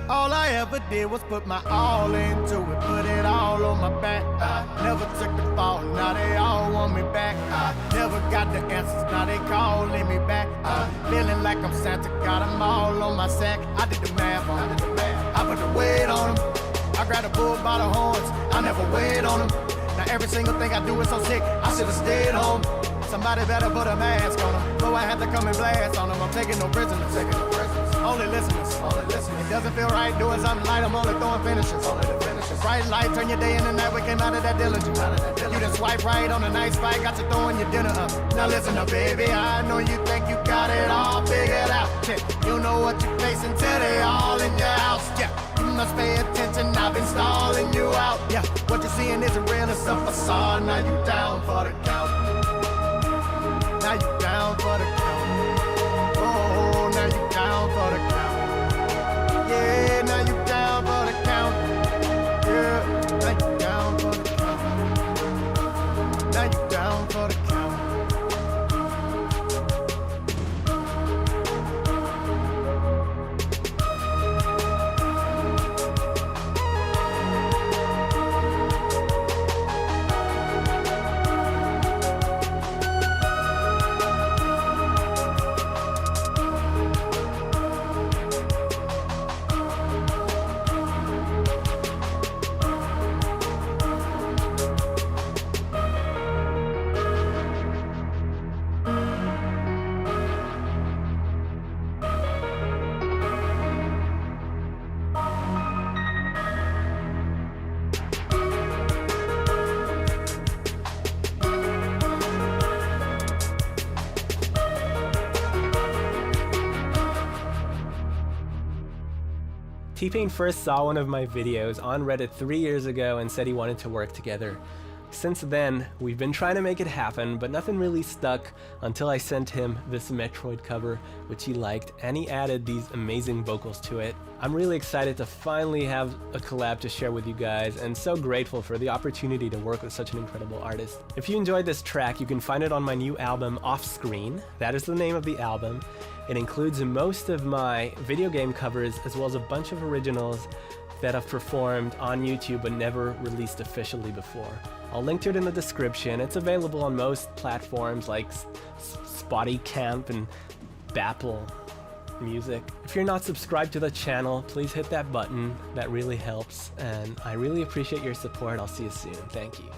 All I ever did was put my all into it, put it all on my back. I never took the fall, now they all want me back. I never got the answers, now they calling me back. Feeling like I'm Santa, got them all on my sack. I did the math on it, I put the weight on them. I grabbed a bull by the horns, I never weighed on them. Now every single thing I do is so sick, I should've stayed home. Somebody better put a mask on them, so I had to come and blast on them. I'm taking no prisoners, only listeners. It doesn't feel right doing something light, I'm only throwing finishes. Bright light, turn your day into night, we came out of that diligence. You done swipe right on a nice fight, got you throwing your dinner up. Now listen up, baby, I know you think you got it all figured out. Check, you know what you're facing till they all in your house. Yeah, you must pay attention, I've been stalling you out. Yeah, what you're seeing isn't real, it's a facade. Now you down for the count. Now you down for the count. Oh, now you down for the count. Yeah, now you down for the count. Yeah, now you down for the count. Now you down for the count. T-Pain first saw one of my videos on Reddit 3 years ago and said he wanted to work together. Since then, we've been trying to make it happen, but nothing really stuck until I sent him this Metroid cover, which he liked, and he added these amazing vocals to it. I'm really excited to finally have a collab to share with you guys, and so grateful for the opportunity to work with such an incredible artist. If you enjoyed this track, you can find it on my new album, Offscreen. That is the name of the album. It includes most of my video game covers, as well as a bunch of originals that I've performed on YouTube but never released officially before. I'll link to it in the description. It's available on most platforms like Spotify Camp and Apple Music. If you're not subscribed to the channel, please hit that button. That really helps, and I really appreciate your support. I'll see you soon. Thank you.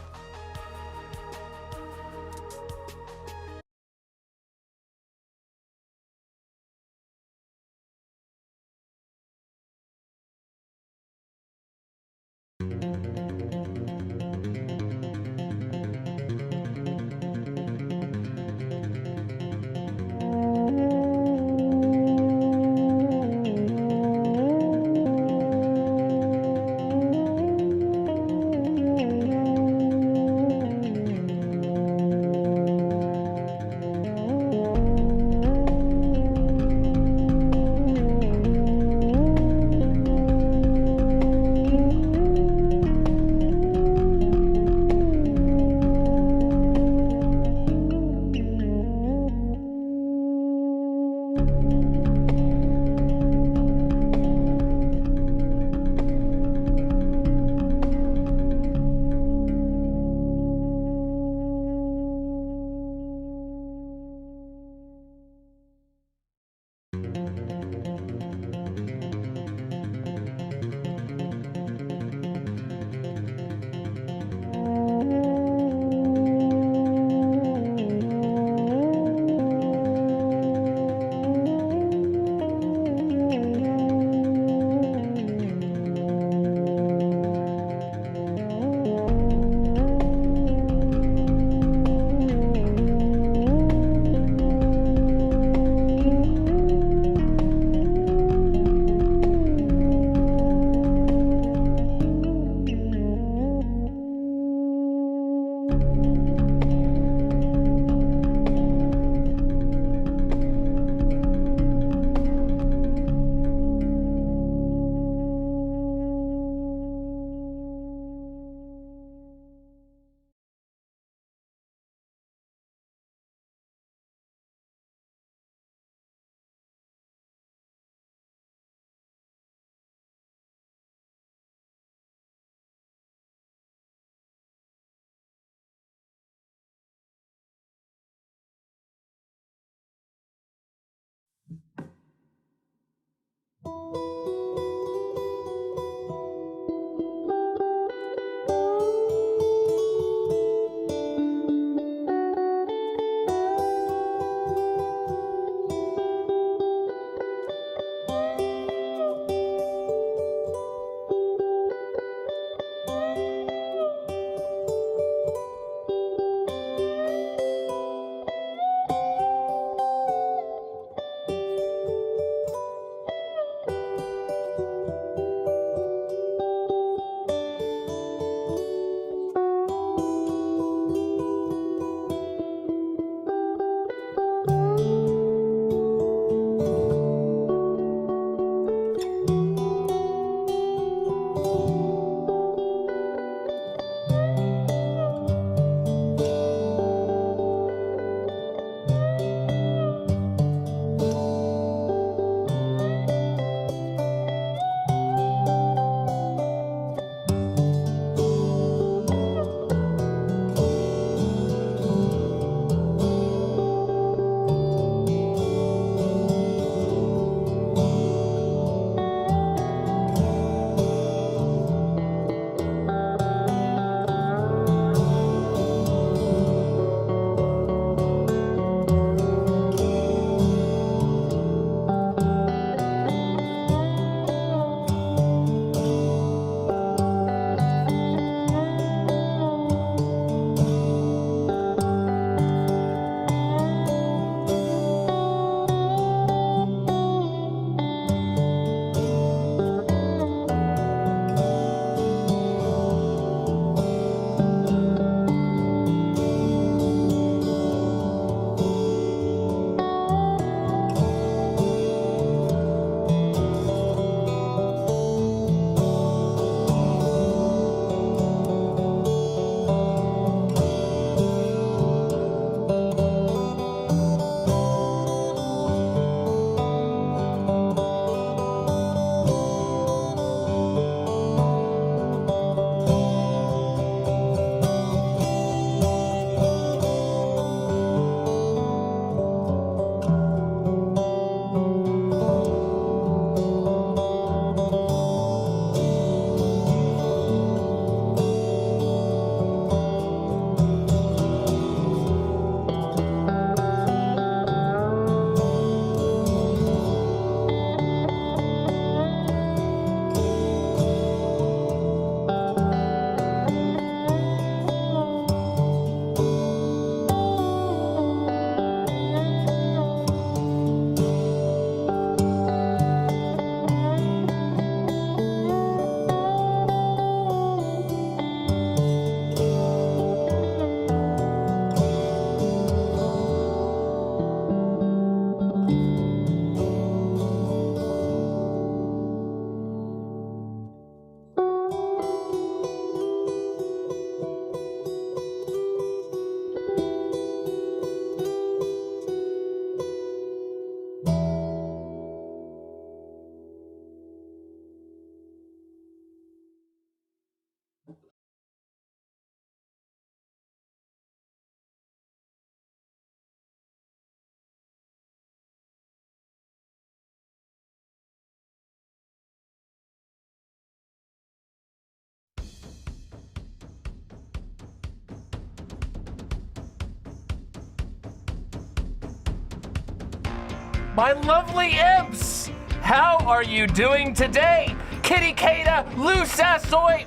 My lovely imps! How are you doing today? Kitty Kata, Lou Sassoy,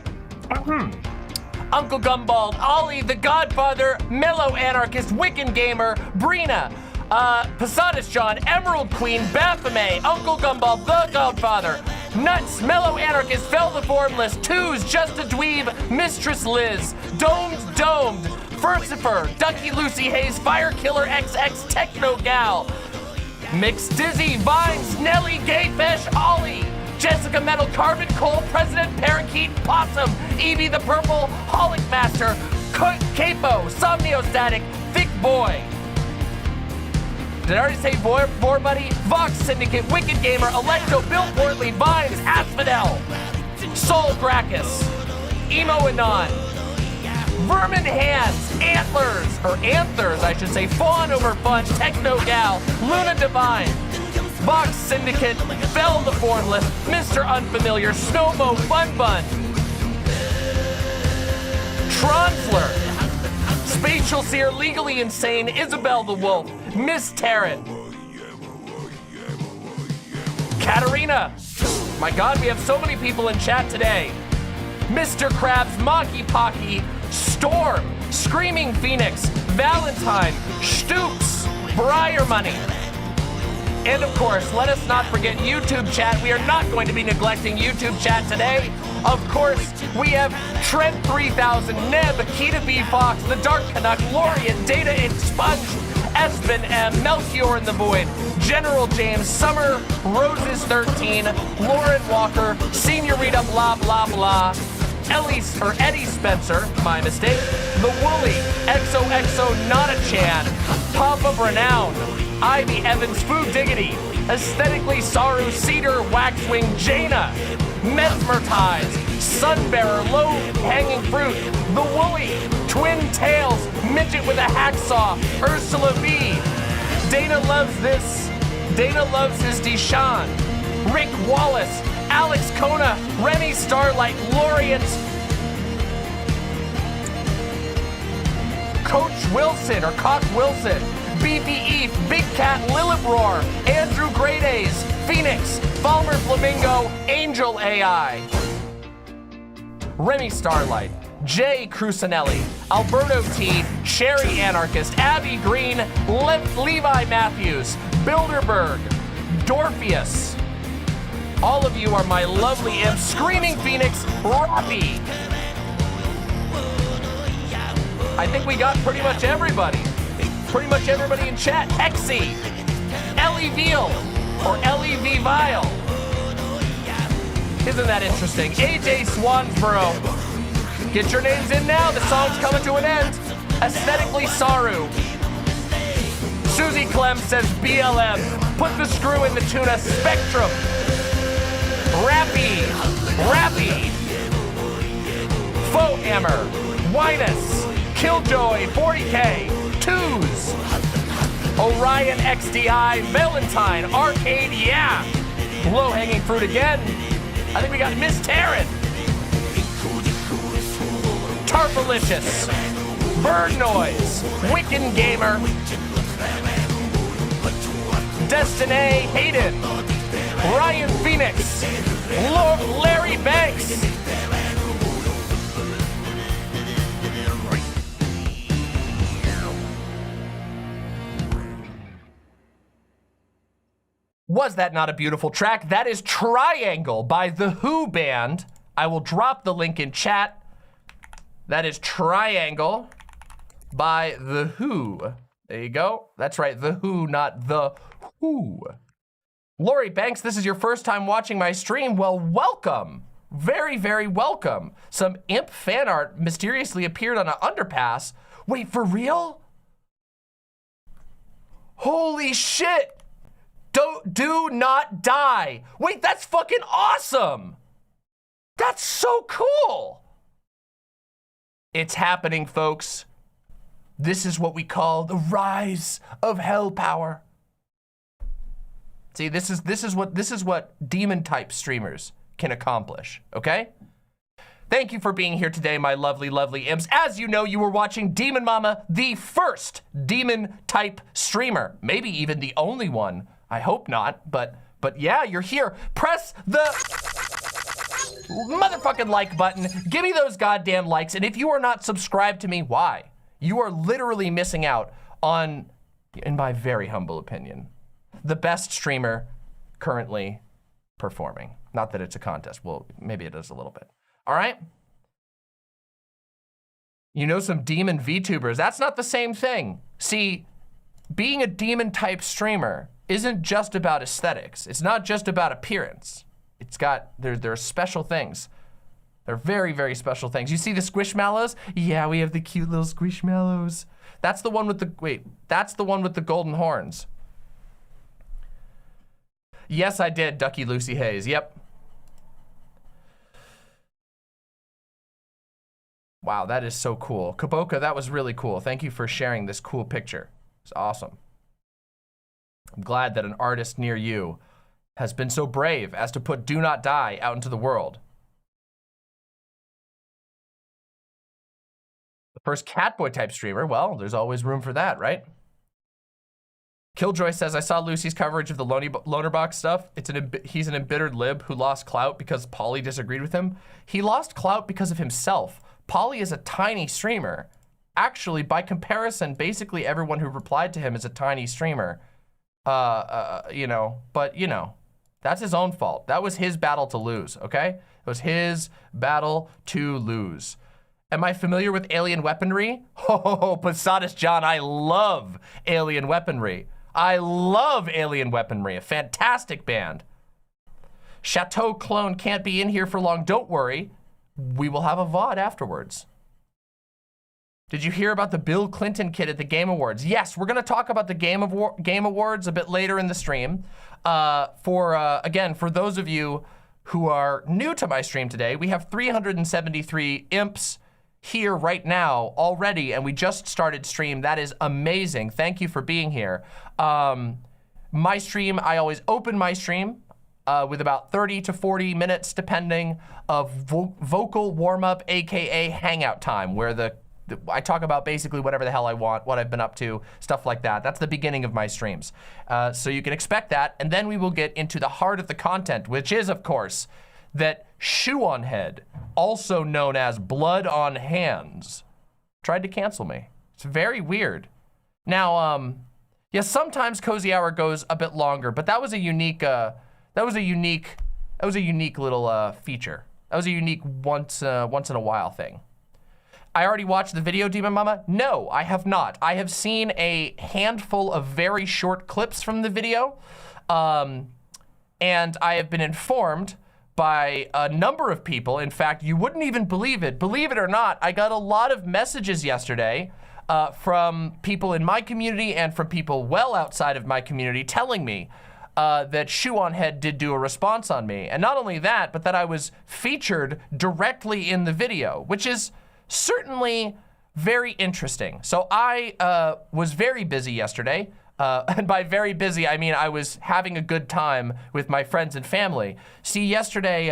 Uncle Gumbald, Ollie the Godfather, Mellow Anarchist, Wiccan Gamer, Brina, Posadas John, Emerald Queen, Baphomet, Uncle Gumbald, the Godfather, Nuts, Mellow Anarchist, Fell the Formless, Twos, Just a Dweeb, Mistress Liz, Domed, Furcifer, Ducky Lucy Hayes, Fire Killer XX, Techno Gal, Mix Dizzy, Vines, Nelly, Gayfish, Ollie, Jessica Metal, Carbon Cole, President Parakeet, Possum, Evie the Purple, Holic Master, Capo, Somniostatic, Thick Boy. Did I already say boy, buddy? Vox Syndicate, Wicked Gamer, Electro, Bill Portley, Vines, Asphodel, Soul Gracchus, Emo Anon, Vermin Hands, Antlers, I should say, Fawn Over Fun, Techno Gal, Luna Divine, Vox Syndicate, Fell the Formless, Mr. Unfamiliar, Snowmo Bun Bun, Tronfler, Spatial Seer, Legally Insane, Isabel the Wolf, Miss Tarrant, Katarina. My God, we have so many people in chat today. Mr. Krabs, Monkey Pocky, Storm, Screaming Phoenix, Valentine, Stoops, Briar Money. And of course, let us not forget YouTube chat. We are not going to be neglecting YouTube chat today. Of course, we have Trent 3000, Neb, Akita B. Fox, The Dark Canuck, Lorient, Data Expunge, Espen M, Melchior in the Void, General James, Summer, Roses 13, Lauren Walker, Senorita blah blah blah, Eddie Spencer, my mistake, The Woolly, XOXO Not-a-Chan, Pop of Renown, Ivy Evans, Food Diggity, Aesthetically Saru, Cedar, Waxwing, Jaina, Mesmertized, Sunbearer, Low Hanging Fruit, The Woolly, Twin Tails, Midget with a Hacksaw, Ursula V, Dana Loves This, Dana Loves His Deshaun, Rick Wallace, Alex Kona, Remy Starlight, Lorient, Coach Wilson or Cock Wilson, BBE, Big Cat, Lilibroar, Andrew Great A's, Phoenix, Falmer Flamingo, Angel AI, Remy Starlight, Jay Crucinelli, Alberto T, Cherry Anarchist, Abby Green, Levi Matthews, Bilderberg, Dorpheus. All of you are my lovely imps. Screaming Phoenix, Rappy. I think we got pretty much everybody. Pretty much everybody in chat. Hexy, Ellie Veal, or Ellie V. Vile. Isn't that interesting? AJ Swansboro. Get your names in now. The song's coming to an end. Aesthetically Saru. Susie Clem says BLM. Put the screw in the tuna. Spectrum. Rappy. Faux Hammer. Winus. Killjoy. 40K. Twos. Orion XDI. Valentine. Arcade. Yeah. Low hanging fruit again. I think we got Miss Tarrant. Tarpalicious. Bird Noise. Wiccan Gamer. Destiny Hayden. Ryan Phoenix. Larry Banks. Was that not a beautiful track? That is Triangle by The Who Band. I will drop the link in chat. That is Triangle by The Who. There you go. That's right, The Who, not The Who. Lori Banks, this is your first time watching my stream. Well, welcome. Very, very welcome. Some imp fan art mysteriously appeared on an underpass. Wait, for real? Holy shit. Do not die. Wait, that's fucking awesome. That's so cool. It's happening, folks. This is what we call the rise of hell power. See, this is what demon type streamers can accomplish, okay? Thank you for being here today, my lovely, lovely imps. As you know, you were watching Demon Mama, the first demon type streamer, maybe even the only one. I hope not, but yeah, you're here. Press the motherfucking like button. Give me those goddamn likes. And if you are not subscribed to me, why? You are literally missing out on, in my very humble opinion, the best streamer currently performing. Not that it's a contest. Well, maybe it is a little bit. All right? You know some demon VTubers. That's not the same thing. See, being a demon type streamer isn't just about aesthetics. It's not just about appearance. It's got, there are special things. They're very, very special things. You see the Squishmallows? Yeah, we have the cute little Squishmallows. That's the one with the, wait, that's the one with the golden horns. Yes, I did, Ducky Lucy Hayes, yep. Wow, that is so cool. Kaboka, that was really cool. Thank you for sharing this cool picture. It's awesome. I'm glad that an artist near you has been so brave as to put Do Not Die out into the world. The first Catboy type streamer, well, there's always room for that, right? Killjoy says, I saw Lucy's coverage of the loner box stuff. He's an embittered lib who lost clout because Polly disagreed with him. He lost clout because of himself. Polly is a tiny streamer. Actually, by comparison, basically everyone who replied to him is a tiny streamer. You know, but you know, that's his own fault. That was his battle to lose, okay? It was his battle to lose. Am I familiar with alien weaponry? Oh, Posadis John, I love alien weaponry. I love alien weaponry, a fantastic band. Chateau Clone can't be in here for long. Don't worry, we will have a VOD afterwards. Did you hear about the Bill Clinton kid at the Game Awards? Yes, we're gonna talk about the Game Awards a bit later in the stream. Again, for those of you who are new to my stream today, we have 373 imps here right now already, and we just started stream. That is amazing. Thank you for being here. My stream, I always open my stream with about 30 to 40 minutes, depending, of vocal warm-up, AKA hangout time, where I talk about basically whatever the hell I want, what I've been up to, stuff like that. That's the beginning of my streams. So you can expect that, and then we will get into the heart of the content, which is, of course, that Shoe on Head, also known as Blood on Hands, tried to cancel me. It's very weird. Now, yeah, sometimes Cozy Hour goes a bit longer, but that was a unique, unique little feature. That was a unique once in a while thing. I already watched the video, Demon Mama? No, I have not. I have seen a handful of very short clips from the video, and I have been informed by a number of people. In fact, you wouldn't even believe it. Believe it or not, I got a lot of messages yesterday from people in my community and from people well outside of my community telling me that Shoe on Head did do a response on me. And not only that, but that I was featured directly in the video, which is certainly very interesting. So I was very busy yesterday. And by very busy, I mean I was having a good time with my friends and family. See, yesterday,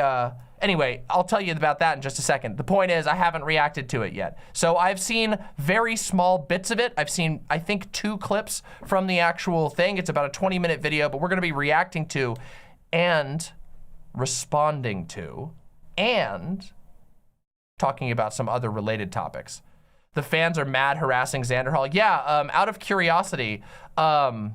anyway, I'll tell you about that in just a second. The point is, I haven't reacted to it yet. So I've seen very small bits of it. I've seen, I think, 2 clips from the actual thing. It's about a 20-minute video, but we're gonna be reacting to and responding to and talking about some other related topics. The fans are mad harassing Xanderhall. Yeah, out of curiosity, I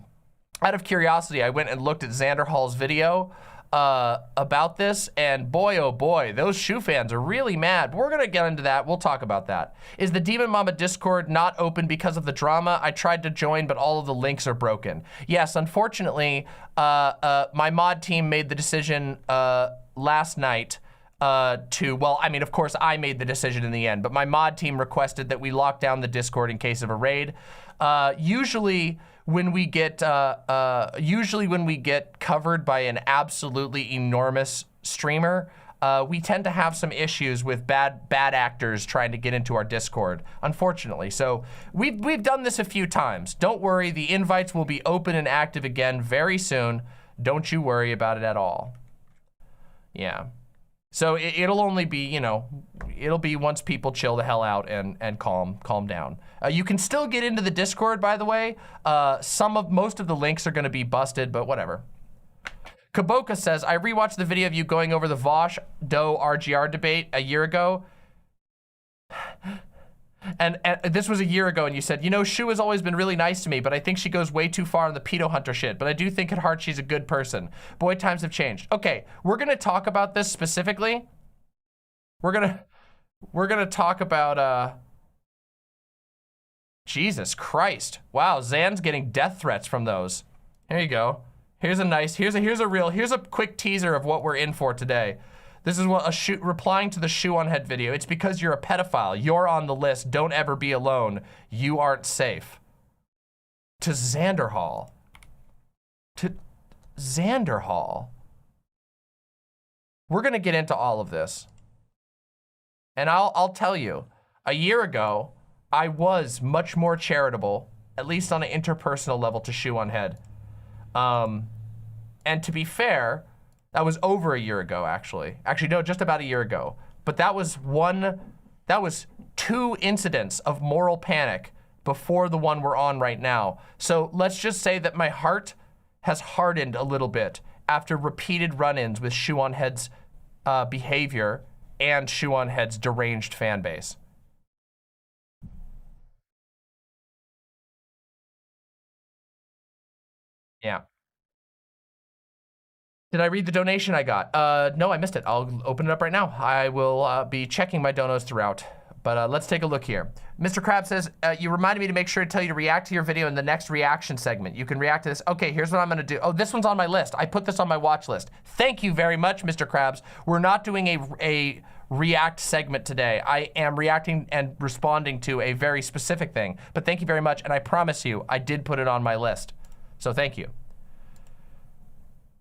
went and looked at Xanderhall's video about this, and boy, oh boy, those shoe fans are really mad. But we're gonna get into that. We'll talk about that. Is the Demon Mama Discord not open because of the drama? I tried to join, but all of the links are broken. Yes, unfortunately, my mod team made the decision last night well, I mean, of course, I made the decision in the end, but my mod team requested that we lock down the Discord in case of a raid. Usually when we get covered by an absolutely enormous streamer, we tend to have some issues with bad actors trying to get into our Discord, unfortunately. So we've done this a few times. Don't worry, the invites will be open and active again very soon. Don't you worry about it at all. Yeah. So it'll only be, you know, it'll be once people chill the hell out and calm down. You can still get into the Discord, by the way. Most of the links are gonna be busted, but whatever. Kaboka says, I rewatched the video of you going over the Vosh Doe RGR debate a year ago. And this was a year ago, and you said, you know, Shu has always been really nice to me, but I think she goes way too far on the pedo hunter shit. But I do think at heart she's a good person. Boy, times have changed. Okay, we're gonna talk about this specifically. We're gonna talk about Jesus Christ. Wow, Zan's getting death threats from those. Here you go. Here's a quick teaser of what we're in for today. This is what replying to the Shoe on Head video. It's because you're a pedophile. You're on the list. Don't ever be alone. You aren't safe. To Xanderhall. To Xanderhall. We're gonna get into all of this. And I'll tell you, a year ago, I was much more charitable, at least on an interpersonal level, to Shoe on Head. And to be fair, that was over a year ago, actually. Actually, no, just about a year ago. But that was two incidents of moral panic before the one we're on right now. So let's just say that my heart has hardened a little bit after repeated run-ins with Shoe on Head's behavior and Shoe on Head's deranged fan base. Yeah. Did I read the donation I got? No, I missed it. I'll open it up right now. I will be checking my donos throughout. But let's take a look here. Mr. Crab says, you reminded me to make sure to tell you to react to your video in the next reaction segment. You can react to this. Okay, here's what I'm gonna do. Oh, this one's on my list. I put this on my watch list. Thank you very much, Mr. Krabs. We're not doing a react segment today. I am reacting and responding to a very specific thing. But thank you very much, and I promise you, I did put it on my list. So thank you.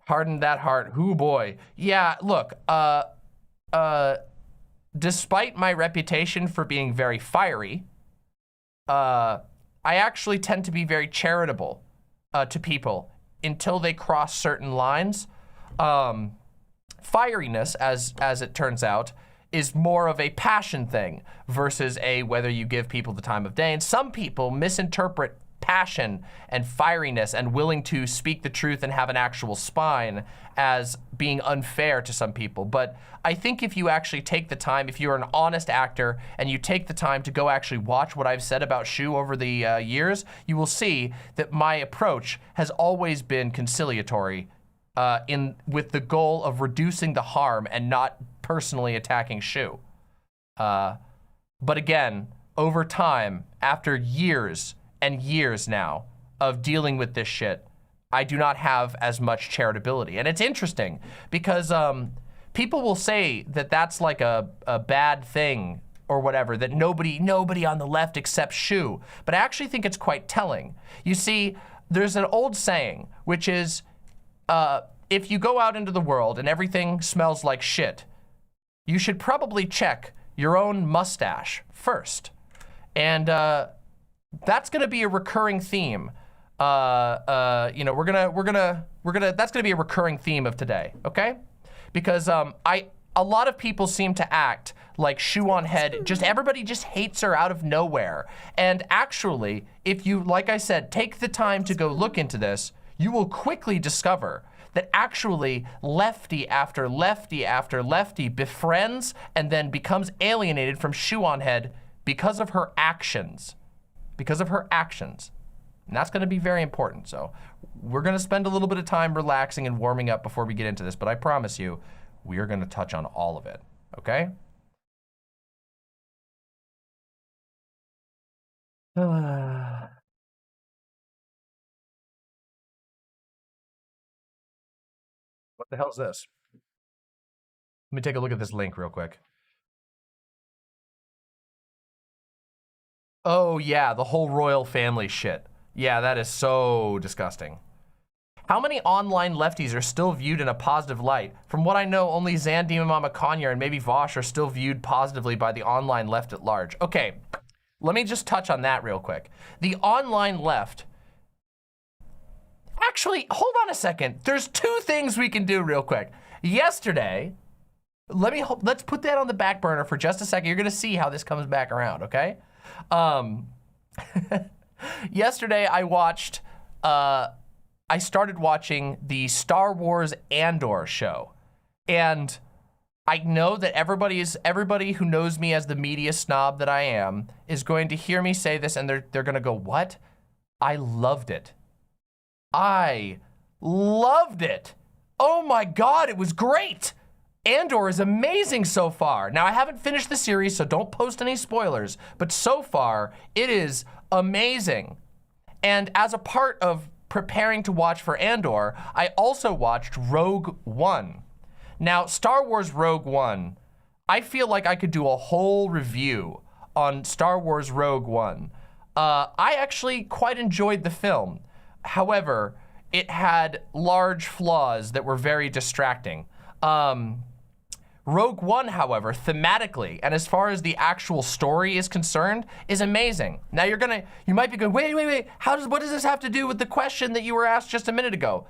Harden that heart. Hoo boy. Yeah, look, despite my reputation for being very fiery, I actually tend to be very charitable to people until they cross certain lines. Fieriness, as it turns out, is more of a passion thing versus a whether you give people the time of day. And some people misinterpret passion and fieriness and willing to speak the truth and have an actual spine as being unfair to some people. But I think if you actually take the time, if you're an honest actor and you take the time to go actually watch what I've said about Shu over the years, you will see that my approach has always been conciliatory with the goal of reducing the harm and not personally attacking Shu. But again, over time, after years and years now of dealing with this shit, I do not have as much charitability. And it's interesting because people will say that that's like a bad thing or whatever, that nobody on the left accepts Shu. But I actually think it's quite telling. You see, there's an old saying, which is, if you go out into the world and everything smells like shit, you should probably check your own mustache first. And that's gonna be a recurring theme. You know, that's gonna be a recurring theme of today, okay? Because a lot of people seem to act like Shoe on Head, everybody just hates her out of nowhere. And actually, if you, like I said, take the time to go look into this, you will quickly discover that actually lefty after lefty after lefty befriends and then becomes alienated from Shoe on Head because of her actions. Because of her actions. And that's gonna be very important. So we're gonna spend a little bit of time relaxing and warming up before we get into this, but I promise you, we are gonna touch on all of it, okay? What the hell is this? Let me take a look at this link real quick. Oh yeah, the whole royal family shit. Yeah, that is so disgusting. How many online lefties are still viewed in a positive light? From what I know, only Zandim, Mama Kanye, and maybe Vosh are still viewed positively by the online left at large. Okay, let me just touch on that real quick. The online left, actually, hold on a second. There's two things we can do real quick. Yesterday, let's put that on the back burner for just a second. You're gonna see how this comes back around, okay? Yesterday I started watching the Star Wars Andor show. And I know that everybody who knows me as the media snob that I am is going to hear me say this and they're gonna go, what? I loved it. I loved it. Oh my God, it was great. Andor is amazing so far. Now, I haven't finished the series, so don't post any spoilers, but so far, it is amazing. And as a part of preparing to watch for Andor, I also watched Rogue One. Now, Star Wars Rogue One, I feel like I could do a whole review on Star Wars Rogue One. I actually quite enjoyed the film. However, it had large flaws that were very distracting. Rogue One, however, thematically, and as far as the actual story is concerned, is amazing. Now you might be going, wait, what does this have to do with the question that you were asked just a minute ago?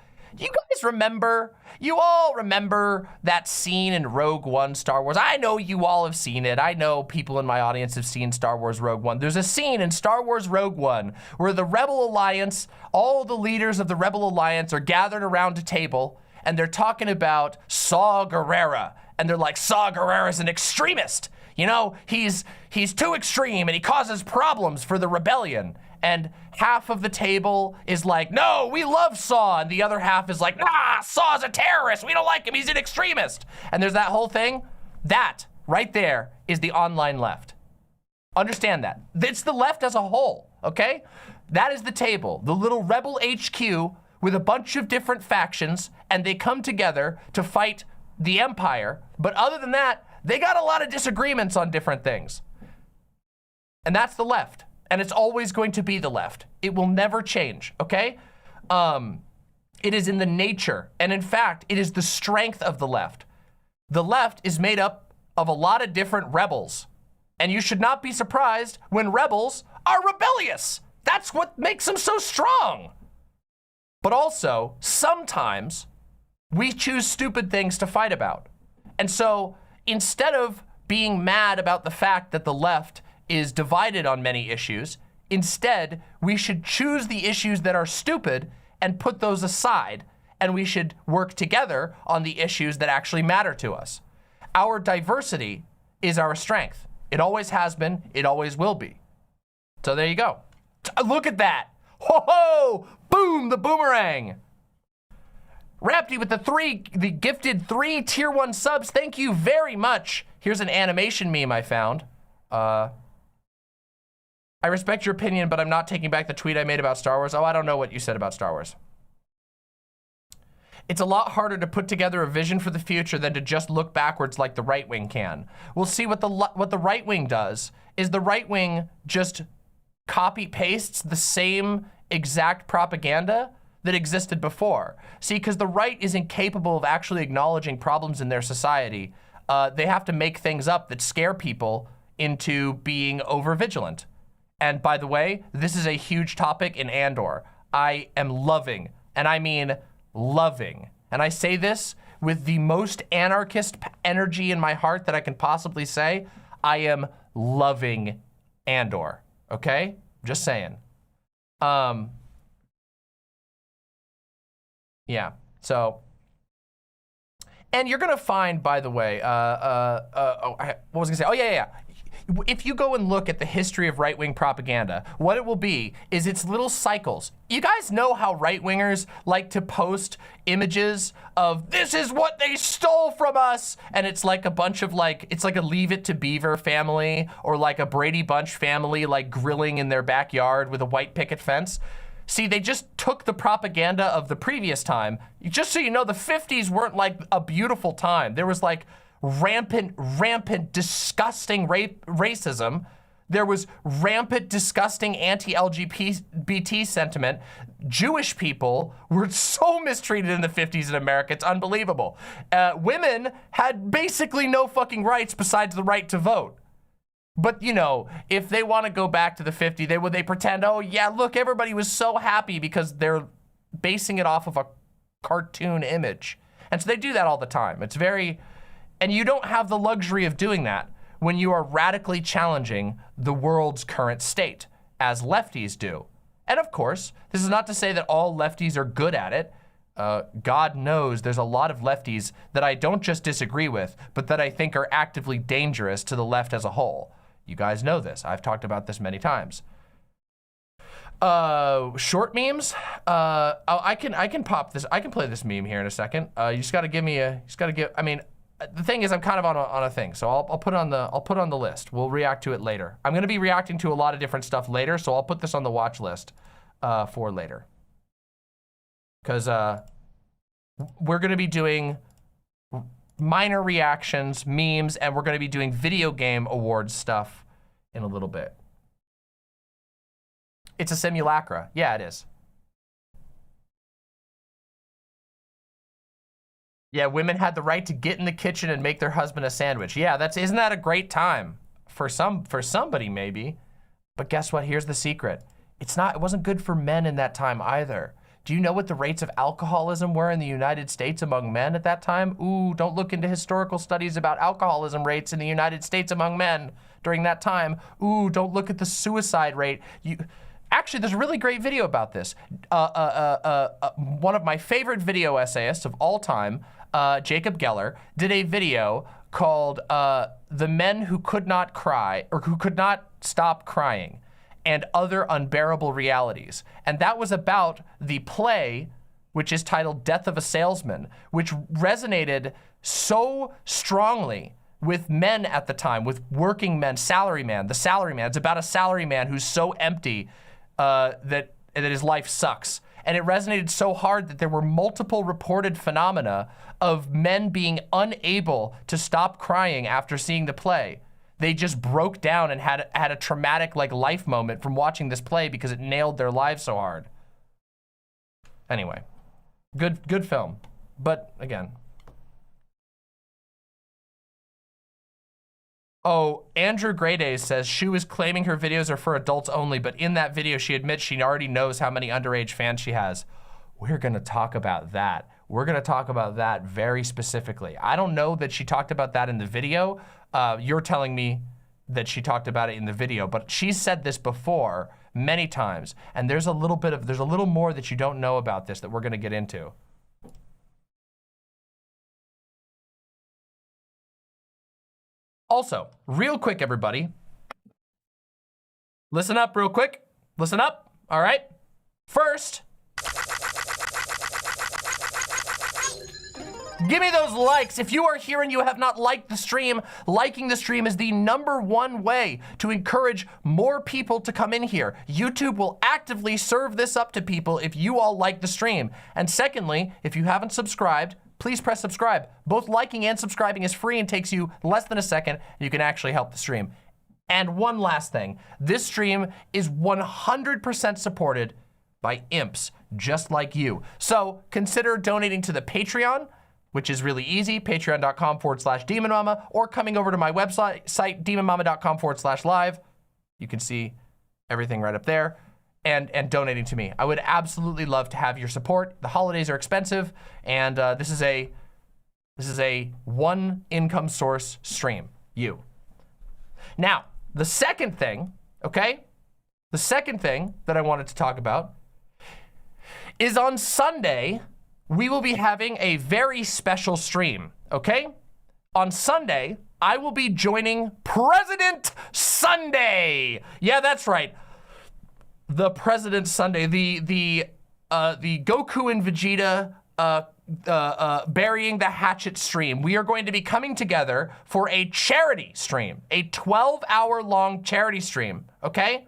You all remember that scene in Rogue One Star Wars? I know you all have seen it. I know people in my audience have seen Star Wars Rogue One. There's a scene in Star Wars Rogue One where the Rebel Alliance, all the leaders of the Rebel Alliance are gathered around a table and they're talking about Saw Gerrera. And they're like, Saw Gerrera's an extremist. You know, he's too extreme and he causes problems for the rebellion. And half of the table is like, no, we love Saw. And the other half is like, nah, Saw's a terrorist. We don't like him. He's an extremist. And there's that whole thing. That right there is the online left. Understand that. It's the left as a whole, okay? That is the table, the little rebel HQ with a bunch of different factions, and they come together to fight the Empire. But other than that, they got a lot of disagreements on different things. And that's the left. And it's always going to be the left. It will never change, okay? It is in the nature, and in fact, it is the strength of the left. The left is made up of a lot of different rebels. And you should not be surprised when rebels are rebellious. That's what makes them so strong. But also, sometimes we choose stupid things to fight about. And so instead of being mad about the fact that the left is divided on many issues, instead, we should choose the issues that are stupid and put those aside, and we should work together on the issues that actually matter to us. Our diversity is our strength. It always has been, it always will be. So there you go. Look at that. Ho ho! Boom, the boomerang. Rapti with the gifted 3 tier 1 subs. Thank you very much. Here's an animation meme I found. I respect your opinion, but I'm not taking back the tweet I made about Star Wars. Oh, I don't know what you said about Star Wars. It's a lot harder to put together a vision for the future than to just look backwards like the right wing can. We'll see what the right wing does is the right wing just copy pastes the same exact propaganda that existed before. See, because the right is incapable of actually acknowledging problems in their society. They have to make things up that scare people into being over-vigilant. And by the way, this is a huge topic in Andor. I am loving, and I mean loving, and I say this with the most anarchist energy in my heart that I can possibly say. I am loving Andor, okay? Just saying. Yeah, so, and you're gonna find, by the way, what was I gonna say? Oh, yeah. If you go and look at the history of right-wing propaganda, what it will be is it's little cycles. You guys know how right-wingers like to post images of this is what they stole from us, and it's like a bunch of it's like a Leave It to Beaver family or like a Brady Bunch family like grilling in their backyard with a white picket fence. See, they just took the propaganda of the previous time. Just so you know, the 50s weren't like a beautiful time. There was like rampant, disgusting racism. There was rampant, disgusting anti-LGBT sentiment. Jewish people were so mistreated in the 50s in America, it's unbelievable. Women had basically no fucking rights besides the right to vote. But you know, if they want to go back to the 50s, they pretend, oh yeah, look, everybody was so happy because they're basing it off of a cartoon image. And so they do that all the time. It's very, and you don't have the luxury of doing that when you are radically challenging the world's current state, as lefties do. And of course, this is not to say that all lefties are good at it. God knows there's a lot of lefties that I don't just disagree with, but that I think are actively dangerous to the left as a whole. You guys know this. I've talked about this many times. Short memes. I can pop this. I can play this meme here in a second. You just got to give me a. I mean, the thing is, I'm kind of on a thing, so I'll put it on the list. We'll react to it later. I'm going to be reacting to a lot of different stuff later, so I'll put this on the watch list for later. Because we're going to be doing minor reactions, memes, and we're going to be doing video game awards stuff in a little bit. It's a simulacra. Yeah, it is. Yeah, women had the right to get in the kitchen and make their husband a sandwich. Yeah, isn't that a great time? For somebody maybe. But guess what? Here's the secret. It wasn't good for men in that time either. Do you know what the rates of alcoholism were in the United States among men at that time? Ooh, don't look into historical studies about alcoholism rates in the United States among men during that time. Ooh, don't look at the suicide rate. Actually, there's a really great video about this. One of my favorite video essayists of all time, Jacob Geller, did a video called The Men Who Could Not Cry, or Who Could Not Stop Crying, and Other Unbearable Realities. And that was about the play, which is titled Death of a Salesman, which resonated so strongly with men at the time, with working men, salaryman, the salaryman. It's about a salaryman who's so empty that his life sucks. And it resonated so hard that there were multiple reported phenomena of men being unable to stop crying after seeing the play. They just broke down and had a traumatic life moment from watching this play because it nailed their lives so hard. Anyway, good film. But again. Oh, Andrew Graydays says Shu is claiming her videos are for adults only, but in that video she admits she already knows how many underage fans she has. We're gonna talk about that. We're gonna talk about that very specifically. I don't know that she talked about that in the video. You're telling me that she talked about it in the video, but she's said this before many times, and there's a little more that you don't know about this that we're gonna get into. Also, real quick, everybody, listen up real quick. Listen up, all right? First, give me those likes. If you are here and you have not liked the stream, liking the stream is the #1 way to encourage more people to come in here. YouTube will actively serve this up to people if you all like the stream. And secondly, if you haven't subscribed, please press subscribe. Both liking and subscribing is free and takes you less than a second, and you can actually help the stream. And one last thing, this stream is 100% supported by imps just like you. So consider donating to the Patreon, which is really easy, patreon.com/demonmama, or coming over to my website, demonmama.com/live. You can see everything right up there. And donating to me. I would absolutely love to have your support. The holidays are expensive, and this is a one income source stream, you. Now, the second thing, okay? The second thing that I wanted to talk about is on Sunday, we will be having a very special stream, okay? On Sunday, I will be joining President Sunday. Yeah, that's right. The President Sunday, the Goku and Vegeta burying the hatchet stream. We are going to be coming together for a charity stream, a 12-hour-long charity stream, okay?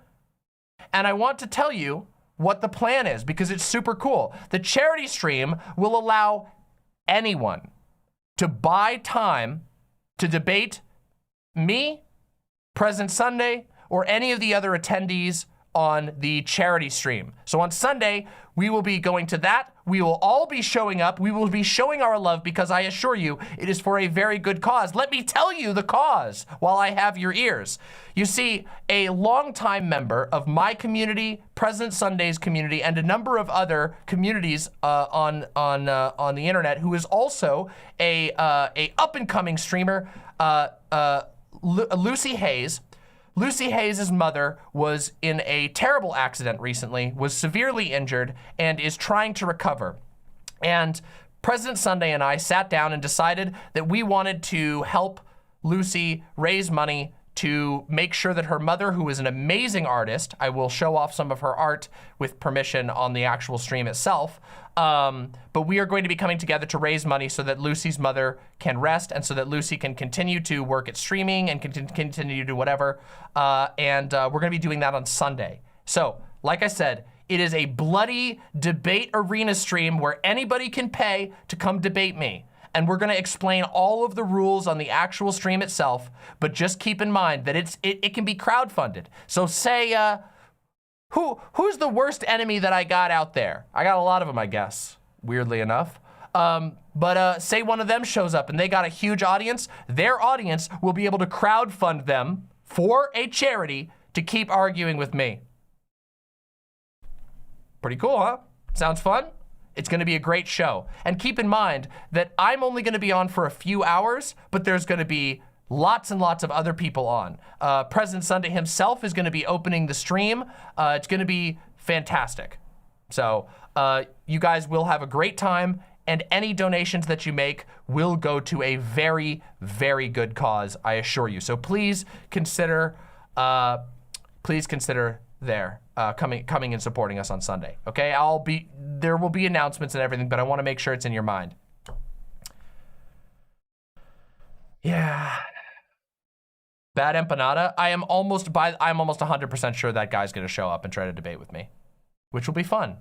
And I want to tell you what the plan is because it's super cool. The charity stream will allow anyone to buy time to debate me, President Sunday, or any of the other attendees on the charity stream. So on Sunday, we will be going to that. We will all be showing up. We will be showing our love because I assure you, it is for a very good cause. Let me tell you the cause while I have your ears. You see, a longtime member of my community, President Sunday's community, and a number of other communities on the internet, who is also a up-and-coming streamer, Lucy Hayes. Lucy Hayes' mother was in a terrible accident recently, was severely injured, and is trying to recover. And President Sunday and I sat down and decided that we wanted to help Lucy raise money to make sure that her mother, who is an amazing artist, I will show off some of her art with permission on the actual stream itself, but we are going to be coming together to raise money so that Lucy's mother can rest and so that Lucy can continue to work at streaming and continue to do whatever. And we're gonna be doing that on Sunday. So, like I said, it is a bloody debate arena stream where anybody can pay to come debate me. And we're gonna explain all of the rules on the actual stream itself, but just keep in mind that it can be crowdfunded. So say, who's the worst enemy that I got out there? I got a lot of them, I guess, weirdly enough. But say one of them shows up and they got a huge audience, their audience will be able to crowdfund them for a charity to keep arguing with me. Pretty cool, huh? Sounds fun? It's gonna be a great show. And keep in mind that I'm only gonna be on for a few hours, but there's gonna be lots and lots of other people on. President Sunday himself is gonna be opening the stream. It's gonna be fantastic. So you guys will have a great time, and any donations that you make will go to a very, very good cause, I assure you. So please consider there coming and supporting us on Sunday. Okay, there will be announcements and everything, but I want to make sure it's in your mind. Yeah. Bad empanada. I'm almost 100% sure that guy's gonna show up and try to debate with me, which will be fun.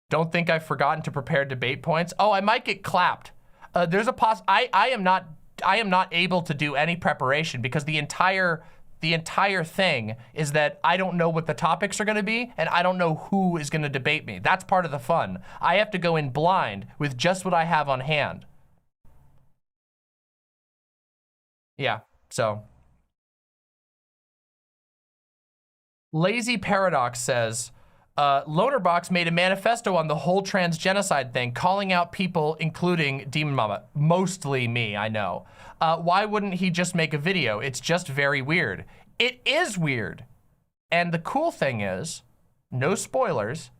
Don't think I've forgotten to prepare debate points. Oh, I might get clapped. There's a I am not able to do any preparation because the entire thing is that I don't know what the topics are gonna be and I don't know who is gonna debate me. That's part of the fun. I have to go in blind with just what I have on hand. Yeah, so. Lazy Paradox says, Lonerbox made a manifesto on the whole trans genocide thing, calling out people, including Demon Mama. Mostly me, I know. Why wouldn't he just make a video? It's just very weird. It is weird. And the cool thing is, no spoilers,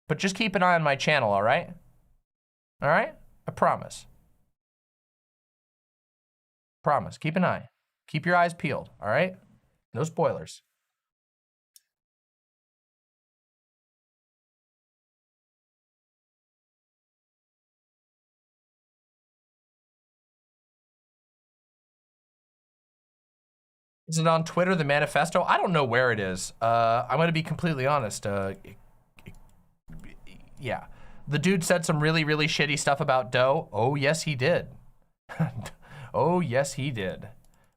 but just keep an eye on my channel, all right? All right? I promise. Promise, keep an eye. Keep your eyes peeled, all right? No spoilers. Is it on Twitter, the manifesto? I don't know where it is. I'm gonna be completely honest. Yeah. The dude said some really, really shitty stuff about Doe. Oh, yes, he did. Oh, yes, he did.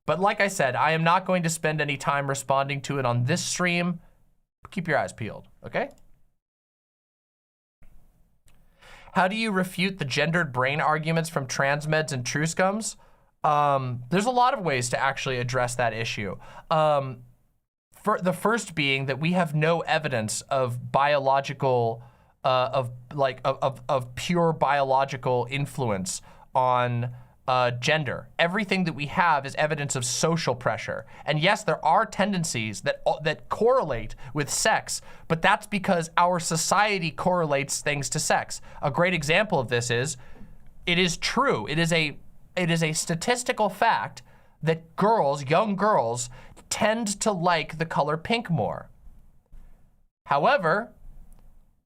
But like I said, I am not going to spend any time responding to it on this stream. Keep your eyes peeled, okay? How do you refute the gendered brain arguments from transmeds and true scums? There's a lot of ways to actually address that issue. For the first being that we have no evidence of biological, of pure biological influence on gender. Everything that we have is evidence of social pressure. And yes, there are tendencies that correlate with sex, but that's because our society correlates things to sex. A great example of this is, it is true, it is a statistical fact that girls, young girls, tend to like the color pink more. However,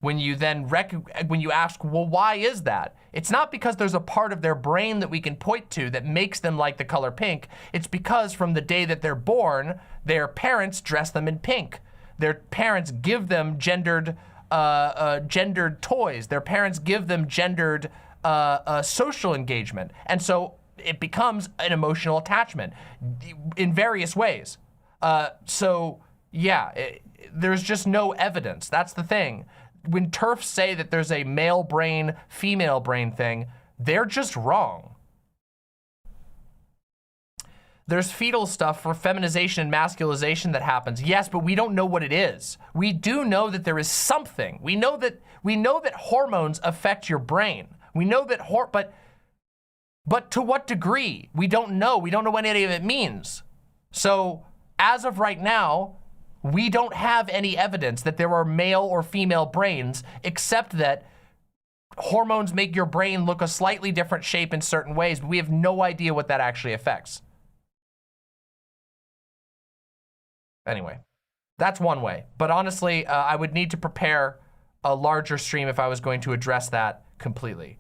when you ask, well, why is that? It's not because there's a part of their brain that we can point to that makes them like the color pink. It's because from the day that they're born, their parents dress them in pink. Their parents give them gendered toys. Their parents give them gendered social engagement. And so it becomes an emotional attachment in various ways. So yeah, there's just no evidence. That's the thing. When TERFs say that there's a male brain, female brain thing, they're just wrong. There's fetal stuff for feminization and masculization that happens. Yes, but we don't know what it is. We do know that there is something. We know that hormones affect your brain. We know that but to what degree? We don't know. We don't know what any of it means. So as of right now, we don't have any evidence that there are male or female brains, except that hormones make your brain look a slightly different shape in certain ways, but we have no idea what that actually affects. Anyway, that's one way. But honestly, I would need to prepare a larger stream if I was going to address that completely.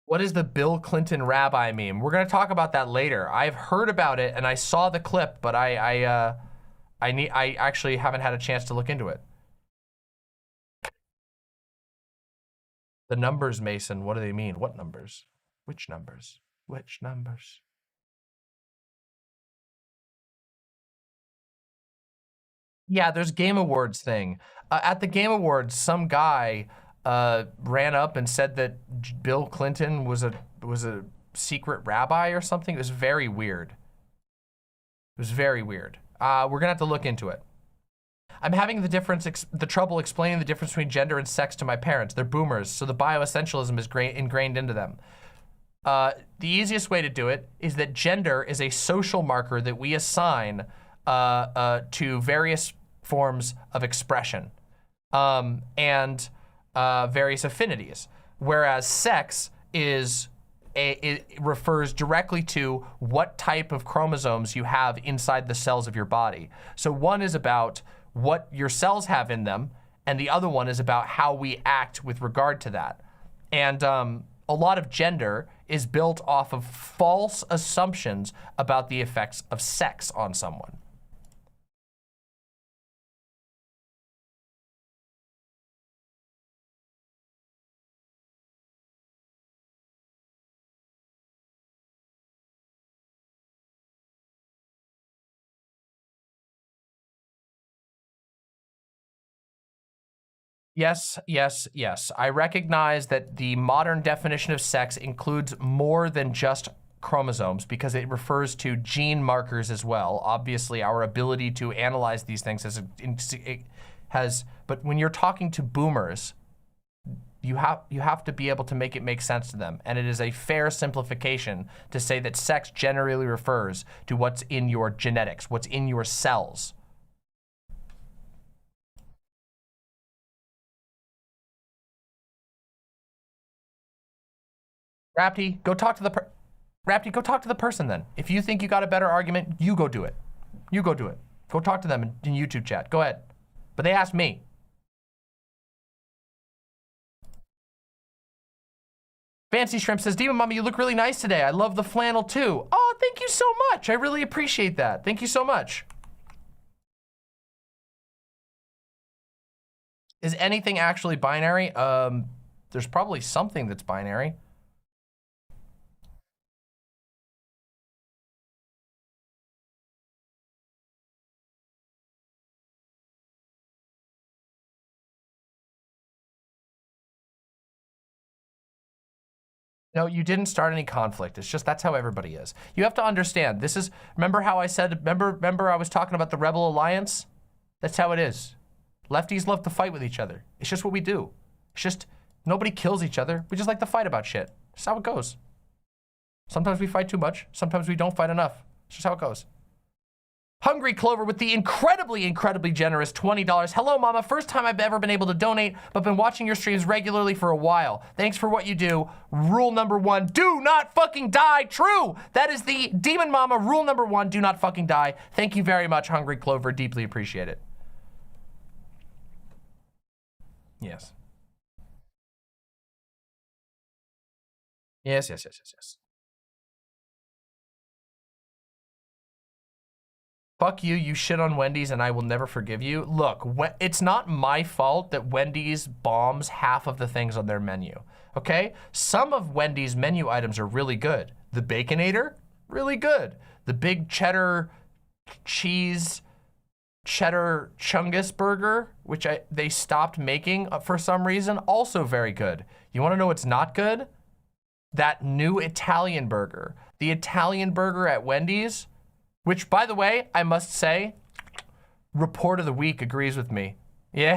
What is the Bill Clinton rabbi meme? We're gonna talk about that later. I've heard about it and I saw the clip, but I actually haven't had a chance to look into it. The numbers, Mason, what do they mean? What numbers? Which numbers? Which numbers? Yeah, there's Game Awards thing. At the Game Awards, some guy ran up and said that Bill Clinton was a secret rabbi or something. It was very weird. It was very weird. We're gonna have to look into it. I'm having the trouble explaining the difference between gender and sex to my parents. They're boomers, so the bioessentialism is ingrained into them. The easiest way to do it is that gender is a social marker that we assign to various forms of expression and various affinities, whereas sex is it refers directly to what type of chromosomes you have inside the cells of your body. So one is about what your cells have in them, and the other one is about how we act with regard to that. And a lot of gender is built off of false assumptions about the effects of sex on someone. Yes, yes, yes. I recognize that the modern definition of sex includes more than just chromosomes because it refers to gene markers as well. Obviously, our ability to analyze these things but when you're talking to boomers, you have to be able to make it make sense to them. And it is a fair simplification to say that sex generally refers to what's in your genetics, what's in your cells. Rapti, go talk to the person then. If you think you got a better argument, you go do it. You go do it. Go talk to them in YouTube chat. Go ahead. But they asked me. Fancy Shrimp says, Demon Mama, you look really nice today. I love the flannel too. Oh, thank you so much. I really appreciate that. Thank you so much. Is anything actually binary? There's probably something that's binary. No, you didn't start any conflict. It's just that's how everybody is. You have to understand. This is, remember how I said, remember I was talking about the Rebel Alliance? That's how it is. Lefties love to fight with each other. It's just what we do. It's just, nobody kills each other. We just like to fight about shit. That's how it goes. Sometimes we fight too much. Sometimes we don't fight enough. It's just how it goes. Hungry Clover with the incredibly, incredibly generous $20. Hello, Mama. First time I've ever been able to donate, but been watching your streams regularly for a while. Thanks for what you do. Rule number 1, do not fucking die. True. That is the Demon Mama rule number 1, do not fucking die. Thank you very much, Hungry Clover. Deeply appreciate it. Yes. Yes, yes, yes, yes, yes. Fuck you, you shit on Wendy's and I will never forgive you. Look, it's not my fault that Wendy's bombs half of the things on their menu, okay? Some of Wendy's menu items are really good. The Baconator, really good. The big cheddar cheese, cheddar chungus burger, which they stopped making for some reason, also very good. You wanna know what's not good? That new Italian burger. The Italian burger at Wendy's, which, by the way, I must say, Report of the Week agrees with me. Yeah,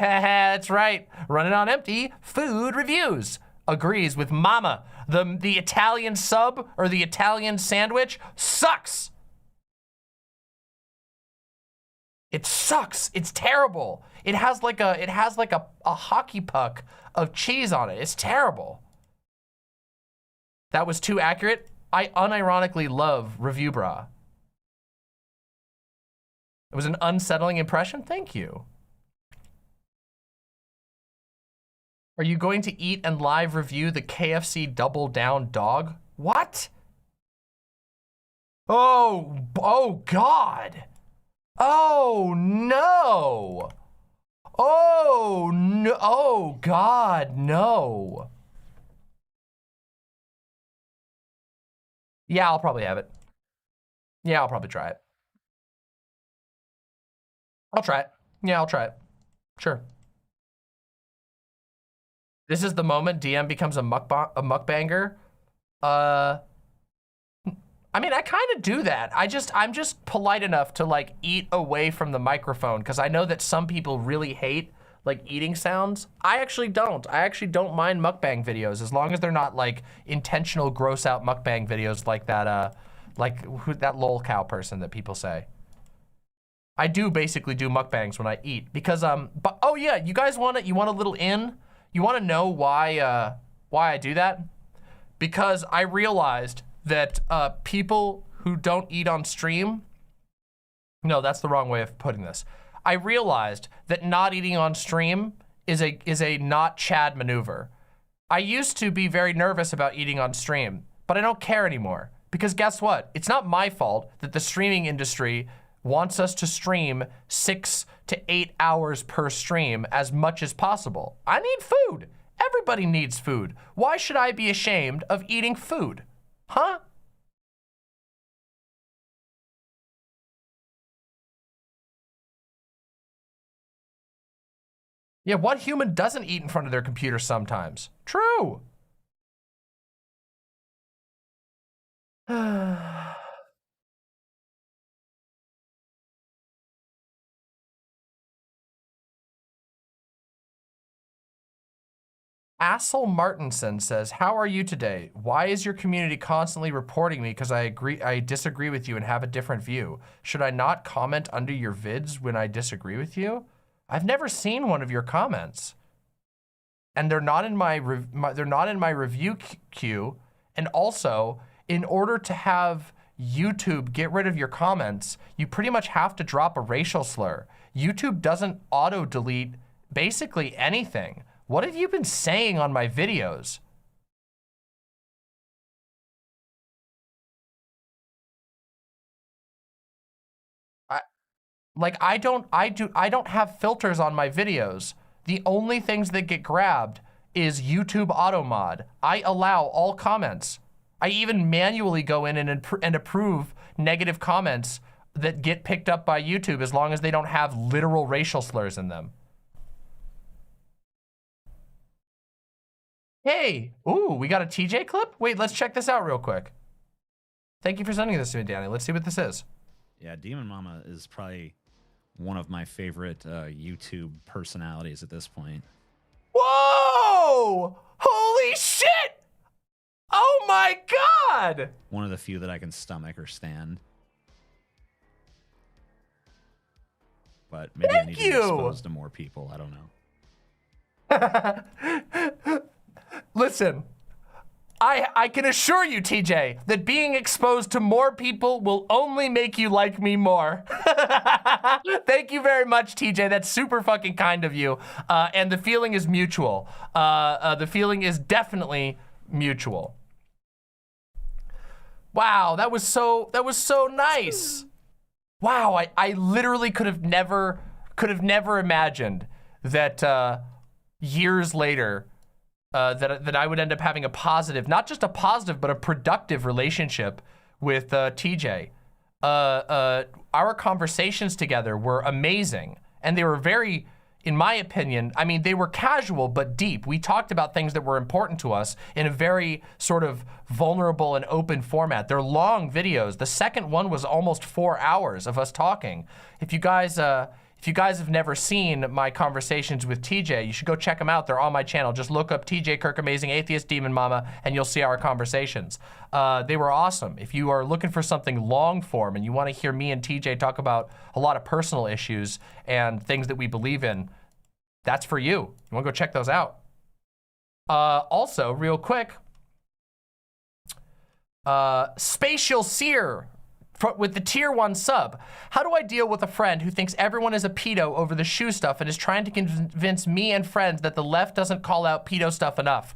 that's right. Running on empty, food reviews agrees with Mama. The Italian sub or the Italian sandwich sucks. It sucks. It's terrible. It has like a hockey puck of cheese on it. It's terrible. That was too accurate. I unironically love Review Bra. It was an unsettling impression. Thank you. Are you going to eat and live review the KFC Double Down dog? What? Oh God. Oh no. Oh no. Oh God, no. Yeah, I'll probably have it. Yeah, I'll probably try it. I'll try it. Yeah, I'll try it. Sure. This is the moment DM becomes a mukbanger. I mean, I kind of do that. I'm just polite enough to like eat away from the microphone because I know that some people really hate like eating sounds. I actually don't. I actually don't mind mukbang videos as long as they're not like intentional gross out mukbang videos like that that lol cow person that people say. I do basically do mukbangs when I eat because but oh yeah, you guys want a little in? You want to know why I do that? Because I realized that people who don't eat on stream, no, that's the wrong way of putting this. I realized that not eating on stream is a not Chad maneuver. I used to be very nervous about eating on stream, but I don't care anymore because guess what? It's not my fault that the streaming industry wants us to stream 6 to 8 hours per stream as much as possible. I need food. Everybody needs food. Why should I be ashamed of eating food? Huh? Yeah, what human doesn't eat in front of their computer sometimes? True. Assel Martinson says, how are you today? Why is your community constantly reporting me because I disagree with you and have a different view? Should I not comment under your vids when I disagree with you? I've never seen one of your comments. And they're not in my review queue. And also, in order to have YouTube get rid of your comments, you pretty much have to drop a racial slur. YouTube doesn't auto-delete basically anything. What have you been saying on my videos? I don't have filters on my videos. The only things that get grabbed is YouTube auto mod. I allow all comments. I even manually go in and approve negative comments that get picked up by YouTube as long as they don't have literal racial slurs in them. Hey, ooh, we got a TJ clip? Wait, let's check this out real quick. Thank you for sending this to me, Danny. Let's see what this is. Yeah, Demon Mama is probably one of my favorite YouTube personalities at this point. Whoa! Holy shit! Oh my God! One of the few that I can stomach or stand. But maybe I need to be exposed to more people. I don't know. Listen, I can assure you, TJ, that being exposed to more people will only make you like me more. Thank you very much, TJ. That's super fucking kind of you. And the feeling is mutual. The feeling is definitely mutual. Wow, that was so nice. Wow, I literally could have never imagined that years later that I would end up having a positive, not just a positive, but a productive relationship with TJ. Our conversations together were amazing, and they were very, in my opinion, I mean, they were casual but deep. We talked about things that were important to us in a very sort of vulnerable and open format. They're long videos. The second one was almost 4 hours of us talking. If you guys have never seen my conversations with TJ, you should go check them out. They're on my channel. Just look up TJ Kirk Amazing Atheist Demon Mama and you'll see our conversations. They were awesome. If you are looking for something long form and you want to hear me and TJ talk about a lot of personal issues and things that we believe in, that's for you. You want to go check those out. Also, real quick, Spatial Seer with the tier 1 sub. How do I deal with a friend who thinks everyone is a pedo over the shoe stuff and is trying to convince me and friends that the left doesn't call out pedo stuff enough?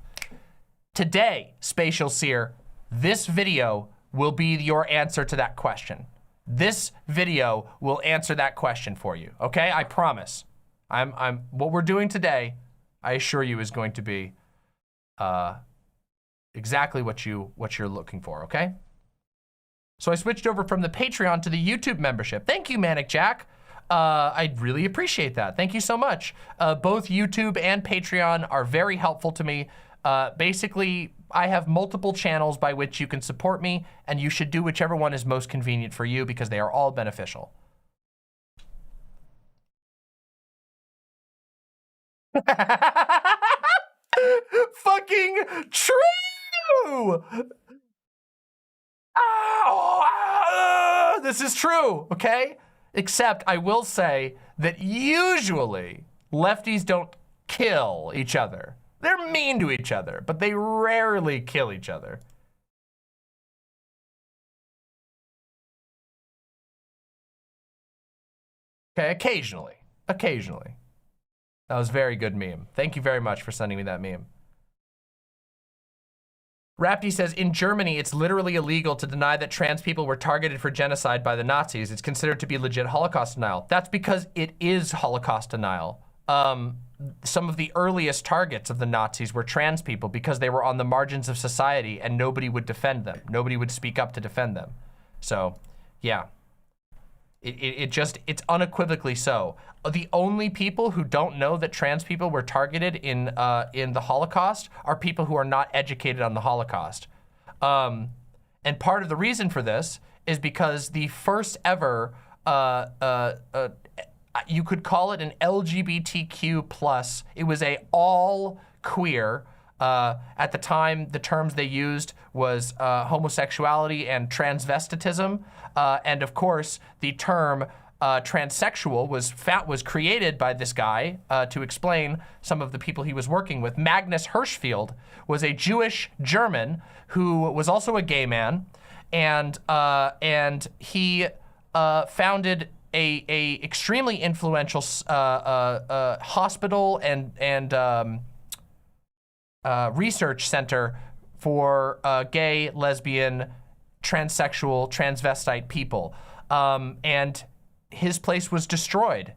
Today, Spatial Seer, this video will be your answer to that question. This video will answer that question for you, okay? I promise. What we're doing today, I assure you, is going to be exactly what you're looking for, okay? So I switched over from the Patreon to the YouTube membership. Thank you, Manic Jack. I'd really appreciate that. Thank you so much. Both YouTube and Patreon are very helpful to me. Basically, I have multiple channels by which you can support me, and you should do whichever one is most convenient for you because they are all beneficial. Fucking true! This is true, okay? Except I will say that usually lefties don't kill each other. They're mean to each other, but they rarely kill each other. Okay, occasionally. Occasionally. That was a very good meme. Thank you very much for sending me that meme. Rapti says, in Germany, it's literally illegal to deny that trans people were targeted for genocide by the Nazis. It's considered to be legit Holocaust denial. That's because it is Holocaust denial. Some of the earliest targets of the Nazis were trans people because they were on the margins of society and nobody would defend them. Nobody would speak up to defend them. So, yeah. It's unequivocally so. The only people who don't know that trans people were targeted in the Holocaust are people who are not educated on the Holocaust. And part of the reason for this is because the first ever, you could call it an LGBTQ+, it was a all queer, at the time, the terms they used was homosexuality and transvestitism. And of course, the term transsexual was created by this guy to explain some of the people he was working with. Magnus Hirschfeld was a Jewish German who was also a gay man, and he founded a extremely influential hospital and research center for gay, lesbian, transsexual, transvestite people. And his place was destroyed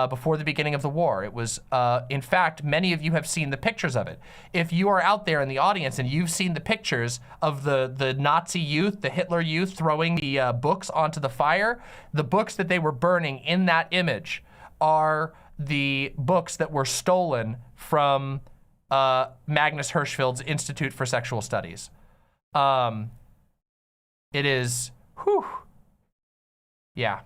before the beginning of the war. It was, in fact, many of you have seen the pictures of it. If you are out there in the audience and you've seen the pictures of the Nazi youth, the Hitler youth throwing the books onto the fire, the books that they were burning in that image are the books that were stolen from Magnus Hirschfeld's Institute for Sexual Studies. It is, whew. Yeah.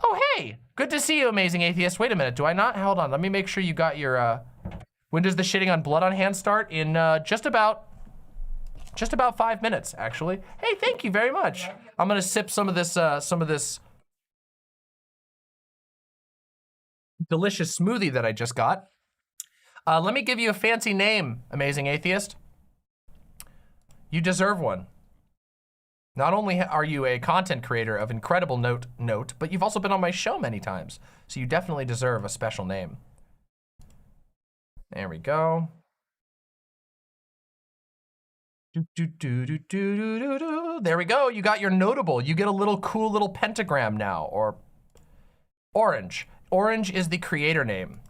Oh, hey, good to see you, Amazing Atheist. Wait a minute, do I not? Hold on, let me make sure you got your, when does the shitting on blood on hand start? In just about 5 minutes, actually. Hey, thank you very much. I'm gonna sip some of this delicious smoothie that I just got. Let me give you a fancy name, Amazing Atheist. You deserve one. Not only are you a content creator of incredible note, but you've also been on my show many times. So you definitely deserve a special name. There we go. There we go. You got your notable. You get a little cool little pentagram now, or orange. Orange is the creator name.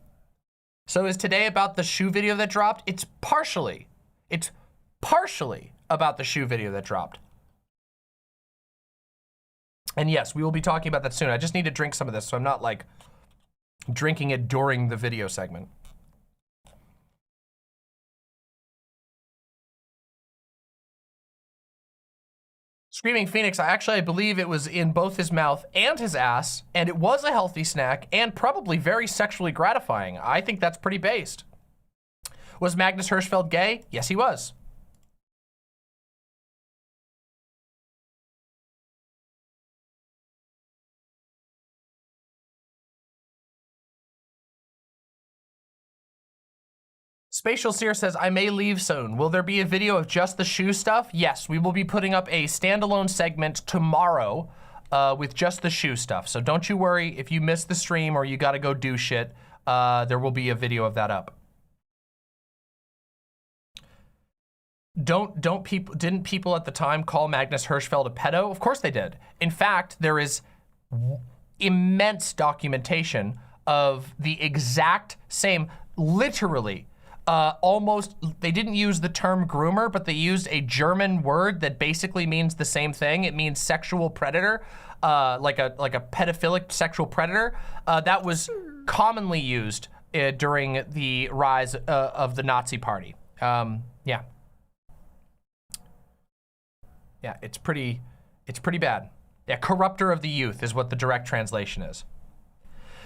So is today about the shoe video that dropped? It's partially about the shoe video that dropped. And yes, we will be talking about that soon. I just need to drink some of this so I'm not like drinking it during the video segment. Screaming Phoenix, I believe it was in both his mouth and his ass, and it was a healthy snack and probably very sexually gratifying. I think that's pretty based. Was Magnus Hirschfeld gay? Yes, he was. Spatial Seer says, I may leave soon. Will there be a video of just the shoe stuff? Yes, we will be putting up a standalone segment tomorrow with just the shoe stuff. So don't you worry if you miss the stream or you gotta go do shit, there will be a video of that up. Didn't people at the time call Magnus Hirschfeld a pedo? Of course they did. In fact, there is immense documentation of the exact same, literally, almost, they didn't use the term groomer, but they used a German word that basically means the same thing. It means sexual predator. like a pedophilic sexual predator, that was commonly used during the rise of the Nazi Party. Yeah, it's pretty bad. Yeah, corrupter of the youth is what the direct translation is.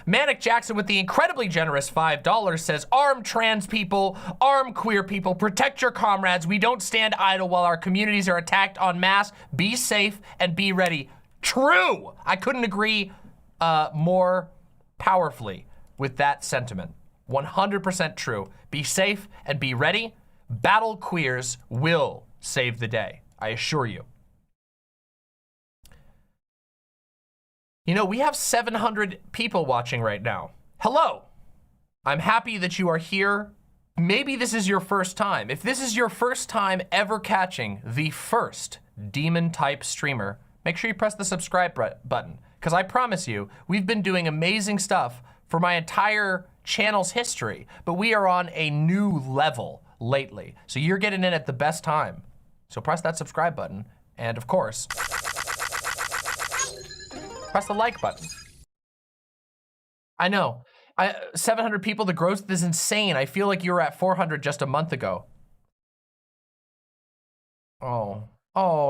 Manic Jackson with the incredibly generous $5 says, arm trans people, arm queer people, protect your comrades. We don't stand idle while our communities are attacked en masse. Be safe and be ready. True! I couldn't agree more powerfully with that sentiment. 100% true. Be safe and be ready. Battle queers will save the day, I assure you. You know, we have 700 people watching right now. Hello. I'm happy that you are here. Maybe this is your first time. If this is your first time ever catching the first demon type streamer, make sure you press the subscribe button, because I promise you, we've been doing amazing stuff for my entire channel's history, but we are on a new level lately. So you're getting in at the best time. So press that subscribe button, and of course, press the like button. I know, 700 people, the growth is insane. I feel like you were at 400 just a month ago. Oh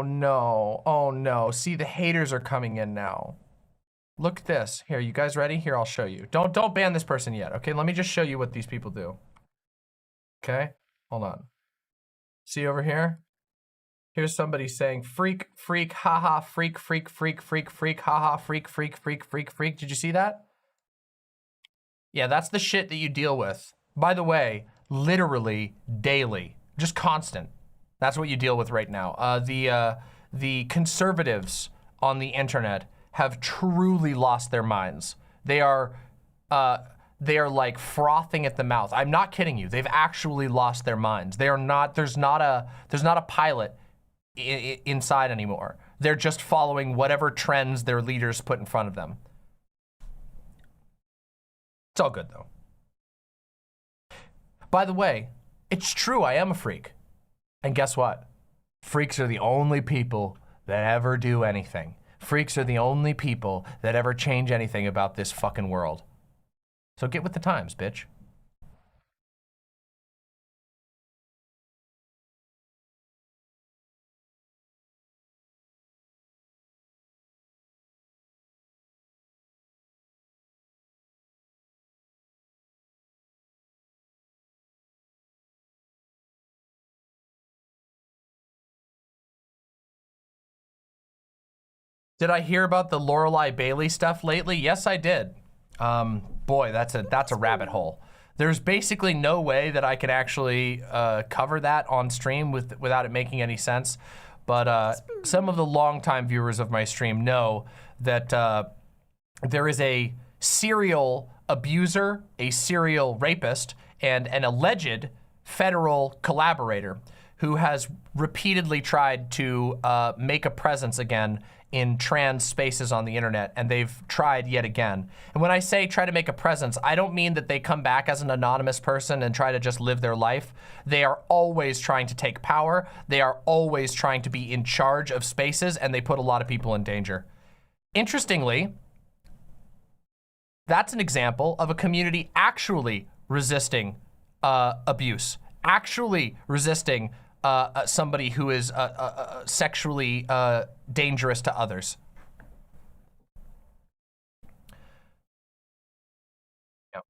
no. See, the haters are coming in now. Look at this. Here, you guys ready? Here, I'll show you. Don't ban this person yet, okay? Let me just show you what these people do. Okay, hold on. See over here? Here's somebody saying, freak, freak, haha, freak, freak, freak, freak, freak, haha, freak, freak, freak, freak, freak. Did you see that? Yeah, that's the shit that you deal with. By the way, literally daily, just constant. That's what you deal with right now. The conservatives on the internet have truly lost their minds. They are like frothing at the mouth. I'm not kidding you. They've actually lost their minds. They are not. There's not a pilot inside anymore. They're just following whatever trends their leaders put in front of them. It's all good though. By the way, it's true. I am a freak. And guess what? Freaks are the only people that ever do anything. Freaks are the only people that ever change anything about this fucking world. So get with the times, bitch. Did I hear about the Lorelei Bailey stuff lately? Yes, I did. Boy, that's a rabbit hole. There's basically no way that I could actually cover that on stream without it making any sense. But some of the longtime viewers of my stream know that there is a serial abuser, a serial rapist, and an alleged federal collaborator who has repeatedly tried to make a presence again in trans spaces on the internet, and they've tried yet again. And when I say try to make a presence, I don't mean that they come back as an anonymous person and try to just live their life. They are always trying to take power. They are always trying to be in charge of spaces, and they put a lot of people in danger. Interestingly, that's an example of a community actually resisting abuse, actually resisting somebody who is sexually dangerous to others. Yep.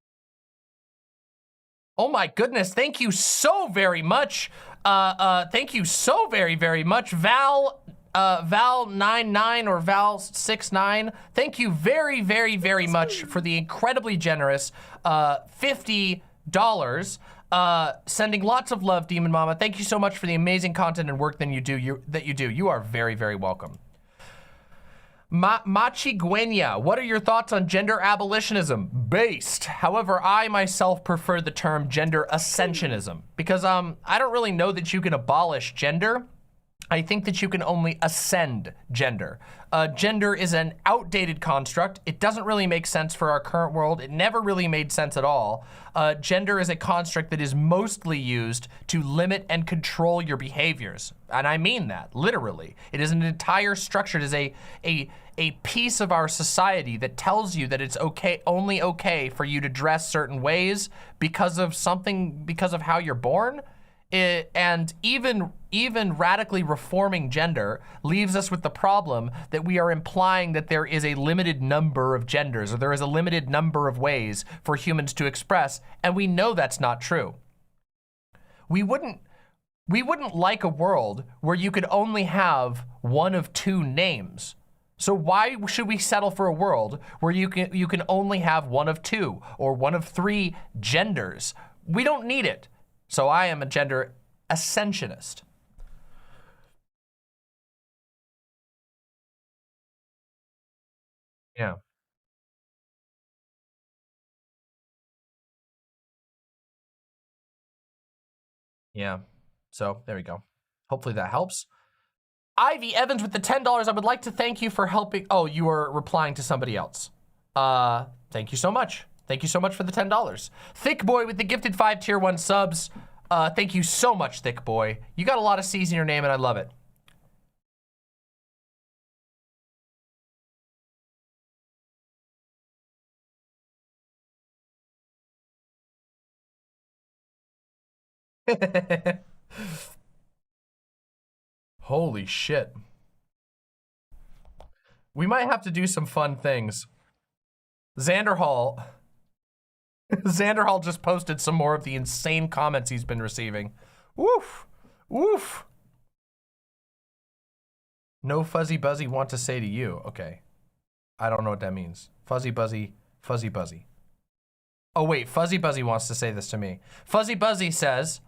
Oh my goodness, thank you so very much. Thank you so very, very much. Val99 or Val69, thank you very, very, very much for the incredibly generous $50. Sending lots of love, Demon Mama. Thank you so much for the amazing content and work that you do. You are very, very welcome. Machigueña, what are your thoughts on gender abolitionism? Based. However, I myself prefer the term gender ascensionism because I don't really know that you can abolish gender. I think that you can only ascend gender. Gender is an outdated construct. It doesn't really make sense for our current world. It never really made sense at all. Gender is a construct that is mostly used to limit and control your behaviors. And I mean that, literally. It is an entire structure. It is a piece of our society that tells you that it's okay, only okay for you to dress certain ways because of something, because of how you're born. And even radically reforming gender leaves us with the problem that we are implying that there is a limited number of genders, or there is a limited number of ways for humans to express, and we know that's not true. We wouldn't like a world where you could only have one of two names. So why should we settle for a world where you can only have one of two or one of three genders? We don't need it. So I am a gender ascensionist. Yeah. Yeah. So there we go. Hopefully that helps. Ivy Evans with the $10. I would like to thank you for helping. Oh, you are replying to somebody else. Thank you so much. Thank you so much for the $10. Thick Boy with the gifted 5 tier 1 subs. Thank you so much, Thick Boy. You got a lot of C's in your name and I love it. Holy shit. We might have to do some fun things. Xander Hall just posted some more of the insane comments he's been receiving. Woof, woof. No Fuzzy Buzzy want to say to you. Okay. I don't know what that means. Fuzzy Buzzy, Fuzzy Buzzy. Oh wait, Fuzzy Buzzy wants to say this to me. Fuzzy Buzzy says,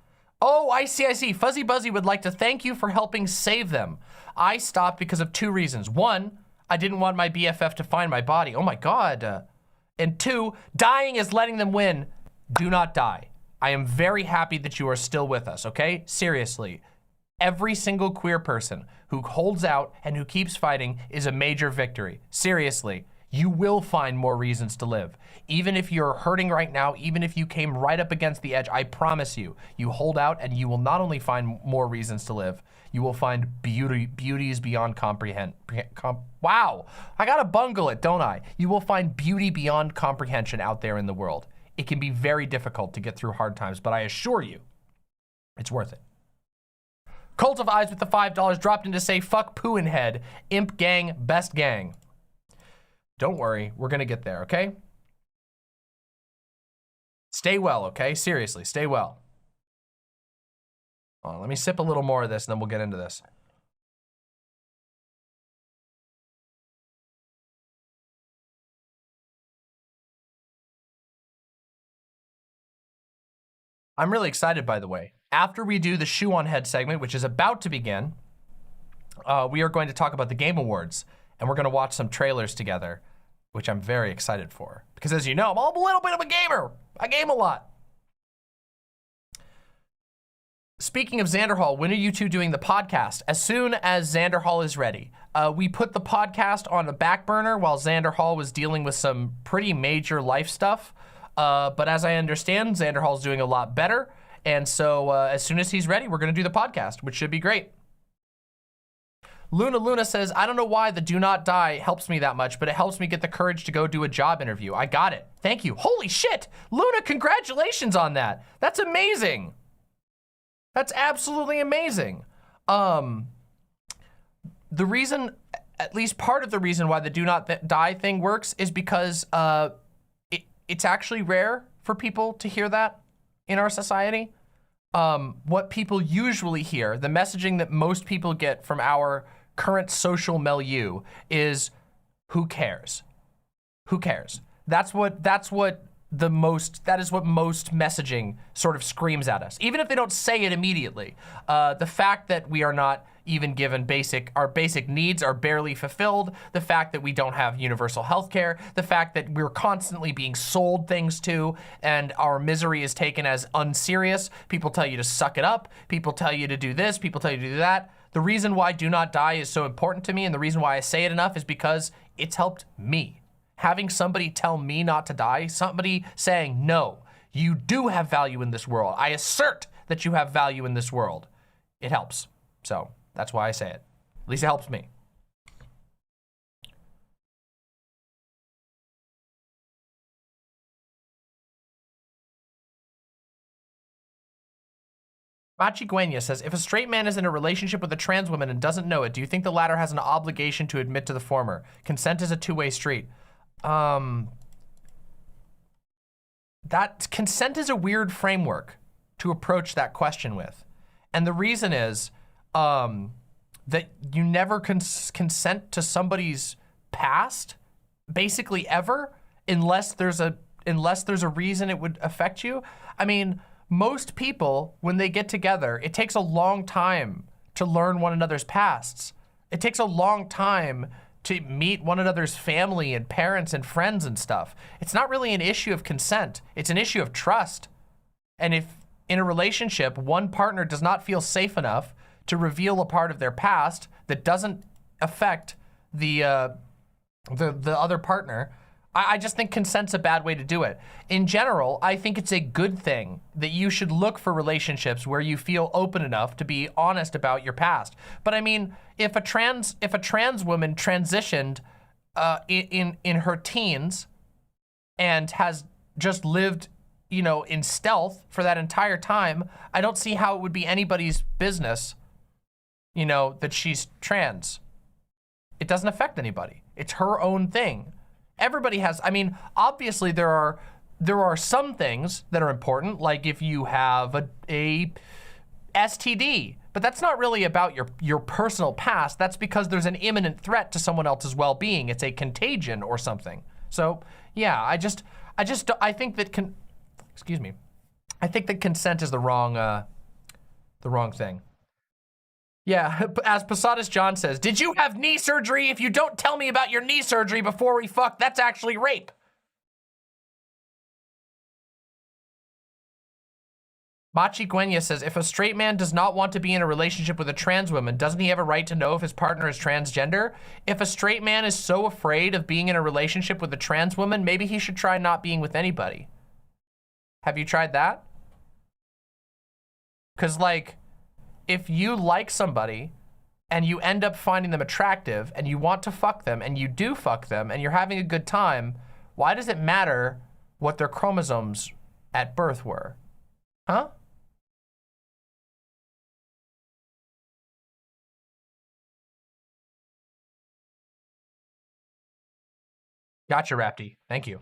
oh, I see. Fuzzy Buzzy would like to thank you for helping save them. I stopped because of 2 reasons. 1, I didn't want my BFF to find my body. Oh my God. And 2, dying is letting them win. Do not die. I am very happy that you are still with us, okay? Seriously. Every single queer person who holds out and who keeps fighting is a major victory. Seriously. You will find more reasons to live. Even if you're hurting right now, even if you came right up against the edge, I promise you, you hold out and you will not only find more reasons to live, you will find beauties beyond wow, I gotta bungle it, don't I? You will find beauty beyond comprehension out there in the world. It can be very difficult to get through hard times, but I assure you, it's worth it. Cult of Eyes with the $5 dropped in to say, fuck poo in head, imp gang, best gang. Don't worry, we're gonna get there, okay? Stay well, okay? Seriously, stay well. Hold on, let me sip a little more of this and then we'll get into this. I'm really excited, by the way. After we do the Shoe on Head segment, which is about to begin, we are going to talk about the Game Awards, and we're gonna watch some trailers together, which I'm very excited for. Because as you know, I'm a little bit of a gamer. I game a lot. Speaking of Xander Hall, when are you two doing the podcast? As soon as Xander Hall is ready. We put the podcast on the back burner while Xander Hall was dealing with some pretty major life stuff. But as I understand, Xander Hall's doing a lot better. And so as soon as he's ready, we're gonna do the podcast, which should be great. Luna says, I don't know why the do not die helps me that much, but it helps me get the courage to go do a job interview. I got it. Thank you. Holy shit. Luna, congratulations on that. That's amazing. That's absolutely amazing. The reason, at least part of the reason why the do not die thing works is because it's actually rare for people to hear that in our society. What people usually hear, the messaging that most people get from our current social milieu is, who cares? Who cares? That is what most messaging sort of screams at us. Even if they don't say it immediately. The fact that we are not even given our basic needs are barely fulfilled, the fact that we don't have universal health care, the fact that we're constantly being sold things to and our misery is taken as unserious. People tell you to suck it up, people tell you to do this, people tell you to do that. The reason why Do Not Die is so important to me, and the reason why I say it enough, is because it's helped me. Having somebody tell me not to die, somebody saying, no, you do have value in this world. I assert that you have value in this world. It helps. So that's why I say it. At least it helps me. Machi Guenya says, if a straight man is in a relationship with a trans woman and doesn't know it, do you think the latter has an obligation to admit to the former? Consent is a two-way street. That consent is a weird framework to approach that question with. And the reason is that you never consent to somebody's past, basically ever, unless there's a reason it would affect you. I mean, most people, when they get together, it takes a long time to learn one another's pasts. It takes a long time to meet one another's family and parents and friends and stuff. It's not really an issue of consent. It's an issue of trust. And if in a relationship, one partner does not feel safe enough to reveal a part of their past that doesn't affect the other partner, I just think consent's a bad way to do it. In general, I think it's a good thing that you should look for relationships where you feel open enough to be honest about your past. But I mean, if a trans woman transitioned in her teens and has just lived, you know, in stealth for that entire time, I don't see how it would be anybody's business, you know, that she's trans. It doesn't affect anybody. It's her own thing. Everybody has, I mean, obviously there are some things that are important, like if you have a STD, but that's not really about your personal past. That's because there's an imminent threat to someone else's well-being. It's a contagion or something. So yeah, I think that excuse me, I think that consent is the wrong thing. Yeah, as Posadas John says, did you have knee surgery? If you don't tell me about your knee surgery before we fuck, that's actually rape. Machi Guenya says, if a straight man does not want to be in a relationship with a trans woman, doesn't he have a right to know if his partner is transgender? If a straight man is so afraid of being in a relationship with a trans woman, maybe he should try not being with anybody. Have you tried that? Because, like, if you like somebody and you end up finding them attractive and you want to fuck them and you do fuck them and you're having a good time, why does it matter what their chromosomes at birth were? Huh? Gotcha, Rapti. Thank you.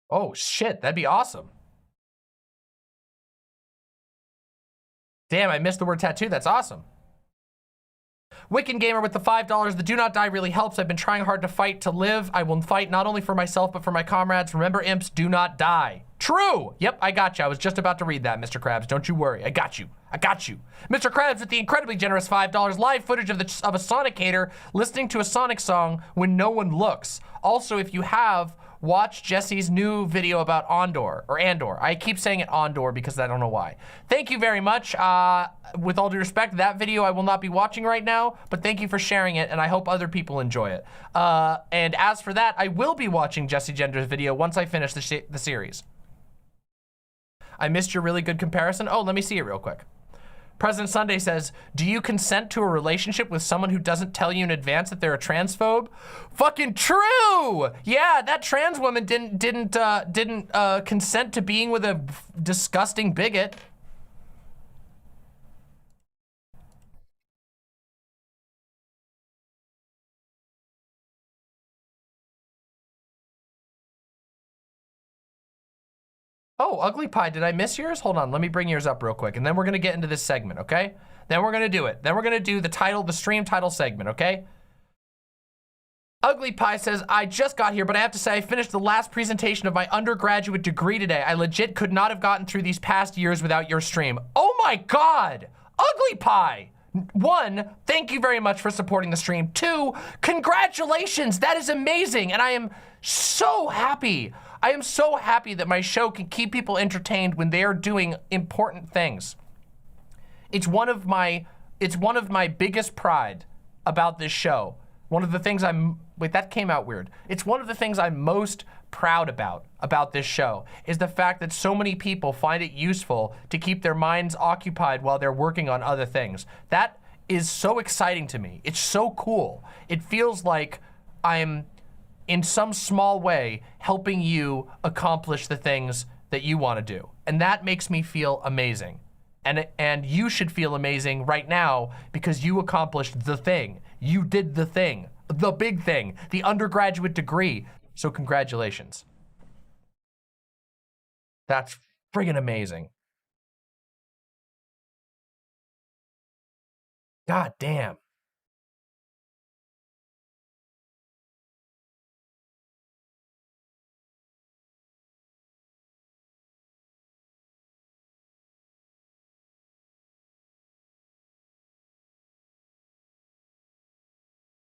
Oh, shit. That'd be awesome. Damn, I missed the word tattoo. That's awesome. Wiccan Gamer with the $5. The Do Not Die really helps. I've been trying hard to fight to live. I will fight not only for myself, but for my comrades. Remember, imps, do not die. True. Yep, I got you. I was just about to read that, Mr. Krabs. Don't you worry. I got you. I got you. Mr. Krabs with the incredibly generous $5. Live footage of a Sonic hater listening to a Sonic song when no one looks. Also, if you have, watch Jesse's new video about Andor. I keep saying it Andor because I don't know why. Thank you very much. With all due respect, that video I will not be watching right now, but thank you for sharing it, and I hope other people enjoy it. And as for that, I will be watching Jesse Gender's video once I finish the series. I missed your really good comparison. Oh, let me see it real quick. President Sunday says, do you consent to a relationship with someone who doesn't tell you in advance that they're a transphobe? Fucking true! Yeah, that trans woman didn't consent to being with a disgusting bigot. Oh, Ugly Pie, did I miss yours? Hold on, let me bring yours up real quick, and then we're gonna get into this segment, okay? Then we're gonna do it. Then we're gonna do the stream title segment, okay? Ugly Pie says, I just got here, but I have to say I finished the last presentation of my undergraduate degree today. I legit could not have gotten through these past years without your stream. Oh my God, Ugly Pie. 1, thank you very much for supporting the stream. 2, congratulations, that is amazing, and I am so happy. I am so happy that my show can keep people entertained when they are doing important things. It's one of my biggest pride about this show. One of the things wait, that came out weird. It's one of the things I'm most proud about this show is the fact that so many people find it useful to keep their minds occupied while they're working on other things. That is so exciting to me. It's so cool. It feels like I'm, in some small way, helping you accomplish the things that you want to do. And that makes me feel amazing. And you should feel amazing right now because you accomplished the thing. You did the thing, the big thing, the undergraduate degree. So congratulations. That's friggin' amazing. God damn.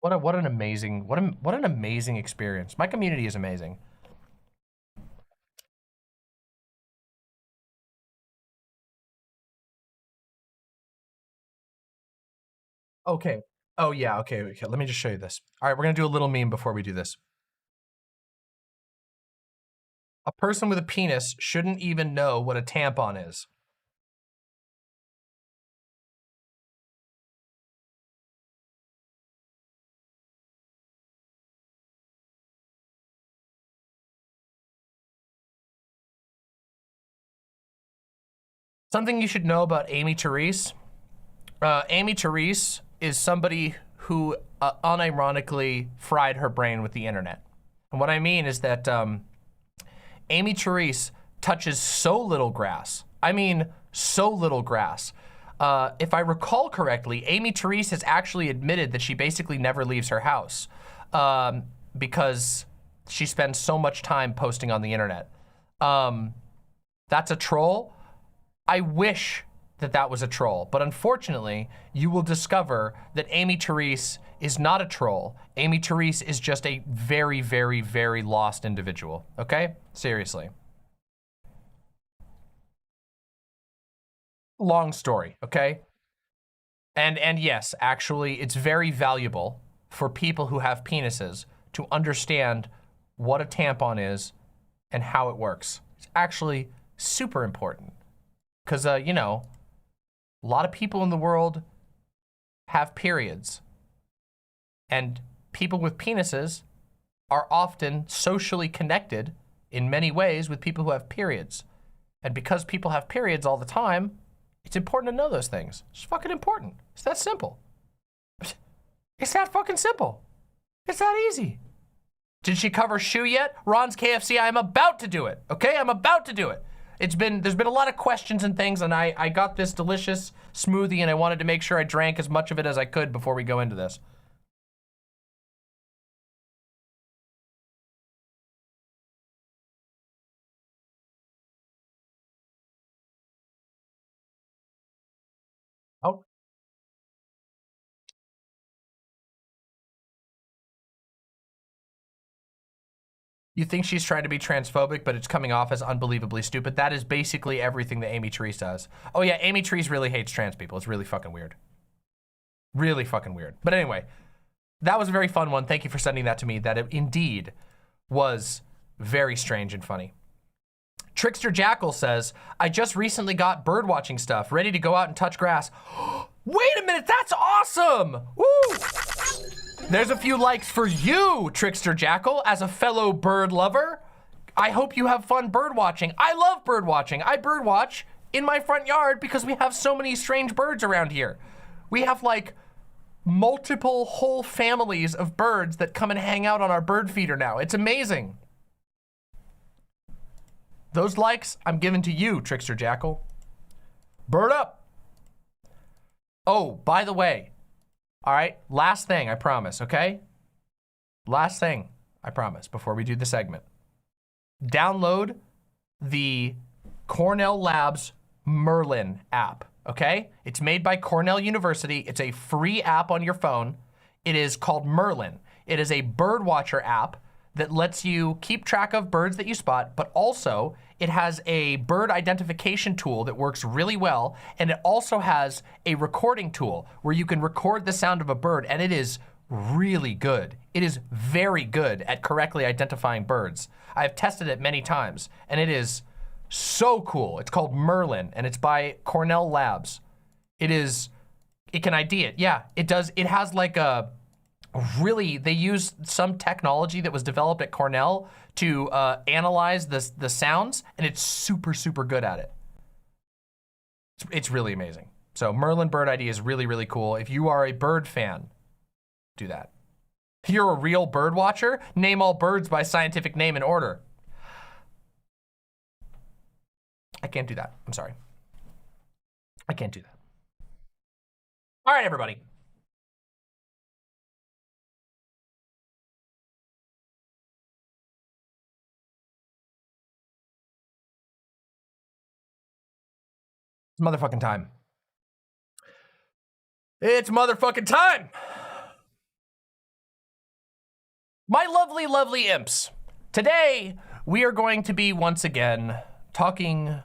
What an amazing experience. My community is amazing. Okay. Oh yeah, okay. Let me just show you this. All right, we're gonna do a little meme before we do this. A person with a penis shouldn't even know what a tampon is. Something you should know about Amy Therese. Amy Therese is somebody who unironically fried her brain with the internet. And what I mean is that Amy Therese touches so little grass. I mean, so little grass. If I recall correctly, Amy Therese has actually admitted that she basically never leaves her house because she spends so much time posting on the internet. That's a troll. I wish that that was a troll, but unfortunately, you will discover that Amy Therese is not a troll. Amy Therese is just a very, very, very lost individual, okay? Seriously. Long story, okay? And yes, actually, it's very valuable for people who have penises to understand what a tampon is and how it works. It's actually super important. Because, you know, a lot of people in the world have periods. And people with penises are often socially connected in many ways with people who have periods. And because people have periods all the time, it's important to know those things. It's fucking important. It's that simple. It's that fucking simple. It's that easy. Did she cover shoe yet? Ron's KFC, I'm about to do it, okay? I'm about to do it. There's been a lot of questions and things, and I got this delicious smoothie, and I wanted to make sure I drank as much of it as I could before we go into this. Oh. You think she's trying to be transphobic, but it's coming off as unbelievably stupid. That is basically everything that Amy Therese does. Oh yeah, Amy Therese really hates trans people. It's really fucking weird. Really fucking weird. But anyway, that was a very fun one. Thank you for sending that to me. That indeed was very strange and funny. Trickster Jackal says, I just recently got bird watching stuff, ready to go out and touch grass. Wait a minute, that's awesome! Woo! There's a few likes for you, Trickster Jackal, as a fellow bird lover. I hope you have fun bird watching. I love bird watching. I bird watch in my front yard because we have so many strange birds around here. We have like multiple whole families of birds that come and hang out on our bird feeder now. It's amazing. Those likes I'm giving to you, Trickster Jackal. Bird up. Oh, by the way, all right, last thing, I promise, okay? Last thing, I promise, before we do the segment. Download the Cornell Labs Merlin app, okay? It's made by Cornell University. It's a free app on your phone. It is called Merlin. It is a bird watcher app that lets you keep track of birds that you spot, but also it has a bird identification tool that works really well, and it also has a recording tool where you can record the sound of a bird, and it is really good. It is very good at correctly identifying birds. I've tested it many times, and it is so cool. It's called Merlin, and it's by Cornell Labs. It can ID it. Yeah, it does. It has like a really, they use some technology that was developed at Cornell to analyze the sounds, and it's super, super good at it. It's really amazing. So Merlin Bird ID is really, really cool. If you are a bird fan, do that. If you're a real bird watcher, name all birds by scientific name and order. I can't do that. I'm sorry. I can't do that. All right, everybody. It's motherfucking time. It's motherfucking time. My lovely, lovely imps. Today, we are going to be once again talking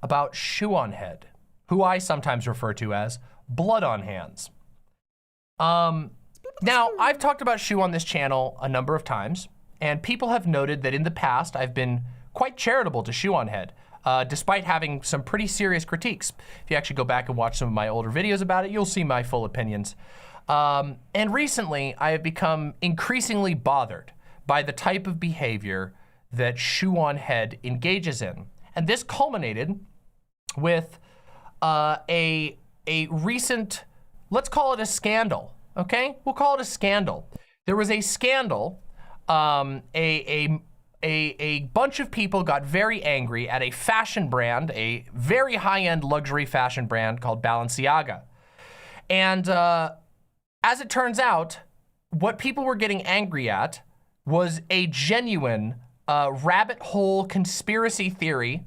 about Shoe on Head, who I sometimes refer to as Blood on Hands. Now, I've talked about Shoe on this channel a number of times, and people have noted that in the past, I've been quite charitable to Shoe on Head, despite having some pretty serious critiques. If you actually go back and watch some of my older videos about it, you'll see my full opinions. And recently, I have become increasingly bothered by the type of behavior that Shoe on Head engages in. And this culminated with a recent, let's call it a scandal, okay? We'll call it a scandal. There was a scandal, a bunch of people got very angry at a fashion brand, a very high-end luxury fashion brand called Balenciaga. And as it turns out, what people were getting angry at was a genuine rabbit hole conspiracy theory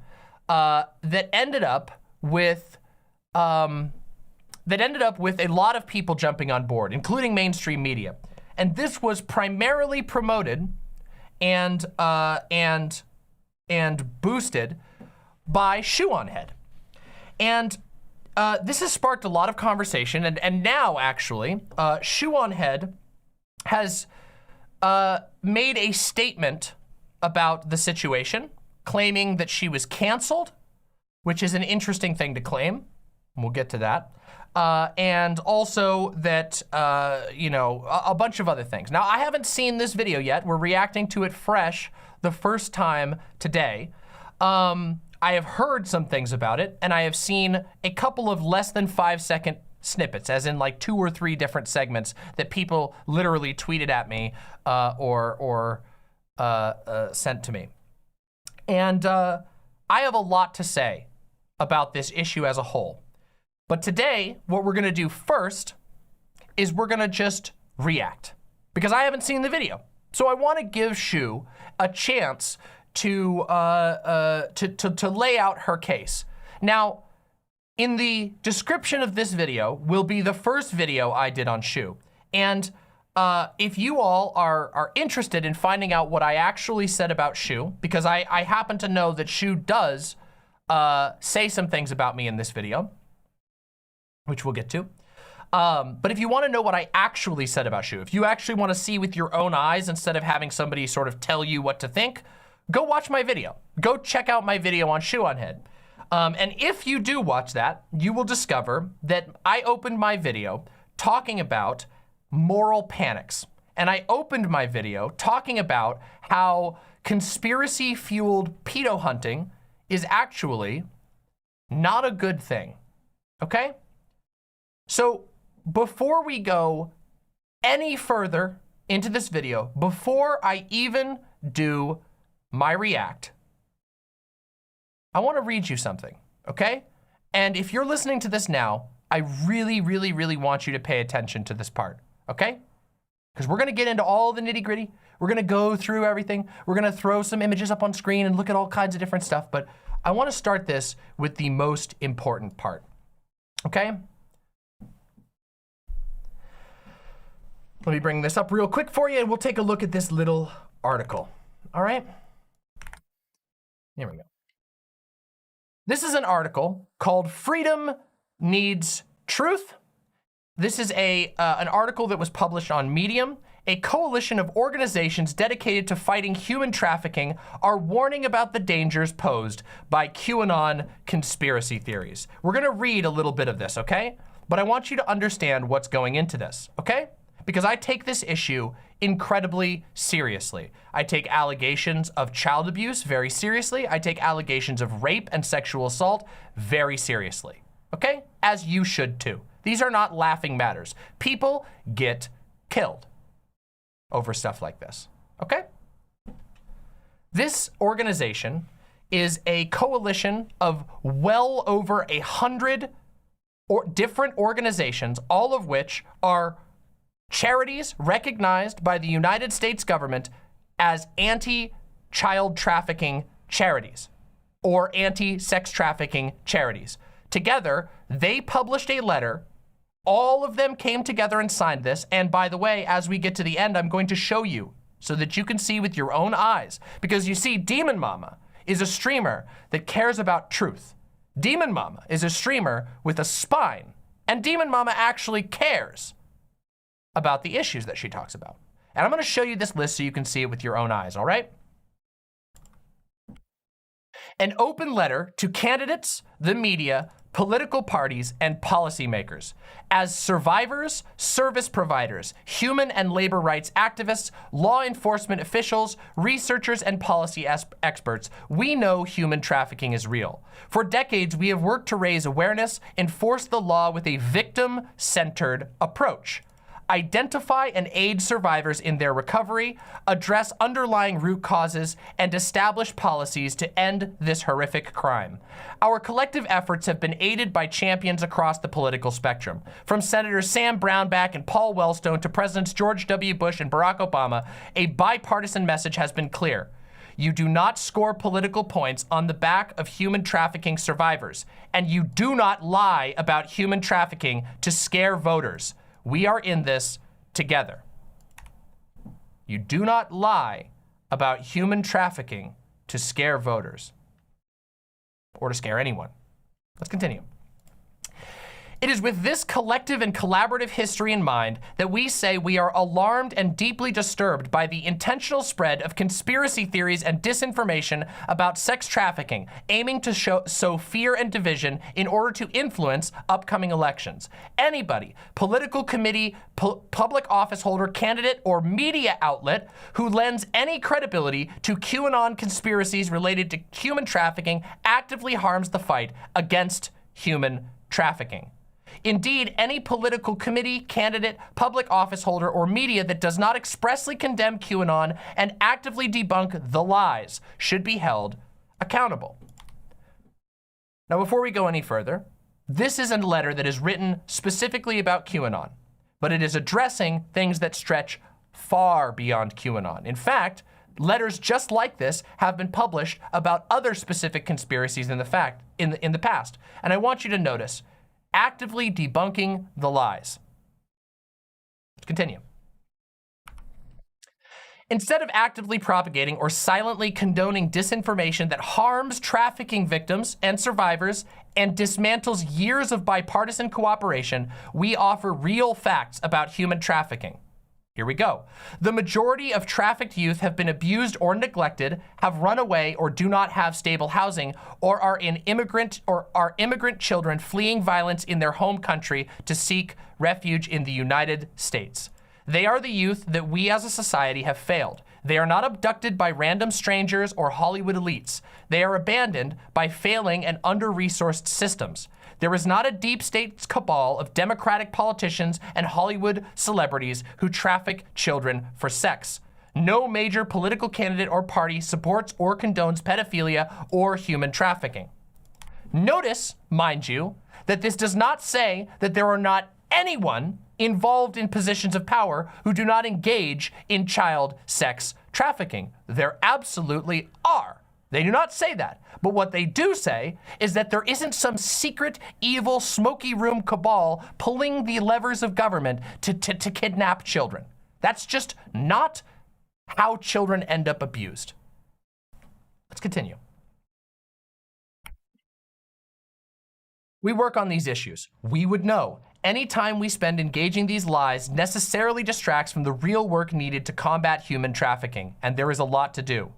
that ended up with a lot of people jumping on board, including mainstream media. And this was primarily promoted and boosted by Shoe on Head. And this has sparked a lot of conversation, and now actually, Shoe on Head has made a statement about the situation, claiming that she was canceled, which is an interesting thing to claim. We'll get to that. And also that, you know, a bunch of other things. Now, I haven't seen this video yet. We're reacting to it fresh the first time today. I have heard some things about it, and I have seen a couple of less than 5-second snippets, as in like 2 or 3 different segments that people literally tweeted at me or sent to me. And I have a lot to say about this issue as a whole. But today, what we're gonna do first is we're gonna just react, because I haven't seen the video. So I wanna give Shoe a chance to lay out her case. Now, in the description of this video will be the first video I did on Shoe. And if you all are interested in finding out what I actually said about Shoe, because I happen to know that Shoe does say some things about me in this video, which we'll get to. But if you want to know what I actually said about Shoe, if you actually want to see with your own eyes instead of having somebody sort of tell you what to think, go watch my video. Go check out my video on Shoe on Head. And if you do watch that, you will discover that I opened my video talking about moral panics. And I opened my video talking about how conspiracy-fueled pedo hunting is actually not a good thing, okay? So before we go any further into this video, before I even do my react, I want to read you something, okay? And if you're listening to this now, I really, really, really want you to pay attention to this part, okay? Because we're gonna get into all the nitty gritty. We're gonna go through everything. We're gonna throw some images up on screen and look at all kinds of different stuff, but I want to start this with the most important part, okay? Let me bring this up real quick for you, and we'll take a look at this little article. All right. Here we go. This is an article called Freedom Needs Truth. This is an article that was published on Medium. A coalition of organizations dedicated to fighting human trafficking are warning about the dangers posed by QAnon conspiracy theories. We're gonna read a little bit of this, okay? But I want you to understand what's going into this, okay? Because I take this issue incredibly seriously. I take allegations of child abuse very seriously. I take allegations of rape and sexual assault very seriously, okay? As you should too. These are not laughing matters. People get killed over stuff like this, okay? This organization is a coalition of well over 100 different organizations, all of which are charities recognized by the United States government as anti-child trafficking charities or anti-sex trafficking charities. Together, they published a letter. All of them came together and signed this. And by the way, as we get to the end, I'm going to show you so that you can see with your own eyes. Because you see, Demon Mama is a streamer that cares about truth. Demon Mama is a streamer with a spine. And Demon Mama actually cares about the issues that she talks about. And I'm gonna show you this list so you can see it with your own eyes, all right? An open letter to candidates, the media, political parties, and policymakers. As survivors, service providers, human and labor rights activists, law enforcement officials, researchers, and policy experts, we know human trafficking is real. For decades, we have worked to raise awareness, enforce the law with a victim-centered approach, identify and aid survivors in their recovery, address underlying root causes, and establish policies to end this horrific crime. Our collective efforts have been aided by champions across the political spectrum. From Senators Sam Brownback and Paul Wellstone to Presidents George W. Bush and Barack Obama, a bipartisan message has been clear. You do not score political points on the back of human trafficking survivors, and you do not lie about human trafficking to scare voters. We are in this together. You do not lie about human trafficking to scare voters or to scare anyone. Let's continue. It is with this collective and collaborative history in mind that we say we are alarmed and deeply disturbed by the intentional spread of conspiracy theories and disinformation about sex trafficking, aiming to sow fear and division in order to influence upcoming elections. Anybody, political committee, public office holder, candidate, or media outlet who lends any credibility to QAnon conspiracies related to human trafficking actively harms the fight against human trafficking. Indeed, any political committee, candidate, public office holder, or media that does not expressly condemn QAnon and actively debunk the lies should be held accountable. Now, before we go any further, this is a letter that is written specifically about QAnon, but it is addressing things that stretch far beyond QAnon. In fact, letters just like this have been published about other specific conspiracies in the past. And I want you to notice, actively debunking the lies. Let's continue. Instead of actively propagating or silently condoning disinformation that harms trafficking victims and survivors and dismantles years of bipartisan cooperation, we offer real facts about human trafficking. Here we go. The majority of trafficked youth have been abused or neglected, have run away or do not have stable housing, or are immigrant children fleeing violence in their home country to seek refuge in the United States. They are the youth that we as a society have failed. They are not abducted by random strangers or Hollywood elites. They are abandoned by failing and under-resourced systems. There is not a deep state cabal of Democratic politicians and Hollywood celebrities who traffic children for sex. No major political candidate or party supports or condones pedophilia or human trafficking. Notice, mind you, that this does not say that there are not anyone involved in positions of power who do not engage in child sex trafficking. There absolutely are. They do not say that. But what they do say is that there isn't some secret, evil, smoky room cabal pulling the levers of government to kidnap children. That's just not how children end up abused. Let's continue. We work on these issues. We would know. Any time we spend engaging these lies necessarily distracts from the real work needed to combat human trafficking, and there is a lot to do.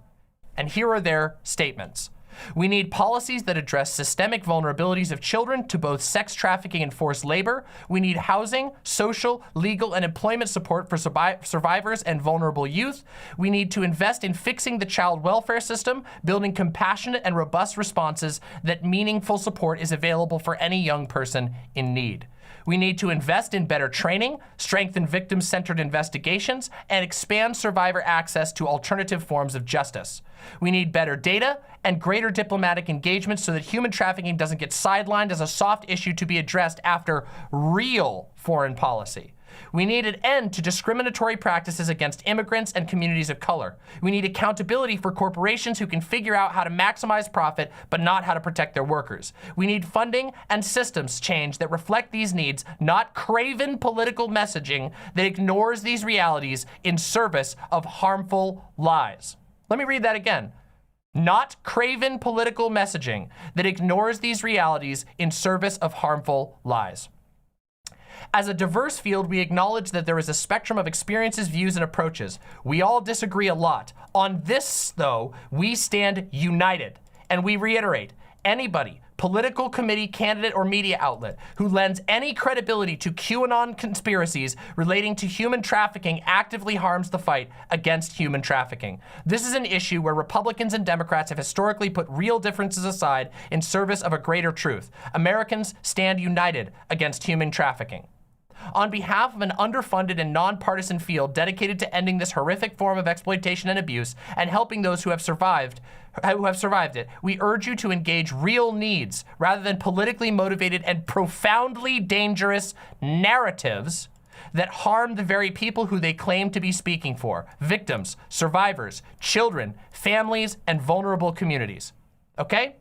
And here are their statements. We need policies that address systemic vulnerabilities of children to both sex trafficking and forced labor. We need housing, social, legal, and employment support for survivors and vulnerable youth. We need to invest in fixing the child welfare system, building compassionate and robust responses that meaningful support is available for any young person in need. We need to invest in better training, strengthen victim-centered investigations, and expand survivor access to alternative forms of justice. We need better data and greater diplomatic engagement so that human trafficking doesn't get sidelined as a soft issue to be addressed after real foreign policy. We need an end to discriminatory practices against immigrants and communities of color. We need accountability for corporations who can figure out how to maximize profit, but not how to protect their workers. We need funding and systems change that reflect these needs, not craven political messaging that ignores these realities in service of harmful lies. Let me read that again. Not craven political messaging that ignores these realities in service of harmful lies. As a diverse field, we acknowledge that there is a spectrum of experiences, views, and approaches. We all disagree a lot. On this, though, we stand united, and we reiterate, anybody, political committee, candidate, or media outlet who lends any credibility to QAnon conspiracies relating to human trafficking actively harms the fight against human trafficking. This is an issue where Republicans and Democrats have historically put real differences aside in service of a greater truth. Americans stand united against human trafficking. On behalf of an underfunded and nonpartisan field dedicated to ending this horrific form of exploitation and abuse and helping those who have survived it, we urge you to engage real needs rather than politically motivated and profoundly dangerous narratives that harm the very people who they claim to be speaking for: victims, survivors, children, families, and vulnerable communities. Okay?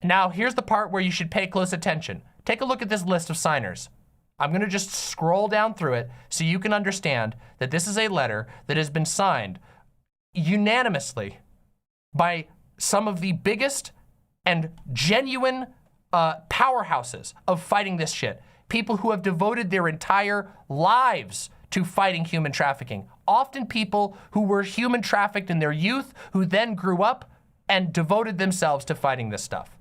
Now, here's the part where you should pay close attention. Take a look at this list of signers. I'm gonna just scroll down through it so you can understand that this is a letter that has been signed unanimously by some of the biggest and genuine powerhouses of fighting this shit. People who have devoted their entire lives to fighting human trafficking. Often people who were human trafficked in their youth, who then grew up and devoted themselves to fighting this stuff.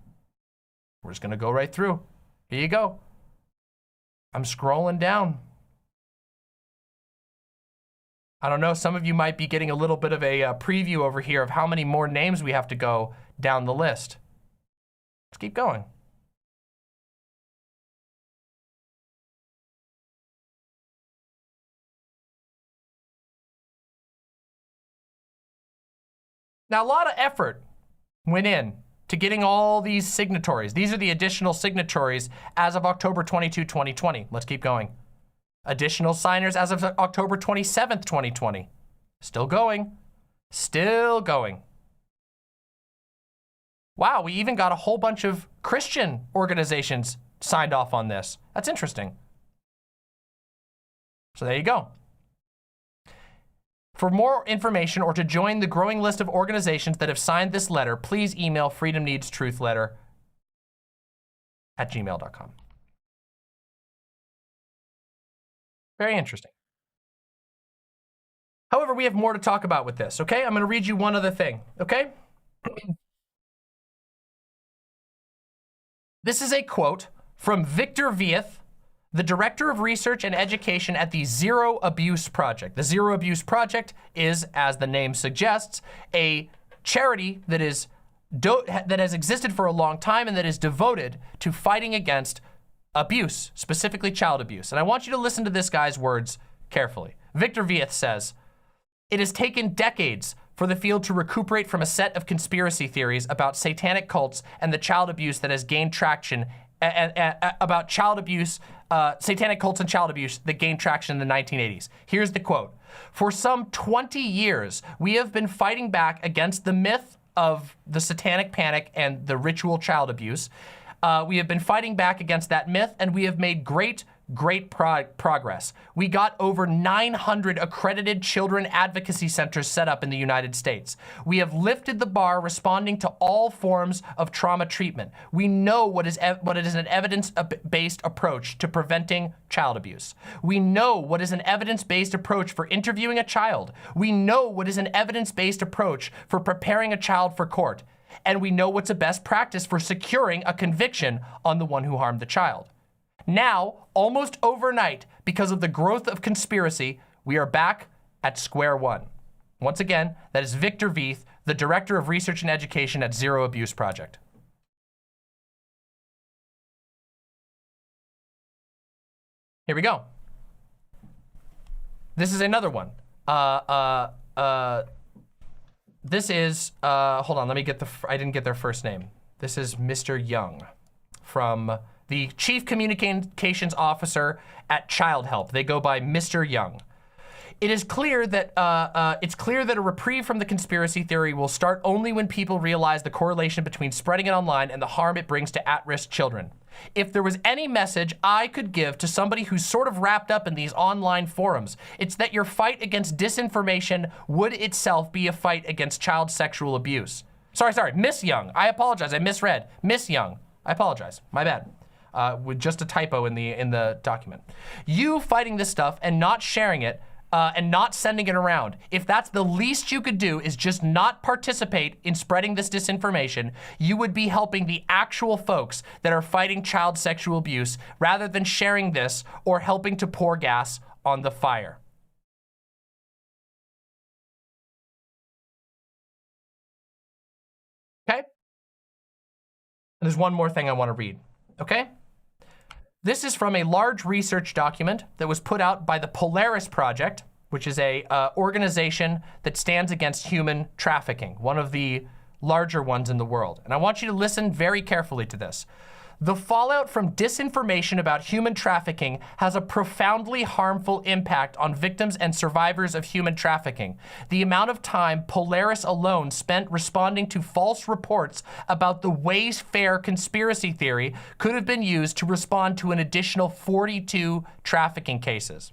We're just gonna go right through. Here you go. I'm scrolling down. I don't know, some of you might be getting a little bit of a preview over here of how many more names we have to go down the list. Let's keep going. Now, a lot of effort went in to getting all these signatories. These are the additional signatories as of October 22, 2020. Let's keep going. Additional signers as of October 27th, 2020. Still going. Still going. Wow, we even got a whole bunch of Christian organizations signed off on this. That's interesting. So there you go. For more information or to join the growing list of organizations that have signed this letter, please email freedomneedstruthletter@gmail.com. Very interesting. However, we have more to talk about with this, okay? I'm gonna read you one other thing, okay? This is a quote from Victor Vieth, the Director of Research and Education at the Zero Abuse Project. The Zero Abuse Project is, as the name suggests, a charity that has existed for a long time and that is devoted to fighting against abuse, specifically child abuse. And I want you to listen to this guy's words carefully. Victor Vieth says, "It has taken decades for the field to recuperate from a set of conspiracy theories about satanic cults and the child abuse that has gained traction about child abuse, satanic cults and child abuse that gained traction in the 1980s. Here's the quote. "For some 20 years, we have been fighting back against the myth of the satanic panic and the ritual child abuse. We have been fighting back against that myth, and we have made great great progress. We got over 900 accredited children advocacy centers set up in the United States. We have lifted the bar responding to all forms of trauma treatment. We know what is an evidence-based approach to preventing child abuse. We know what is an evidence-based approach for interviewing a child. We know what is an evidence-based approach for preparing a child for court. And we know what's a best practice for securing a conviction on the one who harmed the child. Now, almost overnight, because of the growth of conspiracy, we are back at square one. Once again, that is Victor Vieth, the Director of Research and Education at Zero Abuse Project. Here we go. This is another one. This is, hold on, let me get I didn't get their first name. This is Mr. Young from the Chief Communications Officer at Child Help. They go by Mr. Young. It is clear that, a reprieve from the conspiracy theory will start only when people realize the correlation between spreading it online and the harm it brings to at-risk children. If there was any message I could give to somebody who's sort of wrapped up in these online forums, it's that your fight against disinformation would itself be a fight against child sexual abuse. Sorry, Miss Young. I apologize, I misread. Miss Young, I apologize, my bad. With just a typo in the document. You fighting this stuff and not sharing it and not sending it around, if that's the least you could do is just not participate in spreading this disinformation, you would be helping the actual folks that are fighting child sexual abuse rather than sharing this or helping to pour gas on the fire. Okay? There's one more thing I want to read, okay? This is from a large research document that was put out by the Polaris Project, which is a organization that stands against human trafficking, one of the larger ones in the world. And I want you to listen very carefully to this. The fallout from disinformation about human trafficking has a profoundly harmful impact on victims and survivors of human trafficking. The amount of time Polaris alone spent responding to false reports about the Wayfair conspiracy theory could have been used to respond to an additional 42 trafficking cases.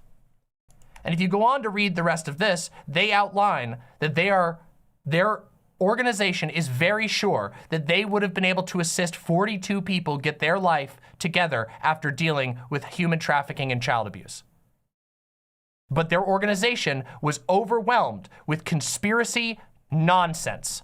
And if you go on to read the rest of this, they outline that their organization is very sure that they would have been able to assist 42 people get their life together after dealing with human trafficking and child abuse. But their organization was overwhelmed with conspiracy nonsense.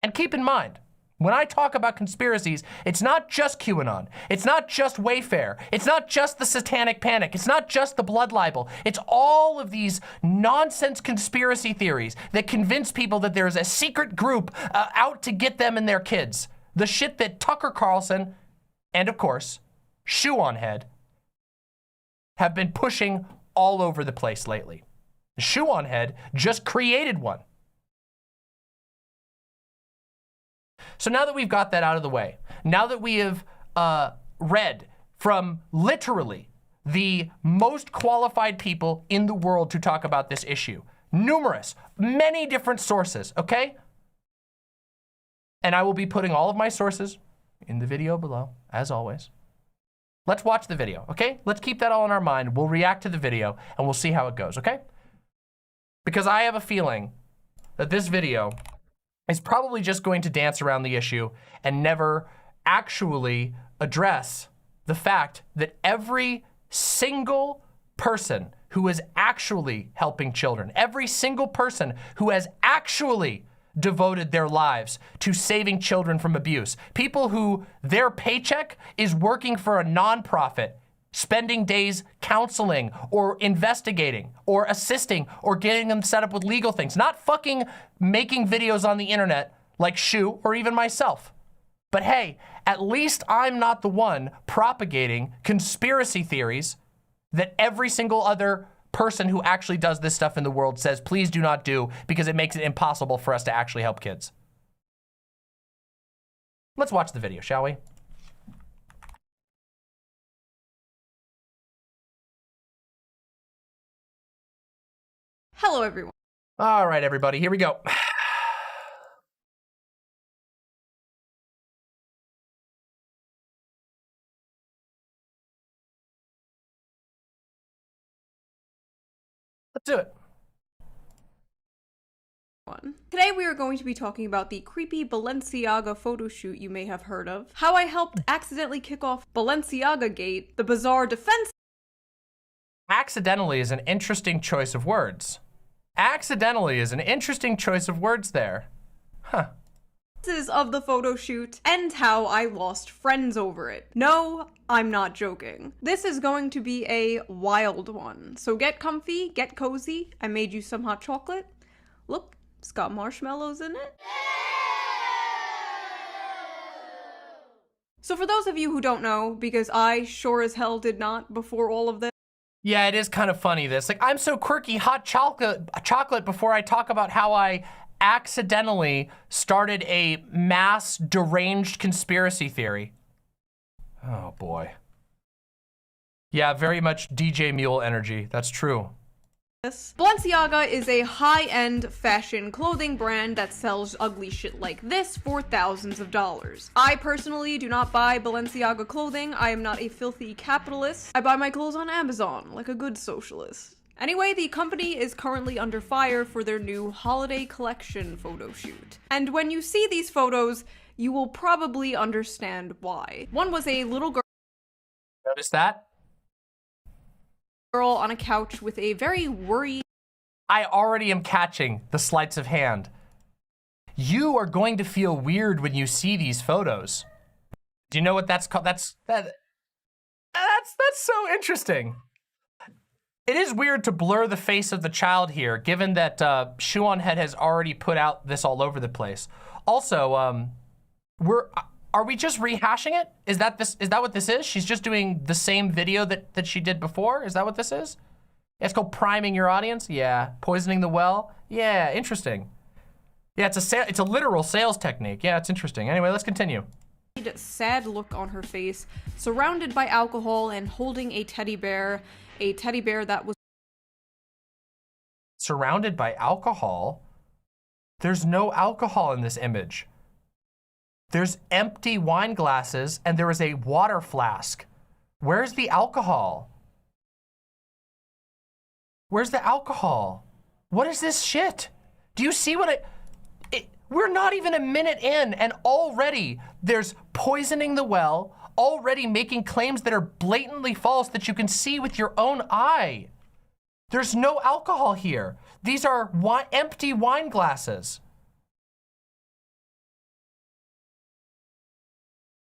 And keep in mind, when I talk about conspiracies, it's not just QAnon. It's not just Wayfair. It's not just the Satanic Panic. It's not just the blood libel. It's all of these nonsense conspiracy theories that convince people that there's a secret group out to get them and their kids. The shit that Tucker Carlson and, of course, Shoe on Head have been pushing all over the place lately. Shoe on Head just created one. So now that we've got that out of the way, now that we have read from literally the most qualified people in the world to talk about this issue, many different sources, okay? And I will be putting all of my sources in the video below, as always. Let's watch the video, okay? Let's keep that all in our mind. We'll react to the video and we'll see how it goes, okay? Because I have a feeling that this video is probably just going to dance around the issue and never actually address the fact that every single person who is actually helping children, every single person who has actually devoted their lives to saving children from abuse, people who their paycheck is working for a nonprofit, spending days counseling or investigating or assisting or getting them set up with legal things, not fucking making videos on the internet like Shu or even myself. But hey, at least I'm not the one propagating conspiracy theories that every single other person who actually does this stuff in the world says, please do not do, because it makes it impossible for us to actually help kids. Let's watch the video, shall we? Hello, everyone. All right, everybody, here we go. Let's do it. Today we are going to be talking about the creepy Balenciaga photo shoot you may have heard of, how I helped accidentally kick off Balenciaga Gate, the bizarre defense Accidentally is an interesting choice of words. Accidentally is an interesting choice of words there. Huh. of the photo shoot, and how I lost friends over it. No, I'm not joking. This is going to be a wild one, so get comfy, get cozy. I made you some hot chocolate. Look, it's got marshmallows in it. So for those of you who don't know, because I sure as hell did not before all of this, Yeah, it is kind of funny this. Like, I'm so quirky, hot chocolate before I talk about how I accidentally started a mass deranged conspiracy theory. Oh boy. Yeah, very much DJ Mule energy. That's true. Balenciaga is a high-end fashion clothing brand that sells ugly shit like this for thousands of dollars. I personally do not buy Balenciaga clothing. I am not a filthy capitalist. I buy my clothes on Amazon, like a good socialist. Anyway, the company is currently under fire for their new holiday collection photo shoot. And when you see these photos, you will probably understand why. One was a little Notice that? girl on a couch with a very worried I already am catching the sleights of hand. You are going to feel weird when you see these photos. Do you know what that's called? That's so interesting. It is weird to blur the face of the child here, given that Shoe on Head has already put out this all over the place. Also, are we just rehashing it? Is that what this is? She's just doing the same video that she did before? Is that what this is? It's called priming your audience? Yeah. Poisoning the well? Yeah, interesting. Yeah, it's a literal sales technique. Yeah, it's interesting. Anyway, let's continue. sad look on her face, surrounded by alcohol and holding a teddy bear that was surrounded by alcohol? There's no alcohol in this image. There's empty wine glasses and there is a water flask. Where's the alcohol? Where's the alcohol? What is this shit? Do you see what we're not even a minute in and already there's poisoning the well, already making claims that are blatantly false that you can see with your own eye. There's no alcohol here. These are empty wine glasses.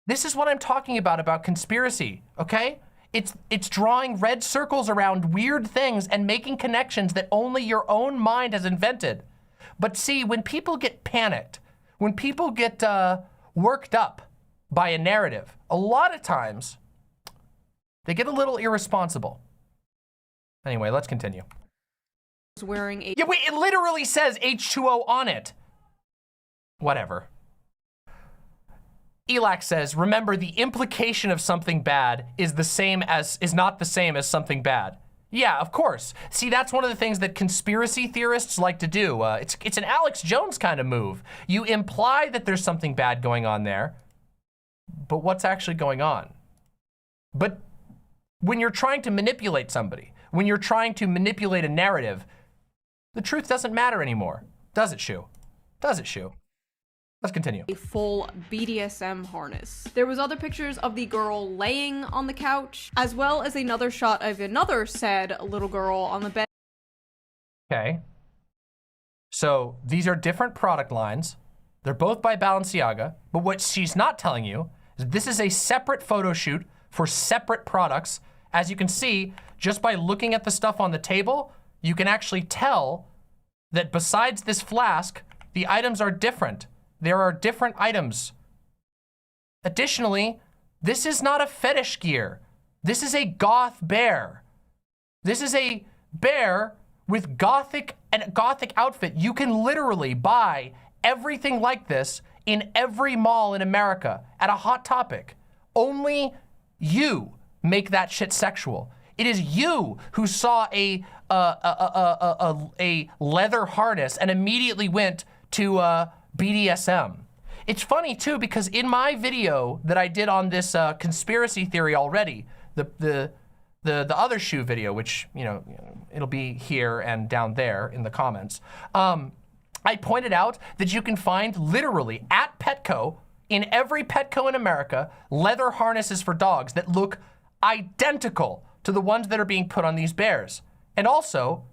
This is what I'm talking about conspiracy, okay? It's drawing red circles around weird things and making connections that only your own mind has invented. But see, when people get panicked, when people get worked up by a narrative, a lot of times they get a little irresponsible. Anyway, let's continue. wearing a Yeah, wait, it literally says H2O on it. Whatever. Elax says, remember, the implication of something bad is not the same as something bad. Yeah, of course. See, that's one of the things that conspiracy theorists like to do. It's an Alex Jones kind of move. You imply that there's something bad going on there, but what's actually going on? But when you're trying to manipulate somebody, when you're trying to manipulate a narrative, the truth doesn't matter anymore. Does it, Shu? Does it, Shu? Let's continue. A full BDSM harness. There was other pictures of the girl laying on the couch, as well as another shot of another sad little girl on the bed. Okay. So these are different product lines. They're both by Balenciaga, but what she's not telling you is this is a separate photo shoot for separate products. As you can see, just by looking at the stuff on the table, you can actually tell that besides this flask, the items are different. There are different items. Additionally, this is not a fetish gear. This is a goth bear. This is a bear with gothic outfit. You can literally buy everything like this in every mall in America at a Hot Topic. Only you make that shit sexual. It is you who saw a leather harness and immediately went to BDSM. It's funny too, because in my video that I did on this conspiracy theory already, the the other shoe video, which, you know, it'll be here and down there in the comments, I pointed out that you can find literally at Petco, in every Petco in America, leather harnesses for dogs that look identical to the ones that are being put on these bears. And also,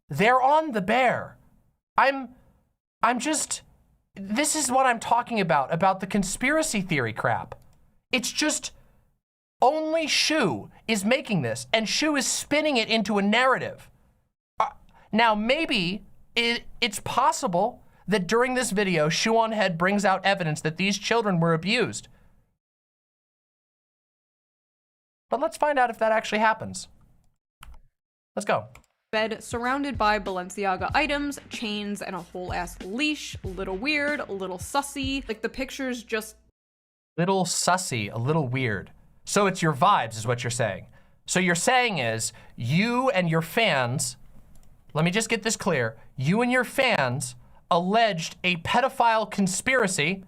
they're on the bear. I'm just, this is what I'm talking about the conspiracy theory crap. It's just, only Shu is making this, and Shu is spinning it into a narrative. Now, maybe it's possible that during this video, Shu on Head brings out evidence that these children were abused. But let's find out if that actually happens. Let's go. Bed surrounded by Balenciaga items, chains, and a whole ass leash. A little weird, a little sussy. Like the pictures just... Little sussy, a little weird. So it's your vibes is what you're saying. So you're saying is, you and your fans, let me just get this clear. You and your fans alleged a pedophile conspiracy.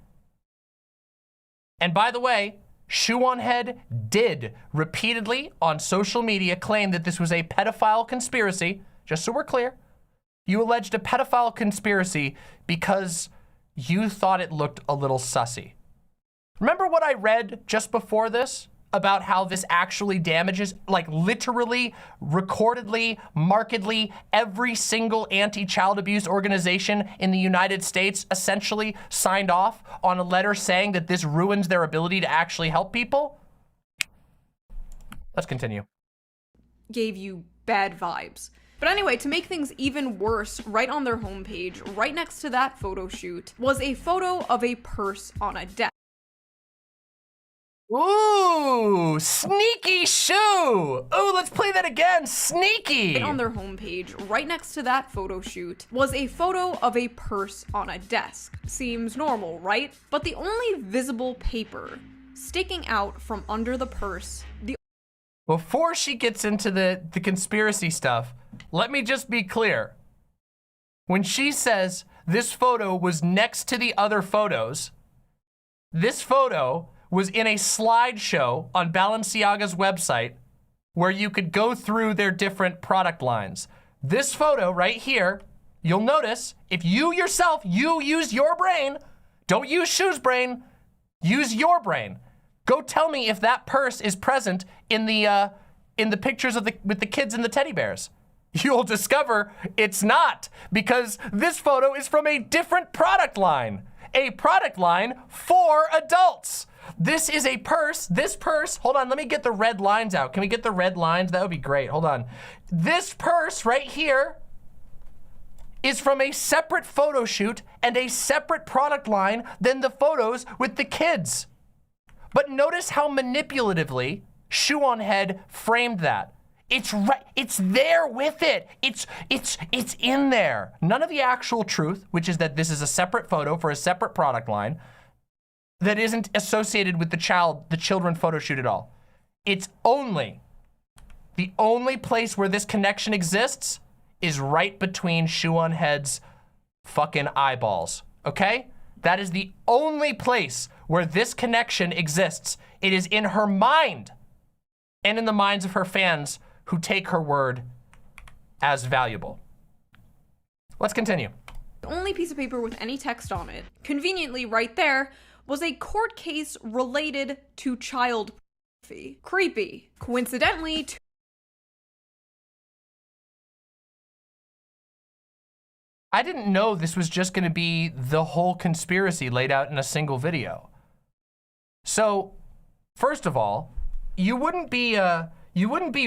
And by the way, Shu on Head did repeatedly on social media claim that this was a pedophile conspiracy, just so we're clear. You alleged a pedophile conspiracy because you thought it looked a little sussy. Remember what I read just before this about how this actually damages, like literally, recordedly, markedly, every single anti-child abuse organization in the United States essentially signed off on a letter saying that this ruins their ability to actually help people? Let's continue. Gave you bad vibes. But anyway, to make things even worse, right on their homepage, right next to that photo shoot, was a photo of a purse on a desk. Ooh, sneaky Shu. Ooh, let's play that again. Sneaky. Right on their homepage, right next to that photo shoot, was a photo of a purse on a desk. Seems normal, right? But the only visible paper sticking out from under the purse, Before she gets into the conspiracy stuff, let me just be clear. When she says this photo was next to the other photos, this photo was in a slideshow on Balenciaga's website where you could go through their different product lines. This photo right here, you'll notice, if you yourself, you use your brain, don't use Shu's brain, use your brain. Go tell me if that purse is present in the pictures of with the kids and the teddy bears. You'll discover it's not, because this photo is from a different product line. A product line for adults. This is a purse. This purse, hold on, let me get the red lines out. Can we get the red lines? That would be great. Hold on. This purse right here is from a separate photo shoot and a separate product line than the photos with the kids. But notice how manipulatively Shu on Head framed that. It's right, it's there with it. It's in there. None of the actual truth, which is that this is a separate photo for a separate product line that isn't associated with the children photo shoot at all. It's the only place where this connection exists is right between Shu on Head's fucking eyeballs, okay? That is the only place where this connection exists. It is in her mind and in the minds of her fans who take her word as valuable. Let's continue. the only piece of paper with any text on it, conveniently right there, was a court case related to child pornography. Creepy. Coincidentally, I didn't know this was just going to be the whole conspiracy laid out in a single video. So, first of all, you wouldn't be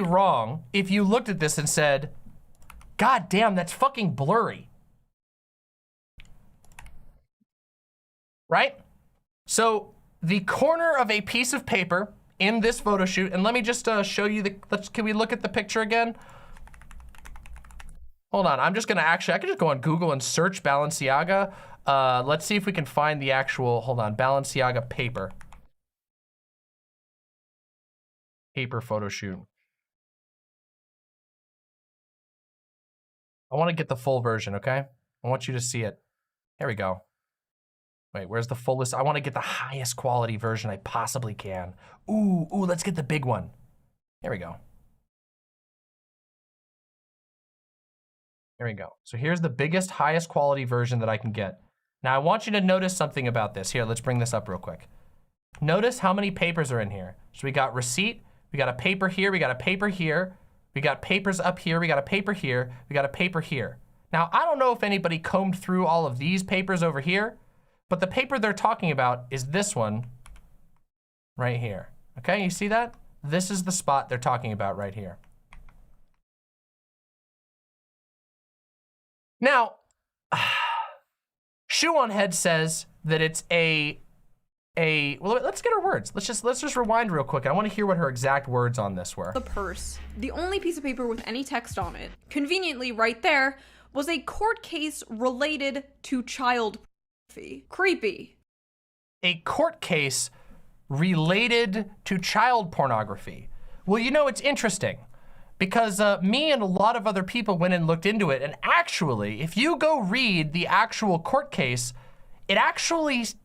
wrong if you looked at this and said, "God damn, that's fucking blurry." Right? So, the corner of a piece of paper in this photo shoot, and let me just show you can we look at the picture again? Hold on, I'm just gonna I can just go on Google and search Balenciaga. Let's see if we can find the actual, hold on, Balenciaga paper. Paper photo shoot. I wanna get the full version, okay? I want you to see it. Here we go. Wait, where's the fullest? I wanna get the highest quality version I possibly can. Ooh, let's get the big one. Here we go. Here we go. So here's the biggest, highest quality version that I can get. Now I want you to notice something about this. Here, let's bring this up real quick. Notice how many papers are in here. So we got receipt, we got a paper here, we got a paper here, we got papers up here, we got a paper here, we got a paper here. Now, I don't know if anybody combed through all of these papers over here, but the paper they're talking about is this one right here. Okay, you see that? This is the spot they're talking about right here. Now, Shoe on Head says that it's well, let's get her words. Let's just rewind real quick. I want to hear what her exact words on this were. The purse, the only piece of paper with any text on it, conveniently right there, was a court case related to child pornography. Creepy. A court case related to child pornography. Well, you know, it's interesting because me and a lot of other people went and looked into it. And actually, if you go read the actual court case, it actually is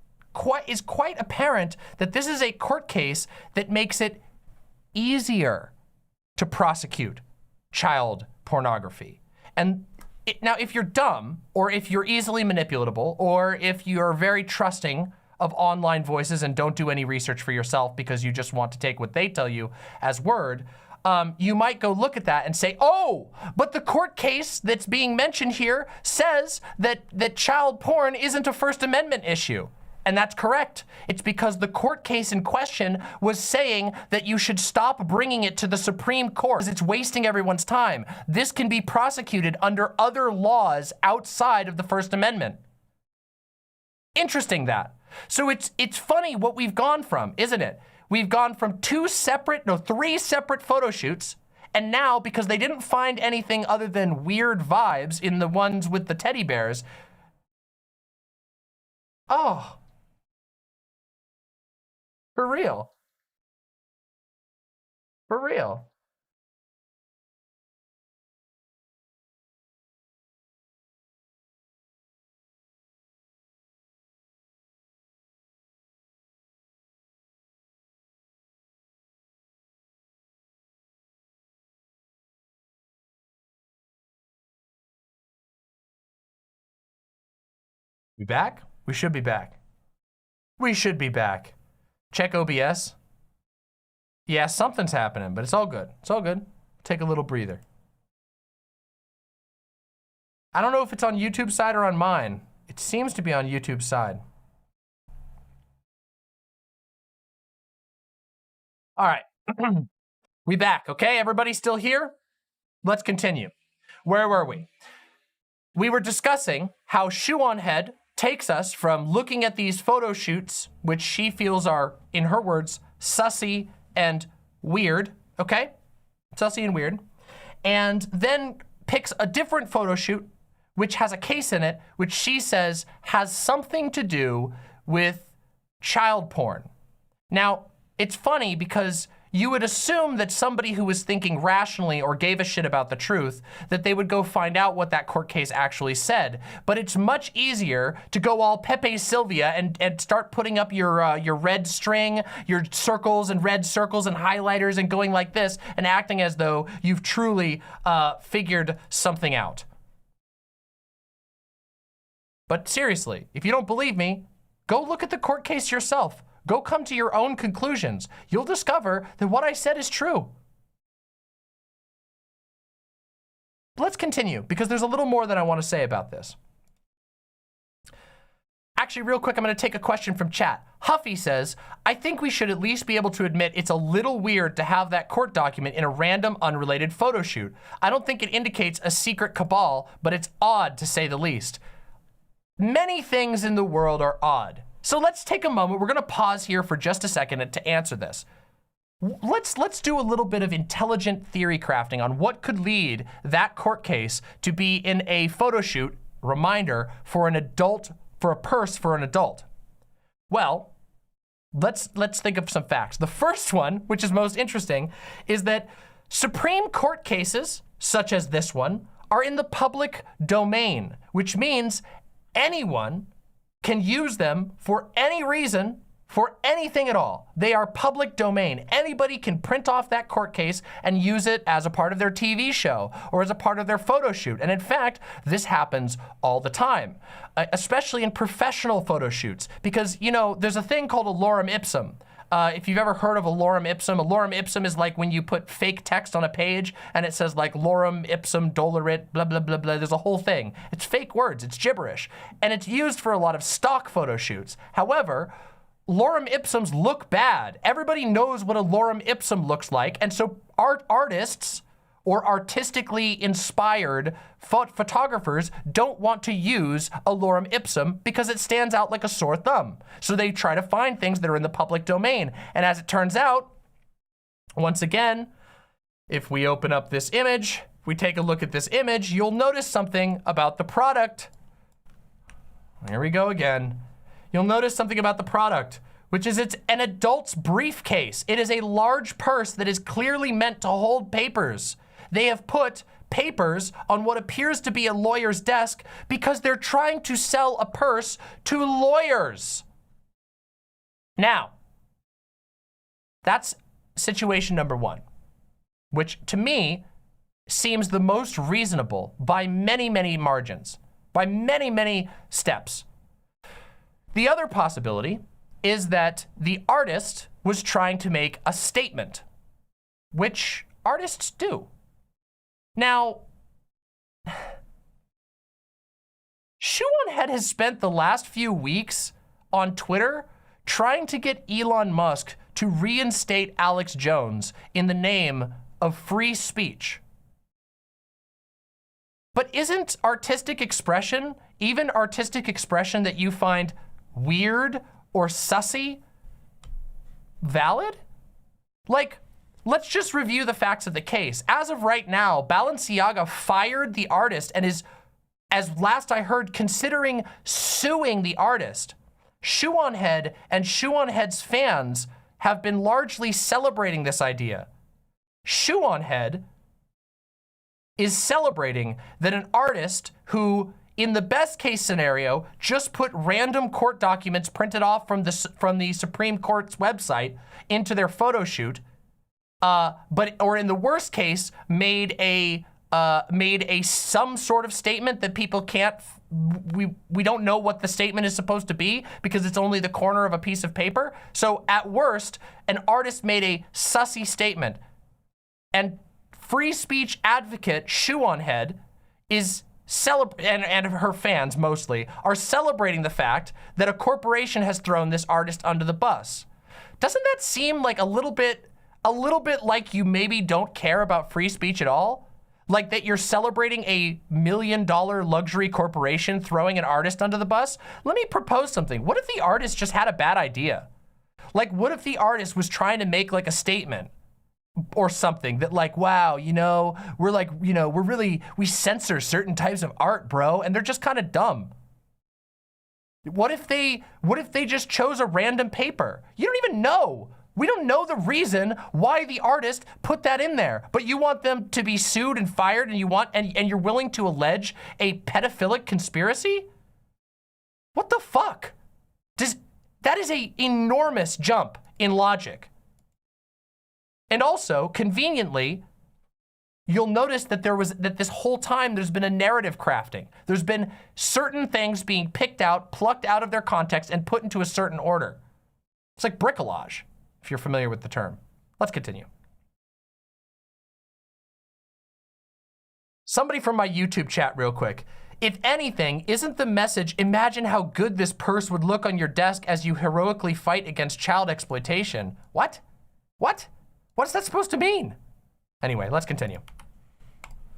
quite apparent that this is a court case that makes it easier to prosecute child pornography. And now, if you're dumb, or if you're easily manipulatable, or if you're very trusting of online voices and don't do any research for yourself because you just want to take what they tell you as word, you might go look at that and say, oh, but the court case that's being mentioned here says that child porn isn't a First Amendment issue. And that's correct. It's because the court case in question was saying that you should stop bringing it to the Supreme Court because it's wasting everyone's time. This can be prosecuted under other laws outside of the First Amendment. Interesting that. So it's funny what we've gone from, isn't it? We've gone from three separate photo shoots, and now because they didn't find anything other than weird vibes in the ones with the teddy bears, oh, for real. For real. We back? We should be back. We should be back. Check OBS. Yeah, something's happening, but it's all good. It's all good. Take a little breather. I don't know if it's on YouTube's side or on mine. It seems to be on YouTube's side. All right. We back, okay? Everybody still here? Let's continue. Where were we? We were discussing how Shoe on Head takes us from looking at these photo shoots, which she feels are, in her words, sussy and weird, okay? Sussy and weird. And then picks a different photo shoot, which has a case in it, which she says has something to do with child porn. Now, it's funny because you would assume that somebody who was thinking rationally or gave a shit about the truth, that they would go find out what that court case actually said. But it's much easier to go all Pepe Sylvia and start putting up your red string, your circles and red circles and highlighters and going like this and acting as though you've truly figured something out. But seriously, if you don't believe me, go look at the court case yourself. Go come to your own conclusions. You'll discover that what I said is true. Let's continue, because there's a little more that I want to say about this. Actually, real quick, I'm going to take a question from chat. Huffy says, I think we should at least be able to admit it's a little weird to have that court document in a random, unrelated photo shoot. I don't think it indicates a secret cabal, but it's odd to say the least. Many things in the world are odd. So let's take a moment. We're going to pause here for just a second to answer this. Let's do a little bit of intelligent theory crafting on what could lead that court case to be in a photo shoot, reminder, for an adult, for a purse for an adult. Well, let's think of some facts. The first one, which is most interesting, is that Supreme Court cases, such as this one, are in the public domain, which means anyone can use them for any reason for anything at all. They are public domain. Anybody can print off that court case and use it as a part of their TV show or as a part of their photo shoot. And in fact, this happens all the time, especially in professional photo shoots, because, you know, there's a thing called a lorem ipsum. If you've ever heard of a lorem ipsum is like when you put fake text on a page and it says like lorem ipsum dolorit, blah, blah, blah, blah. There's a whole thing. It's fake words, it's gibberish. And it's used for a lot of stock photo shoots. However, lorem ipsums look bad. Everybody knows what a lorem ipsum looks like. And so artists or artistically inspired photographers don't want to use a lorem ipsum because it stands out like a sore thumb. So they try to find things that are in the public domain. And as it turns out, once again, if we open up this image, if we take a look at this image, you'll notice something about the product. Here we go again. You'll notice something about the product, which is it's an adult's briefcase. It is a large purse that is clearly meant to hold papers. They have put papers on what appears to be a lawyer's desk because they're trying to sell a purse to lawyers. Now, that's situation number one, which to me seems the most reasonable by many, many margins, by many, many steps. The other possibility is that the artist was trying to make a statement, which artists do. Now, Shoeonhead has spent the last few weeks on Twitter trying to get Elon Musk to reinstate Alex Jones in the name of free speech. But isn't artistic expression, even artistic expression that you find weird or sussy, valid? Like, let's just review the facts of the case. As of right now, Balenciaga fired the artist and is, as last I heard, considering suing the artist. Shoeonhead and Shoeonhead's fans have been largely celebrating this idea. Shoeonhead is celebrating that an artist who, in the best case scenario, just put random court documents printed off from the Supreme Court's website into their photo shoot, or in the worst case, made a some sort of statement that people can't, we don't know what the statement is supposed to be because it's only the corner of a piece of paper. So at worst, an artist made a sussy statement, and free speech advocate Shoeonhead is and her fans mostly are celebrating the fact that a corporation has thrown this artist under the bus. Doesn't that seem like a little bit like you maybe don't care about free speech at all? Like that you're celebrating a $1 million luxury corporation throwing an artist under the bus? Let me propose something. What if the artist just had a bad idea? Like, what if the artist was trying to make like a statement or something that like, wow, you know, we're like, you know, we censor certain types of art, bro, and they're just kind of dumb. What if they just chose a random paper? You don't even know. We don't know the reason why the artist put that in there, but you want them to be sued and fired, and you're willing to allege a pedophilic conspiracy? What the fuck? That is an enormous jump in logic. And also, conveniently, you'll notice that this whole time there's been a narrative crafting. There's been certain things being picked out, plucked out of their context, and put into a certain order. It's like bricolage, if you're familiar with the term. Let's continue. Somebody from my YouTube chat real quick. If anything, isn't the message, imagine how good this purse would look on your desk as you heroically fight against child exploitation? What? What? What's that supposed to mean? Anyway, let's continue.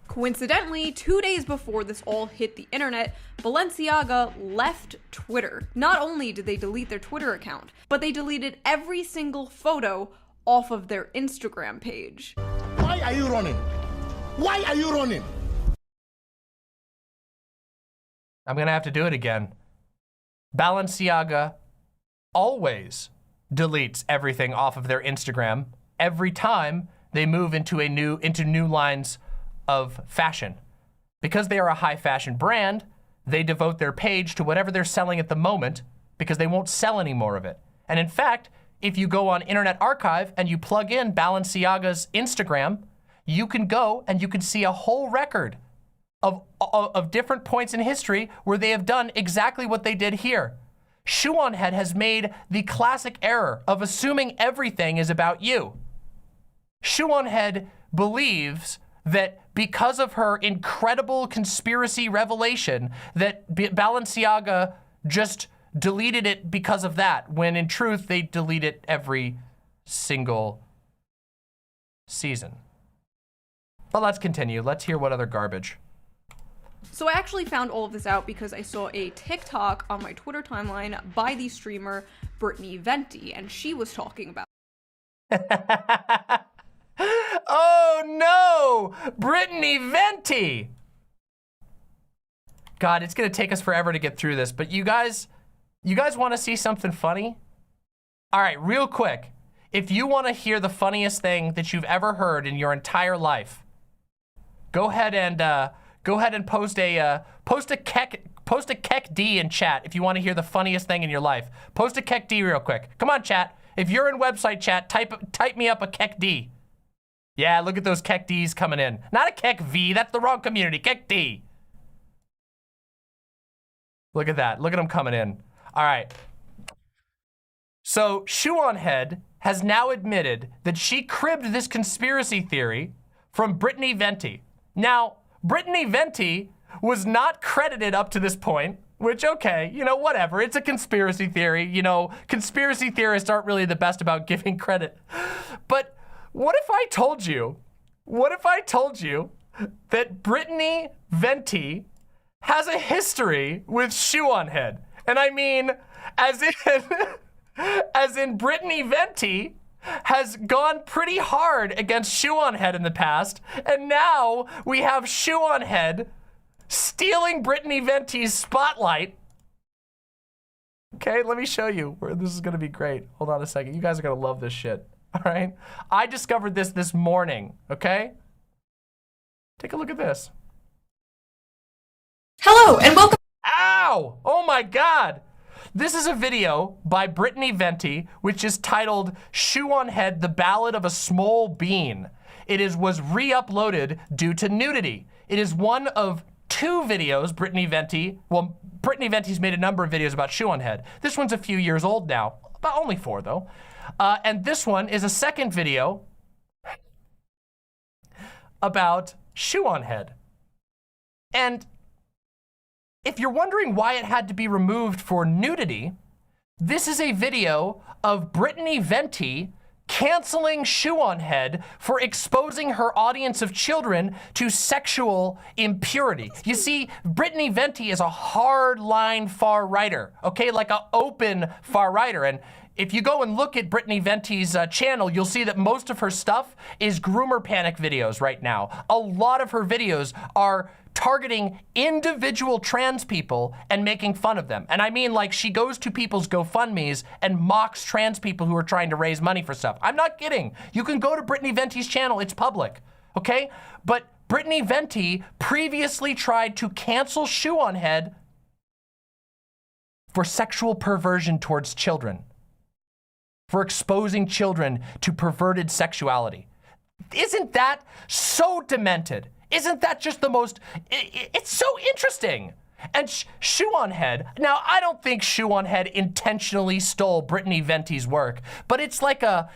Coincidentally, 2 days before this all hit the internet, Balenciaga left Twitter. Not only did they delete their Twitter account, but they deleted every single photo off of their Instagram page. Why are you running? Why are you running? I'm gonna have to do it again. Balenciaga always deletes everything off of their Instagram every time they move into new lines of fashion. Because they are a high fashion brand, they devote their page to whatever they're selling at the moment because they won't sell any more of it. And in fact, if you go on Internet Archive and you plug in Balenciaga's Instagram, you can go and you can see a whole record of different points in history where they have done exactly what they did here. Shoe on Head has made the classic error of assuming everything is about you. Shoe on Head believes that because of her incredible conspiracy revelation that Balenciaga just deleted it because of that, when in truth they delete it every single season. But let's continue. Let's hear what other garbage. So I actually found all of this out because I saw a TikTok on my Twitter timeline by the streamer Brittany Venti, and she was talking about Oh no! Brittany Venti! God, it's gonna take us forever to get through this, but you guys wanna see something funny? All right, real quick. If you wanna hear the funniest thing that you've ever heard in your entire life, go ahead and post a Keck D in chat if you wanna hear the funniest thing in your life. Post a Keck D real quick. Come on, chat. If you're in website chat, type me up a Keck D. Yeah, look at those Keck Ds coming in. Not a Keck V, that's the wrong community. Keck D. Look at that, look at them coming in. All right. So, Shoe on Head has now admitted that she cribbed this conspiracy theory from Brittany Venti. Now, Brittany Venti was not credited up to this point, which, okay, you know, whatever. It's a conspiracy theory. You know, conspiracy theorists aren't really the best about giving credit. But what if I told you that Brittany Venti has a history with Shoe on Head? And I mean, as in Brittany Venti has gone pretty hard against Shoe on Head in the past, and now we have Shoe on Head stealing Brittany Venti's spotlight. Okay, let me show you where this is gonna be great. Hold on a second, you guys are gonna love this shit, all right? I discovered this morning, okay? Take a look at this. Hello and welcome. Ow! Oh my God! This is a video by Brittany Venti, which is titled Shoe on Head, The Ballad of a Small Bean. Was re-uploaded due to nudity. It is one of two videos Brittany Venti's made a number of videos about Shoe on Head. This one's a few years old now, but only 4 though. And this one is a second video about Shoe on Head. And if you're wondering why it had to be removed for nudity, this is a video of Brittany Venti canceling Shoe on Head for exposing her audience of children to sexual impurity. You see, Brittany Venti is a hard-line far-righter, okay? Like an open far-righter. And if you go and look at Brittany Venti's channel, you'll see that most of her stuff is groomer panic videos right now. A lot of her videos are targeting individual trans people and making fun of them. And I mean, like, she goes to people's GoFundMes and mocks trans people who are trying to raise money for stuff. I'm not kidding. You can go to Brittany Venti's channel, it's public, okay? But Brittany Venti previously tried to cancel Shoe on Head for sexual perversion towards children, for exposing children to perverted sexuality. Isn't that so demented? Isn't that just the most, it's so interesting. And Shoe on Head, now I don't think Shoe on Head intentionally stole Brittany Venti's work, but it's like a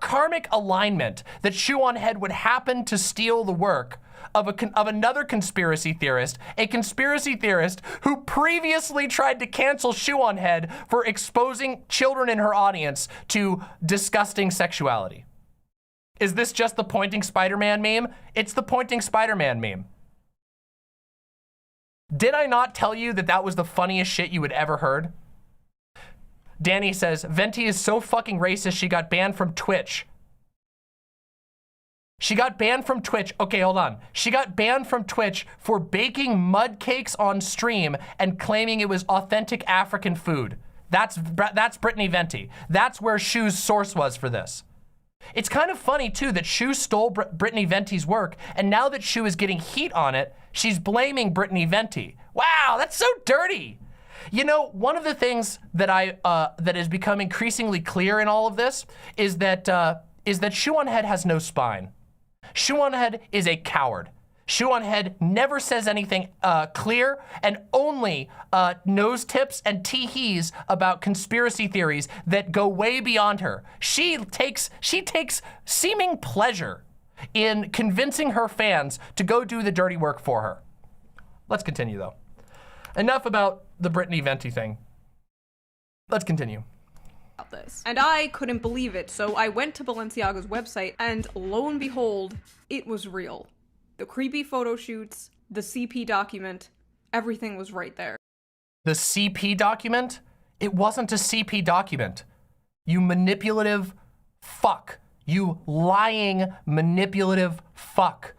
karmic alignment that Shoe on Head would happen to steal the work of another conspiracy theorist, a conspiracy theorist who previously tried to cancel Shoe on Head for exposing children in her audience to disgusting sexuality. Is this just the pointing Spider-Man meme? It's the pointing Spider-Man meme. Did I not tell you that that was the funniest shit you had ever heard? Danny says, Venti is so fucking racist, she got banned from Twitch. She got banned from Twitch. Okay, hold on. She got banned from Twitch for baking mud cakes on stream and claiming it was authentic African food. That's Brittany Venti. That's where Shoe's source was for this. It's kind of funny too that Shoe stole Brittany Venti's work, and now that Shoe is getting heat on it, she's blaming Brittany Venti. Wow, that's so dirty. You know, one of the things that that has become increasingly clear in all of this is that Shoe on Head has no spine. Shoe on Head is a coward. Shoe on Head never says anything clear and only nose tips and tee-hees about conspiracy theories that go way beyond her. She takes seeming pleasure in convincing her fans to go do the dirty work for her. Let's continue though. Enough about the Brittany Venti thing. Let's continue. This. And I couldn't believe it, so I went to Balenciaga's website and lo and behold, it was real. The creepy photo shoots, the CP document, everything was right there. The CP document? It wasn't a CP document. You manipulative fuck. You lying, manipulative fuck.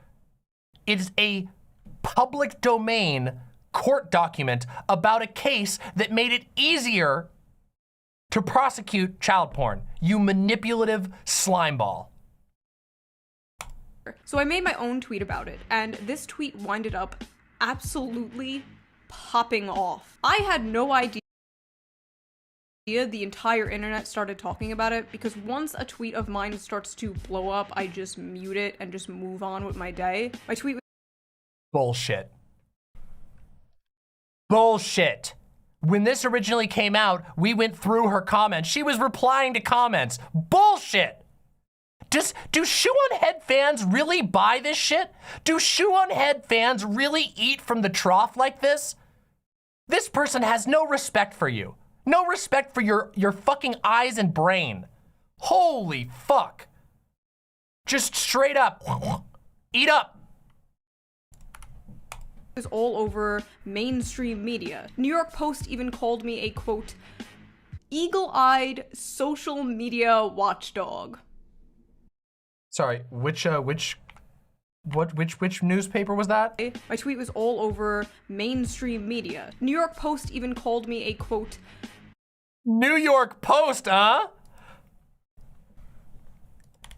It is a public domain court document about a case that made it easier to prosecute child porn. You manipulative slimeball. So I made my own tweet about it, and this tweet winded up absolutely popping off. I had no idea the entire internet started talking about it, because once a tweet of mine starts to blow up, I just mute it and just move on with my day. My tweet was bullshit. Bullshit. When this originally came out, we went through her comments. She was replying to comments. Bullshit. Do Shoe on Head fans really buy this shit? Do Shoe on Head fans really eat from the trough like this? This person has no respect for you. No respect for your fucking eyes and brain. Holy fuck. Just straight up. Eat up. Is all over mainstream media. New York Post even called me a, quote, eagle-eyed social media watchdog. Sorry, which newspaper was that? My tweet was all over mainstream media. New York Post even called me a, quote, New York Post, huh?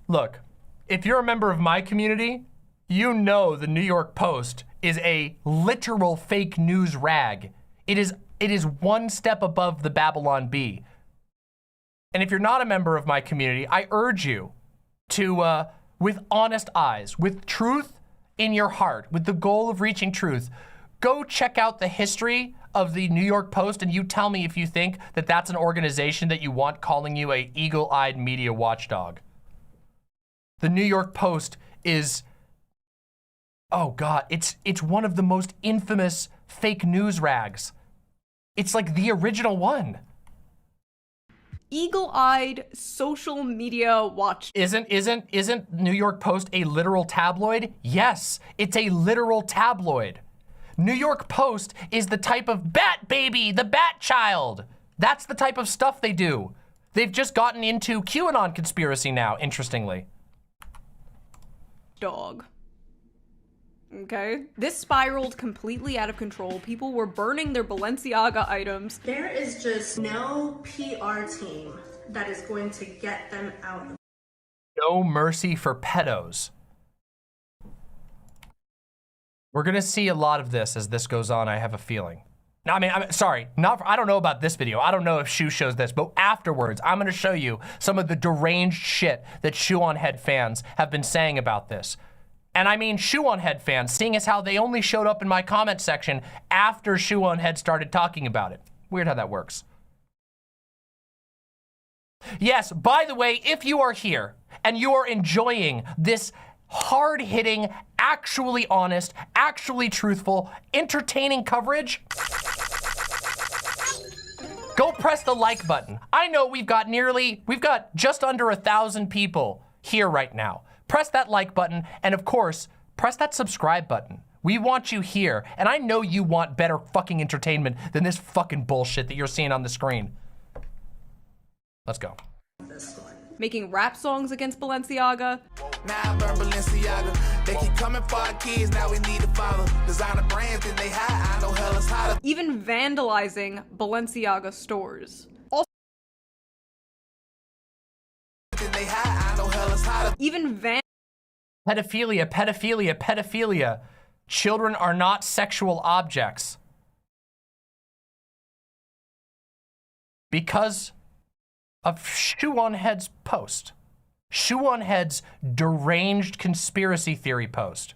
Look, if you're a member of my community, you know the New York Post is a literal fake news rag. It is one step above the Babylon Bee. And if you're not a member of my community, I urge you to, with honest eyes, with truth in your heart, with the goal of reaching truth, go check out the history of the New York Post, and you tell me if you think that that's an organization that you want calling you a eagle-eyed media watchdog. The New York Post is, oh God, it's one of the most infamous fake news rags. It's like the original one. Eagle-eyed social media watch. Isn't New York Post a literal tabloid? Yes, it's a literal tabloid. New York Post is the type of bat baby, the bat child. That's the type of stuff they do. They've just gotten into QAnon conspiracy now, interestingly. Dog. Okay. This spiraled completely out of control. People were burning their Balenciaga items. There is just no PR team that is going to get them out. No mercy for pedos. We're gonna see a lot of this as this goes on, I have a feeling. Now, I'm sorry, I don't know about this video. I don't know if Shoe shows this, but afterwards, I'm gonna show you some of the deranged shit that Shoe on Head fans have been saying about this. And I mean Shoe on Head fans, seeing as how they only showed up in my comment section after Shoe on Head started talking about it. Weird how that works. Yes, by the way, if you are here and you are enjoying this hard-hitting, actually honest, actually truthful, entertaining coverage, go press the like button. I know we've got just under 1,000 people here right now. Press that like button, and of course, press that subscribe button. We want you here, and I know you want better fucking entertainment than this fucking bullshit that you're seeing on the screen. Let's go. Making rap songs against Balenciaga. Now I burn Balenciaga. They keep coming for our kids, now we need to follow. Designer brands and they high, I know hell is hotter. Even vandalizing Balenciaga stores. Also, They high, I know hell is hotter. even Pedophilia, pedophilia, pedophilia. Children are not sexual objects. because of Shoe on Head's post. Shoe on Head's deranged conspiracy theory post.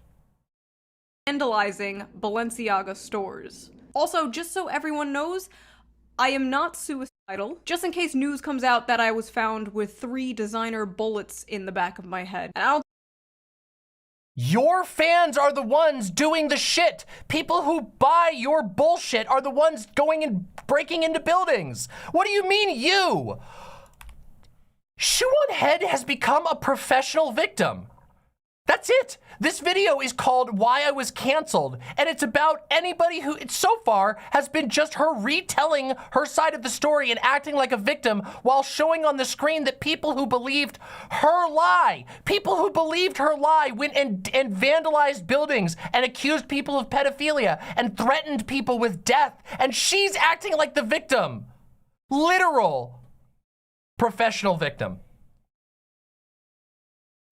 Vandalizing Balenciaga stores. Also, just so everyone knows, I am not suicidal. Just in case news comes out that I was found with 3 designer bullets in the back of my head. And I don't Your fans are the ones doing the shit. People who buy your bullshit are the ones going and breaking into buildings. What do you mean you? Shoe on Head has become a professional victim. That's it. This video is called Why I Was Canceled, and it's about anybody who, so far, has been just her retelling her side of the story and acting like a victim while showing on the screen that people who believed her lie, went and vandalized buildings and accused people of pedophilia and threatened people with death, and she's acting like the victim. Literal professional victim.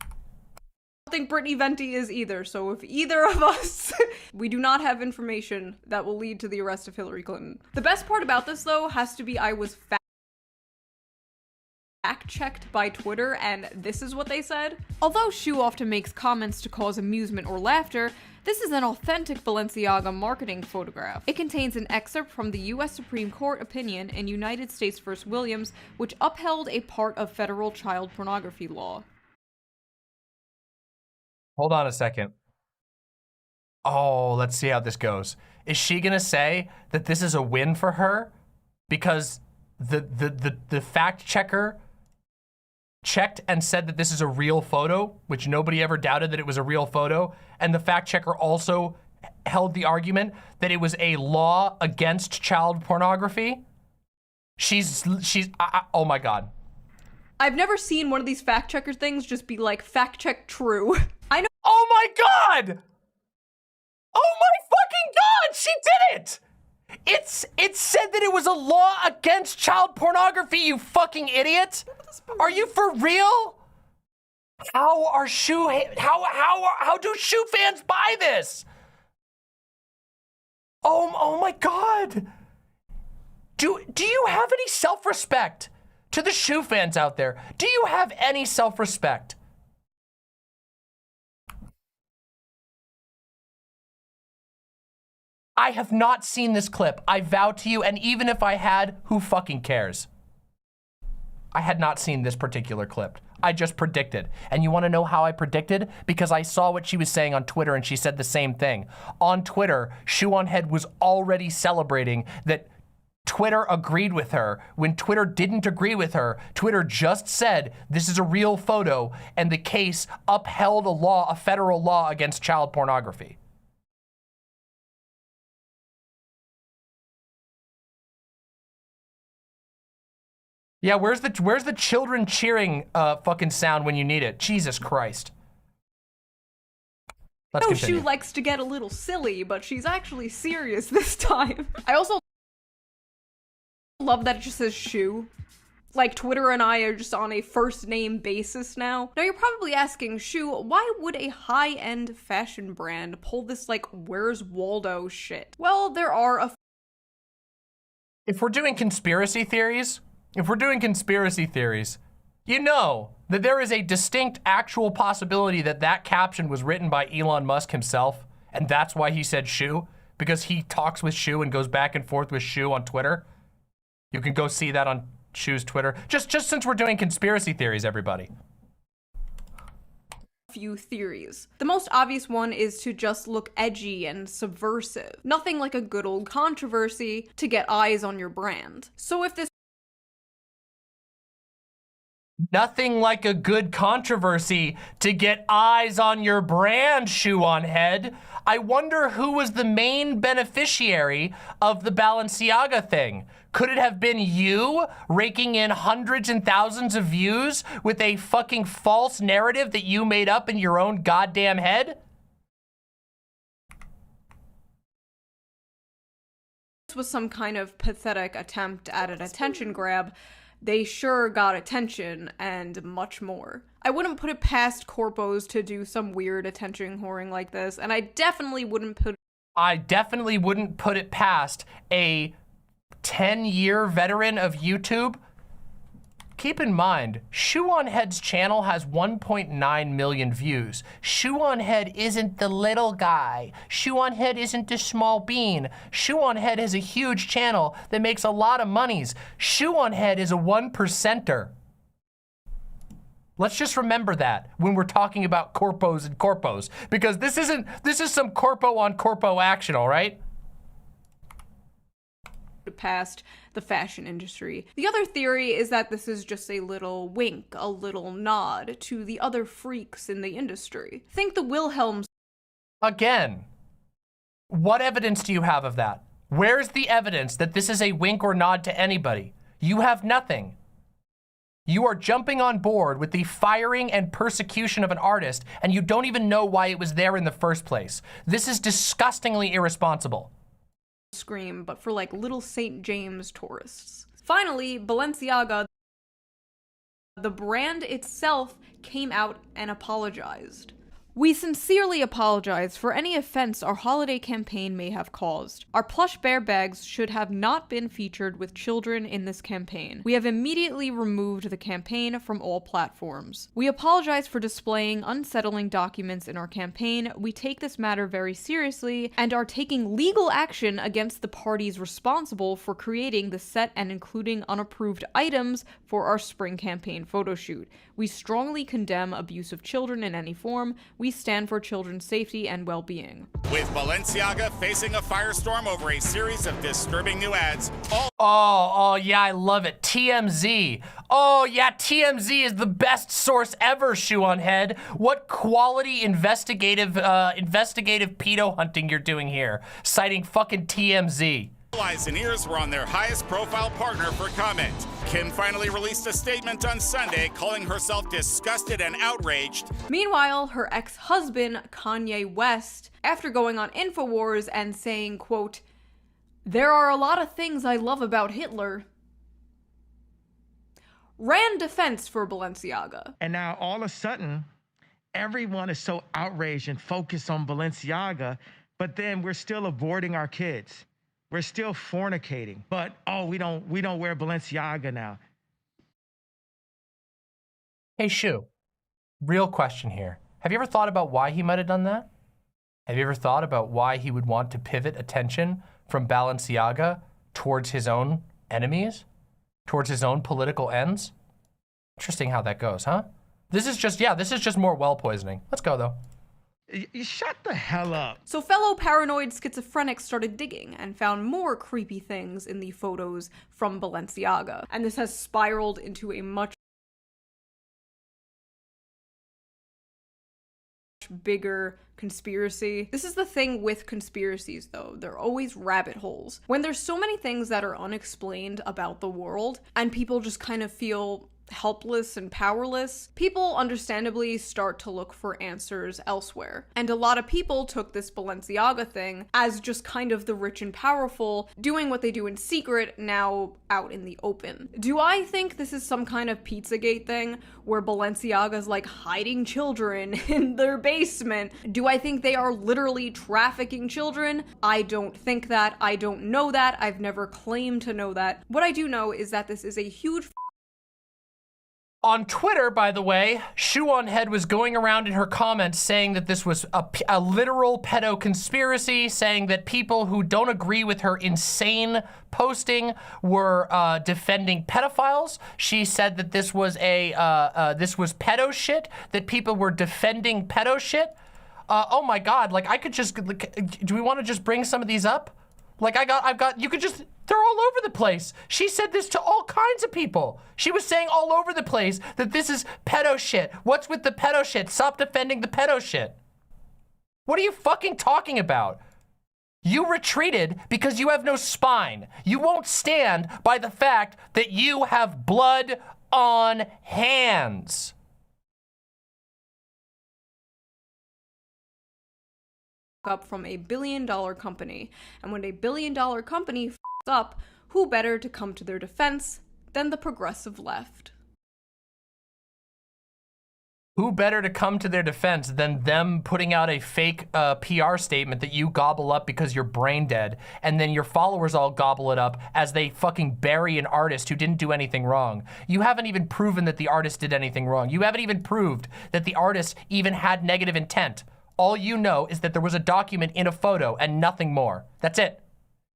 I don't think Brittany Venti is either, so if either of us, we do not have information that will lead to the arrest of Hillary Clinton. The best part about this, though, has to be I was fact-checked by Twitter, and this is what they said. Although Shoe often makes comments to cause amusement or laughter, this is an authentic Balenciaga marketing photograph. It contains an excerpt from the US Supreme Court opinion in United States v. Williams, which upheld a part of federal child pornography law. Hold on a second. Oh, let's see how this goes. Is she gonna say that this is a win for her because the fact checker checked and said that this is a real photo, which nobody ever doubted that it was a real photo, and the fact checker also held the argument that it was a law against child pornography? Oh my God. I've never seen one of these fact checker things just be like, fact check true. I know. Oh my God! Oh my fucking God! She did it! It said that it was a law against child pornography, you fucking idiot! Are you for real? How do shoe fans buy this? Oh my God! Do you have any self-respect? To the shoe fans out there, do you have any self-respect? I have not seen this clip. I vow to you, and even if I had, who fucking cares? I had not seen this particular clip. I just predicted. And you want to know how I predicted? Because I saw what she was saying on Twitter and she said the same thing. On Twitter, Shoe on Head was already celebrating that Twitter agreed with her. When Twitter didn't agree with her, Twitter just said, this is a real photo, and the case upheld a federal law against child pornography. Yeah, where's the children cheering fucking sound when you need it? Jesus Christ. Let's continue. Shoe likes to get a little silly, but she's actually serious this time. I also love that it just says Shoe. Like, Twitter and I are just on a first name basis now. Now, you're probably asking, Shoe, why would a high-end fashion brand pull this, like, Where's Waldo shit? Well, there are a If we're doing conspiracy theories, you know that there is a distinct actual possibility that that caption was written by Elon Musk himself, and that's why he said Shoe, because he talks with Shoe and goes back and forth with Shoe on Twitter. You can go see that on Shoe's Twitter. Just since we're doing conspiracy theories, everybody. Few theories. The most obvious one is to just look edgy and subversive. Nothing like a good old controversy to get eyes on your brand. So if this Nothing like a good controversy to get eyes on your brand, Shoe on Head. I wonder who was the main beneficiary of the Balenciaga thing. Could it have been you raking in hundreds and thousands of views with a fucking false narrative that you made up in your own goddamn head? This was some kind of pathetic attempt at an attention grab. They sure got attention and much more. I wouldn't put it past corpos to do some weird attention whoring like this, and I definitely wouldn't put it past a 10-year veteran of YouTube. Keep in mind, Shoe on Head's channel has 1.9 million views. Shoe on Head isn't the little guy. Shoe on Head isn't the small bean. Shoe on Head has a huge channel that makes a lot of monies. Shoe on Head is a 1%er. Let's just remember that when we're talking about corpos and corpos, because this is some corpo on corpo action, all right? Past the fashion industry. The other theory is that this is just a little wink, a little nod to the other freaks in the industry. Think the Wilhelm. Again, what evidence do you have of that? Where's the evidence that this is a wink or nod to anybody? You have nothing. You are jumping on board with the firing and persecution of an artist, and you don't even know why it was there in the first place. This is disgustingly irresponsible. Scream, but for like little St. James tourists. Finally, Balenciaga, the brand itself, came out and apologized. We sincerely apologize for any offense our holiday campaign may have caused. Our plush bear bags should have not been featured with children in this campaign. We have immediately removed the campaign from all platforms. We apologize for displaying unsettling documents in our campaign. We take this matter very seriously and are taking legal action against the parties responsible for creating the set and including unapproved items for our spring campaign photo shoot. We strongly condemn abuse of children in any form. We stand for children's safety and well-being. With Balenciaga facing a firestorm over a series of disturbing new ads, Oh, yeah, I love it. TMZ. Oh, yeah, TMZ is the best source ever, Shoe on Head. What quality investigative pedo hunting you're doing here, citing fucking TMZ. eyes and ears were on their highest profile partner for comment. Kim finally released a statement on Sunday calling herself disgusted and outraged. Meanwhile, her ex-husband, Kanye West, after going on InfoWars and saying, quote, "There are a lot of things I love about Hitler," ran defense for Balenciaga. And now all of a sudden, everyone is so outraged and focused on Balenciaga, but then we're still aborting our kids. We're still fornicating, but oh, we don't wear Balenciaga now. Hey, Shu, real question here. Have you ever thought about why he might have done that? Have you ever thought about why he would want to pivot attention from Balenciaga towards his own enemies, towards his own political ends? Interesting how that goes, huh? This is just more well poisoning. Let's go though. You shut the hell up. So fellow paranoid schizophrenics started digging and found more creepy things in the photos from Balenciaga. And this has spiraled into a much bigger conspiracy. This is the thing with conspiracies though, they're always rabbit holes. When there's so many things that are unexplained about the world and people just kind of feel helpless and powerless, people understandably start to look for answers elsewhere. And a lot of people took this Balenciaga thing as just kind of the rich and powerful doing what they do in secret now out in the open. Do I think this is some kind of Pizzagate thing where Balenciaga's like hiding children in their basement? Do I think they are literally trafficking children? I don't think that. I don't know that. I've never claimed to know that. What I do know is that this is a huge On Twitter, by the way, Shoe on Head was going around in her comments saying that this was a literal pedo conspiracy, saying that people who don't agree with her insane posting were defending pedophiles. She said that this was this was pedo shit, that people were defending pedo shit. Oh my God, like I could just, do we want to just bring some of these up? Like you could just, they're all over the place. She said this to all kinds of people. She was saying all over the place that this is pedo shit. What's with the pedo shit? Stop defending the pedo shit. What are you fucking talking about? You retreated because you have no spine. You won't stand by the fact that you have blood on hands. up from a billion-dollar company. And when a billion-dollar company f***s up, who better to come to their defense than the progressive left? Who better to come to their defense than them putting out a fake PR statement that you gobble up because you're brain dead, and then your followers all gobble it up as they fucking bury an artist who didn't do anything wrong. You haven't even proven that the artist did anything wrong. You haven't even proved that the artist even had negative intent. All you know is that there was a document in a photo and nothing more. That's it.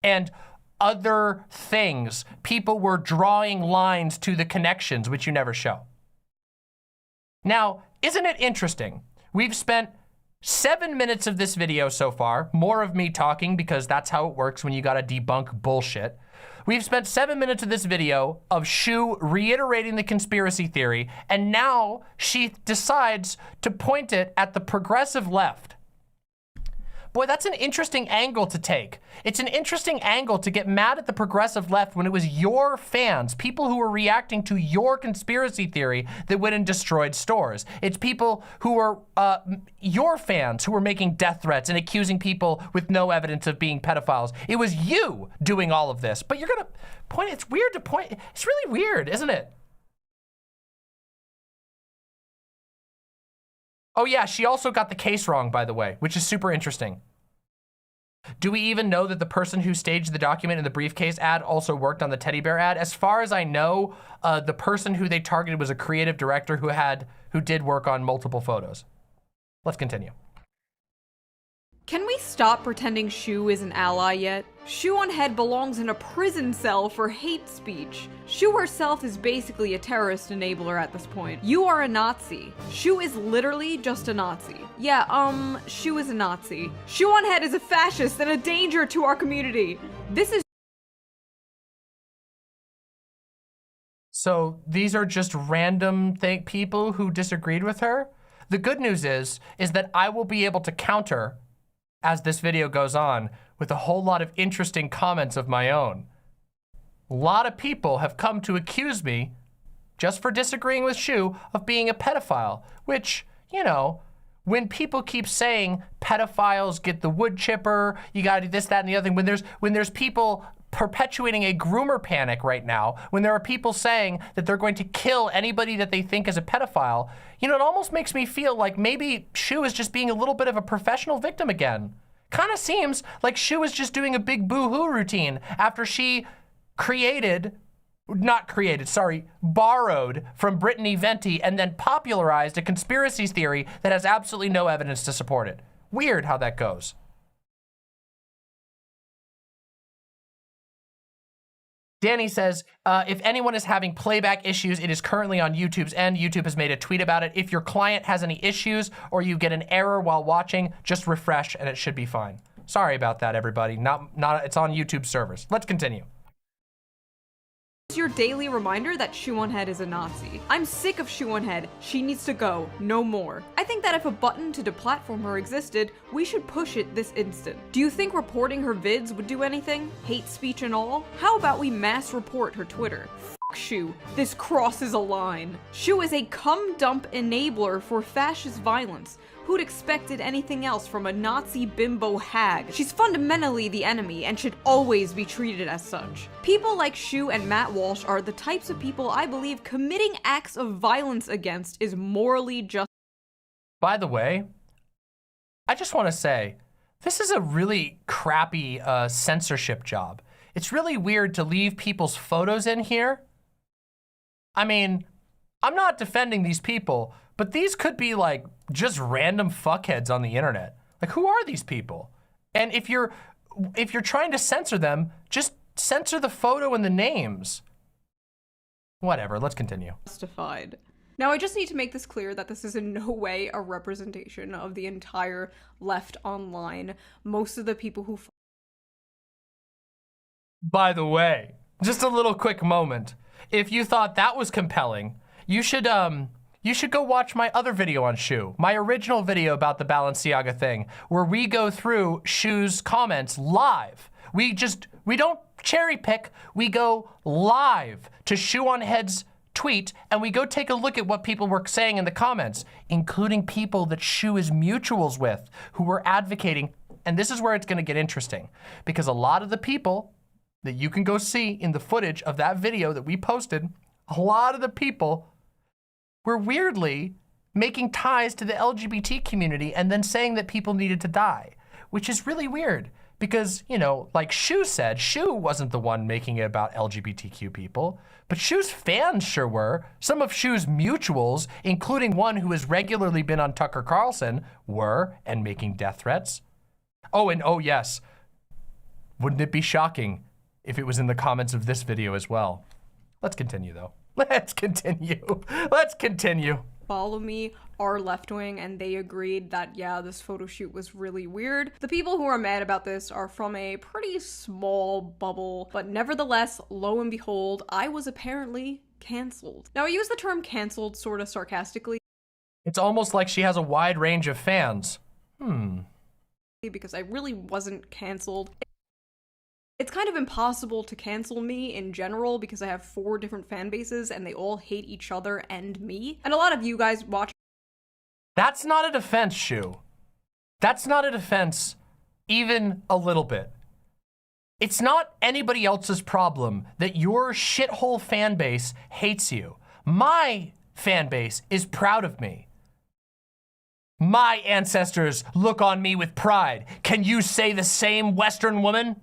And other things, people were drawing lines to the connections, which you never show. Now, isn't it interesting? We've spent 7 minutes of this video so far, more of me talking because that's how it works when you gotta debunk bullshit. We've spent 7 minutes of this video of Shu reiterating the conspiracy theory, and now she decides to point it at the progressive left. Boy, that's an interesting angle to take. It's an interesting angle to get mad at the progressive left when it was your fans, people who were reacting to your conspiracy theory that went and destroyed stores. It's people who were your fans who were making death threats and accusing people with no evidence of being pedophiles. It was you doing all of this, but you're gonna point, it's weird to point, it's really weird, isn't it? Oh yeah, she also got the case wrong, by the way, which is super interesting. Do we even know that the person who staged the document in the briefcase ad also worked on the teddy bear ad? As far as I know, the person who they targeted was a creative director who did work on multiple photos. Let's continue. Can we stop pretending Shu is an ally yet? Shu on Head belongs in a prison cell for hate speech. Shu herself is basically a terrorist enabler at this point. You are a Nazi. Shu is literally just a Nazi. Yeah, Shu is a Nazi. Shu on Head is a fascist and a danger to our community. This is... So these are just random people who disagreed with her? The good news is that I will be able to counter as this video goes on with a whole lot of interesting comments of my own. A lot of people have come to accuse me, just for disagreeing with Shu, of being a pedophile, which, you know, when people keep saying pedophiles get the wood chipper, you gotta do this, that, and the other thing, when there's people perpetuating a groomer panic right now, when there are people saying that they're going to kill anybody that they think is a pedophile, you know, it almost makes me feel like maybe Shu is just being a little bit of a professional victim again. Kind of seems like Shu is just doing a big boo-hoo routine after she borrowed from Brittany Venti and then popularized a conspiracy theory that has absolutely no evidence to support it. Weird how that goes. Danny says, if anyone is having playback issues, it is currently on YouTube's end. YouTube has made a tweet about it. If your client has any issues or you get an error while watching, just refresh and it should be fine. Sorry about that, everybody. It's on YouTube servers. Let's continue. Your daily reminder that Shu on Head is a Nazi. I'm sick of Shu on Head. She needs to go. No more. I think that if a button to deplatform her existed, we should push it this instant. Do you think reporting her vids would do anything? Hate speech and all? How about we mass report her Twitter? Fuck Shu. This crosses a line. Shu is a cum dump enabler for fascist violence. Who'd expected anything else from a Nazi bimbo hag? She's fundamentally the enemy and should always be treated as such. People like Shu and Matt Walsh are the types of people I believe committing acts of violence against is morally just. By the way, I just want to say, this is a really crappy censorship job. It's really weird to leave people's photos in here. I mean, I'm not defending these people, but these could be like just random fuckheads on the internet. Like, who are these people? And if you're trying to censor them, just censor the photo and the names. Whatever, let's continue. Justified. Now, I just need to make this clear that this is in no way a representation of the entire left online. Most of the people who... By the way, just a little quick moment. If you thought that was compelling, you should go watch my other video on Shu, my original video about the Balenciaga thing, where we go through Shu's comments live. We don't cherry pick, we go live to Shu on Head's tweet, and we go take a look at what people were saying in the comments, including people that Shu is mutuals with, who were advocating, and this is where it's gonna get interesting, because a lot of the people that you can go see in the footage of that video that we posted, a lot of the people were weirdly making ties to the LGBT community and then saying that people needed to die, which is really weird because, you know, like Shu said, Shu wasn't the one making it about LGBTQ people, but Shu's fans sure were. Some of Shu's mutuals, including one who has regularly been on Tucker Carlson, were, and making death threats. Oh, and oh yes, wouldn't it be shocking if it was in the comments of this video as well? Let's continue though. Let's continue. Let's continue. Follow me are left-wing, and they agreed that, yeah, this photo shoot was really weird. The people who are mad about this are from a pretty small bubble, but nevertheless, lo and behold, I was apparently canceled. Now, I use the term canceled sort of sarcastically. It's almost like she has a wide range of fans. Because I really wasn't canceled. It's kind of impossible to cancel me in general because I have 4 different fan bases and they all hate each other and me. And a lot of you guys watch. That's not a defense, Shu. That's not a defense, even a little bit. It's not anybody else's problem that your shithole fan base hates you. My fan base is proud of me. My ancestors look on me with pride. Can you say the same, Western woman?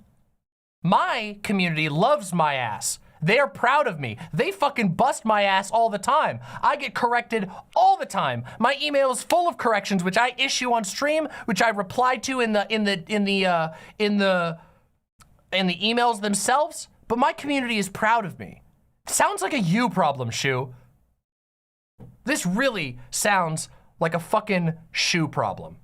My community loves my ass. They are proud of me. They fucking bust my ass all the time. I get corrected all the time. My email is full of corrections, which I issue on stream, which I reply to in the emails themselves. But my community is proud of me. Sounds like a you problem, Shu. This really sounds like a fucking Shu problem.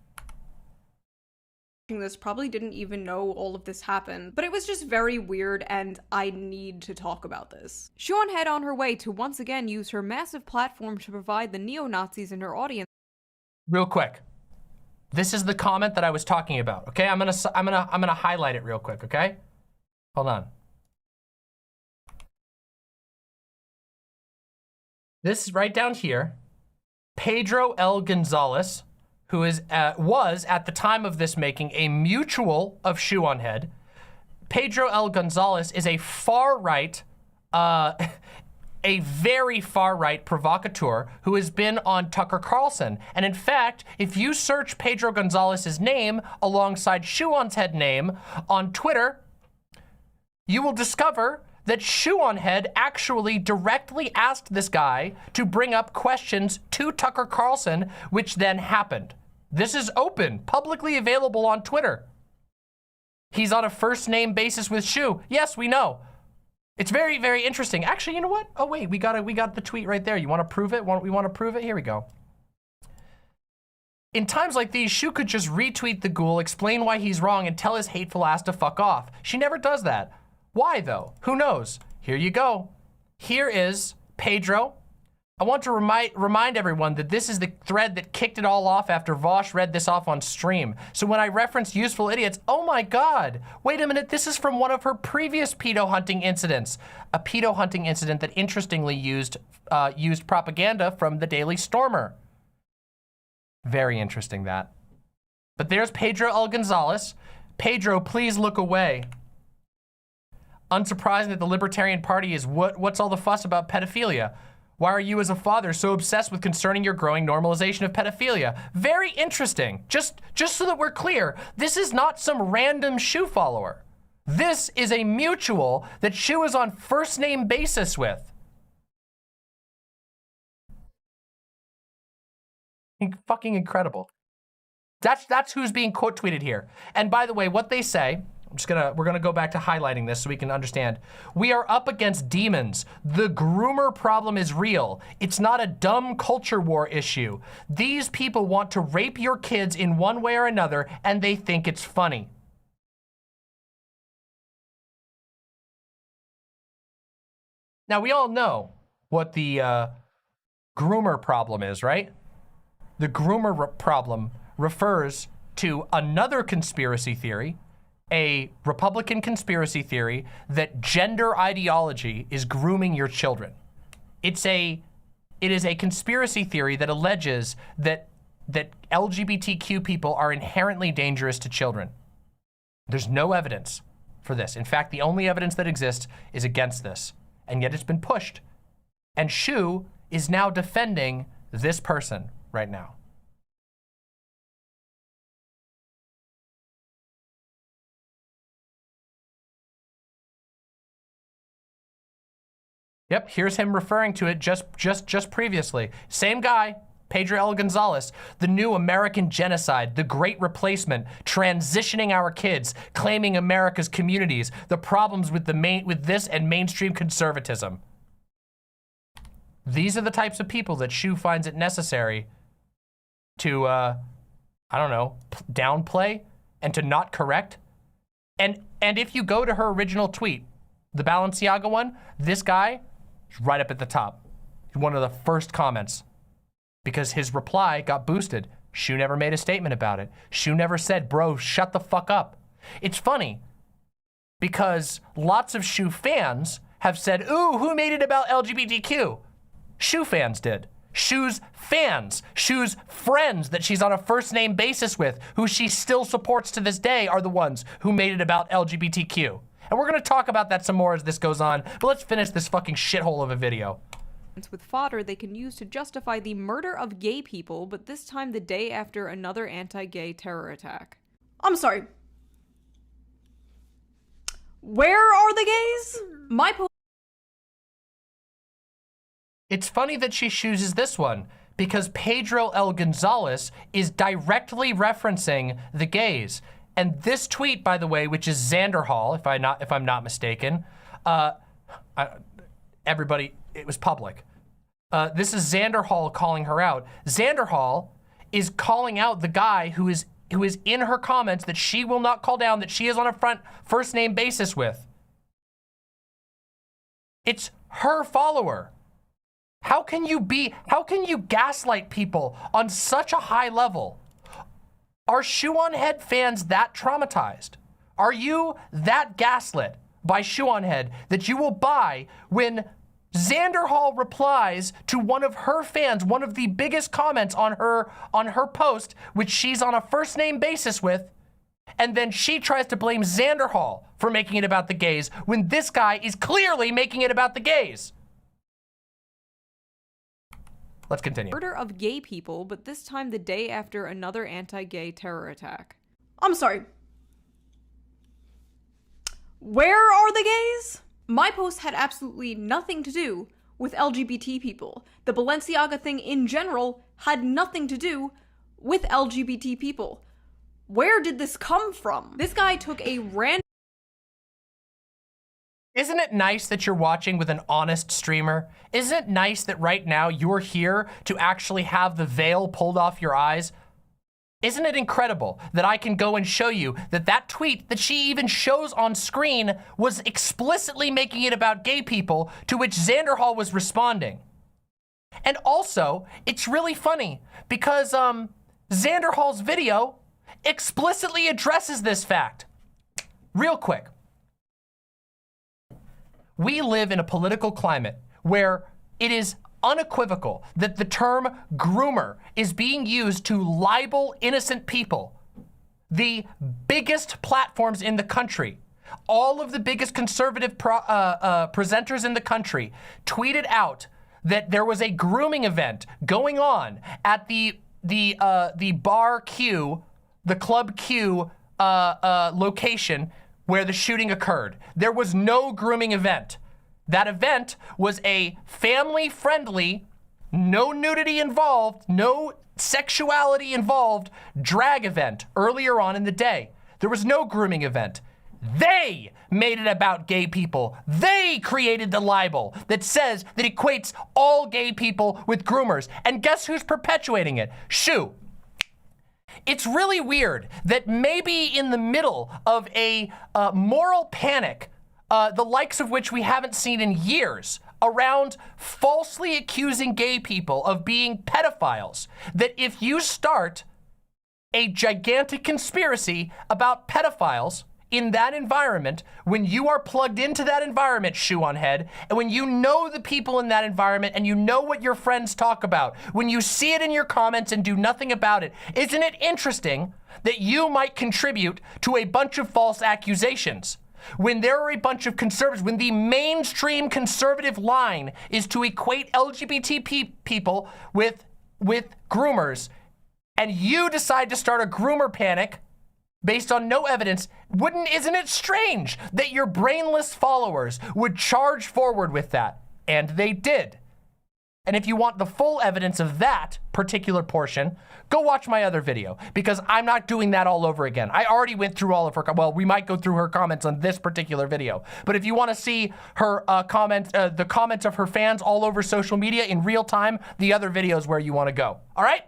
This probably didn't even know all of this happened, but it was just very weird and I need to talk about this. Sean had on her way to once again use her massive platform to provide the neo-Nazis in her audience. Real quick. This is the comment that I was talking about, okay? I'm gonna highlight it real quick, okay? Hold on. This is right down here. Pedro L. Gonzalez, who was at the time of this making a mutual of Shoe on Head. Pedro L. Gonzalez is a far-right, a very far-right provocateur who has been on Tucker Carlson. And in fact, if you search Pedro Gonzalez's name alongside Shoe on's Head name on Twitter, you will discover that Shoe on Head actually directly asked this guy to bring up questions to Tucker Carlson, which then happened. This is open, publicly available on Twitter. He's on a first name basis with Shu. Yes, we know. It's very, very interesting. Actually, you know what? Oh wait, we got the tweet right there. You want to prove it? We want to prove it? Here we go. In times like these, Shu could just retweet the ghoul, explain why he's wrong, and tell his hateful ass to fuck off. She never does that. Why though? Who knows? Here you go. Here is Pedro. I want to remind everyone that this is the thread that kicked it all off after Vosh read this off on stream. So when I referenced useful idiots, oh my God, wait a minute, this is from one of her previous pedo hunting incidents. A pedo hunting incident that interestingly used propaganda from the Daily Stormer. Very interesting that. But there's Pedro L. Gonzalez. Pedro, please look away. Unsurprising that the Libertarian Party is what's all the fuss about pedophilia? Why are you as a father so obsessed with concerning your growing normalization of pedophilia? Very interesting. Just so that we're clear, this is not some random Shu follower. This is a mutual that Shu is on first name basis with. Fucking incredible. That's who's being quote tweeted here. And by the way, what they say, we're gonna go back to highlighting this so we can understand. We are up against demons. The groomer problem is real. It's not a dumb culture war issue. These people want to rape your kids in one way or another, and they think it's funny. Now, we all know what the groomer problem is, right? The groomer problem refers to another conspiracy theory, a Republican conspiracy theory that gender ideology is grooming your children. It is a conspiracy theory that alleges that LGBTQ people are inherently dangerous to children. There's no evidence for this. In fact, the only evidence that exists is against this, and yet it's been pushed. And Shu is now defending this person right now. Yep, here's him referring to it just previously. Same guy, Pedro L. Gonzalez, the new American genocide, the great replacement, transitioning our kids, claiming America's communities, the problems with this and mainstream conservatism. These are the types of people that Shu finds it necessary to, I don't know, downplay and to not correct. And if you go to her original tweet, the Balenciaga one, this guy is right up at the top. He's one of the first comments because his reply got boosted. Shu never made a statement about it. Shu never said, bro, shut the fuck up. It's funny because lots of Shu fans have said, ooh, who made it about LGBTQ? Shu fans did. Shu's fans, Shu's friends that she's on a first name basis with, who she still supports to this day, are the ones who made it about LGBTQ. And we're gonna talk about that some more as this goes on, but let's finish this fucking shithole of a video. With fodder they can use to justify the murder of gay people, but this time the day after another anti-gay terror attack. I'm sorry. Where are the gays? My post. It's funny that she chooses this one because Pedro L. Gonzalez is directly referencing the gays. And this tweet, by the way, which is Xander Hall, if I'm not mistaken, everybody, it was public. This is Xander Hall calling her out. Xander Hall is calling out the guy who is in her comments that she will not call down, that she is on a first name basis with. It's her follower. How can you gaslight people on such a high level? Are Shoe on Head fans that traumatized? Are you that gaslit by Shoe on Head that you will buy when Xander Hall replies to one of her fans, one of the biggest comments on her post, which she's on a first name basis with, and then she tries to blame Xander Hall for making it about the gays when this guy is clearly making it about the gays? Let's continue. Murder of gay people, but this time the day after another anti-gay terror attack. I'm sorry. Where are the gays? My post had absolutely nothing to do with LGBT people. The Balenciaga thing in general had nothing to do with LGBT people. Where did this come from? This guy took a random... Isn't it nice that you're watching with an honest streamer? Isn't it nice that right now you're here to actually have the veil pulled off your eyes? Isn't it incredible that I can go and show you that that tweet that she even shows on screen was explicitly making it about gay people, to which Xander Hall was responding? And also, it's really funny because Xander Hall's video explicitly addresses this fact. Real quick. We live in a political climate where it is unequivocal that the term groomer is being used to libel innocent people. The biggest platforms in the country, all of the biggest conservative presenters in the country tweeted out that there was a grooming event going on at the bar Q, the Club Q location where the shooting occurred. There was no grooming event. That event was a family-friendly, no nudity involved, no sexuality involved drag event earlier on in the day. There was no grooming event. They made it about gay people. They created the libel that says that equates all gay people with groomers. And guess who's perpetuating it? Shu. It's really weird that maybe in the middle of a moral panic, the likes of which we haven't seen in years, around falsely accusing gay people of being pedophiles, that if you start a gigantic conspiracy about pedophiles in that environment, when you are plugged into that environment, Shoe on Head, and when you know the people in that environment and you know what your friends talk about, when you see it in your comments and do nothing about it, isn't it interesting that you might contribute to a bunch of false accusations? When there are a bunch of conservatives, when the mainstream conservative line is to equate LGBT people with with groomers and you decide to start a groomer panic based on no evidence, isn't it strange that your brainless followers would charge forward with that? And they did. And if you want the full evidence of that particular portion, go watch my other video, because I'm not doing that all over again. I already went through all of her, well, we might go through her comments on this particular video. But if you want to see her the comments of her fans all over social media in real time, the other video is where you want to go. All right?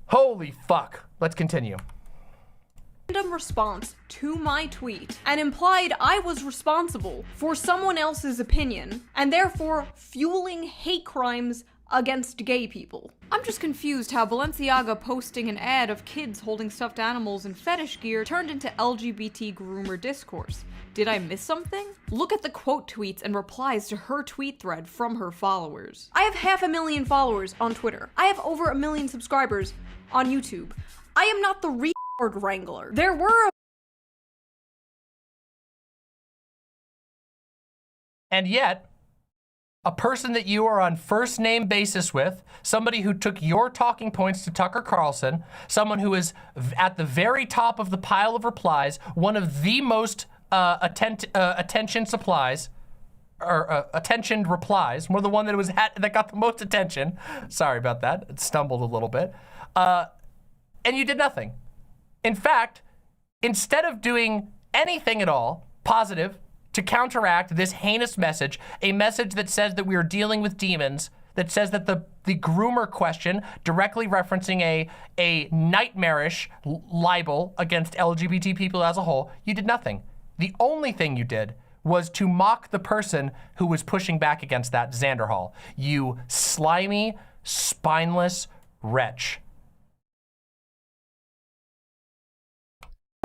Holy fuck. Let's continue. Random response to my tweet and implied I was responsible for someone else's opinion and therefore fueling hate crimes against gay people. I'm just confused how Balenciaga posting an ad of kids holding stuffed animals and fetish gear turned into LGBT groomer discourse. Did I miss something? Look at the quote tweets and replies to her tweet thread from her followers. I have 500,000 followers on Twitter. I have over 1 million subscribers on YouTube. I am not the retard wrangler. There were And yet, a person that you are on first name basis with, somebody who took your talking points to Tucker Carlson, someone who is at the very top of the pile of replies, one of the most attention supplies, or attentioned replies, more the one that that got the most attention. Sorry about that, it stumbled a little bit. And you did nothing. In fact, instead of doing anything at all positive to counteract this heinous message, a message that says that we are dealing with demons, that says that the groomer question, directly referencing a nightmarish libel against LGBT people as a whole, you did nothing. The only thing you did was to mock the person who was pushing back against that, Xander Hall. You slimy, spineless wretch.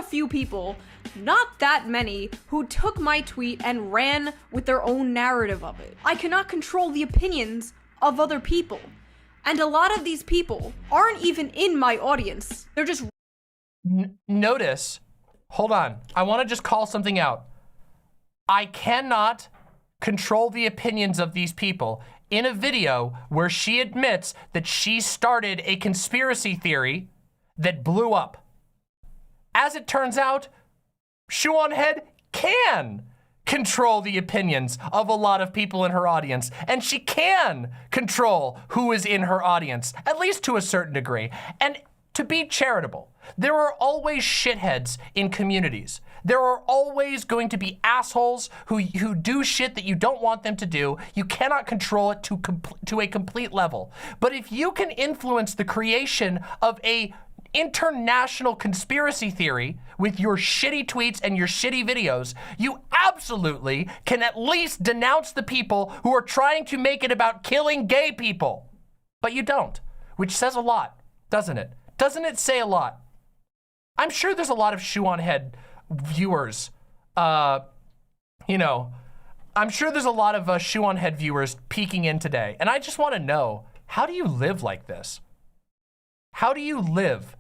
a few people, not that many, who took my tweet and ran with their own narrative of it. I cannot control the opinions of other people. And a lot of these people aren't even in my audience. They're just... Notice, hold on. I want to just call something out. I cannot control the opinions of these people in a video where she admits that she started a conspiracy theory that blew up. As it turns out, Shoe on Head can control the opinions of a lot of people in her audience, and she can control who is in her audience, at least to a certain degree. And to be charitable, there are always shitheads in communities. There are always going to be assholes who do shit that you don't want them to do. You cannot control it to a complete level. But if you can influence the creation of a international conspiracy theory with your shitty tweets and your shitty videos, you absolutely can at least denounce the people who are trying to make it about killing gay people. But you don't, which says a lot, doesn't it? Doesn't it say a lot? I'm sure there's a lot of Shoe on Head viewers, I'm sure there's a lot of Shoe on Head viewers peeking in today. And I just want to know, how do you live like this? How do you live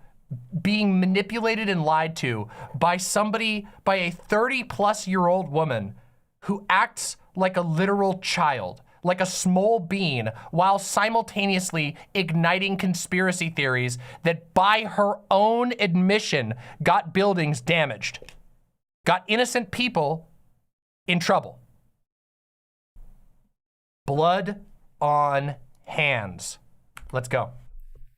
being manipulated and lied to by somebody, by a 30-plus-year-old woman who acts like a literal child, like a small bean, while simultaneously igniting conspiracy theories that, by her own admission, got buildings damaged, got innocent people in trouble? Blood on hands. Let's go.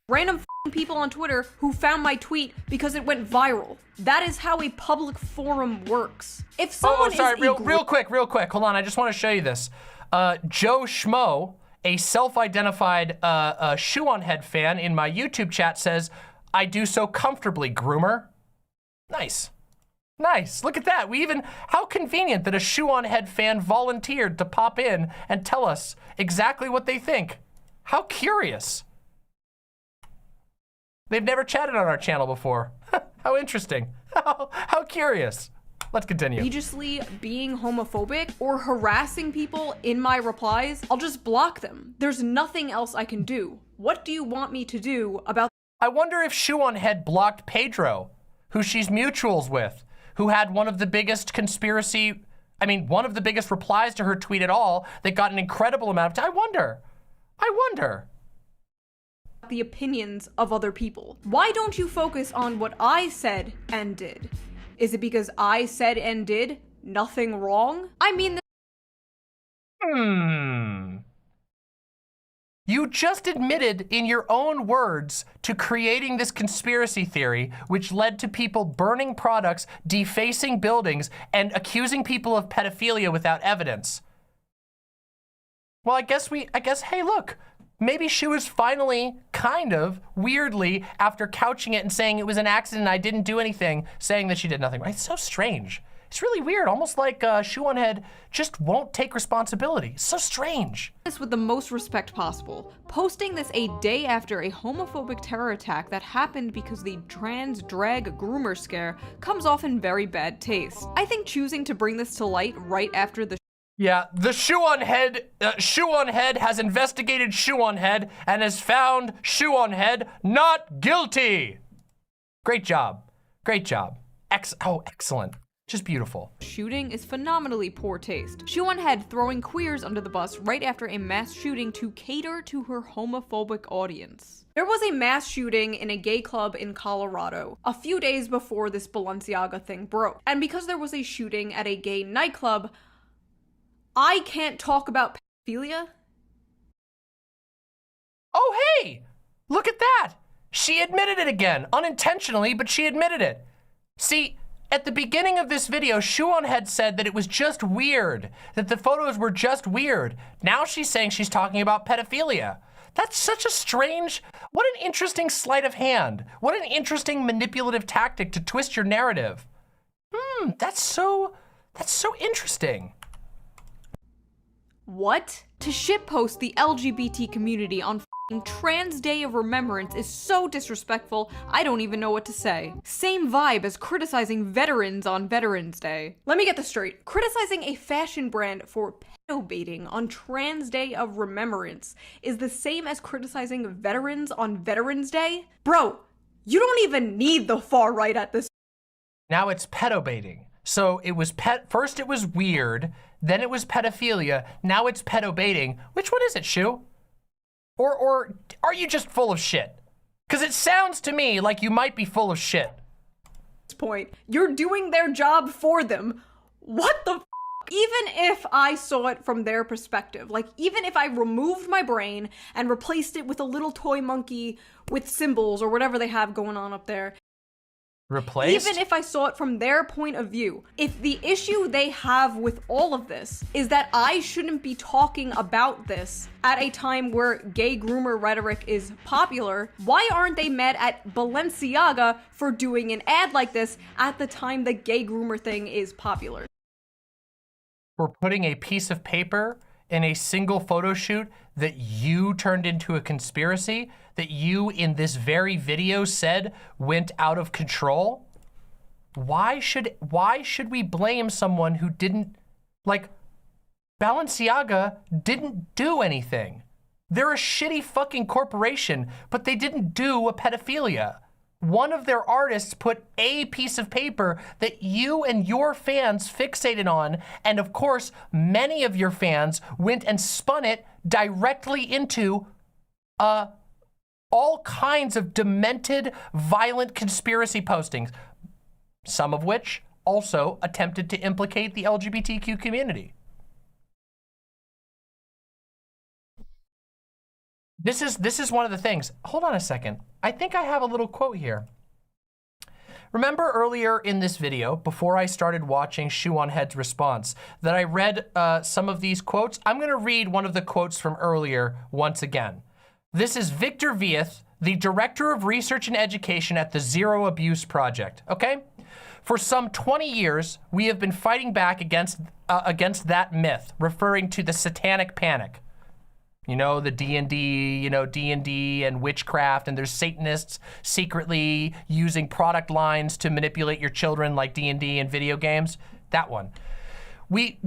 Random people on Twitter who found my tweet because it went viral. That is how a public forum works. If someone real quick. Hold on, I just want to show you this. Joe Schmo, a self-identified Shoe on Head fan in my YouTube chat, says, "I do so comfortably, groomer." Nice. Nice, look at that. How convenient that a Shoe on Head fan volunteered to pop in and tell us exactly what they think. How curious. They've never chatted on our channel before. How interesting. How curious. Let's continue. Egregiously being homophobic or harassing people in my replies, I'll just block them. There's nothing else I can do. What do you want me to do about... I wonder if Shoe on Head blocked Pedro, who she's mutuals with, who had one of the biggest one of the biggest replies to her tweet at all that got an incredible amount of time. I wonder. The opinions of other people. Why don't you focus on what I said and did? Is it because I said and did nothing wrong? I mean, You just admitted in your own words to creating this conspiracy theory, which led to people burning products, defacing buildings, and accusing people of pedophilia without evidence. Well, I guess, hey, look, maybe she was finally, kind of, weirdly, after couching it and saying it was an accident, I didn't do anything, saying that she did nothing. It's so strange. It's really weird, almost like Shoe on Head just won't take responsibility. It's so strange. this with the most respect possible. Posting this a day after a homophobic terror attack that happened because the trans drag groomer scare comes off in very bad taste. I think choosing to bring this to light right after the Yeah, the Shoe on Head has investigated Shoe on Head and has found Shoe on Head not guilty. Great job. Great job. Excellent. Just beautiful. shooting is phenomenally poor taste. Shoe on Head throwing queers under the bus right after a mass shooting to cater to her homophobic audience. There was a mass shooting in a gay club in Colorado a few days before this Balenciaga thing broke. And because there was a shooting at a gay nightclub, I can't talk about pedophilia. Oh, hey! Look at that! She admitted it again. Unintentionally, but she admitted it. See, at the beginning of this video, Shoe on Head said that it was just weird, that the photos were just weird. Now she's saying she's talking about pedophilia. That's such a strange, what an interesting sleight of hand. What an interesting manipulative tactic to twist your narrative. That's so interesting. What? To shitpost the LGBT community on f***ing Trans Day of Remembrance is so disrespectful, I don't even know what to say. Same vibe as criticizing veterans on Veterans Day. Let me get this straight. Criticizing a fashion brand for pedo-baiting on Trans Day of Remembrance is the same as criticizing veterans on Veterans Day? Bro, you don't even need the far right at this. Now it's pedo-baiting. So it was first it was weird, then it was pedophilia, now it's pedo-baiting. Which one is it, Shoe? Or are you just full of shit? Because it sounds to me like you might be full of shit. Point. You're doing their job for them. What the f***? Even if I saw it from their perspective, like even if I removed my brain and replaced it with a little toy monkey with symbols or whatever they have going on up there, Replaced? even if I saw it from their point of view, if the issue they have with all of this is that I shouldn't be talking about this at a time where gay groomer rhetoric is popular, why aren't they mad at Balenciaga for doing an ad like this at the time the gay groomer thing is popular? We're putting a piece of paper in a single photo shoot that you turned into a conspiracy, that you in this very video said went out of control? Why should we blame someone who didn't, like, Balenciaga didn't do anything. They're a shitty fucking corporation, but they didn't do a pedophilia. One of their artists put a piece of paper that you and your fans fixated on, and of course, many of your fans went and spun it directly into all kinds of demented, violent conspiracy postings, some of which also attempted to implicate the LGBTQ community. This is one of the things. Hold on a second. I think I have a little quote here. Remember earlier in this video, before I started watching Shoe on Head's response, that I read some of these quotes? I'm gonna read one of the quotes from earlier once again. This is Victor Vieth, the Director of Research and Education at the Zero Abuse Project, okay? For some 20 years, we have been fighting back against that myth, referring to the satanic panic. You know, the D&D, D&D and witchcraft, and there's Satanists secretly using product lines to manipulate your children like D&D and video games. That one. We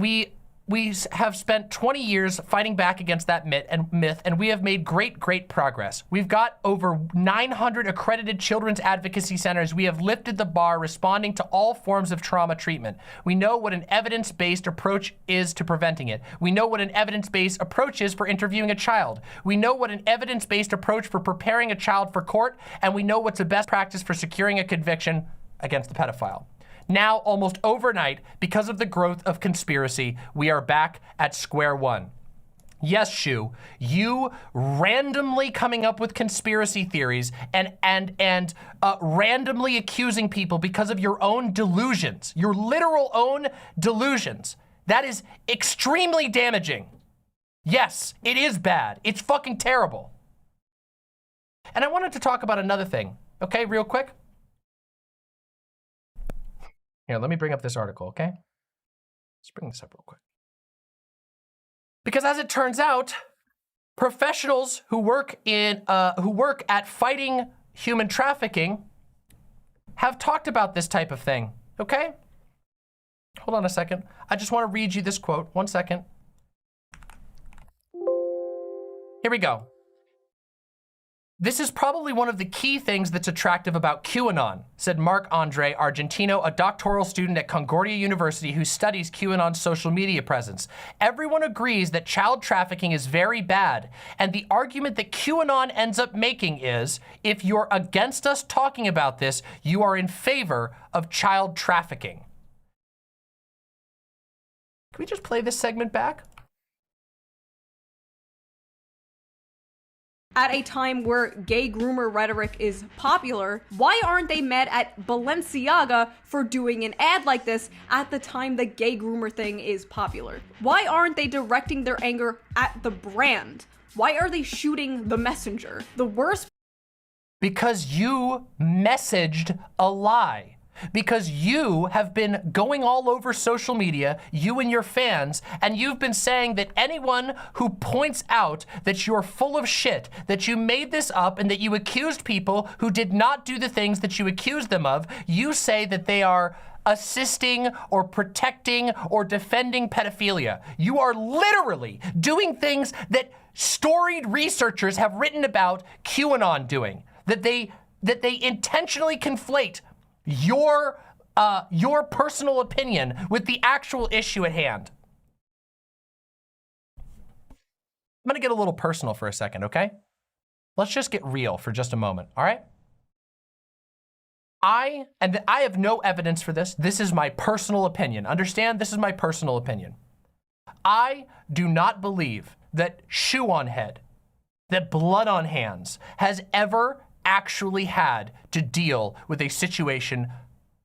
have spent 20 years fighting back against that myth, and we have made great progress. We've got over 900 accredited children's advocacy centers. We have lifted the bar, responding to all forms of trauma treatment. We know what an evidence-based approach is to preventing it. We know what an evidence-based approach is for interviewing a child. We know what an evidence-based approach for preparing a child for court, and we know what's the best practice for securing a conviction against the pedophile. Now, almost overnight, because of the growth of conspiracy, we are back at square one. Yes, Shu, you randomly coming up with conspiracy theories and randomly accusing people because of your own delusions, your literal own delusions. That is extremely damaging. Yes, it is bad. It's fucking terrible. And I wanted to talk about another thing, okay, real quick. Here, let me bring up this article, okay? Let's bring this up real quick. Because as it turns out, professionals who work at fighting human trafficking have talked about this type of thing, okay? Hold on a second. I just want to read you this quote. 1 second. Here we go. This is probably one of the key things that's attractive about QAnon, said Marc-Andre Argentino, a doctoral student at Concordia University who studies QAnon's social media presence. Everyone agrees that child trafficking is very bad, and the argument that QAnon ends up making is, if you're against us talking about this, you are in favor of child trafficking. Can we just play this segment back? At a time where gay groomer rhetoric is popular, why aren't they mad at Balenciaga for doing an ad like this at the time the gay groomer thing is popular? Why aren't they directing their anger at the brand? Why are they shooting the messenger? The worst— because you messaged a lie. Because you have been going all over social media, you and your fans, and you've been saying that anyone who points out that you're full of shit, that you made this up, and that you accused people who did not do the things that you accused them of, you say that they are assisting or protecting or defending pedophilia. You are literally doing things that storied researchers have written about QAnon doing, that they intentionally conflate your personal opinion with the actual issue at hand. I'm gonna get a little personal for a second, okay? Let's just get real for just a moment, all right? I have no evidence for this. This is my personal opinion. Understand, this is my personal opinion. I do not believe that shoe on head, that blood on hands has ever actually had to deal with a situation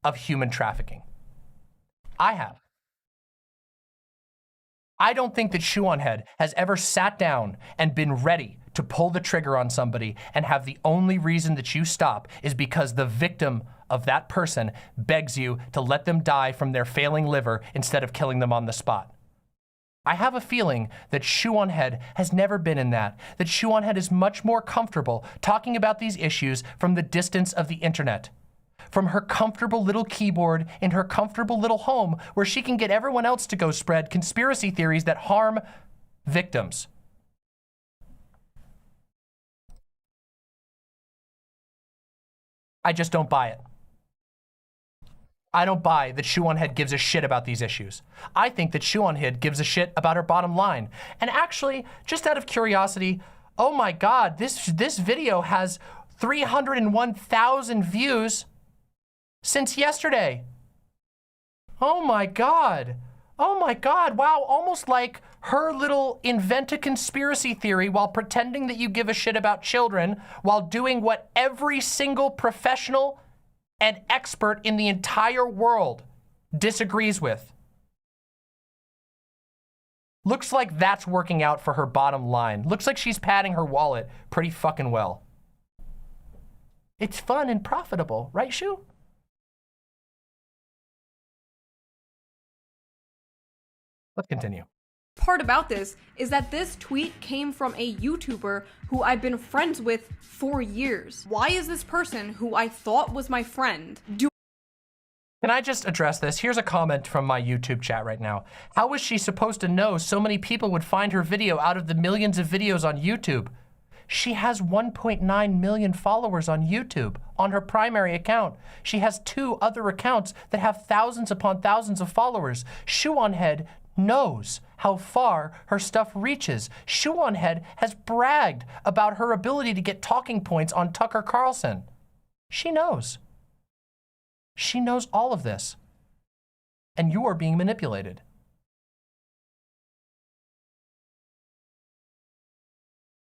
of human trafficking. I have. I don't think that Shoe on Head has ever sat down and been ready to pull the trigger on somebody and have the only reason that you stop is because the victim of that person begs you to let them die from their failing liver instead of killing them on the spot. I have a feeling that Shoe on Head has never been in that Shoe on Head is much more comfortable talking about these issues from the distance of the internet, from her comfortable little keyboard in her comfortable little home where she can get everyone else to go spread conspiracy theories that harm victims. I just don't buy it. I don't buy that Shoe on Head gives a shit about these issues. I think that Shoe on Head gives a shit about her bottom line. And actually, just out of curiosity, oh my God, this video has 301,000 views since yesterday. Oh my God. Oh my God, wow, almost like her little invent a conspiracy theory while pretending that you give a shit about children while doing what every single professional and expert in the entire world disagrees with. Looks like that's working out for her bottom line. Looks like she's padding her wallet pretty fucking well. It's fun and profitable, right, Shu? Let's continue. Part about this is that this tweet came from a YouTuber who I've been friends with for years. Why is this person who I thought was my friend Can I just address this? Here's a comment from my YouTube chat right now. How was she supposed to know so many people would find her video out of the millions of videos on YouTube? She has 1.9 million followers on YouTube on her primary account. She has 2 other accounts that have thousands upon thousands of followers. Shoe on Head knows how far her stuff reaches. Shoe on Head has bragged about her ability to get talking points on Tucker Carlson. She knows. She knows all of this. And you are being manipulated.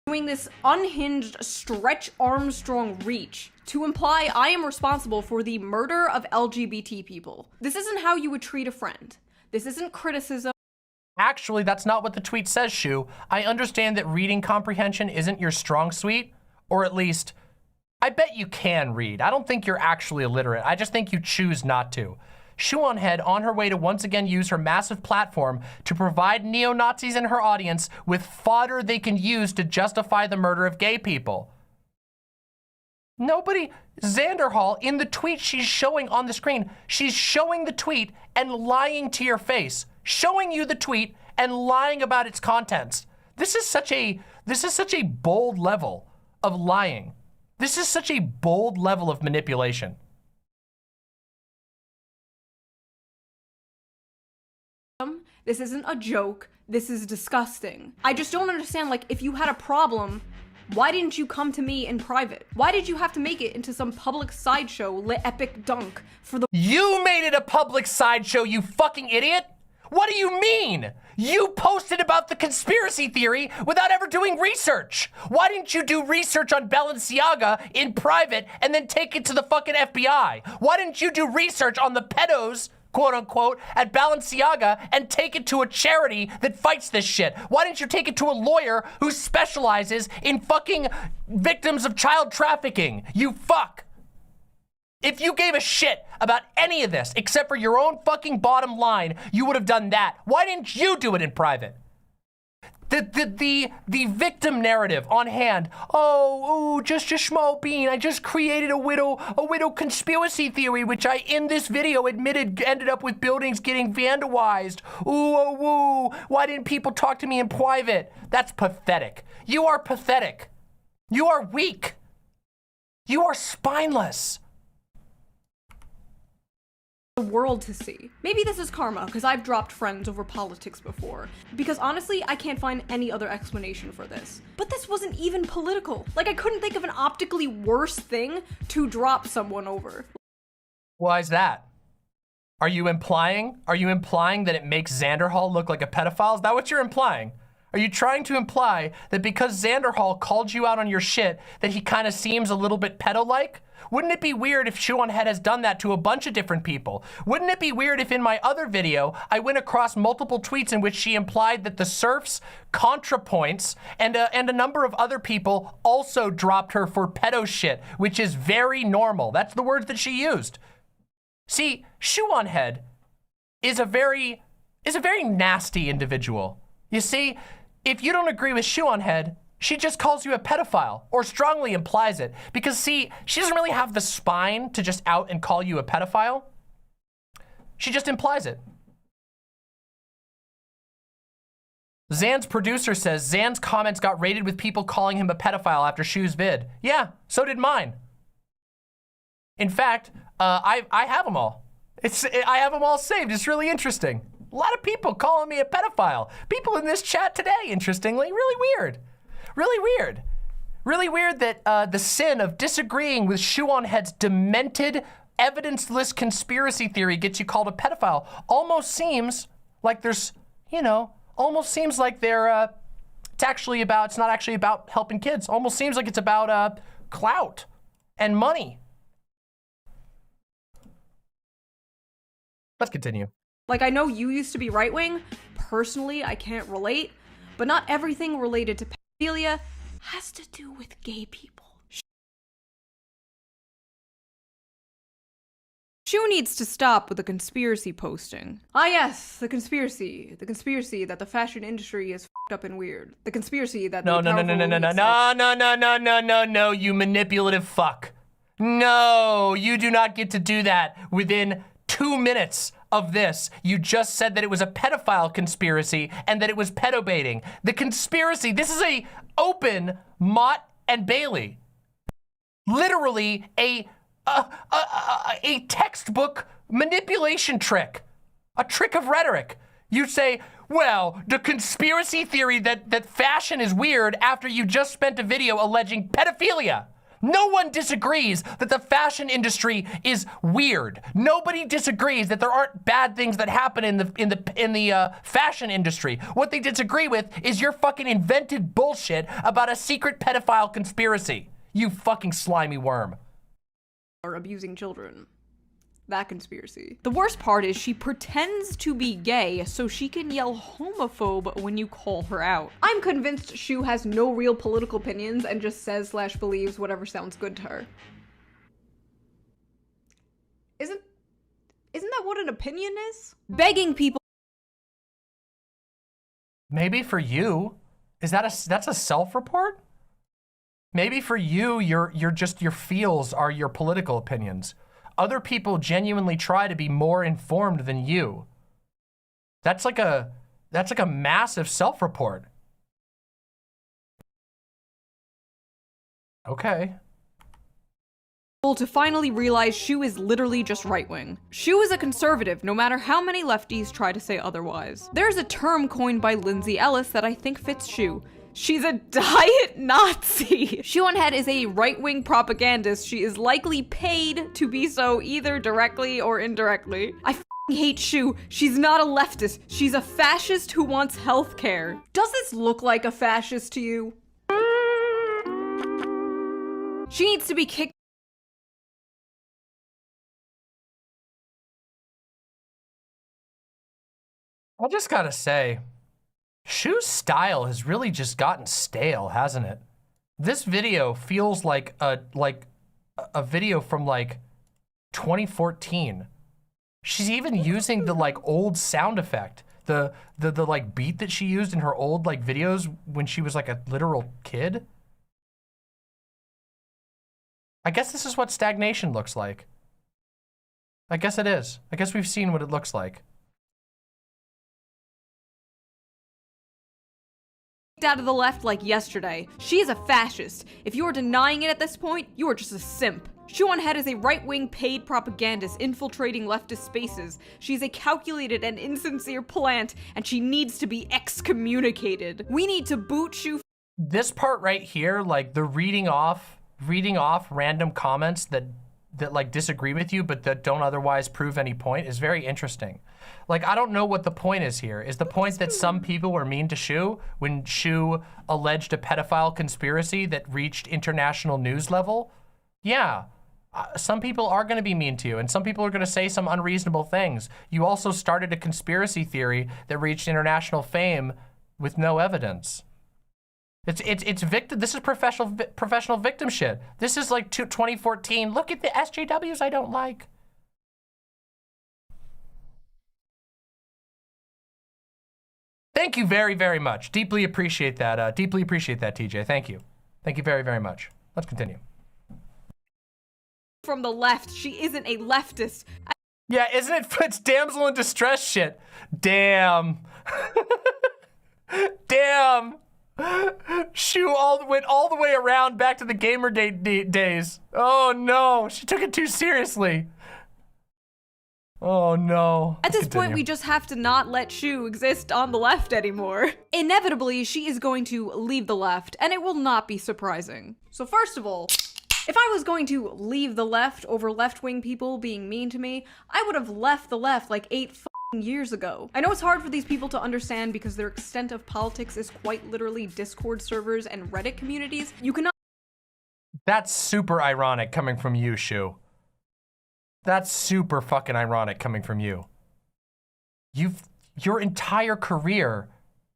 Doing this unhinged Stretch Armstrong reach to imply I am responsible for the murder of LGBT people. This isn't how you would treat a friend. This isn't criticism. Actually, that's not what the tweet says, Shu. I understand that reading comprehension isn't your strong suite, or at least, I bet you can read. I don't think you're actually illiterate. I just think you choose not to. Shoe on Head on her way to once again use her massive platform to provide neo-Nazis in her audience with fodder they can use to justify the murder of gay people. Nobody, Xanderhall, in the tweet she's showing on the screen, she's showing the tweet and lying to your face. Showing you the tweet and lying about its contents. This is such a bold level of lying. This is such a bold level of manipulation. This isn't a joke. This is disgusting. I just don't understand, like, if you had a problem, why didn't you come to me in private? Why did you have to make it into some public sideshow epic dunk for the— You made it a public sideshow, you fucking idiot! What do you mean? You posted about the conspiracy theory without ever doing research. Why didn't you do research on Balenciaga in private and then take it to the fucking FBI? Why didn't you do research on the pedos, quote unquote, at Balenciaga and take it to a charity that fights this shit? Why didn't you take it to a lawyer who specializes in fucking victims of child trafficking? You fuck. If you gave a shit about any of this except for your own fucking bottom line, you would have done that. Why didn't you do it in private? The victim narrative on hand. Oh, just a small bean. I just created a widow conspiracy theory, which I, in this video, admitted ended up with buildings getting vandalized. Ooh. Why didn't people talk to me in private? That's pathetic. You are pathetic. You are weak. You are spineless. the world to see. Maybe this is karma, because I've dropped friends over politics before. Because honestly, I can't find any other explanation for this. But this wasn't even political. Like, I couldn't think of an optically worse thing to drop someone over. Why is that? Are you implying that it makes Xanderhall look like a pedophile? Is that what you're implying? Are you trying to imply that because Xanderhall called you out on your shit, that he kind of seems a little bit pedo-like? Wouldn't it be weird if Shoe on Head has done that to a bunch of different people? Wouldn't it be weird if in my other video, I went across multiple tweets in which she implied that the serfs, ContraPoints, and a number of other people also dropped her for pedo shit, which is very normal. That's the words that she used. See, Shoe on Head is a very nasty individual. You see, if you don't agree with Shoe on Head, she just calls you a pedophile, or strongly implies it. Because see, she doesn't really have the spine to just out and call you a pedophile. She just implies it. Zan's producer says Zan's comments got rated with people calling him a pedophile after Shu's vid. Yeah, so did mine. In fact, I have them all. I have them all saved. It's really interesting. A lot of people calling me a pedophile. People in this chat today, interestingly, really weird. Really weird. Really weird that the sin of disagreeing with Shoe on Head's demented, evidence-less conspiracy theory gets you called a pedophile. Almost seems like there's, almost seems like they're, it's not actually about helping kids. Almost seems like it's about clout and money. Let's continue. Like, I know you used to be right-wing. Personally, I can't relate. But not everything related to pedophilia has to do with gay people. Shu needs to stop with the conspiracy posting. Ah yes, the conspiracy. The conspiracy that the fashion industry is f***ed up and weird. The conspiracy that No, you manipulative fuck. No, you do not get to do that within 2 minutes of this, you just said that it was a pedophile conspiracy and that it was pedobaiting. The conspiracy, this is a open Mott and Bailey. Literally a textbook manipulation trick. A trick of rhetoric. You say, well, the conspiracy theory that fashion is weird after you just spent a video alleging pedophilia. No one disagrees that the fashion industry is weird. Nobody disagrees that there aren't bad things that happen in the fashion industry. What they disagree with is your fucking invented bullshit about a secret pedophile conspiracy. You fucking slimy worm. Or abusing children. That conspiracy. The worst part is she pretends to be gay so she can yell homophobe when you call her out. I'm convinced Shu has no real political opinions and just says / believes whatever sounds good to her. Isn't that what an opinion is? Begging people. Maybe for you, that's a self-report? Maybe for you, your feels are your political opinions. Other people genuinely try to be more informed than you. That's like a massive self-report. Okay. To finally realize Shu is literally just right-wing. Shu is a conservative, no matter how many lefties try to say otherwise. There's a term coined by Lindsay Ellis that I think fits Shu. She's a diet Nazi. Shu-on-Head is a right-wing propagandist. She is likely paid to be so either directly or indirectly. I f***ing hate Shu. She's not a leftist. She's a fascist who wants healthcare. Does this look like a fascist to you? She needs to be kicked. I just gotta say, Shu's style has really just gotten stale, hasn't it? This video feels like a video from like 2014. She's even using the like old sound effect, the like beat that she used in her old like videos when she was like a literal kid. I guess this is what stagnation looks like. I guess it is. I guess we've seen what it looks like. Out of the left like yesterday. She is a fascist. If you are denying it at this point, you are just a simp. Shu-on-Head is a right-wing paid propagandist infiltrating leftist spaces. She's a calculated and insincere plant, and she needs to be excommunicated. We need to boot Shu. This part right here, like the reading off random comments that like disagree with you but that don't otherwise prove any point is very interesting. Like, I don't know what the point is here. Is the point that some people were mean to Shu when Shu alleged a pedophile conspiracy that reached international news level? Yeah, some people are gonna be mean to you and some people are gonna say some unreasonable things. You also started a conspiracy theory that reached international fame with no evidence. It's victim. This is professional victim shit. This is like 2014. Look at the SJWs I don't like. Thank you very, very much. Deeply appreciate that. Deeply appreciate that, TJ. Thank you. Thank you very, very much. Let's continue. From the left, she isn't a leftist. Yeah, isn't it? It's damsel in distress shit. Damn. Damn. Shu went all the way around back to the gamer days. Oh no, she took it too seriously. Oh no. At this point, we just have to not let Shu exist on the left anymore. Inevitably, she is going to leave the left, and it will not be surprising. So first of all, if I was going to leave the left over left-wing people being mean to me, I would have left the left like 8 years ago. I know it's hard for these people to understand because their extent of politics is quite literally Discord servers and Reddit communities. You cannot. That's super ironic coming from you, Shu. That's super fucking ironic coming from you. Your entire career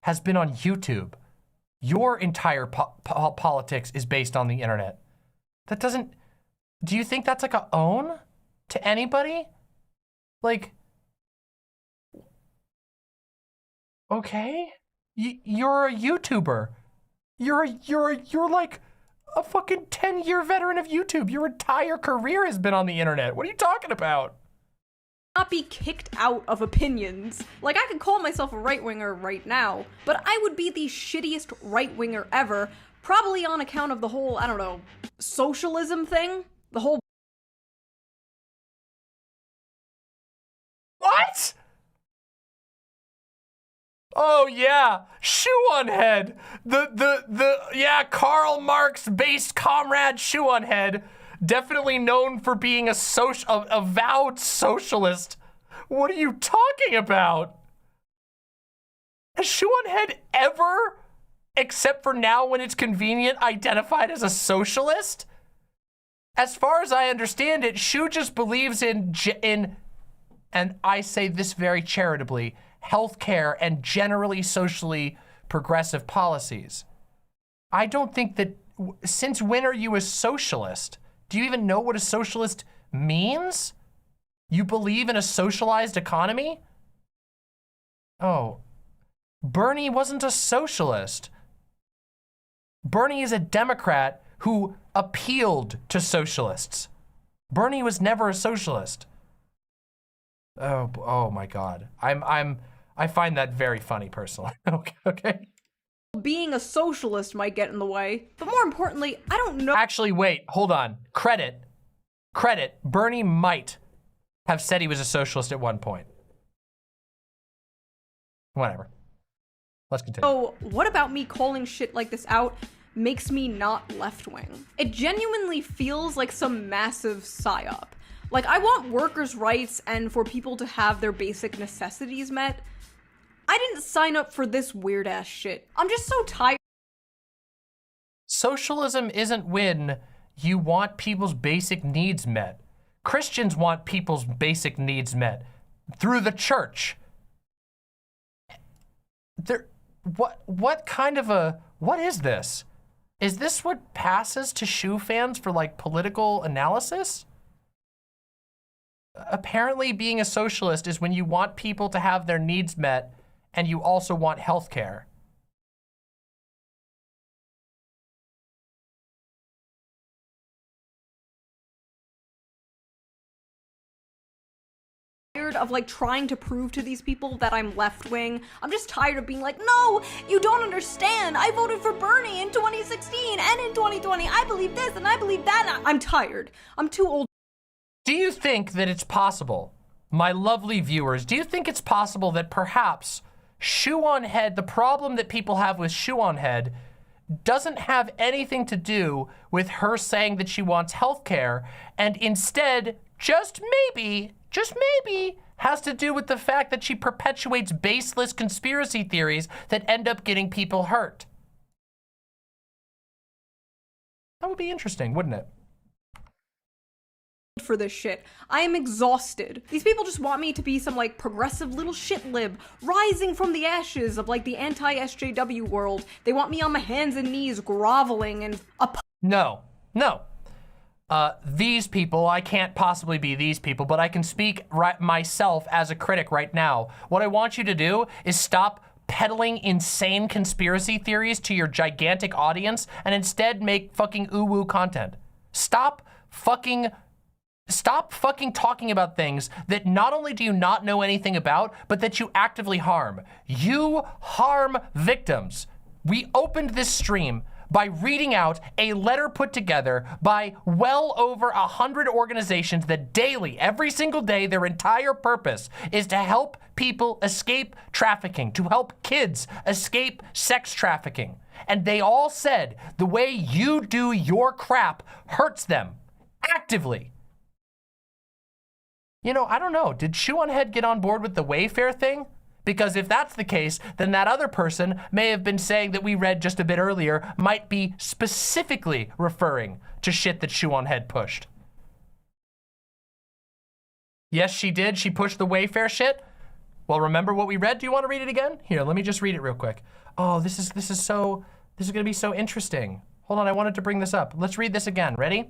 has been on YouTube. Your entire politics is based on the internet. That doesn't, do you think that's like a own to anybody? Like, okay, you're a YouTuber. You're like a fucking 10-year veteran of YouTube. Your entire career has been on the internet. What are you talking about? not be kicked out of opinions. Like, I could call myself a right-winger right now, but I would be the shittiest right-winger ever, probably on account of the whole, I don't know, socialism thing? The whole— What? Oh yeah, Shoe on Head. Yeah, Karl Marx-based comrade Shoe on Head. Definitely known for being a avowed socialist. What are you talking about? Has Shoe on Head ever, except for now when it's convenient, identified as a socialist? As far as I understand it, Shoe just believes in, and I say this very charitably, healthcare and generally socially progressive policies. I don't think that, since when are you a socialist? Do you even know what a socialist means? You believe in a socialized economy? Oh, Bernie wasn't a socialist. Bernie is a Democrat who appealed to socialists. Bernie was never a socialist. Oh my God. I find that very funny personally. Okay. being a socialist might get in the way, but more importantly, I don't know— Actually, wait, hold on. Credit. Bernie might have said he was a socialist at one point. Whatever. Let's continue. So what about me calling shit like this out makes me not left-wing? It genuinely feels like some massive psyop. Like, I want workers' rights and for people to have their basic necessities met. I didn't sign up for this weird-ass shit. I'm just so tired. Socialism isn't when you want people's basic needs met. Christians want people's basic needs met through the church. What is this? Is this what passes to shoe fans for like political analysis? Apparently being a socialist is when you want people to have their needs met and you also want health care. Of like trying to prove to these people that I'm left-wing. I'm just tired of being like, no, you don't understand. I voted for Bernie in 2016 and in 2020. I believe this and I believe that. I'm tired. I'm too old. Do you think that it's possible, my lovely viewers, do you think it's possible that perhaps Shoe on Head, the problem that people have with Shoe on Head, doesn't have anything to do with her saying that she wants health care, and instead, just maybe, has to do with the fact that she perpetuates baseless conspiracy theories that end up getting people hurt? That would be interesting, wouldn't it? For this shit. I am exhausted. These people just want me to be some like progressive little shit lib rising from the ashes of like the anti-SJW world. They want me on my hands and knees groveling and No. These people, I can't possibly be these people, but I can speak myself as a critic right now. What I want you to do is stop peddling insane conspiracy theories to your gigantic audience and instead make fucking ooh-woo content. Stop fucking talking about things that not only do you not know anything about, but that you actively harm. You harm victims. We opened this stream by reading out a letter put together by well over 100 organizations that daily, every single day, their entire purpose is to help people escape trafficking, to help kids escape sex trafficking. And they all said the way you do your crap hurts them actively. You know, I don't know. Did Shoe on Head get on board with the Wayfair thing? Because if that's the case, then that other person may have been saying that we read just a bit earlier might be specifically referring to shit that Shoe on Head pushed. Yes, she did. She pushed the Wayfair shit. Well, remember what we read? Do you want to read it again? Here, let me just read it real quick. Oh, this is going to be so interesting. Hold on, I wanted to bring this up. Let's read this again. Ready?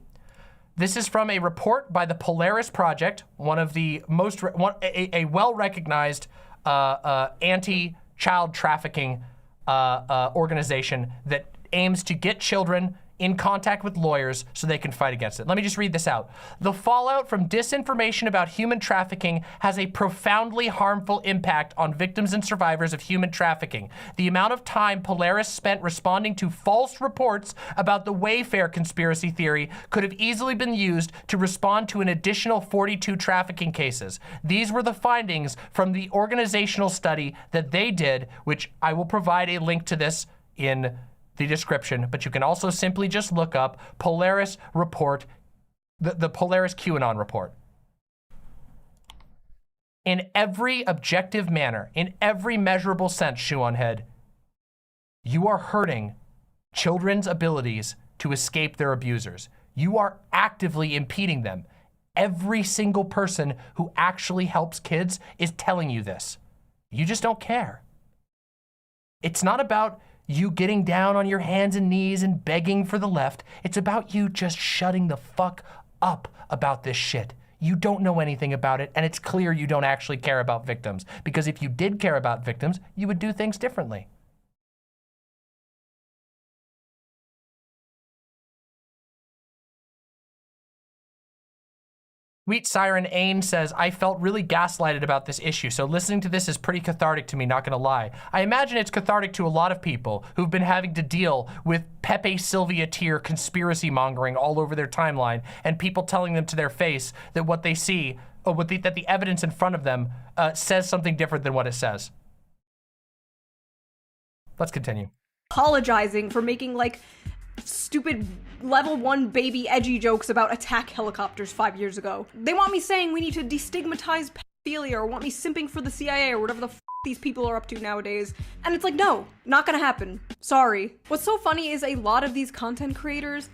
This is from a report by the Polaris Project, one of the most, a well-recognized anti-child trafficking organization that aims to get children in contact with lawyers so they can fight against it. Let me just read this out. The fallout from disinformation about human trafficking has a profoundly harmful impact on victims and survivors of human trafficking. The amount of time Polaris spent responding to false reports about the Wayfair conspiracy theory could have easily been used to respond to an additional 42 trafficking cases. These were the findings from the organizational study that they did, which I will provide a link to this in the description, but you can also simply just look up Polaris report, the Polaris QAnon report. In every objective manner, in every measurable sense, shoe on head, you are hurting children's abilities to escape their abusers. You are actively impeding them. Every single person who actually helps kids is telling you this. You just don't care. It's not about you getting down on your hands and knees and begging for the left. It's about you just shutting the fuck up about this shit. You don't know anything about it, and it's clear you don't actually care about victims. Because if you did care about victims, you would do things differently. Wheat Siren Ain says, I felt really gaslighted about this issue, so listening to this is pretty cathartic to me, not gonna lie. I imagine it's cathartic to a lot of people who've been having to deal with Pepe Sylvia tier conspiracy mongering all over their timeline and people telling them to their face that what they see, or that the evidence in front of them says something different than what it says. Let's continue. Apologizing for making like stupid level 1 baby edgy jokes about attack helicopters 5 years ago. They want me saying we need to destigmatize pedophilia, or want me simping for the CIA, or whatever the f these people are up to nowadays. And it's like, no, not gonna happen. Sorry. What's so funny is a lot of these content creators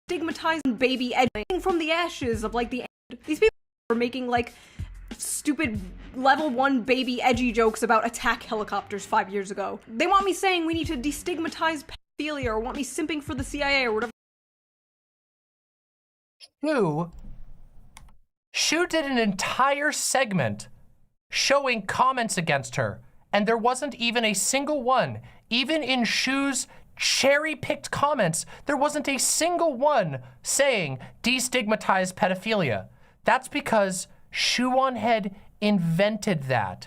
stigmatize baby edging from the ashes of like the end. These people are making like stupid level 1 baby edgy jokes about attack helicopters 5 years ago. They want me saying we need to destigmatize pedophilia, or want me simping for the CIA, or whatever. Shu did an entire segment showing comments against her, and there wasn't even a single one. Even in Shu's cherry-picked comments, there wasn't a single one saying destigmatize pedophilia. That's because Shoe on Head invented that.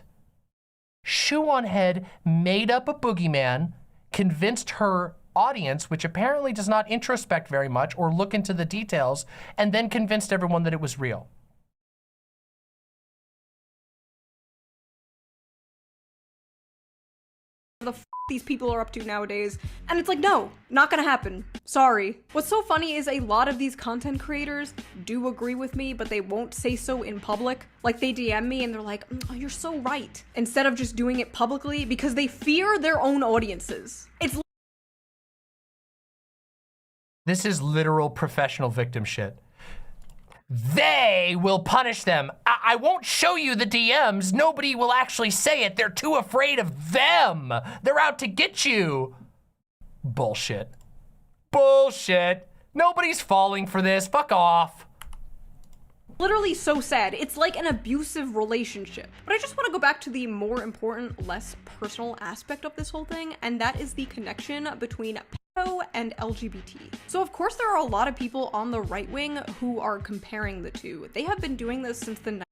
Shoe on Head made up a boogeyman, convinced her audience, which apparently does not introspect very much or look into the details, and then convinced everyone that it was real. The f these people are up to nowadays. And it's like, no, not gonna happen. Sorry. What's so funny is a lot of these content creators do agree with me, but they won't say so in public. Like, they DM me and they're like, oh, you're so right, instead of just doing it publicly because they fear their own audiences. This is literal professional victim shit. They will punish them. I won't show you the DMs. Nobody will actually say it. They're too afraid of them. They're out to get you. Bullshit. Bullshit. Nobody's falling for this. Fuck off. Literally so sad. It's like an abusive relationship. But I just want to go back to the more important, less personal aspect of this whole thing, and that is the connection between pedo and LGBT. So of course there are a lot of people on the right wing who are comparing the two. They have been doing this since the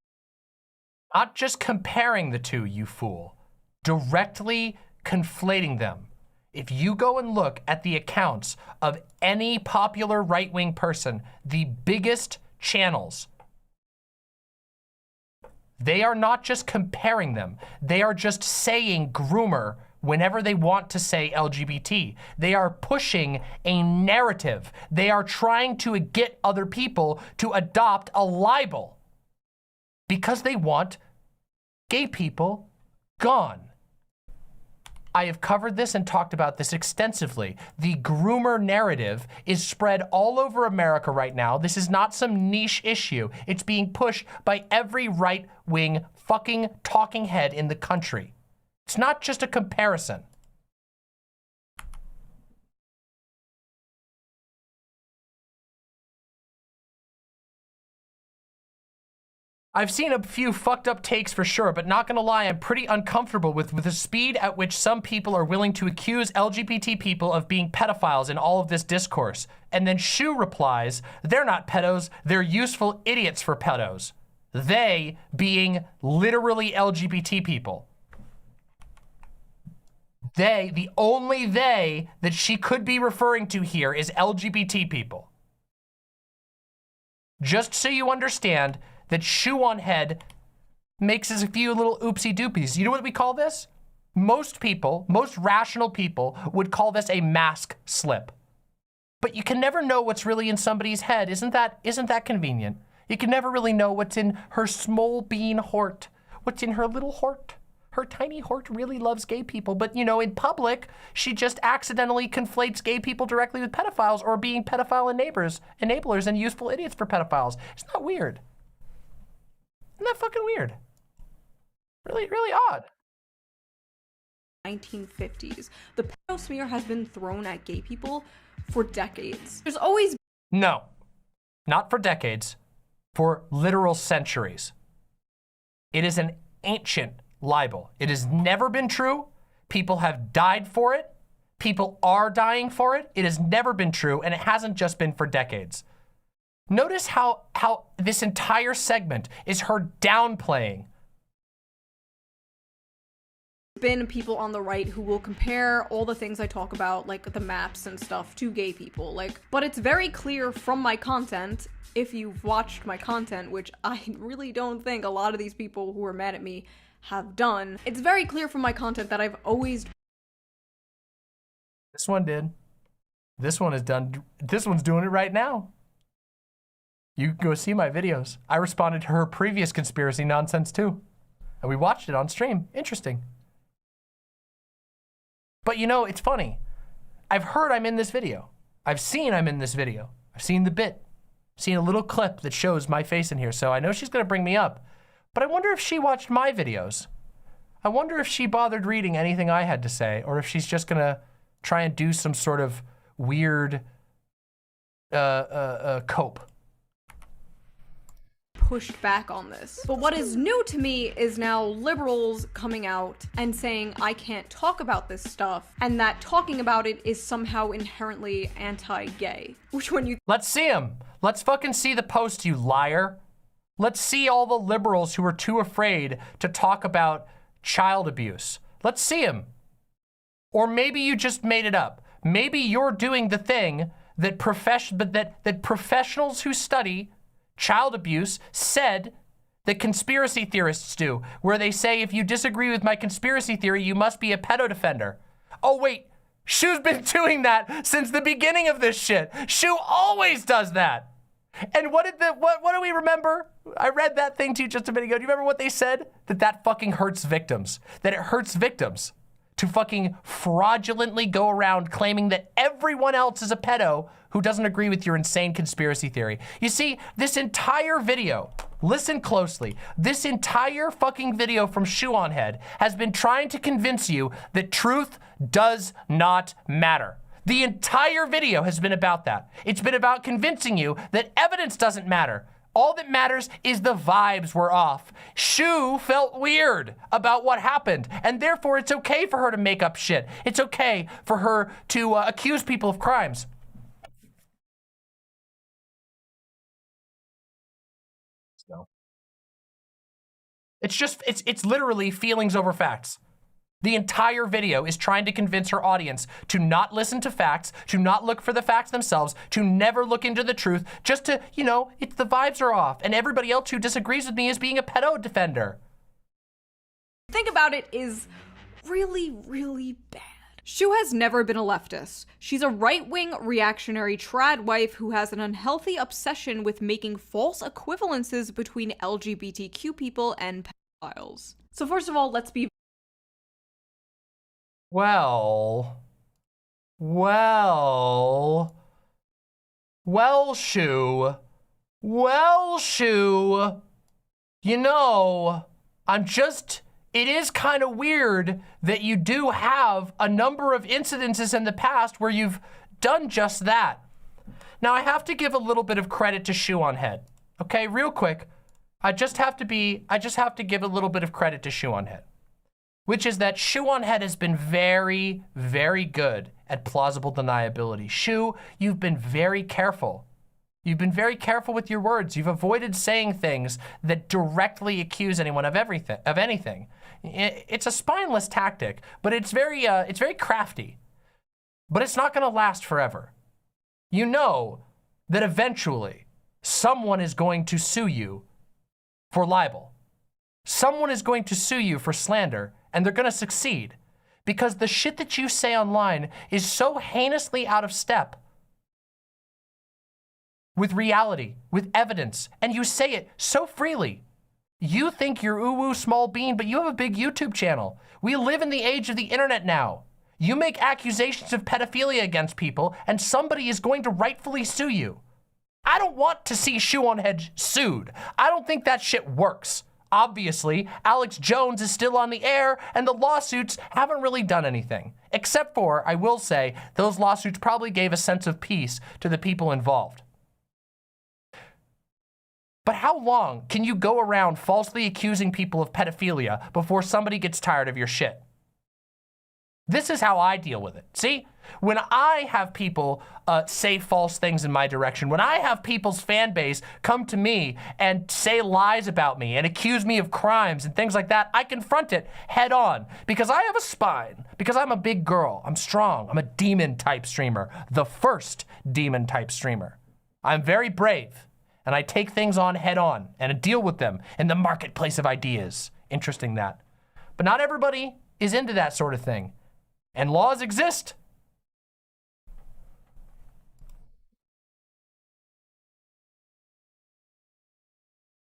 Not just comparing the two, you fool. Directly conflating them. If you go and look at the accounts of any popular right-wing person, the biggest channels, they are not just comparing them. They are just saying groomer whenever they want to say LGBT. They are pushing a narrative. They are trying to get other people to adopt a libel because they want gay people gone. I have covered this and talked about this extensively. The groomer narrative is spread all over America right now. This is not some niche issue. It's being pushed by every right-wing fucking talking head in the country. It's not just a comparison. I've seen a few fucked up takes for sure, but not gonna lie, I'm pretty uncomfortable with the speed at which some people are willing to accuse LGBT people of being pedophiles in all of this discourse. And then Shu replies, they're not pedos, they're useful idiots for pedos. They being literally LGBT people. They, the only they that she could be referring to here is LGBT people. Just so you understand that Shoe on Head makes us a few little oopsie doopies. You know what we call this? Most people, most rational people would call this a mask slip. But you can never know what's really in somebody's head. Isn't that convenient? You can never really know what's in her small bean heart. What's in her little heart. Her tiny heart really loves gay people, but you know, in public, she just accidentally conflates gay people directly with pedophiles or being pedophile enablers and useful idiots for pedophiles. It's not weird. Isn't that fucking weird? Really, really odd. 1950s. The pedo smear has been thrown at gay people for decades. There's always... No, not for decades, for literal centuries. It is an ancient libel. It has never been true. People have died for it. People are dying for it. It has never been true, and it hasn't just been for decades. Notice how this entire segment is her downplaying. Been people on the right who will compare all the things I talk about, like the maps and stuff, to gay people. But it's very clear from my content, if you've watched my content, which I really don't think a lot of these people who are mad at me have done. It's very clear from my content that I've always... This one did. This one is done. This one's doing it right now. You can go see my videos. I responded to her previous conspiracy nonsense too. And we watched it on stream. Interesting. But you know, it's funny. I've heard I'm in this video. I've seen I'm in this video. I've seen the bit. I've seen a little clip that shows my face in here. So I know she's gonna bring me up. But I wonder if she watched my videos. I wonder if she bothered reading anything I had to say, or if she's just gonna try and do some sort of weird cope. Pushed back on this. But what is new to me is now liberals coming out and saying I can't talk about this stuff, and that talking about it is somehow inherently anti-gay. Which when you... Let's see him. Let's fucking see the post, you liar. Let's see all the liberals who are too afraid to talk about child abuse. Let's see him. Or maybe you just made it up. Maybe you're doing the thing that professionals who study child abuse said that conspiracy theorists do, where they say if you disagree with my conspiracy theory, you must be a pedo defender. Oh wait, Shu's been doing that since the beginning of this shit. Shu always does that. And what do we remember? I read that thing to you just a minute ago. Do you remember what they said? That fucking hurts victims. That it hurts victims to fucking fraudulently go around claiming that everyone else is a pedo who doesn't agree with your insane conspiracy theory. You see, this entire video, listen closely, this entire fucking video from Shoe on Head has been trying to convince you that truth does not matter. The entire video has been about that. It's been about convincing you that evidence doesn't matter. All that matters is the vibes were off. Shu felt weird about what happened, and therefore it's okay for her to make up shit. It's okay for her to accuse people of crimes. Let's go. It's literally feelings over facts. The entire video is trying to convince her audience to not listen to facts, to not look for the facts themselves, to never look into the truth, just to, you know, the vibes are off, and everybody else who disagrees with me is being a pedo defender. Think about it is really, really bad. Shu has never been a leftist. She's a right-wing reactionary trad wife who has an unhealthy obsession with making false equivalences between LGBTQ people and pedophiles. So first of all, let's be... Well, Shu, you know, it is kind of weird that you do have a number of incidences in the past where you've done just that. Now, I have to give a little bit of credit to Shoe on Head. Okay, real quick. I just have to give a little bit of credit to Shoe on Head, which is that Shoe on Head has been very, very good at plausible deniability. Shoe, you've been very careful. You've been very careful with your words. You've avoided saying things that directly accuse anyone of anything. It's a spineless tactic, but it's very crafty. But it's not gonna last forever. You know that eventually someone is going to sue you for libel. Someone is going to sue you for slander, and they're gonna succeed because the shit that you say online is so heinously out of step with reality, with evidence, and you say it so freely. You think you're ooh-woo small bean, but you have a big YouTube channel. We live in the age of the internet now. You make accusations of pedophilia against people, and somebody is going to rightfully sue you. I don't want to see Shoe on Head sued. I don't think that shit works. Obviously, Alex Jones is still on the air, and the lawsuits haven't really done anything. Except for, I will say, those lawsuits probably gave a sense of peace to the people involved. But how long can you go around falsely accusing people of pedophilia before somebody gets tired of your shit? This is how I deal with it. See, when I have people say false things in my direction, when I have people's fan base come to me and say lies about me and accuse me of crimes and things like that, I confront it head on because I have a spine, because I'm a big girl, I'm strong, I'm a demon type streamer, the first demon type streamer. I'm very brave. And I take things on head on and deal with them in the marketplace of ideas. Interesting that. But not everybody is into that sort of thing. And laws exist.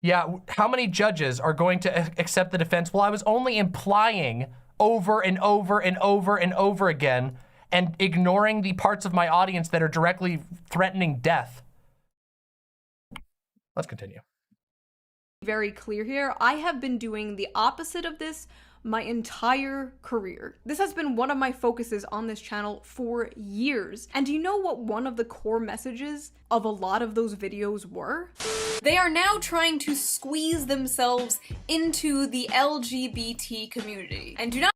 Yeah, how many judges are going to accept the defense? Well, I was only implying over and over and over and over again and ignoring the parts of my audience that are directly threatening death. Let's continue. Very clear here. I have been doing the opposite of this my entire career. This has been one of my focuses on this channel for years. And do you know what one of the core messages of a lot of those videos were? They are now trying to squeeze themselves into the LGBT community. And do not—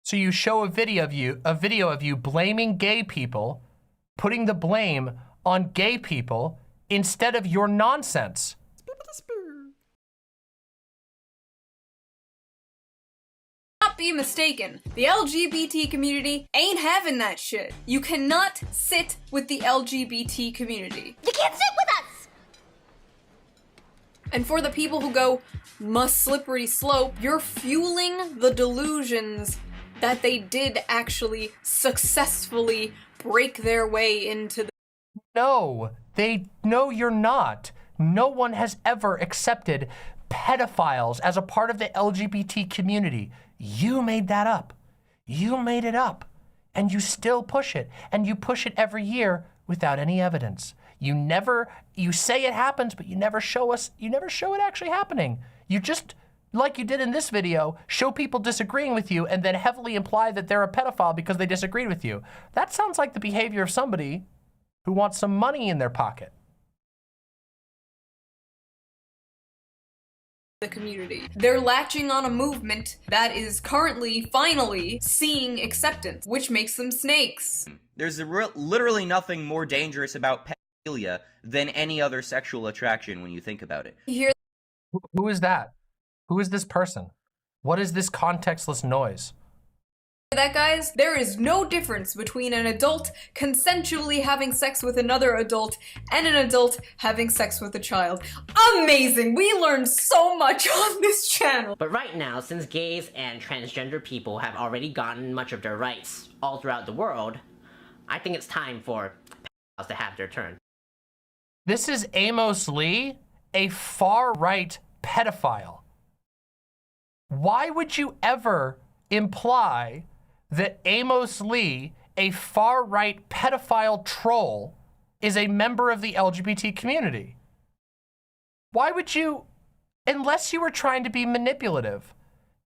So you show a video of you blaming gay people, putting the blame on gay people instead of your nonsense. Not be mistaken, the LGBT community ain't having that shit. You cannot sit with the LGBT community. You can't sit with us! And for the people who go, must slippery slope, you're fueling the delusions that they did actually successfully break their way into the— No, you're not. No one has ever accepted pedophiles as a part of the LGBT community. You made that up. You made it up. And you still push it. And you push it every year without any evidence. You say it happens, but you never show it actually happening. You just, like you did in this video, show people disagreeing with you and then heavily imply that they're a pedophile because they disagreed with you. That sounds like the behavior of somebody who wants some money in their pocket. The community. They're latching on a movement that is currently, finally, seeing acceptance, which makes them snakes. There's literally nothing more dangerous about pedophilia than any other sexual attraction when you think about it. You hear Who is that? Who is this person? What is this contextless noise? that, guys? There is no difference between an adult consensually having sex with another adult and an adult having sex with a child. Amazing! We learned so much on this channel! But right now, since gays and transgender people have already gotten much of their rights all throughout the world, I think it's time for pedophiles to have their turn. This is Amos Lee, a far-right pedophile. Why would you ever imply that Amos Lee, a far-right pedophile troll, is a member of the LGBT community? Why would you, unless you were trying to be manipulative?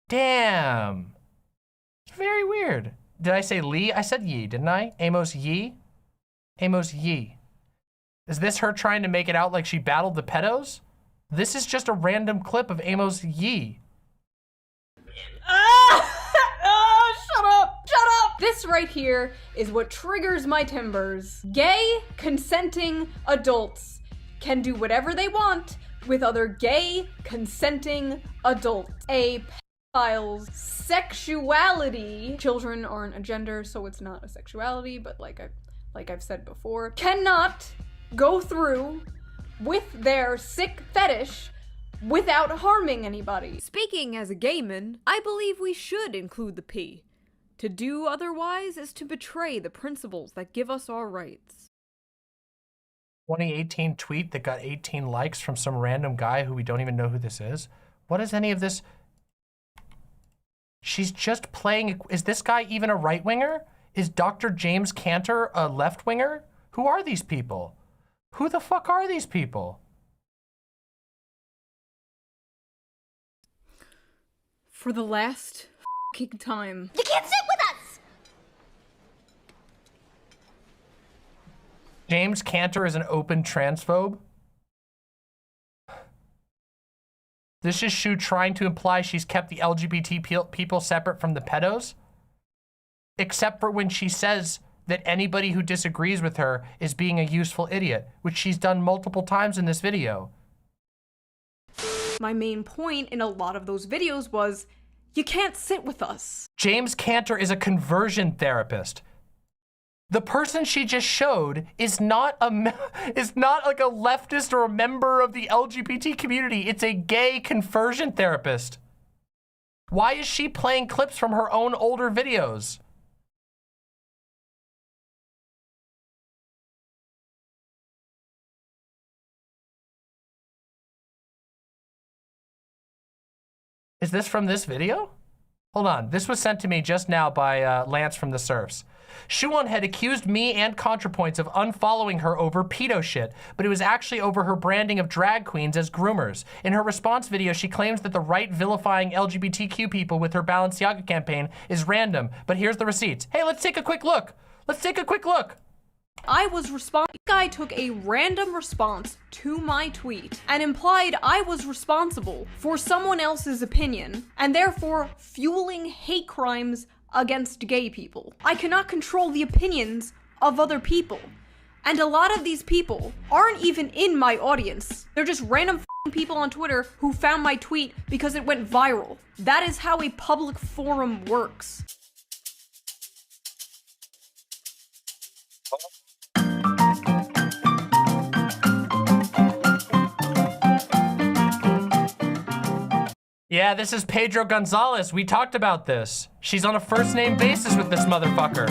Damn. It's very weird. Did I say Lee? I said Yee, didn't I? Amos Yee? Amos Yee. Is this her trying to make it out like she battled the pedos? This is just a random clip of Amos Yee. Shut up! Shut up! This right here is what triggers my timbers. Gay, consenting adults can do whatever they want with other gay, consenting adults. A pedophile's sexuality, children aren't a gender, so it's not a sexuality, but like I've said before, cannot go through with their sick fetish without harming anybody. Speaking as a gay man, I believe we should include the P. To do otherwise is to betray the principles that give us our rights. 2018 tweet that got 18 likes from some random guy who we don't even know who this is. What is any of this? She's just playing. Is this guy even a right-winger? Is Dr. James Cantor a left-winger? Who are these people? Who the fuck are these people? For the last f***ing time. You can't sit with us! James Cantor is an open transphobe? This is Shu trying to imply she's kept the LGBT people separate from the pedos? Except for when she says that anybody who disagrees with her is being a useful idiot, which she's done multiple times in this video. My main point in a lot of those videos was, you can't sit with us. James Cantor is a conversion therapist. The person she just showed is not like a leftist or a member of the LGBT community. It's a gay conversion therapist. Why is she playing clips from her own older videos? Is this from this video? Hold on, this was sent to me just now by Lance from the Surfs. Shuwon had accused me and ContraPoints of unfollowing her over pedo shit, but it was actually over her branding of drag queens as groomers. In her response video, she claims that the right vilifying LGBTQ people with her Balenciaga campaign is random, but here's the receipts. Hey, let's take a quick look. Let's take a quick look. I was responding. This guy took a random response to my tweet and implied I was responsible for someone else's opinion and therefore fueling hate crimes against gay people. I cannot control the opinions of other people. And a lot of these people aren't even in my audience. They're just random people on Twitter who found my tweet because it went viral. That is how a public forum works. Yeah, this is Pedro Gonzalez. We talked about this. She's on a first-name basis with this motherfucker.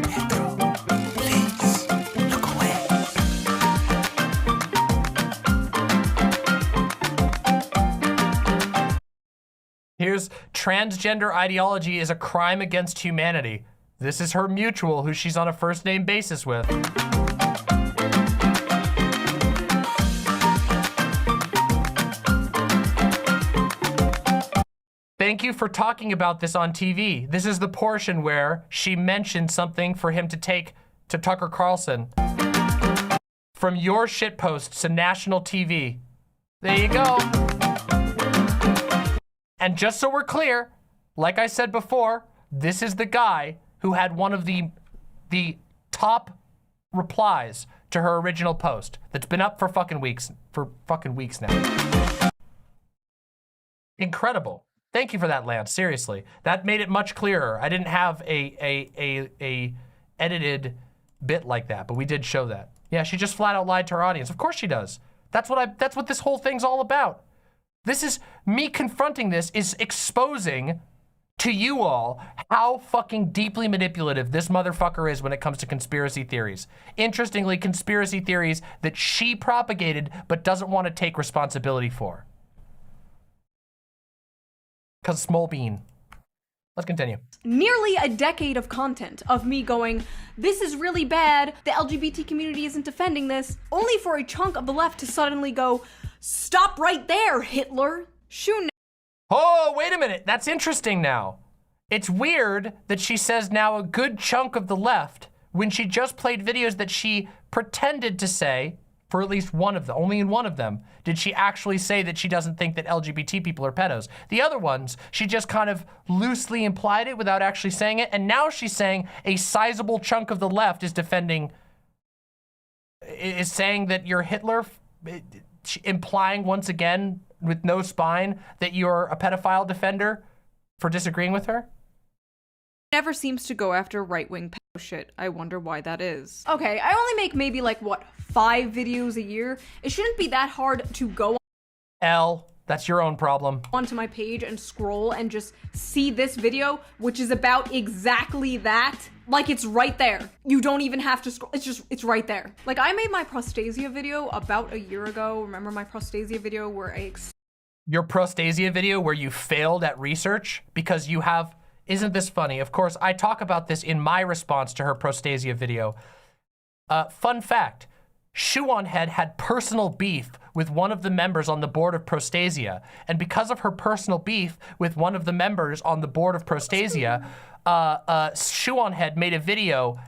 Pedro, please, look away. Here's transgender ideology is a crime against humanity. This is her mutual who she's on a first-name basis with. Thank you for talking about this on TV. This is the portion where she mentioned something for him to take to Tucker Carlson. From your shitpost to national TV. There you go. And just so we're clear, like I said before, this is the guy who had one of the top replies to her original post that's been up for fucking weeks now. Incredible. Thank you for that, Lance. Seriously, that made it much clearer. I didn't have a edited bit like that, but we did show that. Yeah, she just flat out lied to her audience. Of course she does. That's what this whole thing's all about. This is me confronting this, is exposing to you all how fucking deeply manipulative this motherfucker is when it comes to conspiracy theories. Interestingly, conspiracy theories that she propagated but doesn't want to take responsibility for. Because small bean. Let's continue. Nearly a decade of content of me going, this is really bad, the LGBT community isn't defending this, only for a chunk of the left to suddenly go, stop right there, Hitler. Shoo. Oh, wait a minute. That's interesting now. It's weird that she says now a good chunk of the left when she just played videos that she pretended to say, for at least one of them, only in one of them, did she actually say that she doesn't think that LGBT people are pedos. The other ones, she just kind of loosely implied it without actually saying it, and now she's saying a sizable chunk of the left is saying that you're Hitler, implying once again, with no spine, that you're a pedophile defender for disagreeing with her? Never seems to go after right-wing pedo shit. I wonder why that is. Okay, I only make maybe like, what, 5 videos a year? It shouldn't be that hard to go that's your own problem. onto my page and scroll and just see this video, which is about exactly that. Like, it's right there. You don't even have to scroll. It's right there. Like, I made my prostasia video about a year ago. Remember my prostasia video where Your prostasia video where you failed at research because you have... Isn't this funny? Of course, I talk about this in my response to her prostasia video. Fun fact, Shoe on Head had personal beef with one of the members on the board of Prostasia. And because of her personal beef with one of the members on the board of Prostasia, Shoe on Head made a video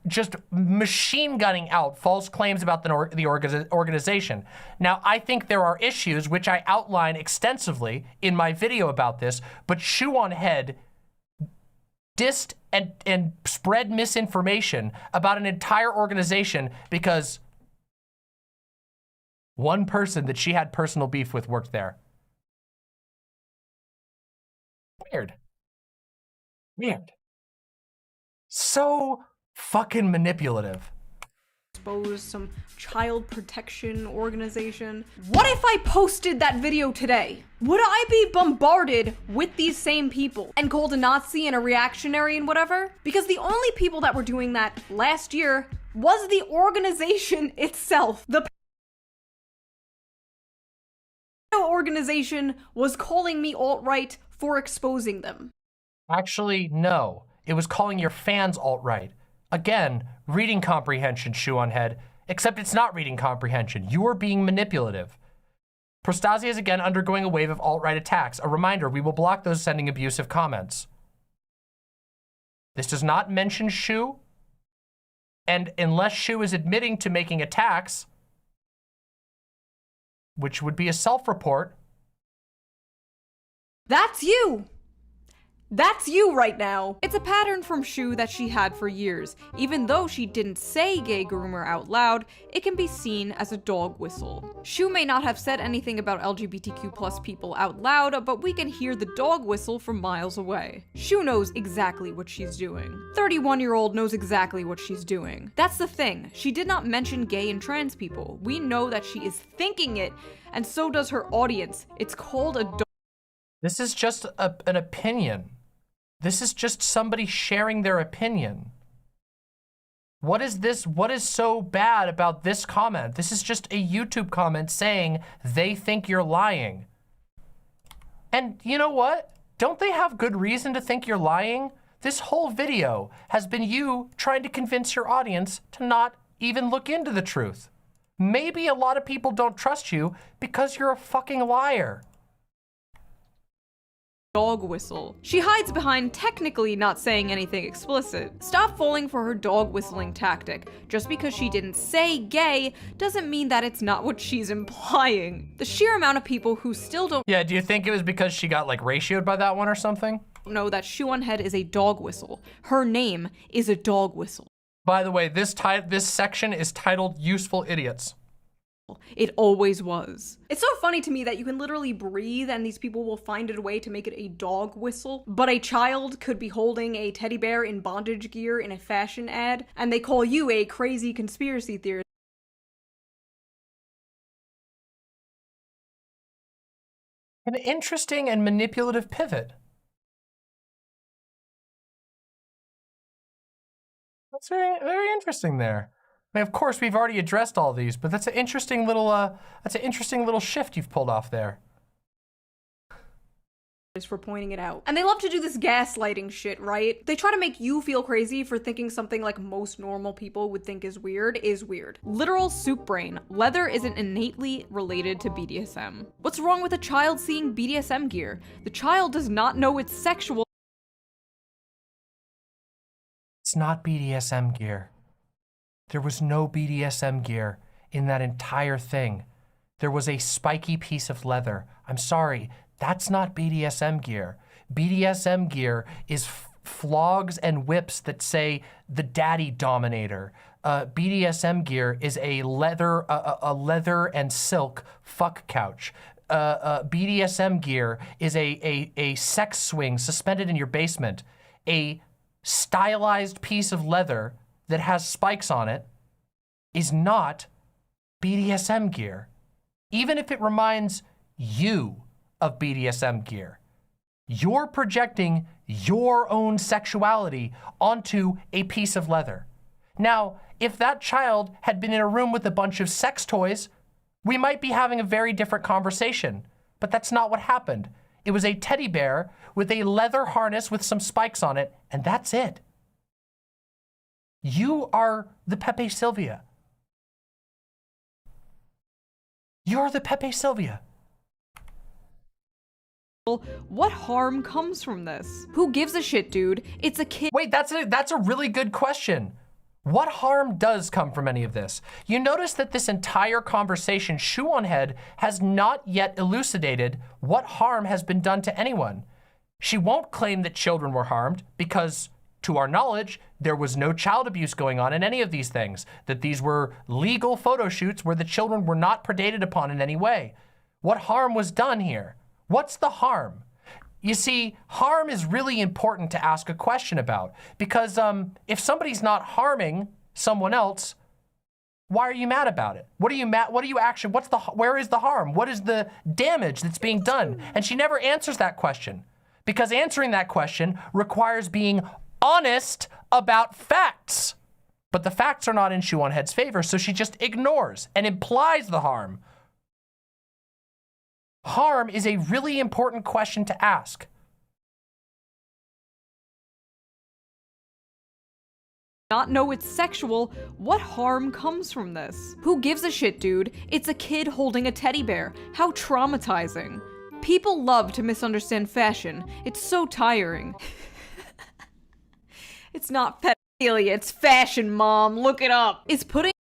just machine gunning out false claims about the organization. Now, I think there are issues, which I outline extensively in my video about this, but Shoe on Head dissed and spread misinformation about an entire organization because one person that she had personal beef with worked there. Weird. So fucking manipulative. Expose some child protection organization. What if I posted that video today? Would I be bombarded with these same people and called a Nazi and a reactionary and whatever? Because the only people that were doing that last year was the organization itself. The organization was calling me alt-right for exposing them. Actually, no. It was calling your fans alt-right. Again, reading comprehension, Shoe on Head, except it's not reading comprehension. You are being manipulative. Prostasia is again undergoing a wave of alt-right attacks. A reminder, we will block those sending abusive comments. This does not mention Shoe, and unless Shoe is admitting to making attacks, which would be a self-report. That's you! That's you right now! It's a pattern from Shoe that she had for years. Even though she didn't say gay groomer out loud, it can be seen as a dog whistle. Shoe may not have said anything about LGBTQ+ people out loud, but we can hear the dog whistle from miles away. Shoe knows exactly what she's doing. 31-year-old knows exactly what she's doing. That's the thing. She did not mention gay and trans people. We know that she is thinking it, and so does her audience. It's called a dog. This is just an opinion. This is just somebody sharing their opinion. What is this? What is so bad about this comment? This is just a YouTube comment saying they think you're lying. And you know what? Don't they have good reason to think you're lying? This whole video has been you trying to convince your audience to not even look into the truth. Maybe a lot of people don't trust you because you're a fucking liar. Dog whistle. She hides behind technically not saying anything explicit. Stop falling for her dog whistling tactic. Just because she didn't say gay doesn't mean that it's not what she's implying. The sheer amount of people who still don't do you think it was because she got like ratioed by that one or something? know that Shoe on Head is a dog whistle. Her name is a dog whistle. By the way, this section is titled Useful Idiots. It always was. It's so funny to me that you can literally breathe and these people will find a way to make it a dog whistle, but a child could be holding a teddy bear in bondage gear in a fashion ad, and they call you a crazy conspiracy theorist. An interesting and manipulative pivot. That's very, very interesting there. I mean, of course, we've already addressed all these, but that's an interesting little shift you've pulled off there. For pointing it out. And they love to do this gaslighting shit, right? They try to make you feel crazy for thinking something like most normal people would think is weird. Literal soup brain. Leather isn't innately related to BDSM. What's wrong with a child seeing BDSM gear? The child does not know it's sexual It's not BDSM gear. There was no BDSM gear in that entire thing. There was a spiky piece of leather. I'm sorry, that's not BDSM gear. BDSM gear is flogs and whips that say the daddy dominator. BDSM gear is a leather and silk fuck couch. BDSM gear is a sex swing suspended in your basement. A stylized piece of leather that has spikes on it is not BDSM gear. Even if it reminds you of BDSM gear, you're projecting your own sexuality onto a piece of leather. Now, if that child had been in a room with a bunch of sex toys, we might be having a very different conversation, but that's not what happened. It was a teddy bear with a leather harness with some spikes on it, and that's it. You are the Pepe Sylvia. You're the Pepe Sylvia. What harm comes from this? Who gives a shit, dude? It's a kid. Wait, that's a really good question. What harm does come from any of this? You notice that this entire conversation, Shoe on Head has not yet elucidated what harm has been done to anyone. She won't claim that children were harmed because, to our knowledge, there was no child abuse going on in any of these things, that these were legal photo shoots where the children were not predated upon in any way. What harm was done here? What's the harm? You see, harm is really important to ask a question about because if somebody's not harming someone else, why are you mad about it? Where is the harm? What is the damage that's being done? And she never answers that question because answering that question requires being honest about facts. But the facts are not in Shoe on Head's favor, so she just ignores and implies the harm. Harm is a really important question to ask. Not know it's sexual. What harm comes from this? Who gives a shit, dude? It's a kid holding a teddy bear. How traumatizing. People love to misunderstand fashion. It's so tiring. It's not pedophilia, it's fashion, Mom. Look it up. It's putting...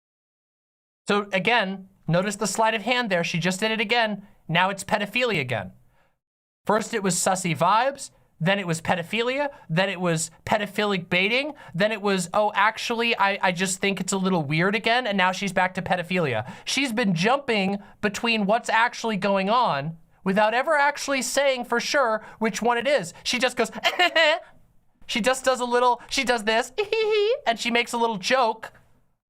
So again, notice the sleight of hand there. She just did it again. Now it's pedophilia again. First it was sussy vibes, then it was pedophilia, then it was pedophilic baiting, then it was, oh, actually, I just think it's a little weird again, and now she's back to pedophilia. She's been jumping between what's actually going on without ever actually saying for sure which one it is. She just goes, she just does a little, she does this, and she makes a little joke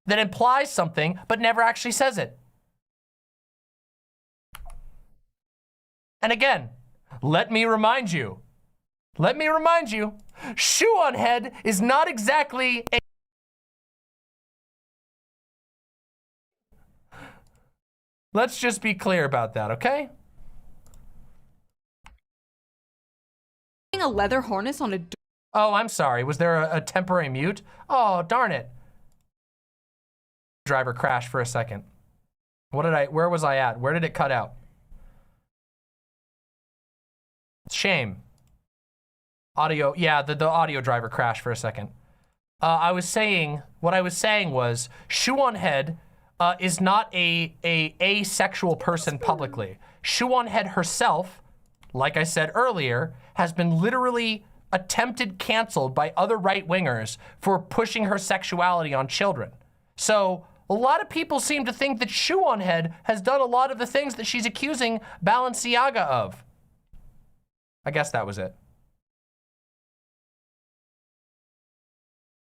that implies something, but never actually says it. And again, let me remind you, Shoe on Head is not exactly a... Let's just be clear about that, okay? A leather harness on a... Oh, I'm sorry. Was there a temporary mute? Oh, darn it. Driver crashed for a second. Where was I at? Where did it cut out? Shame. Audio, yeah, the audio driver crashed for a second. What I was saying was, Shoe on Head is not a asexual person publicly. Shoe on Head herself, like I said earlier, has been literally attempted canceled by other right-wingers for pushing her sexuality on children. So a lot of people seem to think that Shoe on Head has done a lot of the things that she's accusing Balenciaga of. I guess that was it.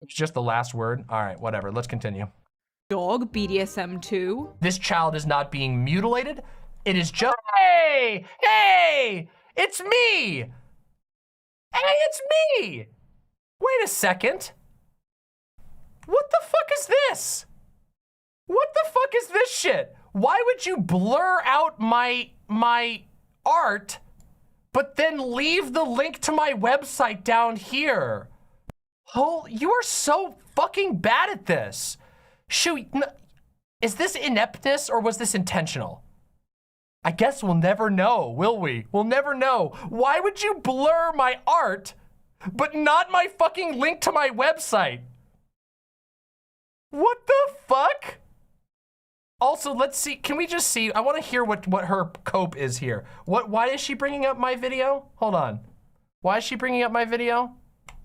It's just the last word. All right, whatever. Let's continue. Dog BDSM 2. This child is not being mutilated. It is just, hey, it's me. Hey, it's me. Wait a second. What the fuck is this? What the fuck is this shit? Why would you blur out my art but then leave the link to my website down here? Oh, you are so fucking bad at this. Shoot, is this ineptness or was this intentional? I guess we'll never know, will we? We'll never know. Why would you blur my art but not my fucking link to my website. What the fuck? Also, let's see. Can we just see? I want to hear what her cope is here. Why is she bringing up my video? Hold on. Why is she bringing up my video?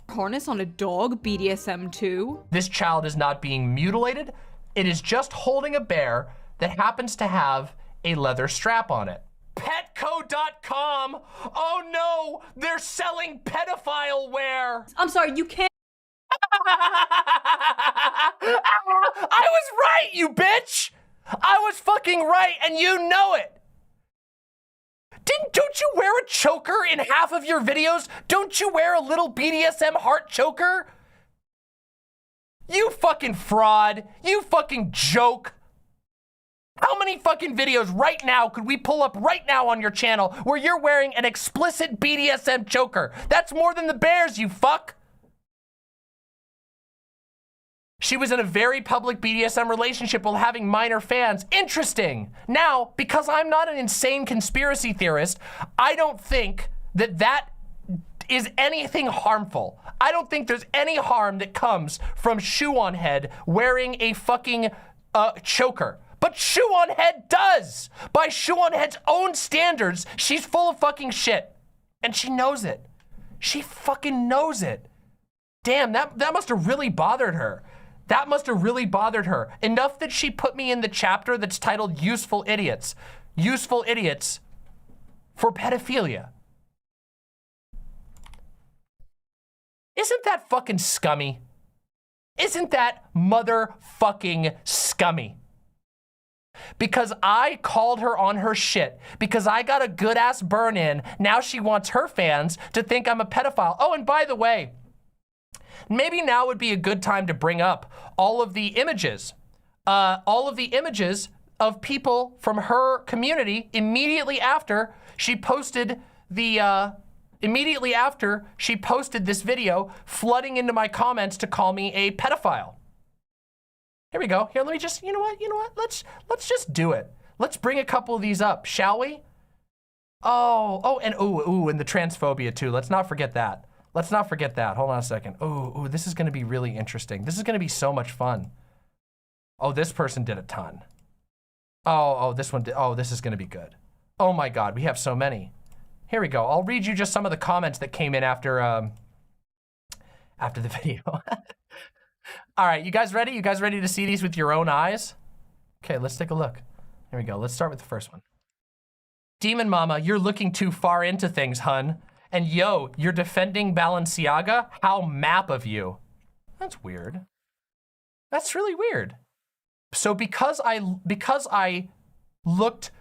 Harness on a dog, BDSM 2. This child is not being mutilated. It is just holding a bear that happens to have a leather strap on it. Petco.com. Oh no, they're selling pedophile wear. I'm sorry, you can't. I was right, you bitch. I was fucking right, and you know it. Don't you wear a choker in half of your videos? Don't you wear a little BDSM heart choker? You fucking fraud. You fucking joke. How many fucking videos right now could we pull up right now on your channel where you're wearing an explicit BDSM choker? That's more than the bears, you fuck. She was in a very public BDSM relationship while having minor fans. Interesting. Now, because I'm not an insane conspiracy theorist, I don't think that is anything harmful. I don't think there's any harm that comes from Shoe on Head wearing a fucking choker. But Shoe on Head does. By Shoe on Head's own standards, she's full of fucking shit. And she knows it. She fucking knows it. Damn, that must have really bothered her. That must have really bothered her. Enough that she put me in the chapter that's titled Useful Idiots. Useful Idiots for pedophilia. Isn't that fucking scummy? Isn't that motherfucking scummy? Because I called her on her shit, because I got a good ass burn in, now she wants her fans to think I'm a pedophile. Oh, and by the way, maybe now would be a good time to bring up all of the images of people from her community immediately after she posted this video, flooding into my comments to call me a pedophile. Here we go. Here, let me just, you know what? Let's just do it. Let's bring a couple of these up, shall we? And the transphobia too. Let's not forget that. Let's not forget that. Hold on a second. Oh, this is gonna be really interesting. This is gonna be so much fun. Oh, this person did a ton. Oh, this one did. Oh, this is gonna be good. Oh my God, we have so many. Here we go. I'll read you just some of the comments that came in after the video. All right, you guys ready? You guys ready to see these with your own eyes? Okay, let's take a look. Here we go. Let's start with the first one. Demon Mama, you're looking too far into things, hun. And yo, you're defending Balenciaga? How map of you. That's weird. That's really weird. So because I looked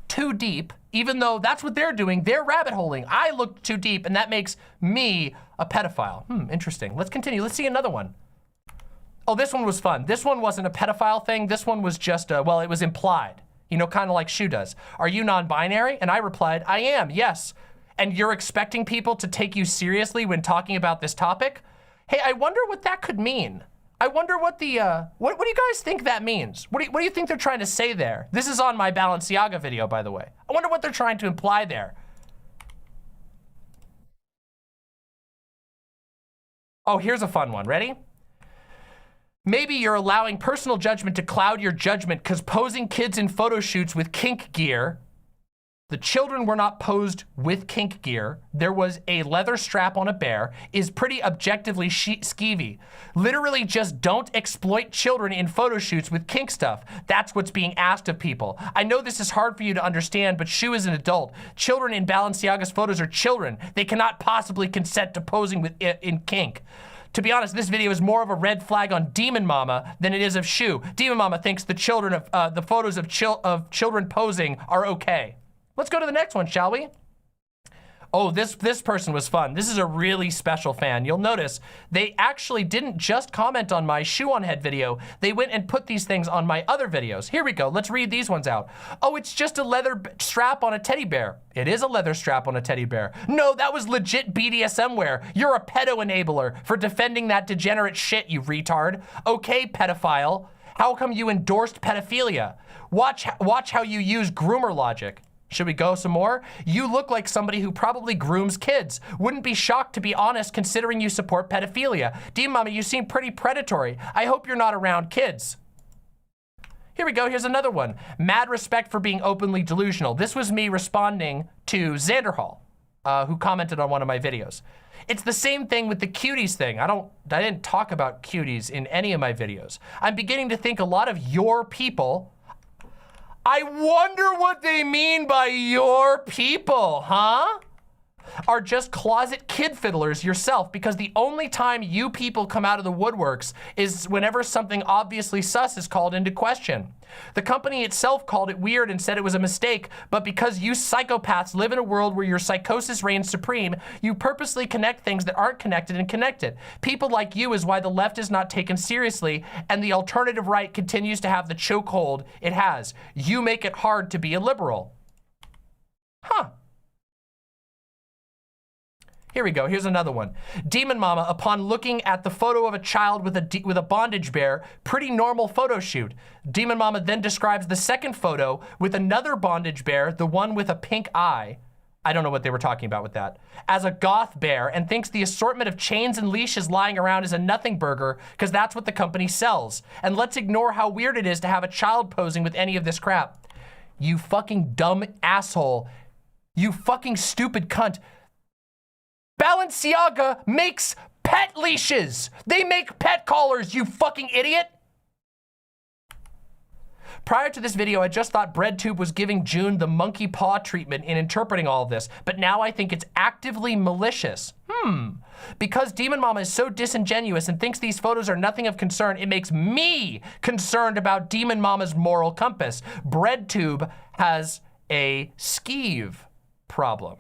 too deep, even though that's what they're doing, they're rabbit holing, I looked too deep, and that makes me a pedophile. Interesting. Let's continue. Let's see another one. Oh, this one was fun. This one wasn't a pedophile thing. This one was just, well, it was implied. You know, kind of like Shu does. Are you non-binary? And I replied, I am, yes. And you're expecting people to take you seriously when talking about this topic? Hey, I wonder what that could mean. I wonder what the, what do you guys think that means? What do you think they're trying to say there? This is on my Balenciaga video, by the way. I wonder what they're trying to imply there. Oh, here's a fun one. Ready? Maybe you're allowing personal judgment to cloud your judgment because posing kids in photo shoots with kink gear. The children were not posed with kink gear. There was a leather strap on a bear, is pretty objectively skeevy. Literally just don't exploit children in photo shoots with kink stuff. That's what's being asked of people. I know this is hard for you to understand, but Shu is an adult. Children in Balenciaga's photos are children. They cannot possibly consent to posing with in kink. To be honest, this video is more of a red flag on Demon Mama than it is of Shu. Demon Mama thinks the children of the photos of children posing are okay. Let's go to the next one, shall we? Oh, this person was fun. This is a really special fan. You'll notice they actually didn't just comment on my Shoe on Head video. They went and put these things on my other videos. Here we go. Let's read these ones out. Oh, it's just a leather strap on a teddy bear. It is a leather strap on a teddy bear. No, that was legit BDSM wear. You're a pedo enabler for defending that degenerate shit, you retard. Okay, pedophile. How come you endorsed pedophilia? Watch how you use groomer logic. Should we go some more? You look like somebody who probably grooms kids. Wouldn't be shocked, to be honest, considering you support pedophilia. Demon Mama, you seem pretty predatory. I hope you're not around kids. Here we go, here's another one. Mad respect for being openly delusional. This was me responding to Xanderhall, who commented on one of my videos. It's the same thing with the cuties thing. I didn't talk about cuties in any of my videos. I'm beginning to think a lot of your people, I wonder what they mean by your people, huh? Are just closet kid fiddlers yourself, because the only time you people come out of the woodworks is whenever something obviously sus is called into question. The company itself called it weird and said it was a mistake, but because you psychopaths live in a world where your psychosis reigns supreme, you purposely connect things that aren't connected and connected. People like you is why the left is not taken seriously and the alternative right continues to have the chokehold it has. You make it hard to be a liberal. Huh. Here we go, here's another one. Demon Mama, upon looking at the photo of a child with a bondage bear, pretty normal photo shoot. Demon Mama then describes the second photo with another bondage bear, the one with a pink eye. I don't know what they were talking about with that. As a goth bear, and thinks the assortment of chains and leashes lying around is a nothing burger because that's what the company sells. And let's ignore how weird it is to have a child posing with any of this crap. You fucking dumb asshole. You fucking stupid cunt. Balenciaga makes pet leashes. They make pet collars, you fucking idiot. Prior to this video, I just thought BreadTube was giving June the monkey paw treatment in interpreting all of this, but now I think it's actively malicious. Because Demon Mama is so disingenuous and thinks these photos are nothing of concern, it makes me concerned about Demon Mama's moral compass. BreadTube has a skeeve problem.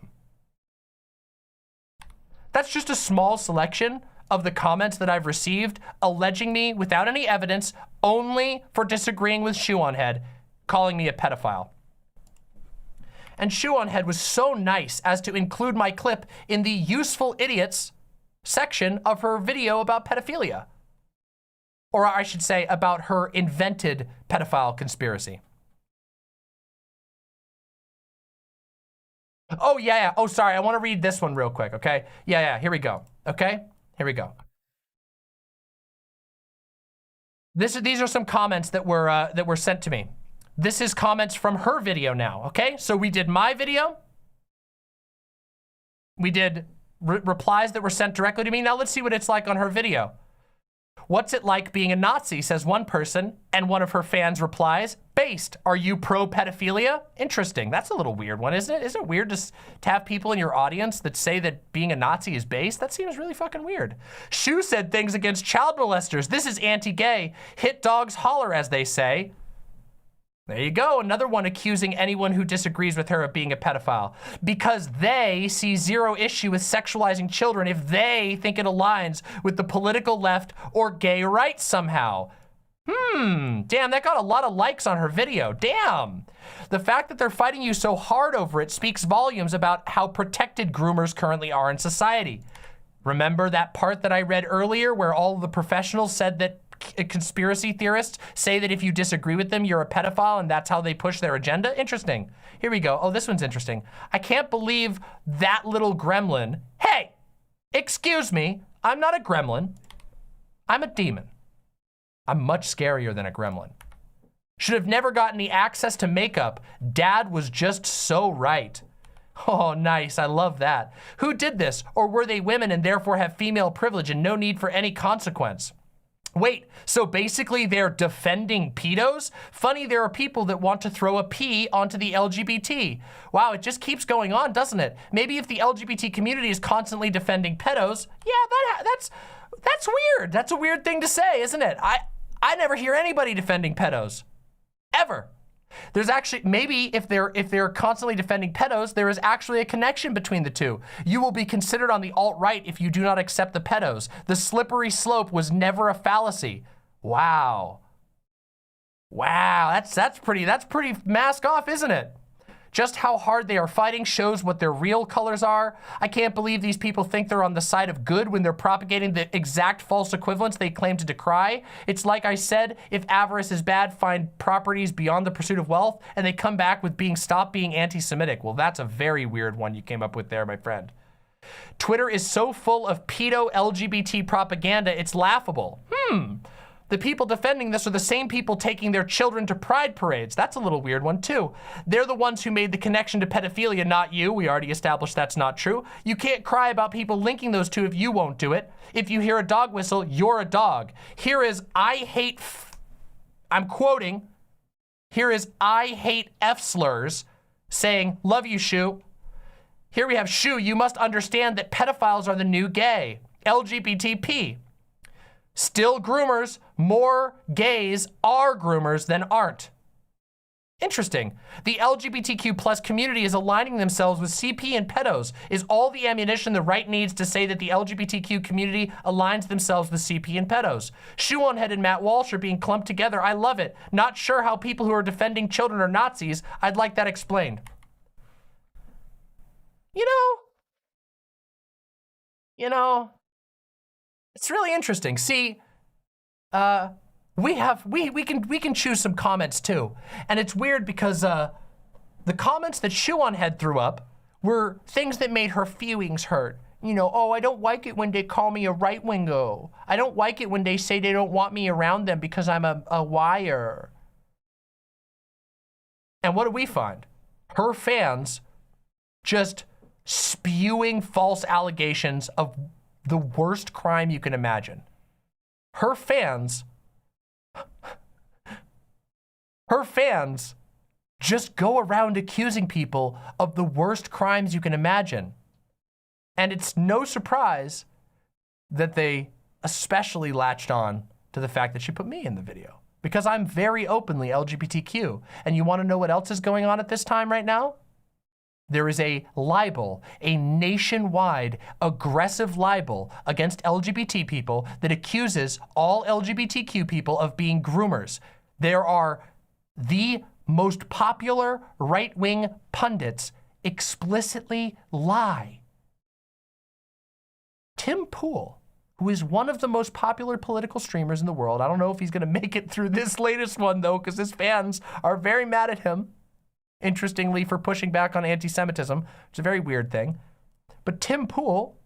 That's just a small selection of the comments that I've received alleging me without any evidence, only for disagreeing with Shoe on Head, calling me a pedophile. And Shoe on Head was so nice as to include my clip in the useful idiots section of her video about pedophilia. Or I should say about her invented pedophile conspiracy. Oh, yeah. Oh, sorry. I want to read this one real quick, okay? Yeah. Here we go. Okay? Here we go. These are some comments that were sent to me. This is comments from her video now, okay? So we did my video. We did replies that were sent directly to me. Now let's see what it's like on her video. What's it like being a Nazi, says one person, and one of her fans replies, based. Are you pro-pedophilia? Interesting. That's a little weird one, isn't it? Isn't it weird to have people in your audience that say that being a Nazi is based? That seems really fucking weird. Shu said things against child molesters. This is anti-gay. Hit dogs holler, as they say. There you go, another one accusing anyone who disagrees with her of being a pedophile. Because they see zero issue with sexualizing children if they think it aligns with the political left or gay rights somehow. Damn, that got a lot of likes on her video, damn. The fact that they're fighting you so hard over it speaks volumes about how protected groomers currently are in society. Remember that part that I read earlier where all of the professionals said that conspiracy theorists say that if you disagree with them, you're a pedophile and that's how they push their agenda? Interesting. Here we go. Oh, this one's interesting. I can't believe that little gremlin. Hey, excuse me. I'm not a gremlin. I'm a demon. I'm much scarier than a gremlin. Should have never gotten the access to makeup. Dad was just so right. Oh, nice. I love that. Who did this? Or were they women and therefore have female privilege and no need for any consequence? Wait, so basically they're defending pedos? Funny, there are people that want to throw a P onto the LGBT. Wow, it just keeps going on, doesn't it? Maybe if the LGBT community is constantly defending pedos, yeah, that's weird. That's a weird thing to say, isn't it? I never hear anybody defending pedos, ever. There's actually, maybe if they're constantly defending pedos, there is actually a connection between the two. You will be considered on the alt-right if you do not accept the pedos. The slippery slope was never a fallacy. Wow. Wow, that's pretty mask off, isn't it? Just how hard they are fighting shows what their real colors are. I can't believe these people think they're on the side of good when they're propagating the exact false equivalents they claim to decry. It's like I said, if avarice is bad, find properties beyond the pursuit of wealth, and they come back with stop being anti-Semitic. Well, that's a very weird one you came up with there, my friend. Twitter is so full of pedo LGBT propaganda, it's laughable. The people defending this are the same people taking their children to pride parades. That's a little weird one too. They're the ones who made the connection to pedophilia, not you. We already established that's not true. You can't cry about people linking those two if you won't do it. If you hear a dog whistle, you're a dog. Here is I'm quoting, here is I hate F slurs saying, love you, Shu. Here we have Shu, you must understand that pedophiles are the new gay. LGBTP. Still groomers, more gays are groomers than aren't. Interesting. The LGBTQ plus community is aligning themselves with CP and pedos. Is all the ammunition the right needs to say that the LGBTQ community aligns themselves with CP and pedos? Shoe-on-Head and Matt Walsh are being clumped together. I love it. Not sure how people who are defending children are Nazis. I'd like that explained. You know, it's really interesting. See, we can choose some comments too. And it's weird because the comments that Shoe-on-Head threw up were things that made her feelings hurt. You know, oh, I don't like it when they call me a right-wingo. I don't like it when they say they don't want me around them because I'm a wire. And what do we find? Her fans just spewing false allegations of the worst crime you can imagine. Her fans just go around accusing people of the worst crimes you can imagine. And it's no surprise that they especially latched on to the fact that she put me in the video, because I'm very openly LGBTQ. And you want to know what else is going on at this time right now? There is a libel, a nationwide aggressive libel against LGBT people that accuses all LGBTQ people of being groomers. There are the most popular right-wing pundits explicitly lie. Tim Pool, who is one of the most popular political streamers in the world. I don't know if he's gonna make it through this latest one though, because his fans are very mad at him. Interestingly, for pushing back on anti-Semitism, which is a very weird thing. But Tim Pool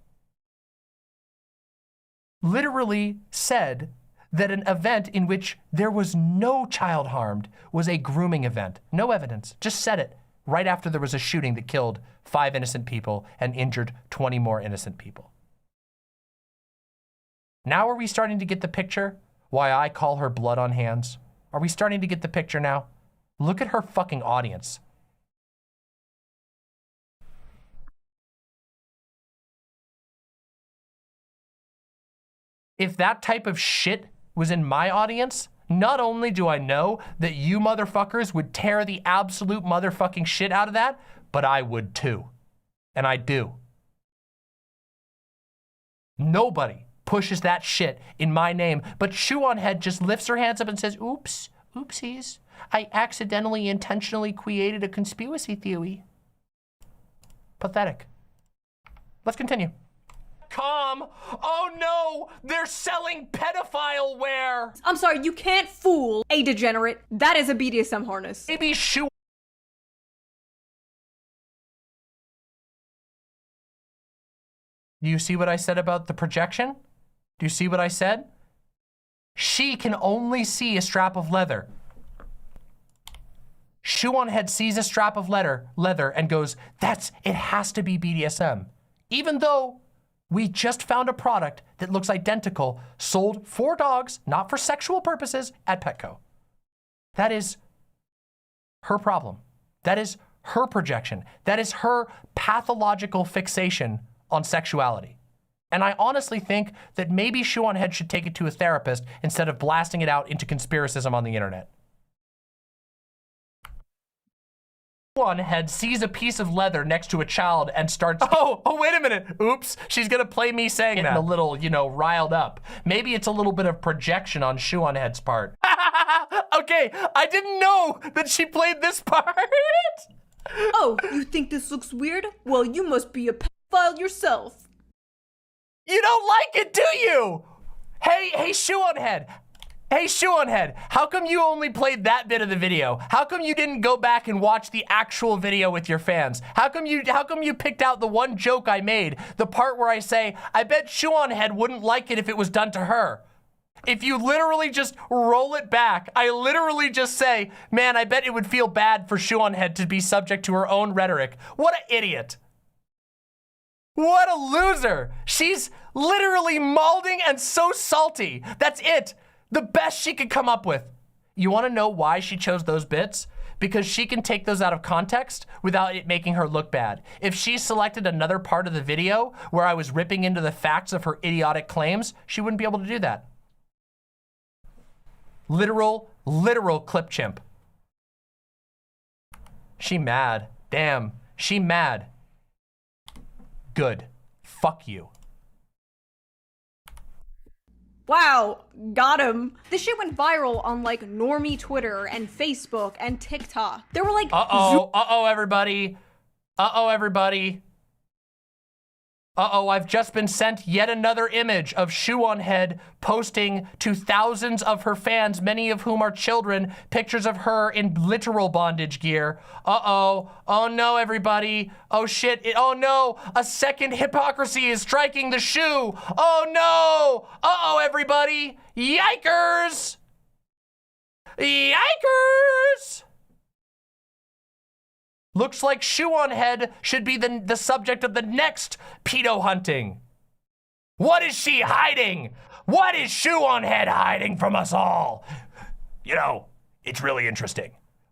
literally said that an event in which there was no child harmed was a grooming event. No evidence, just said it right after there was a shooting that killed 5 innocent people and injured 20 more innocent people. Now are we starting to get the picture why I call her blood on hands? Are we starting to get the picture now? Look at her fucking audience. If that type of shit was in my audience, not only do I know that you motherfuckers would tear the absolute motherfucking shit out of that, but I would too. And I do. Nobody pushes that shit in my name, but Shoe-on-Head just lifts her hands up and says, oops, oopsies. I accidentally, intentionally created a conspiracy theory. Pathetic. Let's continue. Oh no, they're selling pedophile wear. I'm sorry, you can't fool a degenerate. That is a BDSM harness. Maybe Shoe. Do you see what I said about the projection? Do you see what I said? She can only see a strap of leather. Shoe-on-Head sees a strap of leather and goes, it has to be BDSM. Even though we just found a product that looks identical, sold for dogs, not for sexual purposes, at Petco. That is her problem. That is her projection. That is her pathological fixation on sexuality. And I honestly think that maybe Shoe-on-Head should take it to a therapist instead of blasting it out into conspiracism on the internet. Shoe-on-Head sees a piece of leather next to a child and starts, oh, wait a minute. Oops, she's gonna play me saying that. A little, riled up. Maybe it's a little bit of projection on Shoe-on-Head's part. Okay, I didn't know that she played this part. Oh, you think this looks weird? Well, you must be a pedophile yourself. You don't like it, do you? Hey, Shoe on Head. Hey, Shoe on Head, how come you only played that bit of the video? How come you didn't go back and watch the actual video with your fans? How come you picked out the one joke I made, the part where I say, I bet Shoe on Head wouldn't like it if it was done to her? If you literally just roll it back, I literally just say, man, I bet it would feel bad for Shoe on Head to be subject to her own rhetoric. What an idiot. What a loser. She's literally malding and so salty. That's it. The best she could come up with. You want to know why she chose those bits? Because she can take those out of context without it making her look bad. If she selected another part of the video where I was ripping into the facts of her idiotic claims, she wouldn't be able to do that. Literal clip chimp. She mad. Damn, she mad. Good. Fuck you. Wow, got him. This shit went viral on like normie Twitter and Facebook and TikTok. There were like Uh-oh, everybody. Uh-oh, everybody. Uh-oh, I've just been sent yet another image of Shoe on Head posting to thousands of her fans, many of whom are children, pictures of her in literal bondage gear. Uh-oh. Oh no, everybody. Oh shit. Oh no. A second hypocrisy is striking the shoe. Oh no. Uh-oh, everybody. Yikers. Yikers. Looks like Shoe on Head should be the subject of the next pedo hunting. What is she hiding? What is Shoe on Head hiding from us all? You know, it's really interesting.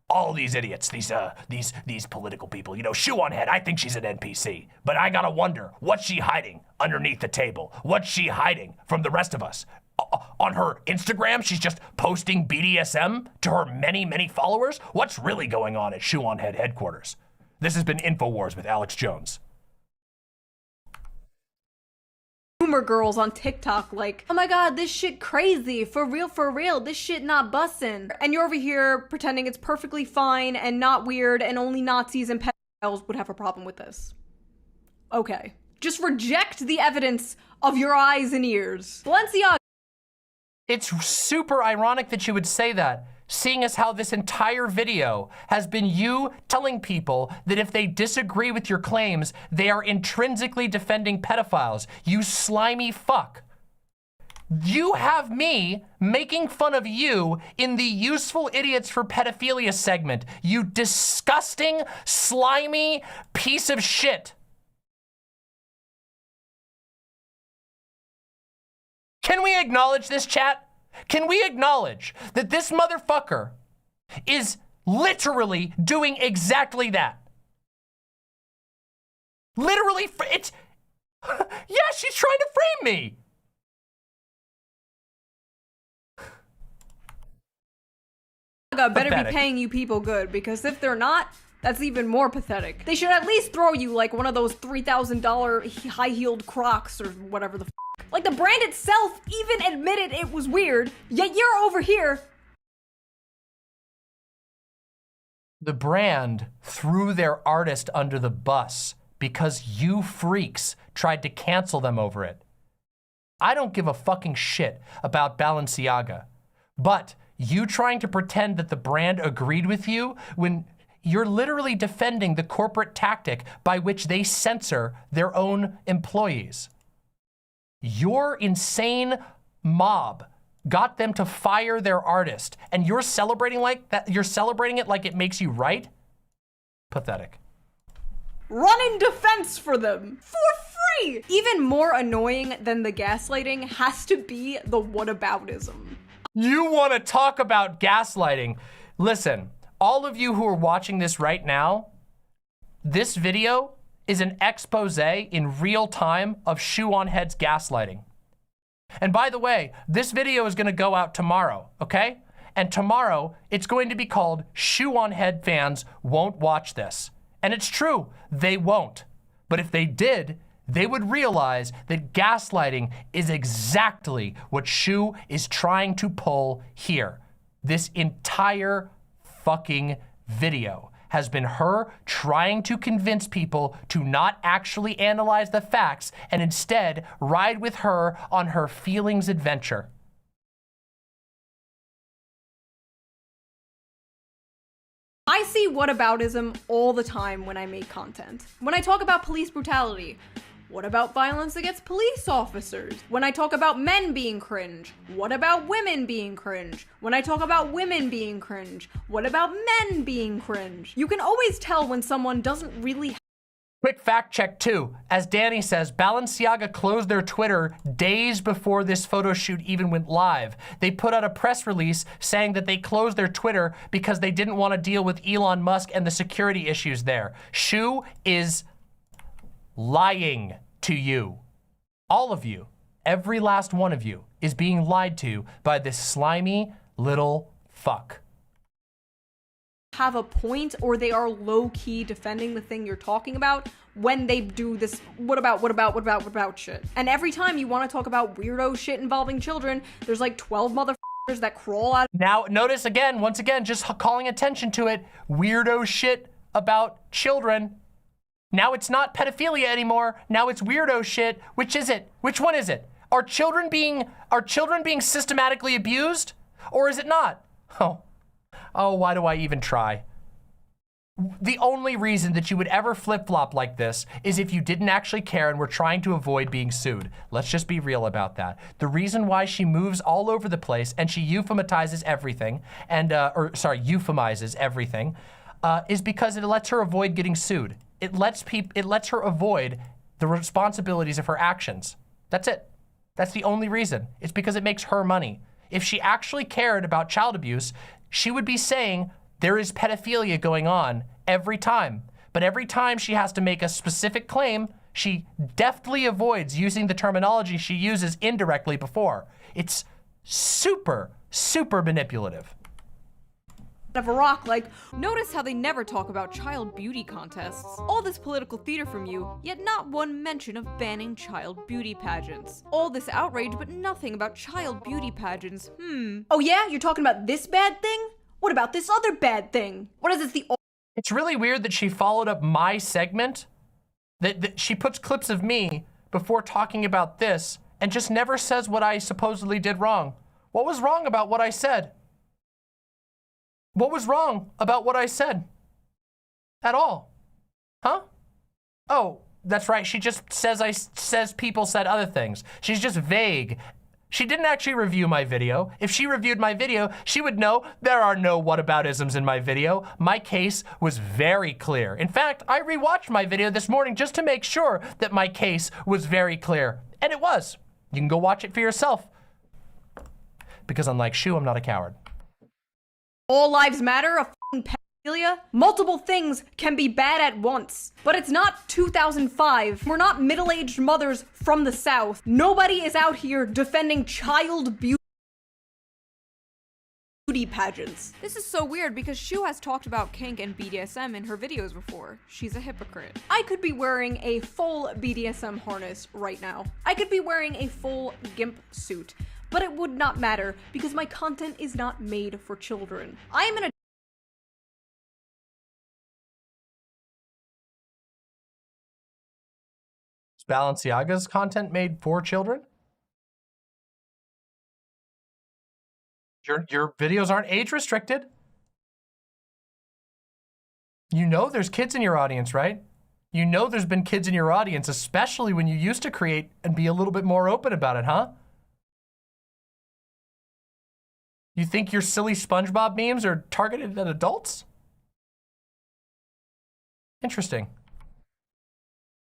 All these idiots, these political people, you know, Shoe on Head, I think she's an NPC. But I gotta wonder, what's she hiding underneath the table? What's she hiding from the rest of us? On her Instagram, she's just posting BDSM to her many, many followers? What's really going on at Shoe on Head headquarters? This has been InfoWars with Alex Jones. Boomer girls on TikTok like, oh my god, this shit crazy, for real, this shit not bussin'. And you're over here pretending it's perfectly fine and not weird and only Nazis and pedophiles would have a problem with this. Okay. Just reject the evidence of your eyes and ears. Balenciaga. It's super ironic that you would say that, seeing as how this entire video has been you telling people that if they disagree with your claims, they are intrinsically defending pedophiles. You slimy fuck. You have me making fun of you in the Useful Idiots for Pedophilia segment. You disgusting, slimy piece of shit. Can we acknowledge this, chat? Can we acknowledge that this motherfucker is literally doing exactly that? Literally, it's... Yeah, she's trying to frame me. Better be paying you people good, because if they're not, that's even more pathetic. They should at least throw you like one of those $3,000 high-heeled Crocs or whatever the f***. Like the brand itself even admitted it was weird, yet you're over here. The brand threw their artist under the bus because you freaks tried to cancel them over it. I don't give a fucking shit about Balenciaga, but you trying to pretend that the brand agreed with you when you're literally defending the corporate tactic by which they censor their own employees. Your insane mob got them to fire their artist, and you're celebrating like that. You're celebrating it like it makes you right? Pathetic. Run in defense for them for free. Even more annoying than the gaslighting has to be the whataboutism. You want to talk about gaslighting? Listen, all of you who are watching this right now, this video is an expose in real time of Shoe on Head's gaslighting. And by the way, this video is gonna go out tomorrow, okay? And tomorrow, it's going to be called Shoe on Head Fans Won't Watch This. And it's true, they won't. But if they did, they would realize that gaslighting is exactly what Shoe is trying to pull here. This entire fucking video has been her trying to convince people to not actually analyze the facts and instead ride with her on her feelings adventure. I see whataboutism all the time when I make content. When I talk about police brutality, what about violence against police officers? When I talk about men being cringe, what about women being cringe? When I talk about women being cringe, what about men being cringe? You can always tell when someone doesn't really. Quick fact check too. As Danny says, Balenciaga closed their Twitter days before this photo shoot even went live. They put out a press release saying that they closed their Twitter because they didn't want to deal with Elon Musk and the security issues there. Shu is lying to you. All of you, every last one of you, is being lied to by this slimy little fuck. Have a point, or they are low-key defending the thing you're talking about when they do this what about shit. And every time you want to talk about weirdo shit involving children, there's like 12 motherfuckers that crawl out. Now, notice again, once again, just calling attention to it, weirdo shit about children. Now it's not pedophilia anymore. Now it's weirdo shit. Which is it? Which one is it? Are children being systematically abused? Or is it not? Oh, why do I even try? The only reason that you would ever flip-flop like this is if you didn't actually care and were trying to avoid being sued. Let's just be real about that. The reason why she moves all over the place and she euphemizes everything, and euphemizes everything, is because it lets her avoid getting sued. It lets her avoid the responsibilities of her actions. That's it. That's the only reason. It's because it makes her money. If she actually cared about child abuse, she would be saying there is pedophilia going on every time. But every time she has to make a specific claim, she deftly avoids using the terminology she uses indirectly before. It's super, super manipulative. Of a rock, like, notice how they never talk about child beauty contests. All this political theater from you, yet not one mention of banning child beauty pageants. All this outrage, but nothing about child beauty pageants. Oh yeah? You're talking about this bad thing? What about this other bad thing? What is this, It's really weird that she followed up my segment, that she puts clips of me before talking about this, and just never says what I supposedly did wrong. What was wrong about what I said? What was wrong about what I said? At all? Huh? Oh, that's right. She just says people said other things. She's just vague. She didn't actually review my video. If she reviewed my video, she would know there are no whataboutisms in my video. My case was very clear. In fact, I rewatched my video this morning just to make sure that my case was very clear. And it was. You can go watch it for yourself. Because unlike Shu, I'm not a coward. All lives matter, a f***ing pedophilia? Multiple things can be bad at once. But it's not 2005. We're not middle-aged mothers from the South. Nobody is out here defending child beauty pageants. This is so weird because Shu has talked about kink and BDSM in her videos before. She's a hypocrite. I could be wearing a full BDSM harness right now. I could be wearing a full GIMP suit. But it would not matter because my content is not made for children. I am in a Is Balenciaga's content made for children? Your videos aren't age restricted. You know there's kids in your audience, right? You know there's been kids in your audience, especially when you used to create and be a little bit more open about it, huh? You think your silly SpongeBob memes are targeted at adults? Interesting.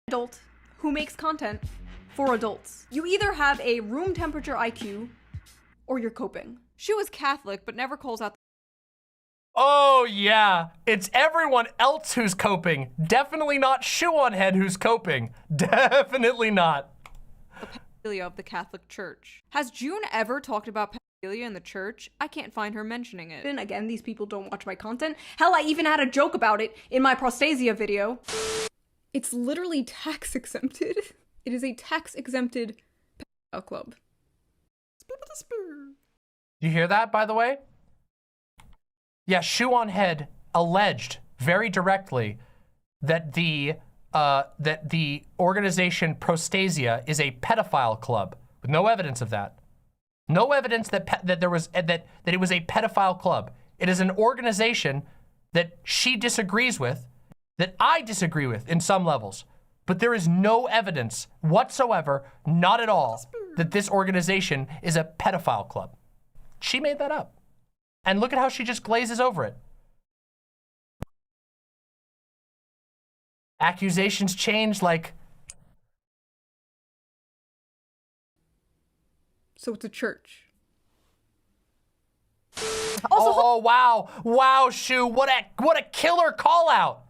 adult who makes content for adults. You either have a room temperature IQ or you're coping. Shu is Catholic but never calls out. Oh yeah, it's everyone else who's coping. Definitely not Shu on Head who's coping. Definitely not. The pedophilia of the Catholic Church. Has June ever talked about pedophilia in the church? I can't find her mentioning it. And again, these people don't watch my content. Hell, I even had a joke about it in my prostasia video. It's literally tax exempted. It is a tax exempted pedophile club. You hear that, by the way? Yeah, Shu on Head alleged very directly that the organization Prostasia is a pedophile club, with no evidence of that. No evidence that it was a pedophile club. It is an organization that she disagrees with, that I disagree with in some levels. But there is no evidence whatsoever, not at all, that this organization is a pedophile club. She made that up. And look at how she just glazes over it. Accusations change like... So it's a church. Oh, wow. Wow, Shu, what a killer call out.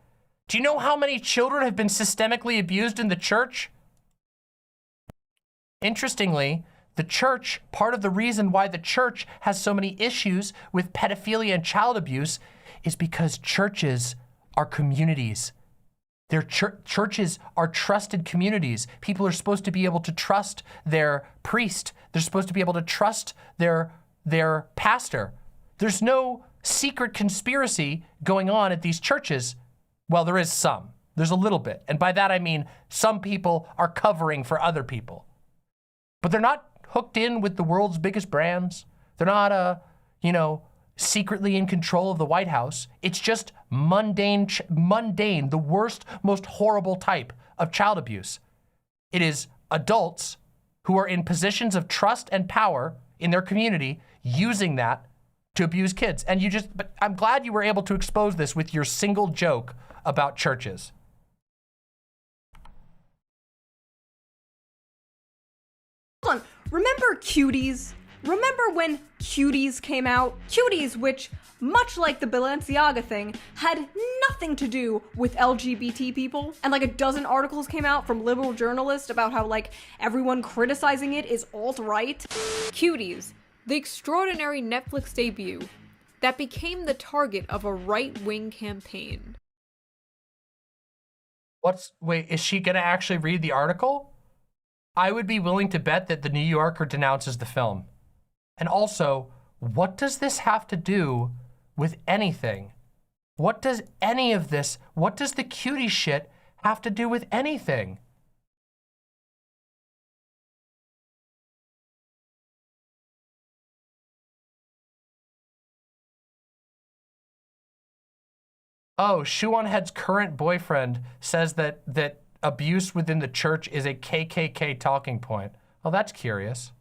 Do you know how many children have been systemically abused in the church? Interestingly, the church, part of the reason why the church has so many issues with pedophilia and child abuse is because churches are communities. Their churches are trusted communities. People are supposed to be able to trust their priest. They're supposed to be able to trust their pastor. There's no secret conspiracy going on at these churches. Well, there is some. There's a little bit. And by that, I mean some people are covering for other people. But they're not hooked in with the world's biggest brands. They're not, secretly in control of the White House. It's just mundane, the worst, most horrible type of child abuse. It is adults who are in positions of trust and power in their community using that to abuse kids. And but I'm glad you were able to expose this with your single joke about churches. Hold on, remember Cuties? Remember when Cuties came out? Cuties, which, much like the Balenciaga thing, had nothing to do with LGBT people. And like a dozen articles came out from liberal journalists about how like everyone criticizing it is alt-right. Cuties, the extraordinary Netflix debut that became the target of a right-wing campaign. Wait, is she gonna actually read the article? I would be willing to bet that the New Yorker denounces the film. And also, what does this have to do with anything? What does any of this, what does the cutie shit have to do with anything? Oh, Shoe-on-Head's current boyfriend says that abuse within the church is a KKK talking point. Oh, that's curious.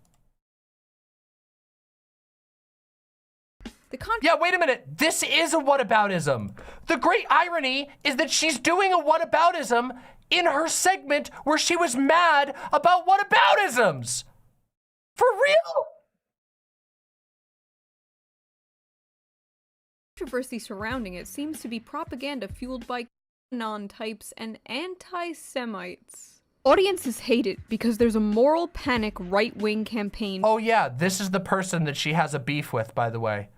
Yeah, wait a minute. This is a whataboutism. The great irony is that she's doing a whataboutism in her segment where she was mad about whataboutisms. For real? Controversy surrounding it seems to be propaganda fueled by non-types and anti-Semites. Audiences hate it because there's a moral panic right-wing campaign. Oh yeah, this is the person that she has a beef with, by the way.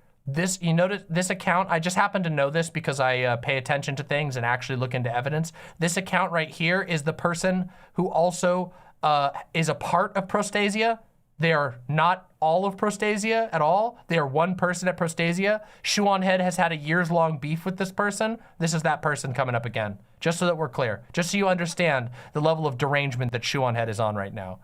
You notice this account, I just happen to know this because I pay attention to things and actually look into evidence. This account right here is the person who also is a part of Prostasia. They are not all of Prostasia at all. They are one person at Prostasia. Shoe-on-Head has had a years-long beef with this person. This is that person coming up again, just so that we're clear. Just so you understand the level of derangement that Shoe-on-Head is on right now.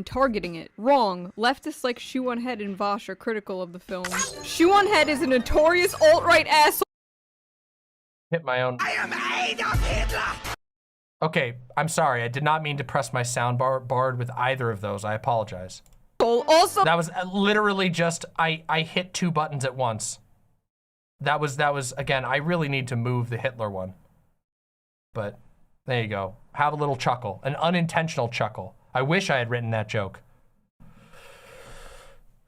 Targeting it. Wrong. Leftists like Shoe-on-Head and Vosh are critical of the film. Shoe-on-Head is a notorious alt-right asshole. Hit my own. I am Adolf Hitler! Okay, I'm sorry. I did not mean to press my sound barred with either of those. I apologize. Also, that was literally just, I hit two buttons at once. That was, again, I really need to move the Hitler one. But, there you go. Have a little chuckle. An unintentional chuckle. I wish I had written that joke.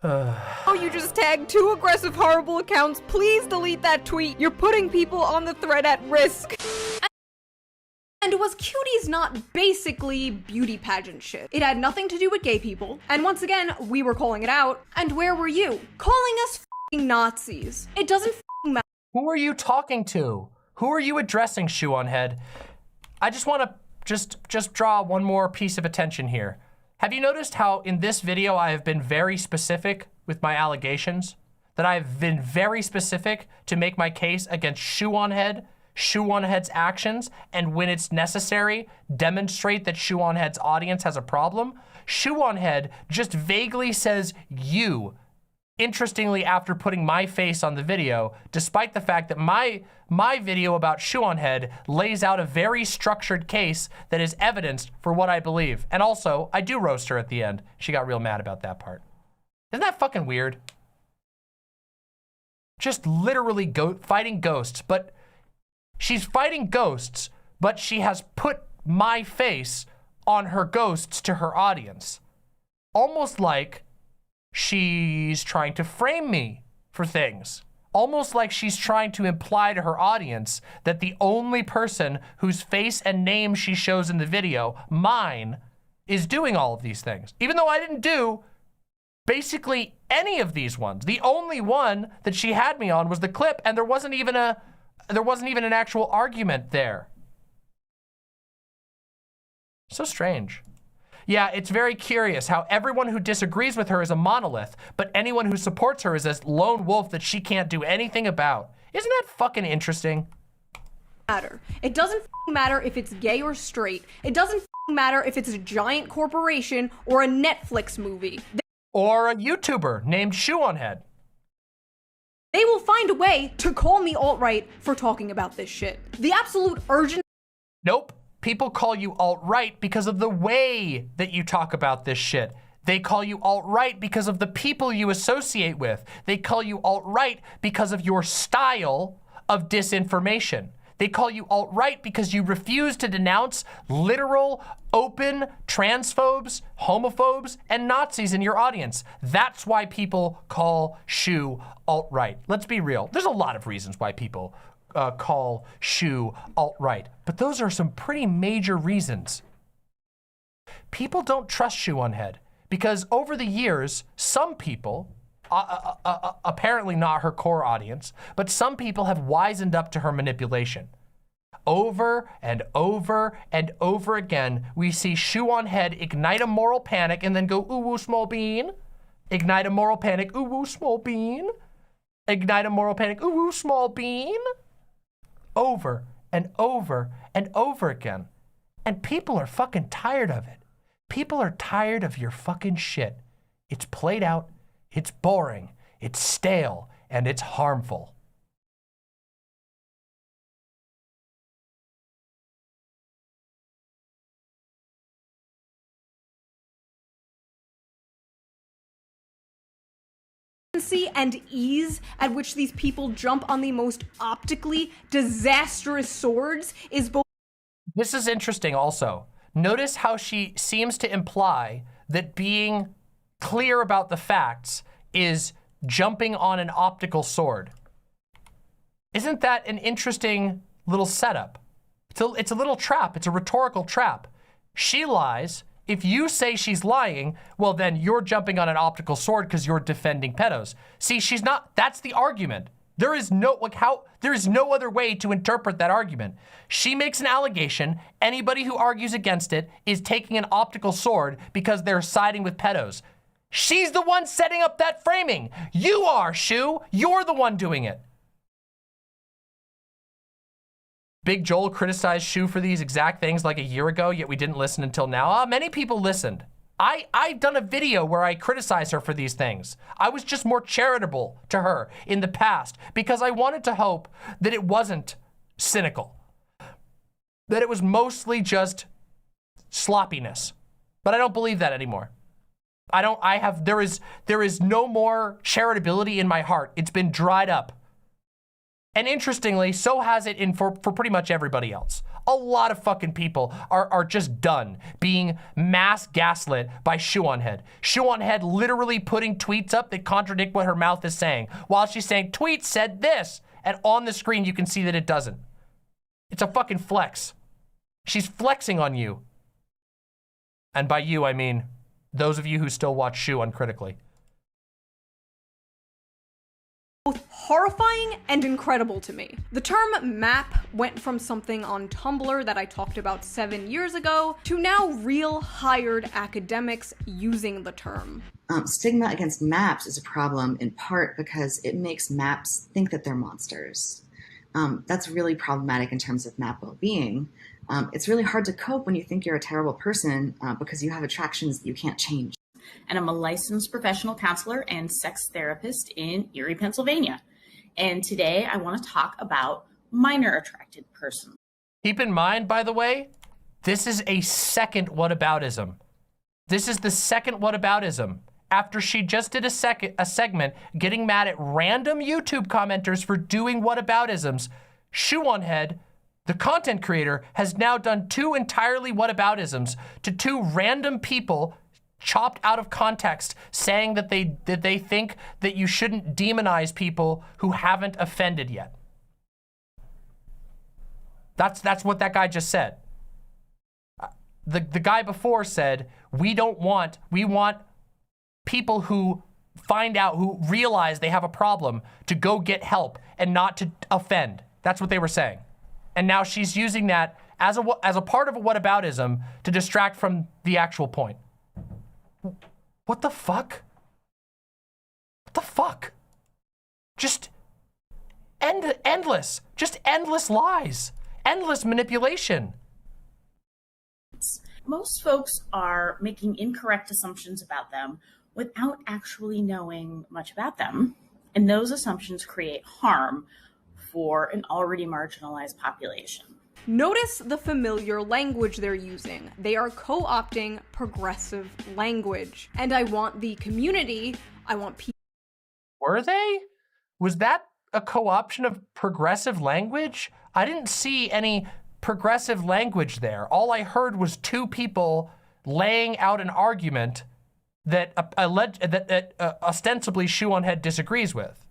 Oh, you just tagged 2 aggressive, horrible accounts. Please delete that tweet. You're putting people on the thread at risk. And was Cuties not basically beauty pageant shit? It had nothing to do with gay people. And once again, we were calling it out. And where were you? Calling us f***ing Nazis. It doesn't f***ing matter. Who are you talking to? Who are you addressing, Shoe-on-Head? I just want to just draw one more piece of attention here. Have you noticed how in this video I have been very specific with my allegations? that I've been very specific to make my case against Shoe on Head's actions, and when it's necessary, demonstrate that Shoe on Head's audience has a problem. Shoe on Head just vaguely says you, interestingly, after putting my face on the video, despite the fact that my video about Shoe on Head lays out a very structured case that is evidenced for what I believe. And also, I do roast her at the end. She got real mad about that part. Isn't that fucking weird? Just literally fighting ghosts, but she's fighting ghosts, but she has put my face on her ghosts to her audience. Almost like she's trying to frame me for things. Almost like she's trying to imply to her audience that the only person whose face and name she shows in the video, mine, is doing all of these things. Even though I didn't do basically any of these ones. The only one that she had me on was the clip, and there wasn't even an actual argument there. So strange. Yeah, it's very curious how everyone who disagrees with her is a monolith, but anyone who supports her is a lone wolf that she can't do anything about. Isn't that fucking interesting? It doesn't matter if it's gay or straight. It doesn't matter if it's a giant corporation or a Netflix movie. Or a YouTuber named Shoe on Head. They will find a way to call me alt-right for talking about this shit. The absolute urgency. Nope. People call you alt-right because of the way that you talk about this shit. They call you alt-right because of the people you associate with. They call you alt-right because of your style of disinformation. They call you alt-right because you refuse to denounce literal, open transphobes, homophobes, and Nazis in your audience. That's why people call Shoe alt-right. Let's be real. There's a lot of reasons why people call Shoe alt-right, but those are some pretty major reasons. People don't trust Shoe on Head because over the years, some people, apparently not her core audience, but some people have wisened up to her manipulation. Over and over and over again, we see Shoe on Head ignite a moral panic and then go, ooh, woo, small bean. Ignite a moral panic, ooh, woo, small bean. Ignite a moral panic, ooh, woo, small bean. Over and over and over again. And people are fucking tired of it. People are tired of your fucking shit. It's played out, it's boring, it's stale, and it's harmful. And ease at which these people jump on the most optically disastrous swords is both. This is interesting also. Notice how she seems to imply that being clear about the facts is jumping on an optical sword. Isn't that an interesting little setup? It's a little trap. It's a rhetorical trap. She lies. If you say she's lying, well, then you're jumping on an optical sword because you're defending pedos. See, she's not, that's the argument. There is no other way to interpret that argument. She makes an allegation. Anybody who argues against it is taking an optical sword because they're siding with pedos. She's the one setting up that framing. You are, Shoe. You're the one doing it. Big Joel criticized Shoe for these exact things like a year ago, yet we didn't listen until now. Many people listened. I've done a video where I criticize her for these things. I was just more charitable to her in the past because I wanted to hope that it wasn't cynical, that it was mostly just sloppiness. But I don't believe that anymore. There is no more charitability in my heart. It's been dried up. And interestingly, so has it for pretty much everybody else. A lot of fucking people are just done being mass gaslit by Shoe on Head. Shoe on Head literally putting tweets up that contradict what her mouth is saying while she's saying, tweet said this. And on the screen, you can see that it doesn't. It's a fucking flex. She's flexing on you. And by you, I mean those of you who still watch Shoe uncritically. horrifying and incredible to me. The term MAP went from something on Tumblr that I talked about 7 years ago to now real hired academics using the term. Stigma against MAPs is a problem in part because it makes MAPs think that they're monsters. That's really problematic in terms of MAP well-being. It's really hard to cope when you think you're a terrible person because you have attractions that you can't change. And I'm a licensed professional counselor and sex therapist in Erie, Pennsylvania. And today I want to talk about minor attracted persons. Keep in mind, by the way, this is a second whataboutism. This is the second whataboutism. After she just did a segment getting mad at random YouTube commenters for doing whataboutisms, Shoe on Head, the content creator, has now done 2 entirely whataboutisms to 2 random people chopped out of context, saying that they think that you shouldn't demonize people who haven't offended yet. That's what that guy just said. The guy before said, we want people who find out, who realize they have a problem, to go get help and not to offend. That's what they were saying. And now she's using that as a part of a whataboutism to distract from the actual point. What the fuck? What the fuck? Just endless lies, endless manipulation. Most folks are making incorrect assumptions about them without actually knowing much about them. And those assumptions create harm for an already marginalized population. Notice the familiar language they're using. They are co-opting progressive language. And I want the community, I want people. Were they? Was that a co-option of progressive language? I didn't see any progressive language there. All I heard was 2 people laying out an argument that ostensibly Shoe on Head disagrees with.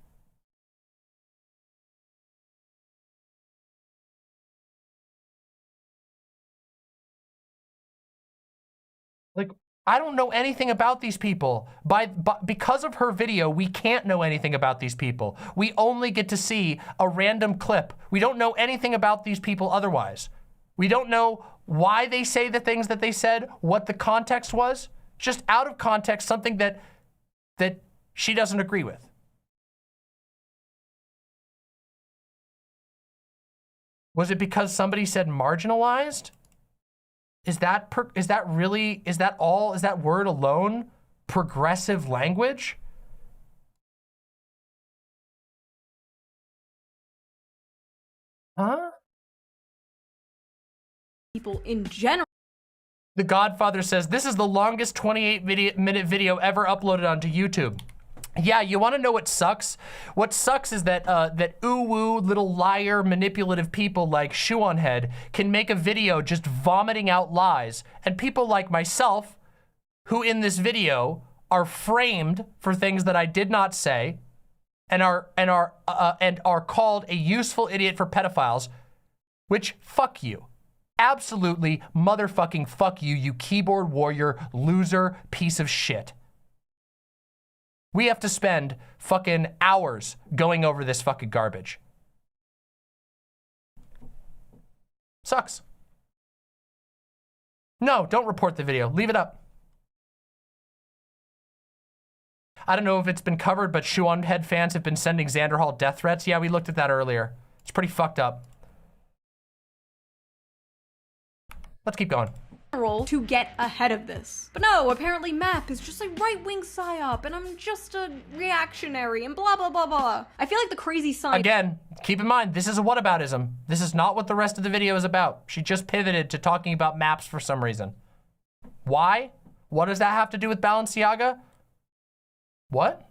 Like, I don't know anything about these people. Because of her video, we can't know anything about these people. We only get to see a random clip. We don't know anything about these people otherwise. We don't know why they say the things that they said, what the context was. Just out of context, something that she doesn't agree with. Was it because somebody said marginalized? Is that word alone progressive language? Huh? People in general. The Godfather says, this is the longest 28-minute video ever uploaded onto YouTube. Yeah, you want to know what sucks? What sucks is that ooh-woo, little liar, manipulative people like Shoe on Head can make a video just vomiting out lies, and people like myself, who in this video are framed for things that I did not say, and are called a useful idiot for pedophiles, which fuck you. Absolutely motherfucking fuck you, you keyboard warrior, loser, piece of shit. We have to spend fucking hours going over this fucking garbage. Sucks. No, don't report the video. Leave it up. I don't know if it's been covered, but Shoe on Head fans have been sending Xander Hall death threats. Yeah, we looked at that earlier. It's pretty fucked up. Let's keep going. To get ahead of this. But no, apparently MAP is just a right-wing psyop and I'm just a reactionary and blah blah blah blah. I feel like the crazy side— Again, keep in mind, this is a whataboutism. This is not what the rest of the video is about. She just pivoted to talking about maps for some reason. Why? What does that have to do with Balenciaga? What?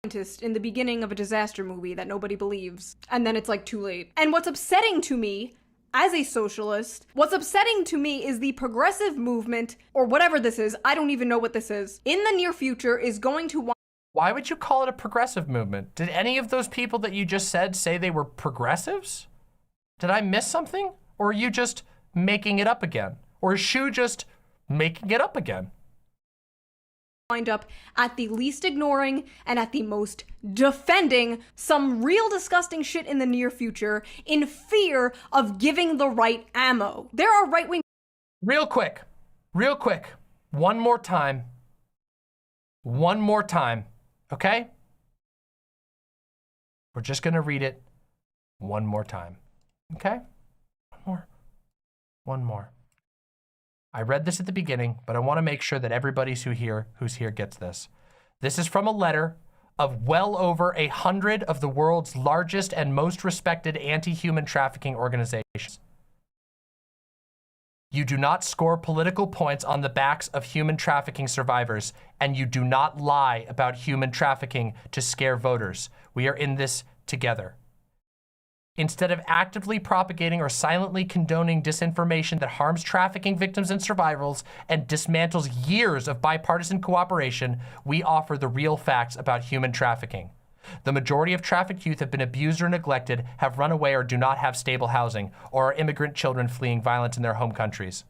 In the beginning of a disaster movie that nobody believes. And then it's like too late. And what's upsetting to me as a socialist, what's upsetting to me is the progressive movement, or whatever this is, I don't even know what this is, in the near future is going to want— Why would you call it a progressive movement? Did any of those people that you just said say they were progressives? Did I miss something? Or are you just making it up again? Or is Shu just making it up again? wind up at the least ignoring and at the most defending some real disgusting shit in the near future in fear of giving the right ammo. There are right-wing— Real quick, one more time, okay? We're just gonna read it one more time, okay? One more. I read this at the beginning, but I wanna make sure that everybody who's here gets this. This is from a letter of well over 100 of the world's largest and most respected anti-human trafficking organizations. You do not score political points on the backs of human trafficking survivors, and you do not lie about human trafficking to scare voters. We are in this together. Instead of actively propagating or silently condoning disinformation that harms trafficking victims and survivors and dismantles years of bipartisan cooperation, we offer the real facts about human trafficking. The majority of trafficked youth have been abused or neglected, have run away or do not have stable housing, or are immigrant children fleeing violence in their home countries.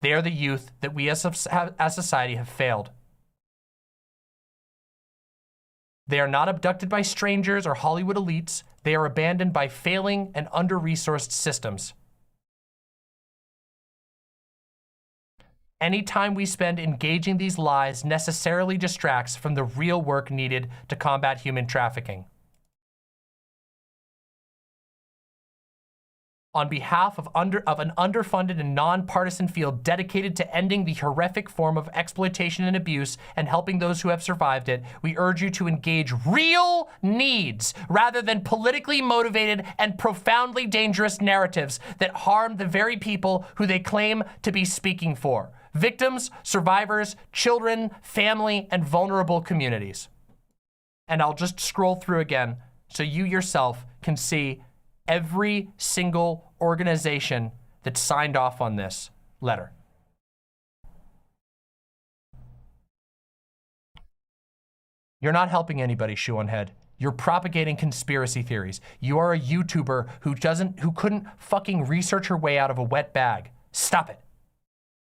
They are the youth that we as society have failed. They are not abducted by strangers or Hollywood elites. They are abandoned by failing and under-resourced systems. Any time we spend engaging these lies necessarily distracts from the real work needed to combat human trafficking. On behalf of an underfunded and nonpartisan field dedicated to ending the horrific form of exploitation and abuse and helping those who have survived it, we urge you to engage real needs rather than politically motivated and profoundly dangerous narratives that harm the very people who they claim to be speaking for. Victims, survivors, children, family, and vulnerable communities. And I'll just scroll through again so you yourself can see every single organization that signed off on this letter. You're not helping anybody, Shoe on Head. You're propagating conspiracy theories. You are a YouTuber who couldn't fucking research her way out of a wet bag. Stop it.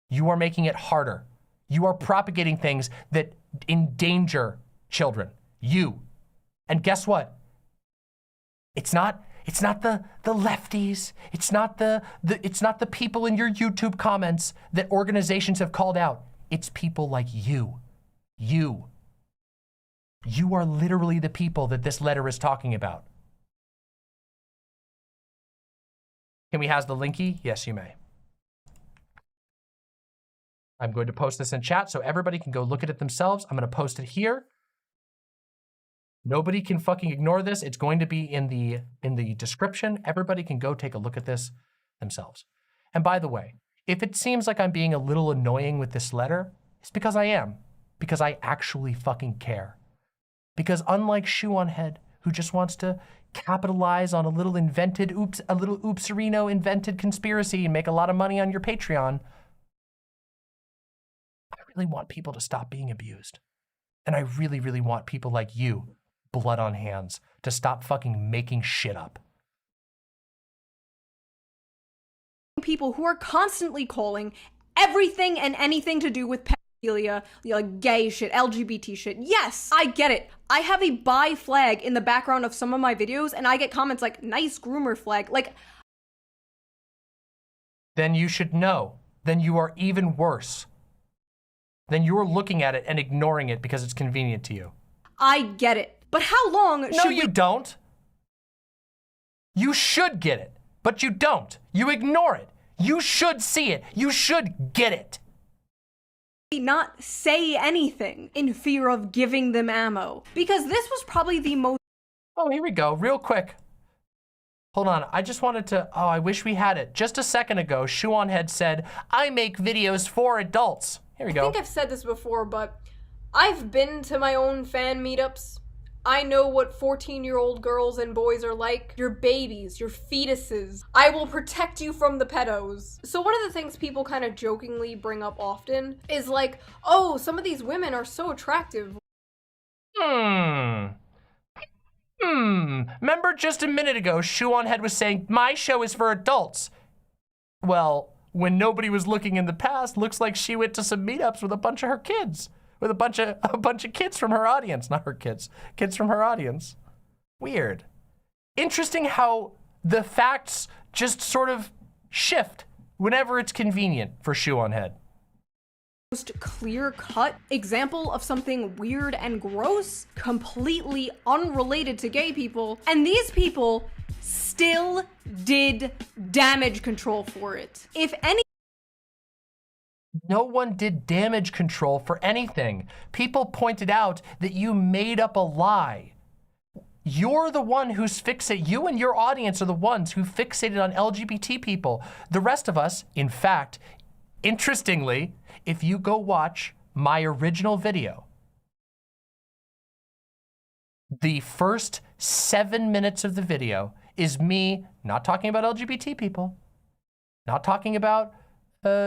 You are making it harder. You are propagating things that endanger children. You. And guess what? It's not the lefties. It's not the people in your YouTube comments that organizations have called out. It's people like you. You are literally the people that this letter is talking about. Can we have the linky? Yes, you may. I'm going to post this in chat so everybody can go look at it themselves. I'm going to post it here. Nobody can fucking ignore this. It's going to be in the description. Everybody can go take a look at this themselves. And by the way, if it seems like I'm being a little annoying with this letter, it's because I am. Because I actually fucking care. Because unlike Shoe on Head, who just wants to capitalize on a little oopserino invented conspiracy and make a lot of money on your Patreon, I really want people to stop being abused. And I really, really want people like you, blood on hands, to stop fucking making shit up. People who are constantly calling everything and anything to do with pedophilia, like gay shit, LGBT shit. Yes, I get it. I have a bi flag in the background of some of my videos and I get comments like, nice groomer flag. Like, then you should know. Then you are even worse. Then you're looking at it and ignoring it because it's convenient to you. I get it. But how long should No, you don't. You should get it, but you don't. You ignore it. You should see it. You should get it. Not say anything in fear of giving them ammo? Because this was probably the most— Oh, here we go, real quick. Hold on, I just wanted to, oh, I wish we had it. Just a second ago, Shoe on Head said, I make videos for adults. Here we go. I think I've said this before, but I've been to my own fan meetups. I know what 14-year-old girls and boys are like. Your babies, your fetuses. I will protect you from the pedos. So one of the things people kind of jokingly bring up often is like, oh, some of these women are so attractive. Remember just a minute ago, Shoe on Head was saying, my show is for adults. Well, when nobody was looking in the past, looks like she went to some meetups with a bunch of her kids. With a bunch of kids from her audience. Not her kids. Kids from her audience. Weird. Interesting how the facts just sort of shift whenever it's convenient for Shoe on Head. Most clear-cut example of something weird and gross, completely unrelated to gay people, and these people still did damage control for it. If any No one did damage control for anything. People pointed out that you made up a lie. You're the one who's fixated. You and your audience are the ones who fixated on LGBT people. The rest of us, in fact, interestingly, if you go watch my original video, the first 7 minutes of the video is me not talking about LGBT people, not talking about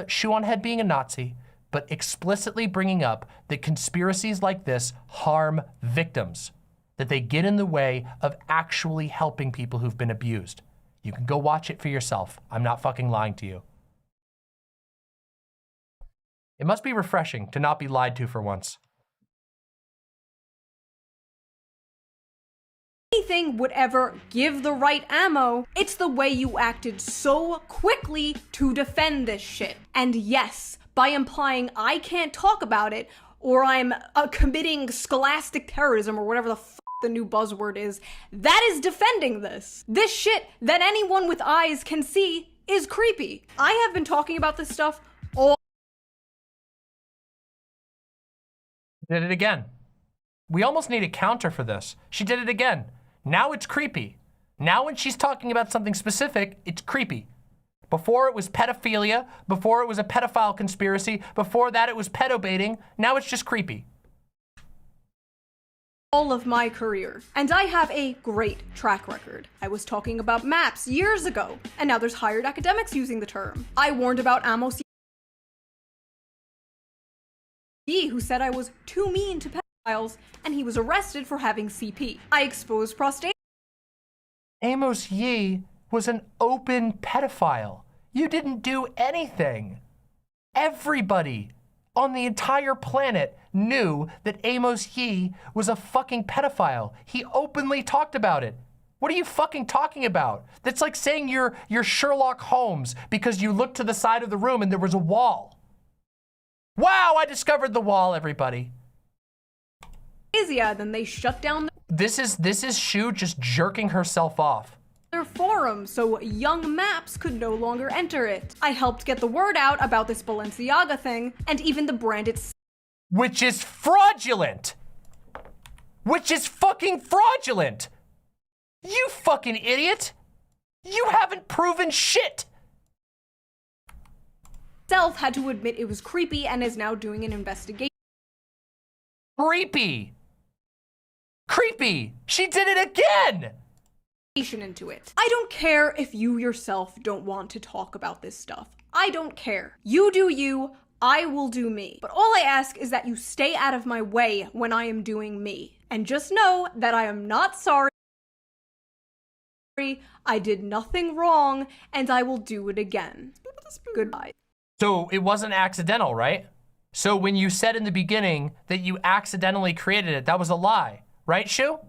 Shoe on Head being a Nazi, but explicitly bringing up that conspiracies like this harm victims, that they get in the way of actually helping people who've been abused. You can go watch it for yourself. I'm not fucking lying to you. It must be refreshing to not be lied to for once. anything would ever give the right ammo, it's the way you acted so quickly to defend this shit. And yes, by implying I can't talk about it, or I'm committing scholastic terrorism, or whatever the the new buzzword is, that is defending this. This shit that anyone with eyes can see is creepy. I have been talking about this stuff all— Did it again. We almost need a counter for this. She did it again. Now it's creepy. Now when she's talking about something specific, it's creepy. Before it was pedophilia, before it was a pedophile conspiracy, before that it was pedobaiting, now it's just creepy. All of my career, and I have a great track record. I was talking about maps years ago, and now there's hired academics using the term. I warned about Amos Yee, who said I was too mean to pedophiles, and he was arrested for having CP. I exposed prostate— Amos Yee was an open pedophile. You didn't do anything. Everybody on the entire planet knew that Amos Yee was a fucking pedophile. He openly talked about it. What are you fucking talking about? That's like saying you're Sherlock Holmes because you looked to the side of the room and there was a wall. Wow, I discovered the wall, everybody. Then they shut down This is Shu just jerking herself off. their forum so young maps could no longer enter it. I helped get the word out about this Balenciaga thing, and even the brand itself. Which is fraudulent. Which is fucking fraudulent. You fucking idiot. You haven't proven shit. Self had to admit it was creepy and is now doing an investigation. Creepy. Creepy. She did it again. Into it. I don't care if you yourself don't want to talk about this stuff. I don't care. You do you, I will do me. But all I ask is that you stay out of my way when I am doing me. And just know that I am not sorry. I did nothing wrong, and I will do it again. Goodbye. So it wasn't accidental, right? So when you said in the beginning that you accidentally created it, that was a lie, right, Shu?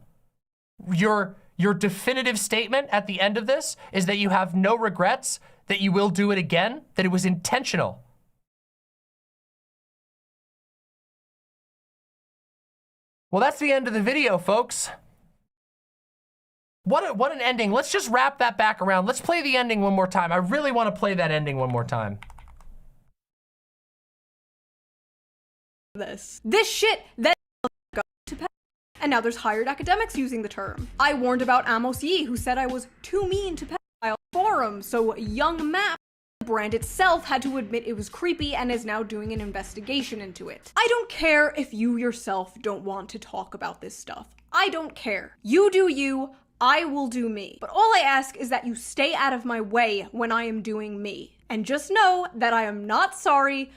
Your definitive statement at the end of this is that you have no regrets, that you will do it again, that it was intentional. Well, that's the end of the video, folks. What an ending. Let's just wrap that back around. Let's play the ending one more time. I really want to play that ending one more time. This shit that and now there's hired academics using the term. I warned about Amos Yee, who said I was too mean to pedophile forum, so young map brand itself had to admit it was creepy and is now doing an investigation into it. I don't care if you yourself don't want to talk about this stuff. I don't care. You do you, I will do me. But all I ask is that you stay out of my way when I am doing me. And just know that I am not sorry.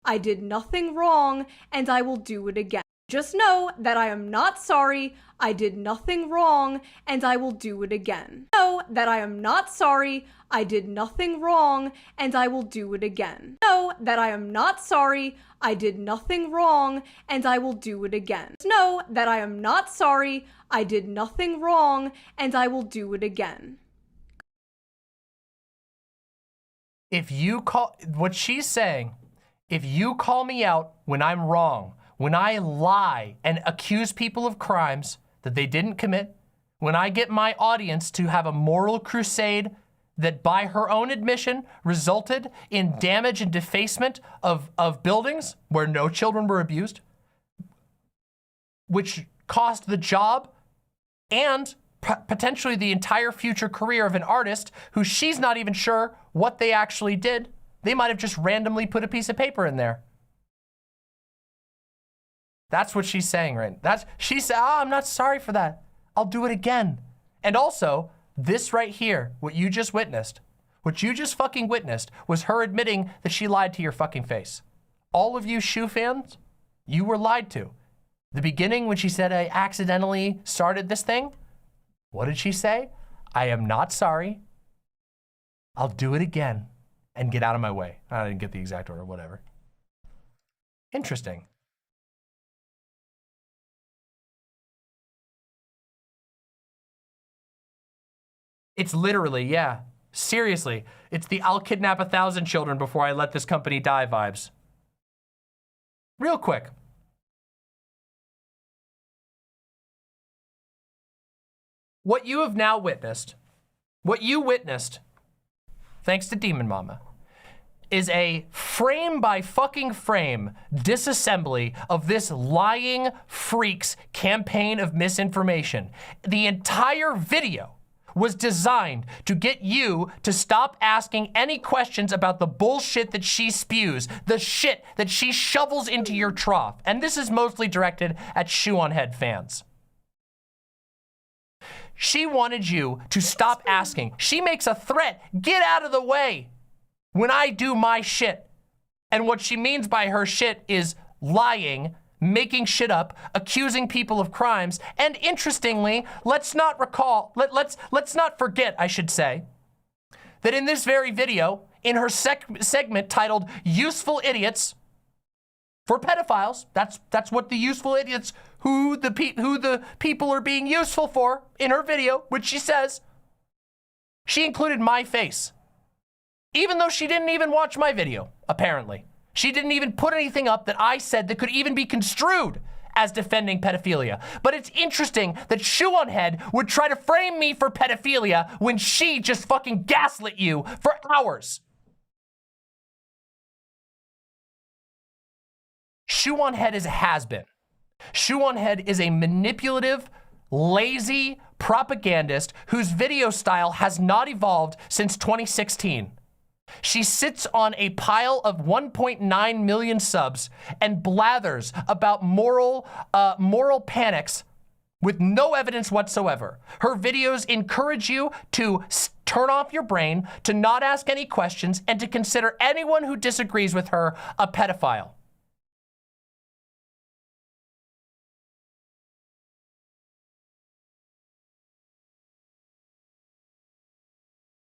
I did nothing wrong, and I will do it again. Just know that I am not sorry, I did nothing wrong, and I will do it again. Know that I am not sorry, I did nothing wrong, and I will do it again. Know that I am not sorry, I did nothing wrong, and I will do it again. Know that I am not sorry, I did nothing wrong, and I will do it again. If you call, what she's saying, if you call me out when I'm wrong, when I lie and accuse people of crimes that they didn't commit, when I get my audience to have a moral crusade that by her own admission resulted in damage and defacement of buildings where no children were abused, which cost the job and potentially the entire future career of an artist who she's not even sure what they actually did. They might have just randomly put a piece of paper in there. That's what she's saying, right? She said, oh, I'm not sorry for that. I'll do it again. And also, this right here, what you just witnessed, what you just fucking witnessed was her admitting that she lied to your fucking face. All of you shoe fans, you were lied to. The beginning when she said, I accidentally started this thing, what did she say? I am not sorry. I'll do it again and get out of my way. I didn't get the exact order, whatever. Interesting. It's literally, yeah. Seriously, it's the I'll kidnap 1,000 children before I let this company die vibes. Real quick. What you have now witnessed, what you witnessed, thanks to Demon Mama, is a frame by fucking frame disassembly of this lying freak's campaign of misinformation. The entire video was designed to get you to stop asking any questions about the bullshit that she spews, the shit that she shovels into your trough. And this is mostly directed at Shoe on Head fans. She wanted you to stop asking. She makes a threat, get out of the way when I do my shit. And what she means by her shit is lying, making shit up, accusing people of crimes, and interestingly, let's not forget, I should say, that in this very video, in her segment titled Useful Idiots for Pedophiles, that's what the useful idiots, who the people are being useful for in her video, which she says, she included my face. Even though she didn't even watch my video, apparently. She didn't even put anything up that I said that could even be construed as defending pedophilia. But it's interesting that Shoe on Head would try to frame me for pedophilia when she just fucking gaslit you for hours. Shoe on Head is a has-been. Shoe on Head is a manipulative, lazy propagandist whose video style has not evolved since 2016. She sits on a pile of 1.9 million subs and blathers about moral panics with no evidence whatsoever. Her videos encourage you to turn off your brain, to not ask any questions, and to consider anyone who disagrees with her a pedophile.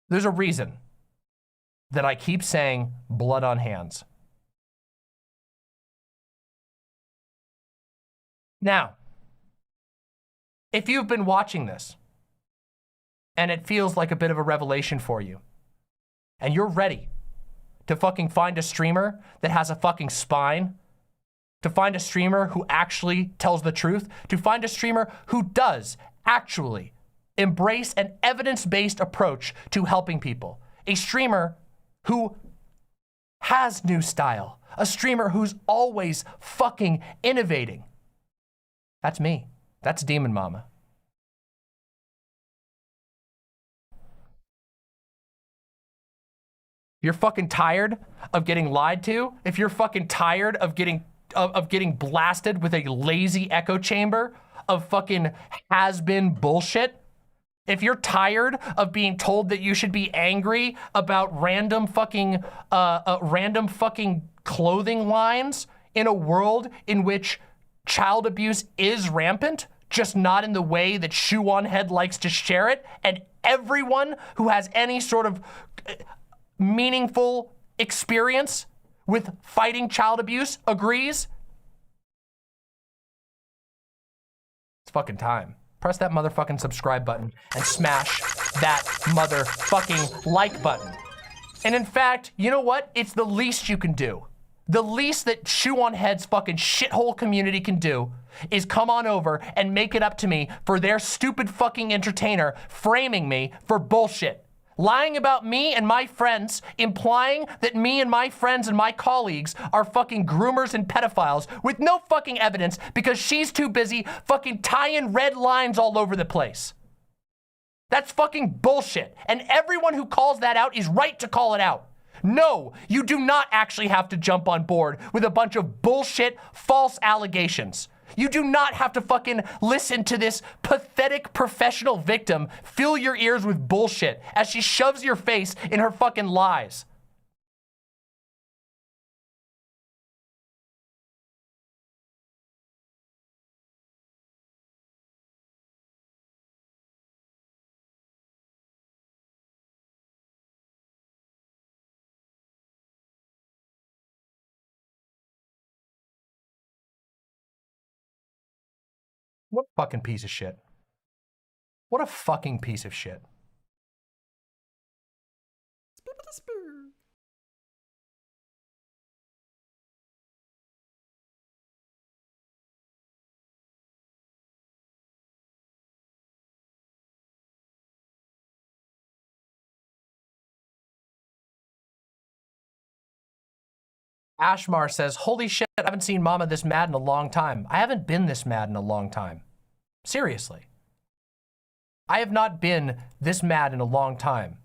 There's a reason that I keep saying blood on hands. Now, if you've been watching this and it feels like a bit of a revelation for you, and you're ready to fucking find a streamer that has a fucking spine, to find a streamer who actually tells the truth, to find a streamer who does actually embrace an evidence-based approach to helping people, a streamer who has new style, a streamer who's always fucking innovating. That's me. That's Demon Mama. You're fucking tired of getting lied to? If you're fucking tired of getting blasted with a lazy echo chamber of fucking has-been bullshit, if you're tired of being told that you should be angry about random fucking clothing lines in a world in which child abuse is rampant, just not in the way that Shoe on Head likes to share it, and everyone who has any sort of meaningful experience with fighting child abuse agrees? It's fucking time. Press that motherfucking subscribe button and smash that motherfucking like button. And in fact, you know what? It's the least you can do. The least that Shoe on Head's fucking shithole community can do is come on over and make it up to me for their stupid fucking entertainer framing me for bullshit. Lying about me and my friends, implying that me and my friends and my colleagues are fucking groomers and pedophiles with no fucking evidence because she's too busy fucking tying red lines all over the place. That's fucking bullshit. And everyone who calls that out is right to call it out. No, you do not actually have to jump on board with a bunch of bullshit, false allegations. You do not have to fucking listen to this pathetic professional victim fill your ears with bullshit as she shoves your face in her fucking lies. What a fucking piece of shit. What a fucking piece of shit. Ashmar says, holy shit, I haven't seen Mama this mad in a long time. I haven't been this mad in a long time. Seriously. I have not been this mad in a long time.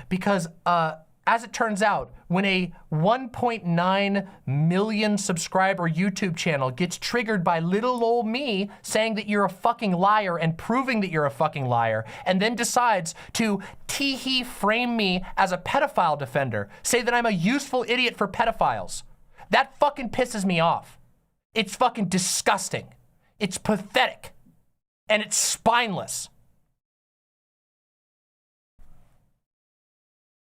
Because, as it turns out, when a 1.9 million subscriber YouTube channel gets triggered by little old me saying that you're a fucking liar and proving that you're a fucking liar, and then decides to tee-hee frame me as a pedophile defender, say that I'm a useful idiot for pedophiles, that fucking pisses me off. It's fucking disgusting. It's pathetic. And it's spineless.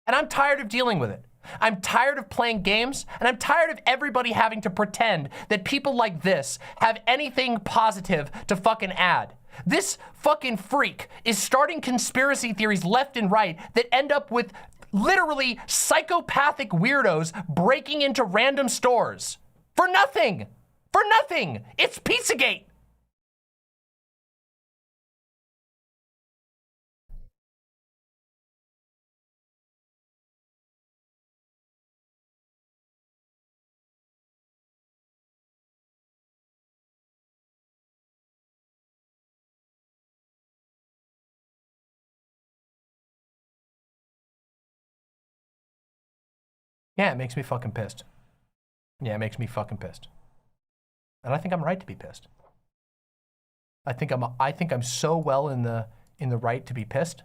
And I'm tired of dealing with it. I'm tired of playing games, and I'm tired of everybody having to pretend that people like this have anything positive to fucking add. This fucking freak is starting conspiracy theories left and right that end up with literally psychopathic weirdos breaking into random stores. For nothing. For nothing. It's Pizzagate. Yeah, it makes me fucking pissed. Yeah, it makes me fucking pissed. And I think I'm right to be pissed. I think I'm so well in the right to be pissed.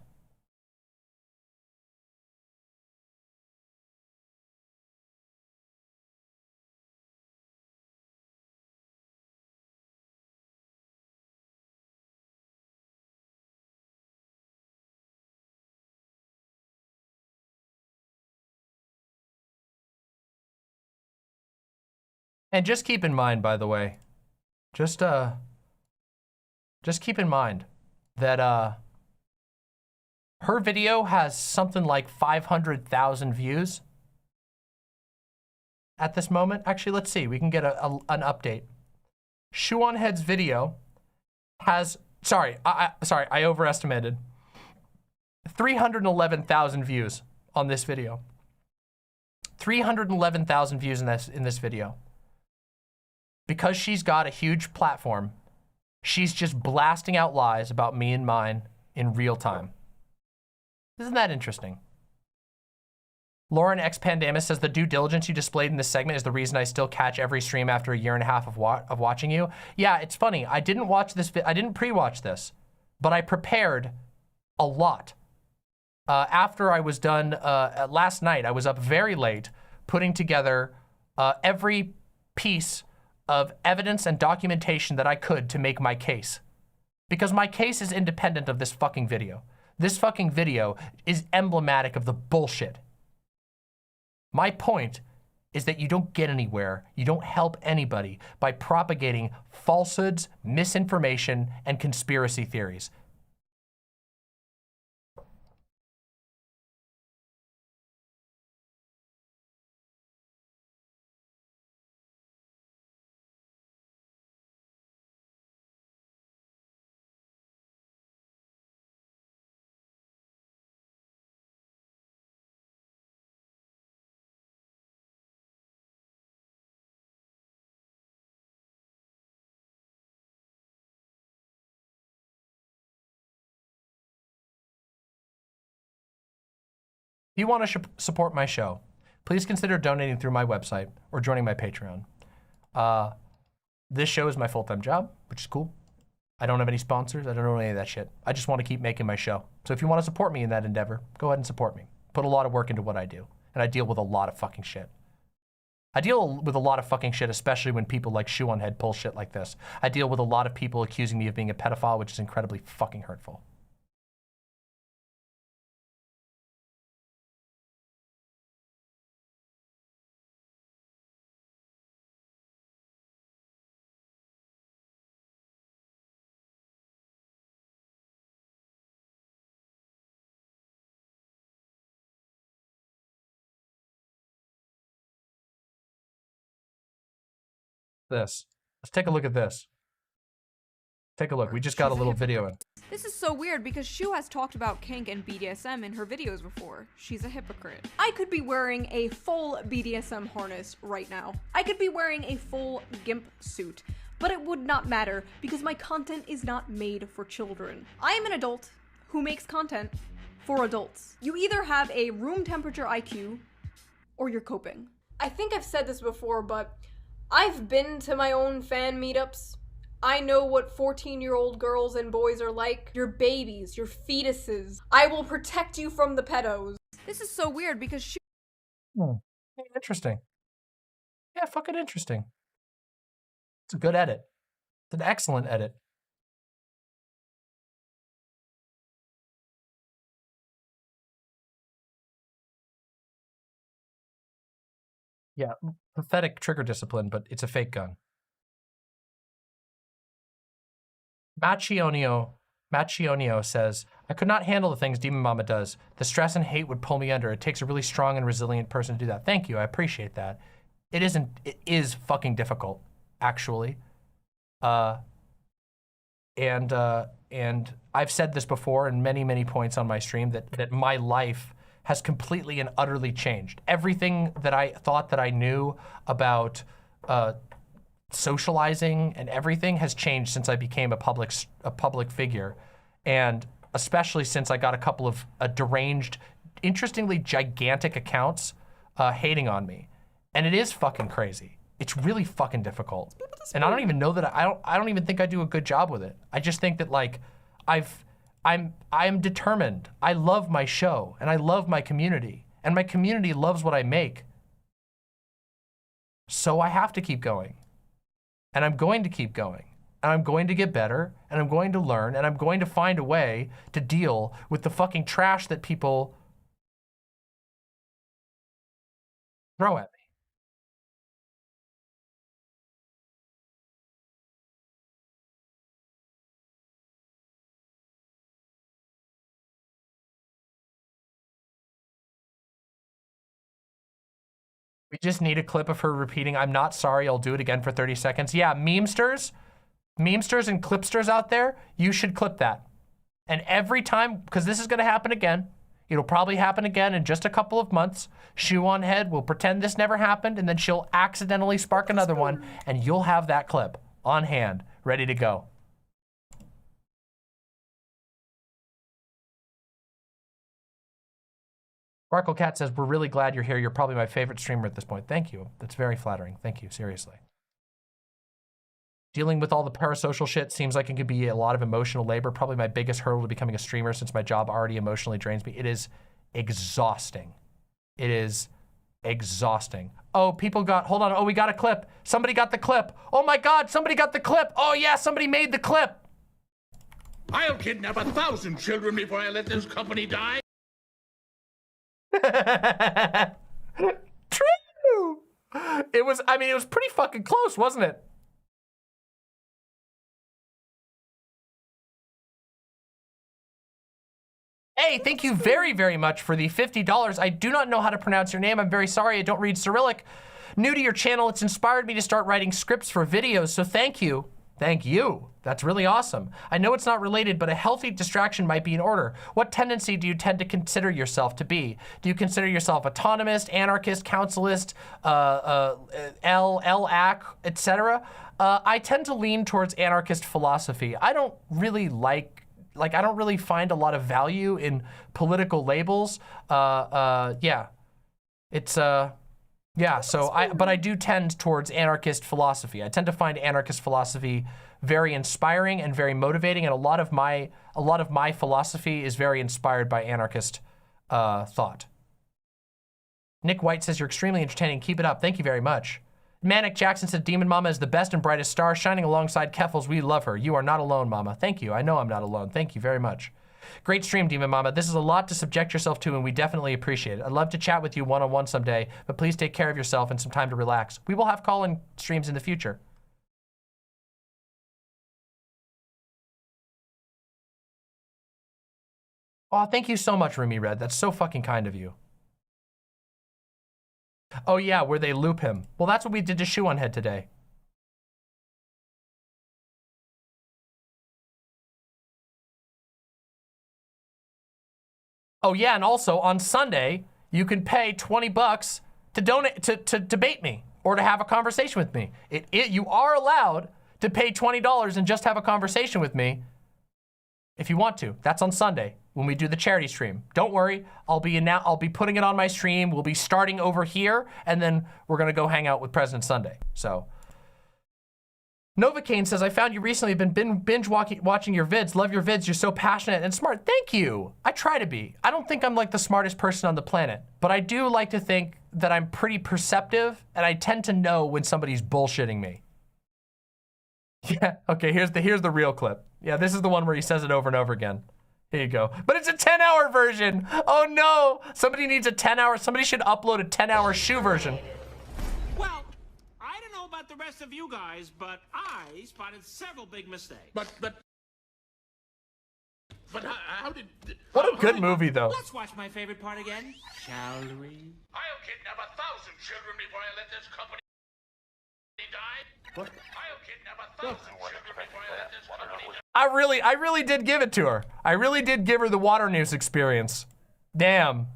And just keep in mind, by the way, just keep in mind that her video has something like 500,000 views at this moment. Actually, let's see. We can get an update. Shoe on Head's video has, sorry, I overestimated. 311,000 views on this video. 311,000 views in this video. Because she's got a huge platform, she's just blasting out lies about me and mine in real time. Isn't that interesting? Lauren X Pandamus says the due diligence you displayed in this segment is the reason I still catch every stream after a year and a half of watching you. Yeah, it's funny. I didn't watch this. I didn't pre-watch this, but I prepared a lot. After I was done last night, I was up very late putting together every piece of evidence and documentation that I could to make my case. Because my case is independent of this fucking video. This fucking video is emblematic of the bullshit. My point is that you don't get anywhere, you don't help anybody by propagating falsehoods, misinformation, and conspiracy theories. If you want to support my show, please consider donating through my website or joining my Patreon. This show is my full-time job, which is cool. I don't have any sponsors. I don't know any of that shit. I just want to keep making my show. So if you want to support me in that endeavor, go ahead and support me. Put a lot of work into what I do. And I deal with a lot of fucking shit. I deal with a lot of fucking shit, especially when people like Shoe on Head pull shit like this. I deal with a lot of people accusing me of being a pedophile, which is incredibly fucking hurtful. This. Let's take a look at this. Take a look. We just got a little video in. This is so weird because Shu has talked about kink and BDSM in her videos before. She's a hypocrite. I could be wearing a full BDSM harness right now. I could be wearing a full GIMP suit, but it would not matter because my content is not made for children. I am an adult who makes content for adults. You either have a room temperature IQ or you're coping. I think I've said this before, but I've been to my own fan meetups. I know what 14-year-old girls and boys are like. Your babies, your fetuses. I will protect you from the pedos. This is so weird because Interesting. Yeah, fucking interesting. It's a good edit. It's an excellent edit. Yeah, pathetic trigger discipline, but it's a fake gun. Machionio says, I could not handle the things Demon Mama does. The stress and hate would pull me under. It takes a really strong and resilient person to do that. Thank you, I appreciate that. It is fucking difficult, actually. And I've said this before in many, many points on my stream that my life has completely and utterly changed. Everything that I thought that I knew about socializing and everything has changed since I became a public figure, and especially since I got a couple of deranged, interestingly gigantic accounts hating on me, and it is fucking crazy. It's really fucking difficult, and I don't even know that I don't even think I do a good job with it. I just think that like I'm determined. I love my show and I love my community, and my community loves what I make. So I have to keep going, and I'm going to keep going, and I'm going to get better, and I'm going to learn, and I'm going to find a way to deal with the fucking trash that people throw at me. We just need a clip of her repeating, I'm not sorry, I'll do it again for 30 seconds. Yeah, memesters and clipsters out there, you should clip that. And every time, because this is gonna happen again, it'll probably happen again in just a couple of months, Shoe on Head will pretend this never happened, and then she'll accidentally spark another one, and you'll have that clip on hand, ready to go. Sparkle Cat says, we're really glad you're here. You're probably my favorite streamer at this point. Thank you. That's very flattering. Thank you, seriously. Dealing with all the parasocial shit seems like it could be a lot of emotional labor. Probably my biggest hurdle to becoming a streamer since my job already emotionally drains me. It is exhausting. It is exhausting. Oh, people got, hold on. Oh, we got a clip. Somebody got the clip. Oh my God, somebody got the clip. Oh yeah, somebody made the clip. I'll kidnap 1,000 children before I let this company die. True. It was, I mean, it was pretty fucking close, wasn't it? Hey, thank you very, very much for the $50. I do not know how to pronounce your name. I'm very sorry. I don't read Cyrillic. New to your channel, it's inspired me to start writing scripts for videos, so thank you. Thank you. That's really awesome. I know it's not related, but a healthy distraction might be in order. What tendency do you tend to consider yourself to be? Do you consider yourself autonomist, anarchist, councilist, LAC, etc.? I tend to lean towards anarchist philosophy. I don't really I don't really find a lot of value in political labels. Yeah. It's, yeah, so but I do tend towards anarchist philosophy. I tend to find anarchist philosophy very inspiring and very motivating, and a lot of my philosophy is very inspired by anarchist thought. Nick White says, you're extremely entertaining. Keep it up. Thank you very much. Manic Jackson said, Demon Mama is the best and brightest star, shining alongside Keffels. We love her. You are not alone, Mama. Thank you. I know I'm not alone. Thank you very much. Great stream, Demon Mama. This is a lot to subject yourself to, and we definitely appreciate it. I'd love to chat with you one-on-one someday, but please take care of yourself and some time to relax. We will have call-in streams in the future. Oh, thank you so much, Rumi Red. That's so fucking kind of you. Oh yeah, where they loop him. Well, that's what we did to Shoe on Head today. Oh yeah, and also on Sunday, you can pay 20 bucks to donate, to debate me or to have a conversation with me. You are allowed to pay $20 and just have a conversation with me if you want to. That's on Sunday when we do the charity stream. Don't worry, I'll be putting it on my stream. We'll be starting over here, and then we're gonna go hang out with President Sunday. So, Novocaine says, I found you recently, been binge watching your vids. Love your vids, you're so passionate and smart. Thank you. I try to be. I don't think I'm like the smartest person on the planet, but I do like to think that I'm pretty perceptive, and I tend to know when somebody's bullshitting me. Yeah, okay, here's the real clip. Yeah, this is the one where he says it over and over again. Here you go. But it's a 10-hour version. Oh no, somebody needs a 10-hour, somebody should upload a 10-hour shoe version. Well, I don't know about the rest of you guys, but I spotted several big mistakes. But how did... What a good movie, though. Let's watch my favorite part again, shall we? I'll kidnap 1,000 children before I let this company die. What? I'll kidnap 1,000 children before I let this company die. I really did give it to her. I really did give her the water news experience. Damn.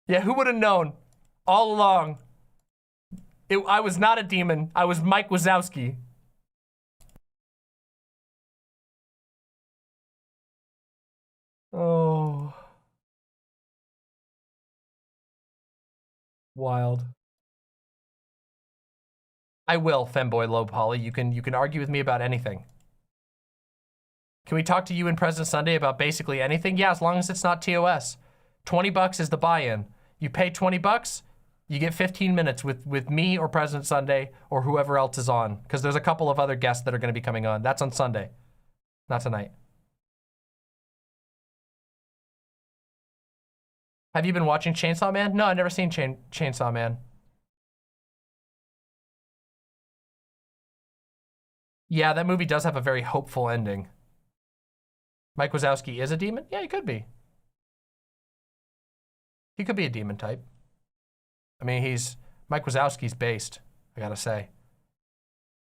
Yeah, who would have known all along? I was not a demon. I was Mike Wazowski. Oh. Wild. I will, femboy low poly. You can argue with me about anything. Can we talk to you and President Sunday about basically anything? Yeah, as long as it's not TOS. 20 bucks is the buy-in. You pay 20 bucks, you get 15 minutes with me or President Sunday or whoever else is on, because there's a couple of other guests that are going to be coming on. That's on Sunday, not tonight. Have you been watching Chainsaw Man? No, I've never seen Chainsaw Man. Yeah, that movie does have a very hopeful ending. Mike Wazowski is a demon? Yeah, he could be. He could be a demon type. I mean, Mike Wazowski's based, I gotta say.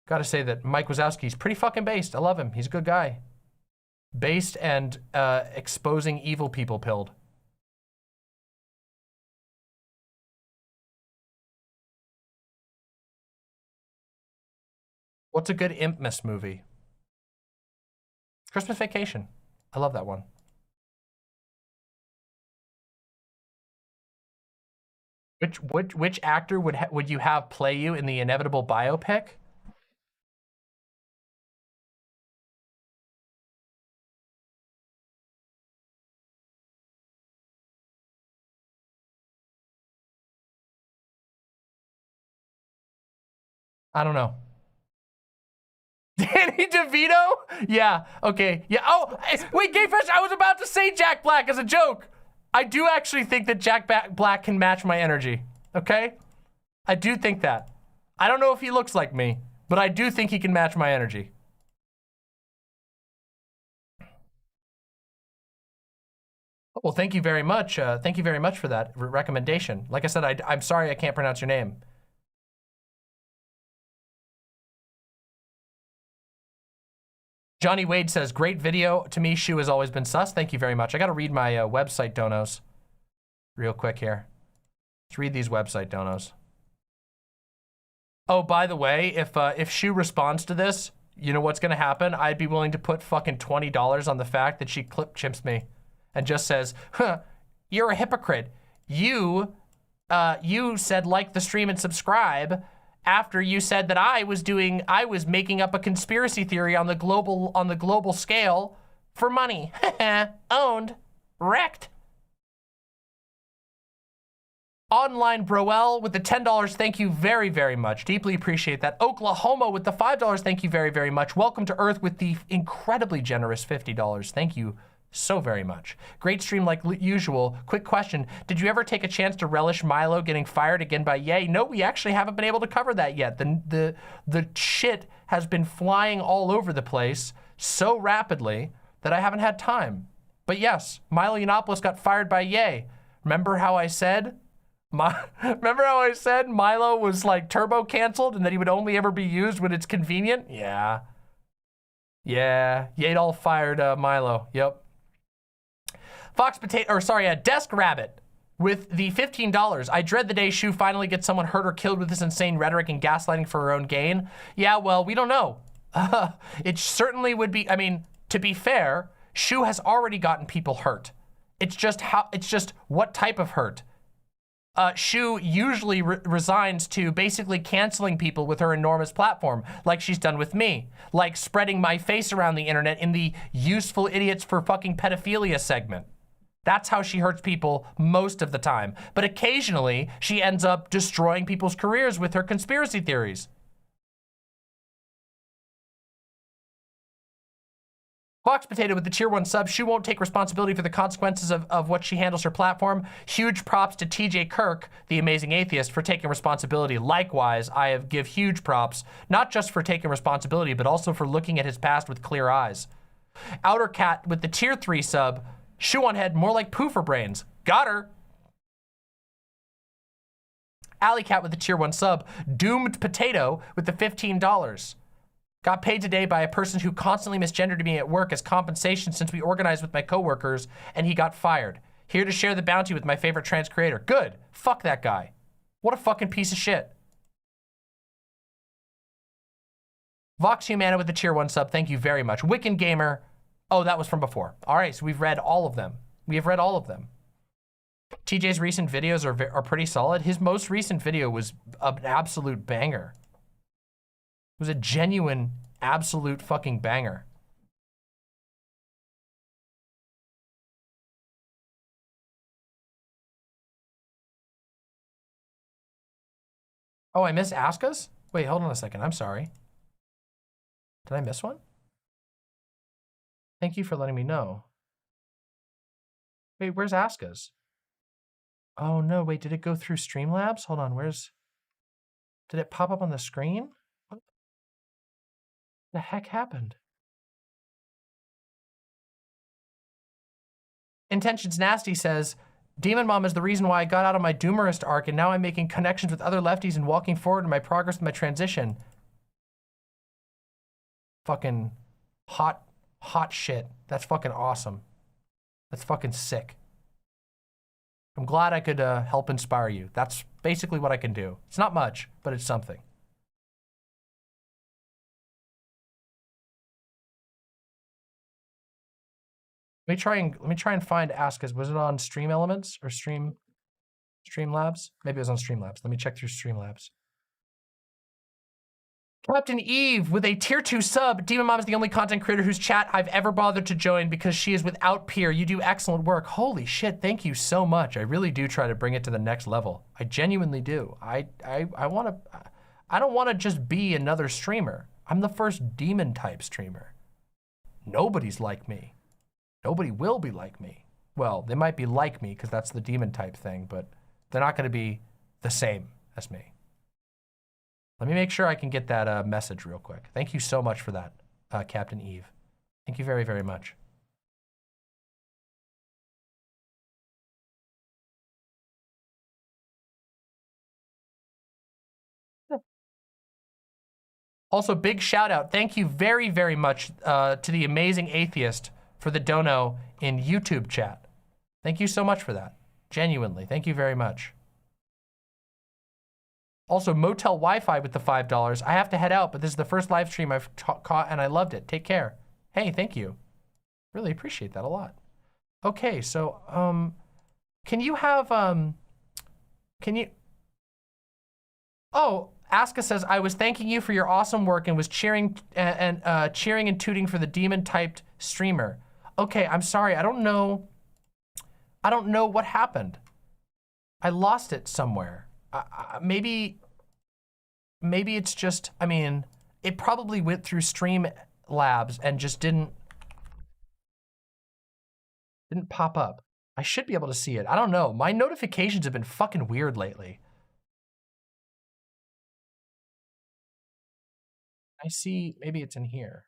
Gotta say that Mike Wazowski's pretty fucking based. I love him. He's a good guy. Based and exposing evil people pilled. What's a good Impmas movie? Christmas Vacation. I love that one. Which actor would you have play you in the inevitable biopic? I don't know. Danny DeVito? Yeah, okay. Yeah, oh, wait, Gayfish, I was about to say Jack Black as a joke. I do actually think that Jack Black can match my energy, okay? I do think that. I don't know if he looks like me, but I do think he can match my energy. Well, thank you very much. Thank you very much for that recommendation. Like I said, I'm sorry I can't pronounce your name. Johnny Wade says, great video. To me, Shu has always been sus. Thank you very much. I got to read my website donos real quick here. Let's read these website donos. Oh, by the way, if Shu responds to this, you know what's going to happen? I'd be willing to put fucking $20 on the fact that she clip chimps me and just says, huh, you're a hypocrite. You said like the stream and subscribe after you said that I was making up a conspiracy theory on the global scale for money. Owned. Wrecked. Online Broel with the $10, thank you very, very much. Deeply appreciate that. Oklahoma with the $5, thank you very, very much. Welcome to Earth with the incredibly generous $50. Thank you so very much. Great stream like usual. Quick question. Did you ever take a chance to relish Milo getting fired again by Ye? No, we actually haven't been able to cover that yet. The shit has been flying all over the place so rapidly that I haven't had time. But yes, Milo Yiannopoulos got fired by Ye. Remember how I said Milo was like turbo canceled and that he would only ever be used when it's convenient? Yeah. Yeah, Yadol fired Milo. Yep. Desk Rabbit with the $15. I dread the day Shu finally gets someone hurt or killed with this insane rhetoric and gaslighting for her own gain. Yeah, well, we don't know. It certainly would be, I mean, to be fair, Shu has already gotten people hurt. It's just what type of hurt. Shu usually resigns to basically canceling people with her enormous platform, like she's done with me, like spreading my face around the internet in the useful idiots for fucking pedophilia segment. That's how she hurts people most of the time. But occasionally, she ends up destroying people's careers with her conspiracy theories. Fox Potato with the tier 1 sub. Shu won't take responsibility for the consequences of what she handles her platform. Huge props to TJ Kirk, the amazing atheist, for taking responsibility. Likewise, I give huge props, not just for taking responsibility, but also for looking at his past with clear eyes. Outer Cat with the tier 3 sub. Shu on head, more like poo for brains. Got her. Alley Cat with the tier 1 sub. Doomed Potato with the $15. Got paid today by a person who constantly misgendered me at work as compensation since we organized with my coworkers and he got fired. Here to share the bounty with my favorite trans creator. Good. Fuck that guy. What a fucking piece of shit. Vox Humana with the tier 1 sub. Thank you very much. Wiccan Gamer. Oh, that was from before. All right, so we've read all of them. We have read all of them. TJ's recent videos are pretty solid. His most recent video was an absolute banger. It was a genuine, absolute fucking banger. Oh, I missed Aska's? Wait, hold on a second. I'm sorry. Did I miss one? Thank you for letting me know. Wait, where's Aska's? Oh no, wait, did it go through Streamlabs? Hold on, did it pop up on the screen? What the heck happened? Intentions Nasty says, Demon Mom is the reason why I got out of my Doomerist arc and now I'm making connections with other lefties and walking forward in my progress with my transition. Fucking hot shit. That's fucking awesome. That's fucking sick. I'm glad I could help inspire you. That's basically what I can do. It's not much, but it's something. Let me try and find Aska's. Was it on Stream Elements or Streamlabs? Maybe it was on Streamlabs. Let me check through Streamlabs. Captain Eve with a tier 2 sub. Demon Mom is the only content creator whose chat I've ever bothered to join because she is without peer. You do excellent work. Holy shit, thank you so much. I really do try to bring it to the next level. I genuinely do. I I don't want to just be another streamer. I'm the first demon type streamer. Nobody's like me. Nobody will be like me. Well, they might be like me because that's the demon type thing, but they're not going to be the same as me. Let me make sure I can get that message real quick. Thank you so much for that, Captain Eve. Thank you very, very much. Also, big shout out. Thank you very, very much to the amazing atheist for the dono in YouTube chat. Thank you so much for that. Genuinely, thank you very much. Also, Motel Wi-Fi with the $5. I have to head out, but this is the first live stream I've caught and I loved it. Take care. Hey, thank you. Really appreciate that a lot. Okay, so, can you have, Oh, Aska says, I was thanking you for your awesome work and was cheering and tooting for the demon-typed streamer. Okay, I'm sorry. I don't know what happened. I lost it somewhere. Maybe it's just, I mean, it probably went through Streamlabs and just didn't pop up. I should be able to see it. I don't know. My notifications have been fucking weird lately. I see, maybe it's in here.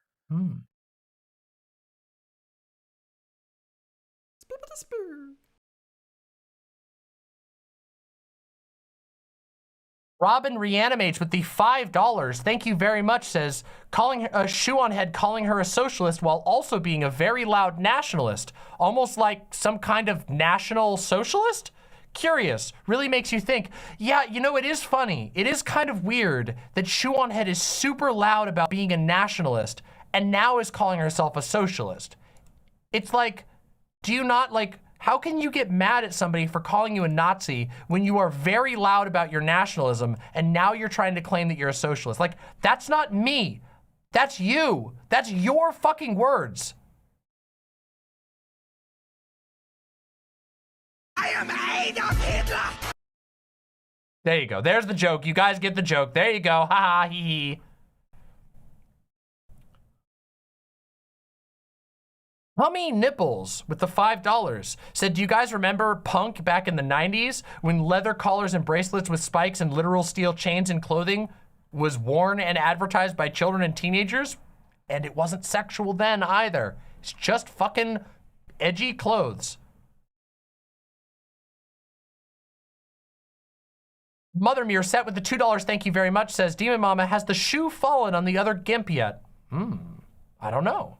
Robin reanimates with the $5. Thank you very much, says, calling a shoe on head, calling her a socialist while also being a very loud nationalist. Almost like some kind of national socialist? Curious, really makes you think. Yeah, you know, it is funny. It is kind of weird that Shoe on Head is super loud about being a nationalist and now is calling herself a socialist. It's like, do you not like, how can you get mad at somebody for calling you a Nazi when you are very loud about your nationalism and now you're trying to claim that you're a socialist? Like, that's not me. That's you. That's your fucking words. I am Adolf Hitler! There you go. There's the joke. You guys get the joke. There you go. Ha ha hee hee. Hummy Nipples with the $5 said, do you guys remember punk back in the 90s when leather collars and bracelets with spikes and literal steel chains and clothing was worn and advertised by children and teenagers? And it wasn't sexual then either. It's just fucking edgy clothes. Mother Mirror set with the $2, thank you very much, says, Demon Mama, has the shoe fallen on the other GIMP yet? I don't know.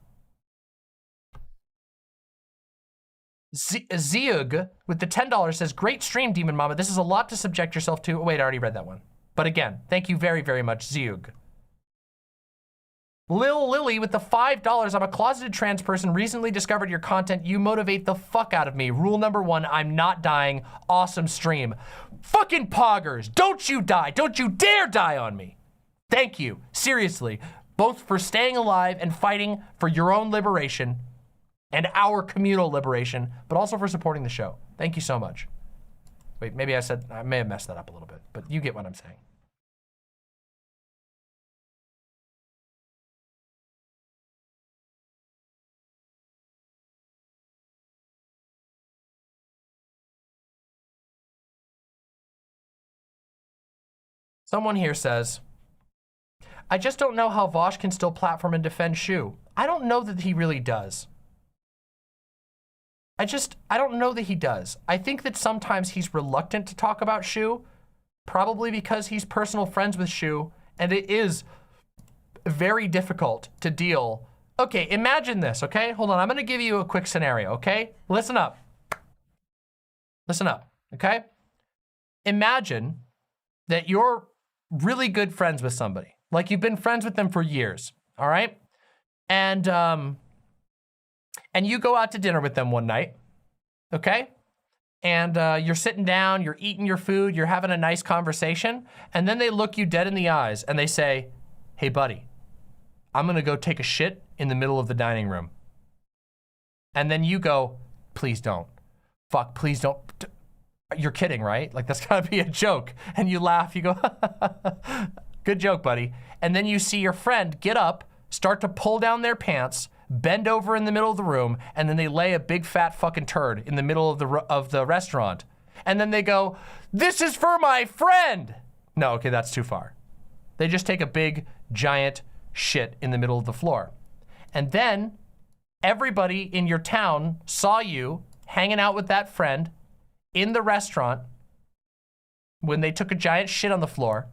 Zeug with the $10 says, great stream, Demon Mama. This is a lot to subject yourself to. Oh, wait, I already read that one. But again, thank you very, very much, Zeug. Lil Lily with the $5. I'm a closeted trans person, recently discovered your content. You motivate the fuck out of me. Rule number 1, I'm not dying. Awesome stream. Fucking poggers, don't you die. Don't you dare die on me. Thank you, seriously, both for staying alive and fighting for your own liberation and our communal liberation, but also for supporting the show. Thank you so much. Wait, maybe I may have messed that up a little bit, but you get what I'm saying. Someone here says, I just don't know how Vosh can still platform and defend Shu. I don't know that he really does. I don't know that he does. I think that sometimes he's reluctant to talk about Shu, probably because he's personal friends with Shu, and it is very difficult to deal. Okay, imagine this, okay? Hold on, I'm gonna give you a quick scenario, okay? Listen up. Listen up, okay? Imagine that you're really good friends with somebody. Like you've been friends with them for years, all right? And you go out to dinner with them one night, okay? And you're sitting down, you're eating your food, you're having a nice conversation, and then they look you dead in the eyes and they say, hey buddy, I'm gonna go take a shit in the middle of the dining room. And then you go, please don't. Fuck, please don't. You're kidding, right? Like that's gotta be a joke. And you laugh, you go, Good joke, buddy. And then you see your friend get up, start to pull down their pants, bend over in the middle of the room, and then they lay a big fat fucking turd in the middle of the restaurant. And then they go, "This is for my friend." No, okay, that's too far. They just take a big, giant shit in the middle of the floor. And then everybody in your town saw you hanging out with that friend in the restaurant when they took a giant shit on the floor.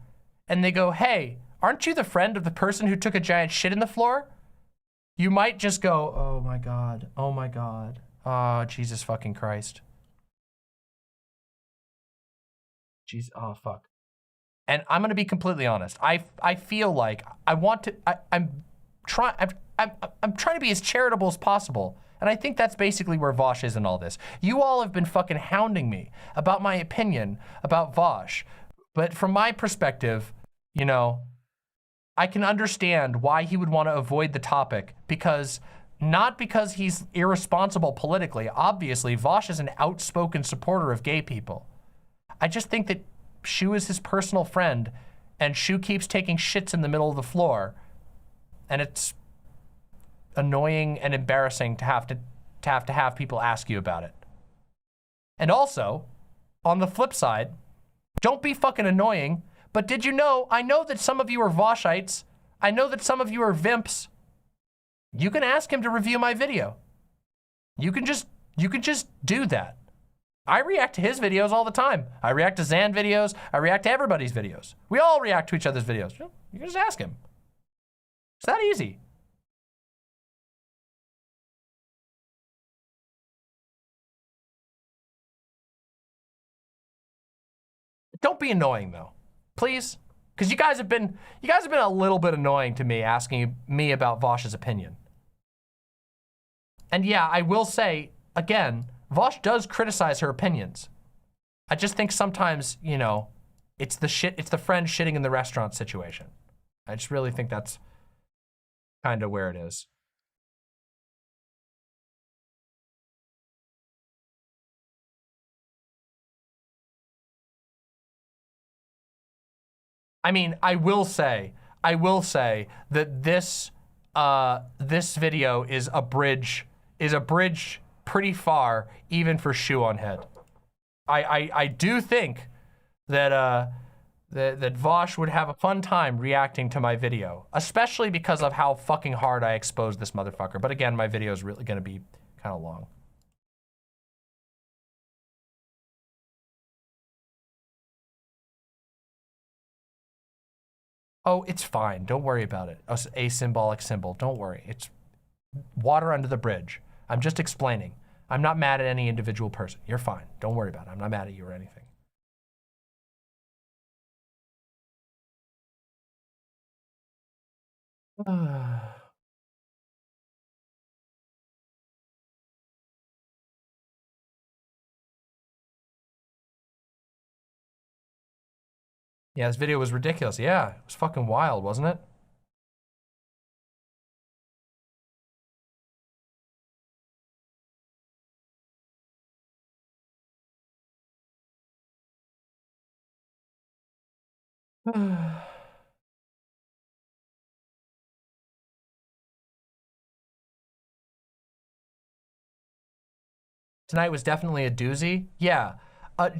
And they go, "Hey, aren't you the friend of the person who took a giant shit in the floor?" You might just go, "Oh my God, oh my God. Oh, Jesus fucking Christ." Jeez, oh fuck. And I'm gonna be completely honest. I feel like I want to, I'm trying to be as charitable as possible. And I think that's basically where Vosh is in all this. You all have been fucking hounding me about my opinion about Vosh. But from my perspective, you know, I can understand why he would want to avoid the topic, because not because he's irresponsible politically. Obviously, Vosh is an outspoken supporter of gay people. I just think that Shu is his personal friend, and Shu keeps taking shits in the middle of the floor, and it's annoying and embarrassing to have people ask you about it. And also, on the flip side, don't be fucking annoying, but did you know, I know that some of you are Voshites, I know that some of you are Vimps. You can ask him to review my video. You can just do that. I react to his videos all the time. I react to Zan videos. I react to everybody's videos. We all react to each other's videos. You can just ask him. It's that easy. Don't be annoying though, please. Because you guys have been a little bit annoying to me, asking me about Vosh's opinion. And yeah, I will say, again, Vosh does criticize her opinions. I just think sometimes, you know, it's the friend shitting in the restaurant situation. I just really think that's kind of where it is. I mean, I will say that this video is a bridge pretty far, even for Shoe on Head. I do think that that Vosh would have a fun time reacting to my video, especially because of how fucking hard I exposed this motherfucker. But again, my video is really gonna be kind of long. Oh, it's fine. Don't worry about it. A symbolic symbol. Don't worry. It's water under the bridge. I'm just explaining. I'm not mad at any individual person. You're fine. Don't worry about it. I'm not mad at you or anything. Yeah, this video was ridiculous. Yeah, it was fucking wild, wasn't it? Tonight was definitely a doozy. Yeah,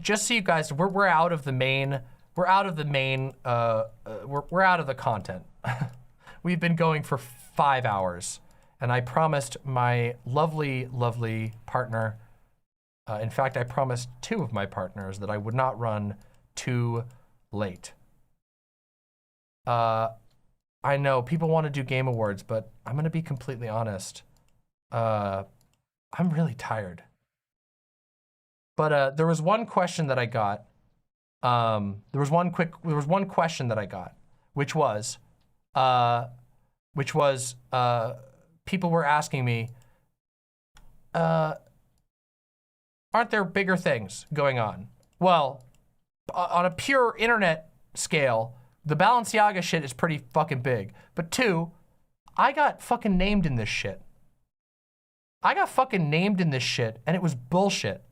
just so you guys, we're out of the main. We're out of the main. We're out of the content. We've been going for 5 hours, and I promised my lovely, lovely partner. In fact, I promised 2 of my partners that I would not run too late. I know people want to do Game Awards, but I'm gonna be completely honest. I'm really tired. But there was one question that I got. There was one question that I got, which was people were asking me, aren't there bigger things going on? Well, on a pure internet scale, the Balenciaga shit is pretty fucking big. But 2, I got fucking named in this shit. I got fucking named in this shit, and it was bullshit.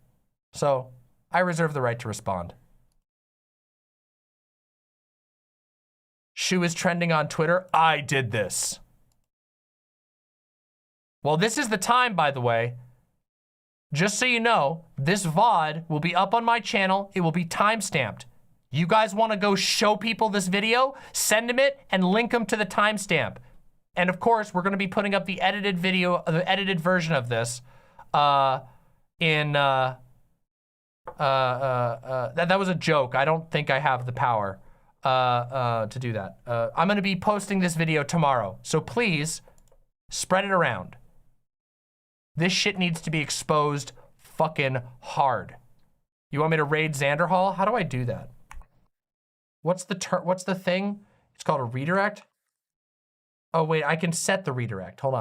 So I reserve the right to respond. Shoe is trending on Twitter. I did this. Well, this is the time, by the way. Just so you know, this VOD will be up on my channel. It will be timestamped. You guys want to go show people this video? Send them it and link them to the timestamp. And of course, we're going to be putting up the edited video, the edited version of this that was a joke. I don't think I have the power to do that. I'm going to be posting this video tomorrow. So please spread it around. This shit needs to be exposed fucking hard. You want me to raid Xanderhall? How do I do that? What's the thing? It's called a redirect. Oh wait, I can set the redirect. Hold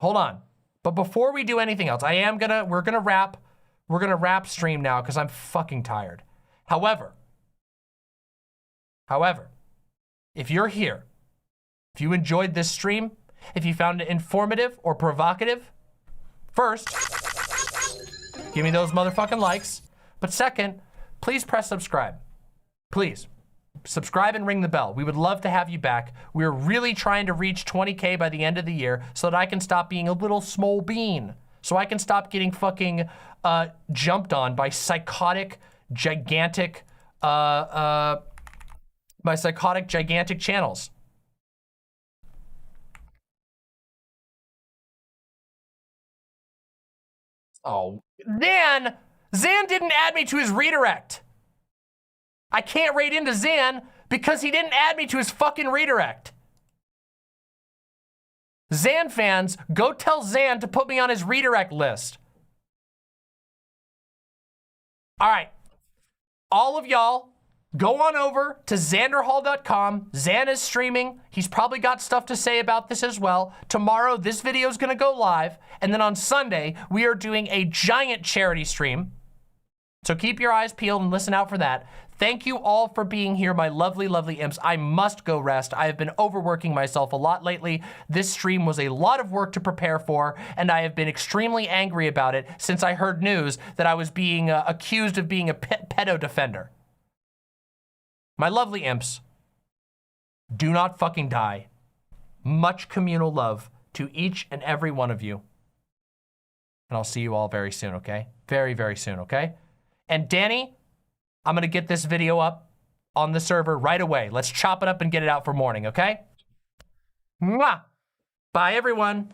on. But before we do anything else, we're gonna wrap stream now because I'm fucking tired. However, if you're here, if you enjoyed this stream, if you found it informative or provocative, first, give me those motherfucking likes. But second, please press subscribe. Please. Subscribe and ring the bell. We would love to have you back. We're really trying to reach 20K by the end of the year so that I can stop being a little small bean. So I can stop getting fucking jumped on by psychotic, gigantic channels. Oh, Zan didn't add me to his redirect. I can't raid into Zan because he didn't add me to his fucking redirect. Zan fans, go tell Zan to put me on his redirect list. All right. All of y'all, go on over to xanderhall.com. Zan is streaming. He's probably got stuff to say about this as well. Tomorrow, this video is going to go live. And then on Sunday, we are doing a giant charity stream. So keep your eyes peeled and listen out for that. Thank you all for being here, my lovely, lovely imps. I must go rest. I have been overworking myself a lot lately. This stream was a lot of work to prepare for, and I have been extremely angry about it since I heard news that I was being accused of being a pedo defender. My lovely imps, do not fucking die. Much communal love to each and every one of you. And I'll see you all very soon, okay? Very, very soon, okay? And Danny, I'm gonna get this video up on the server right away. Let's chop it up and get it out for morning, okay? Mwah! Bye, everyone.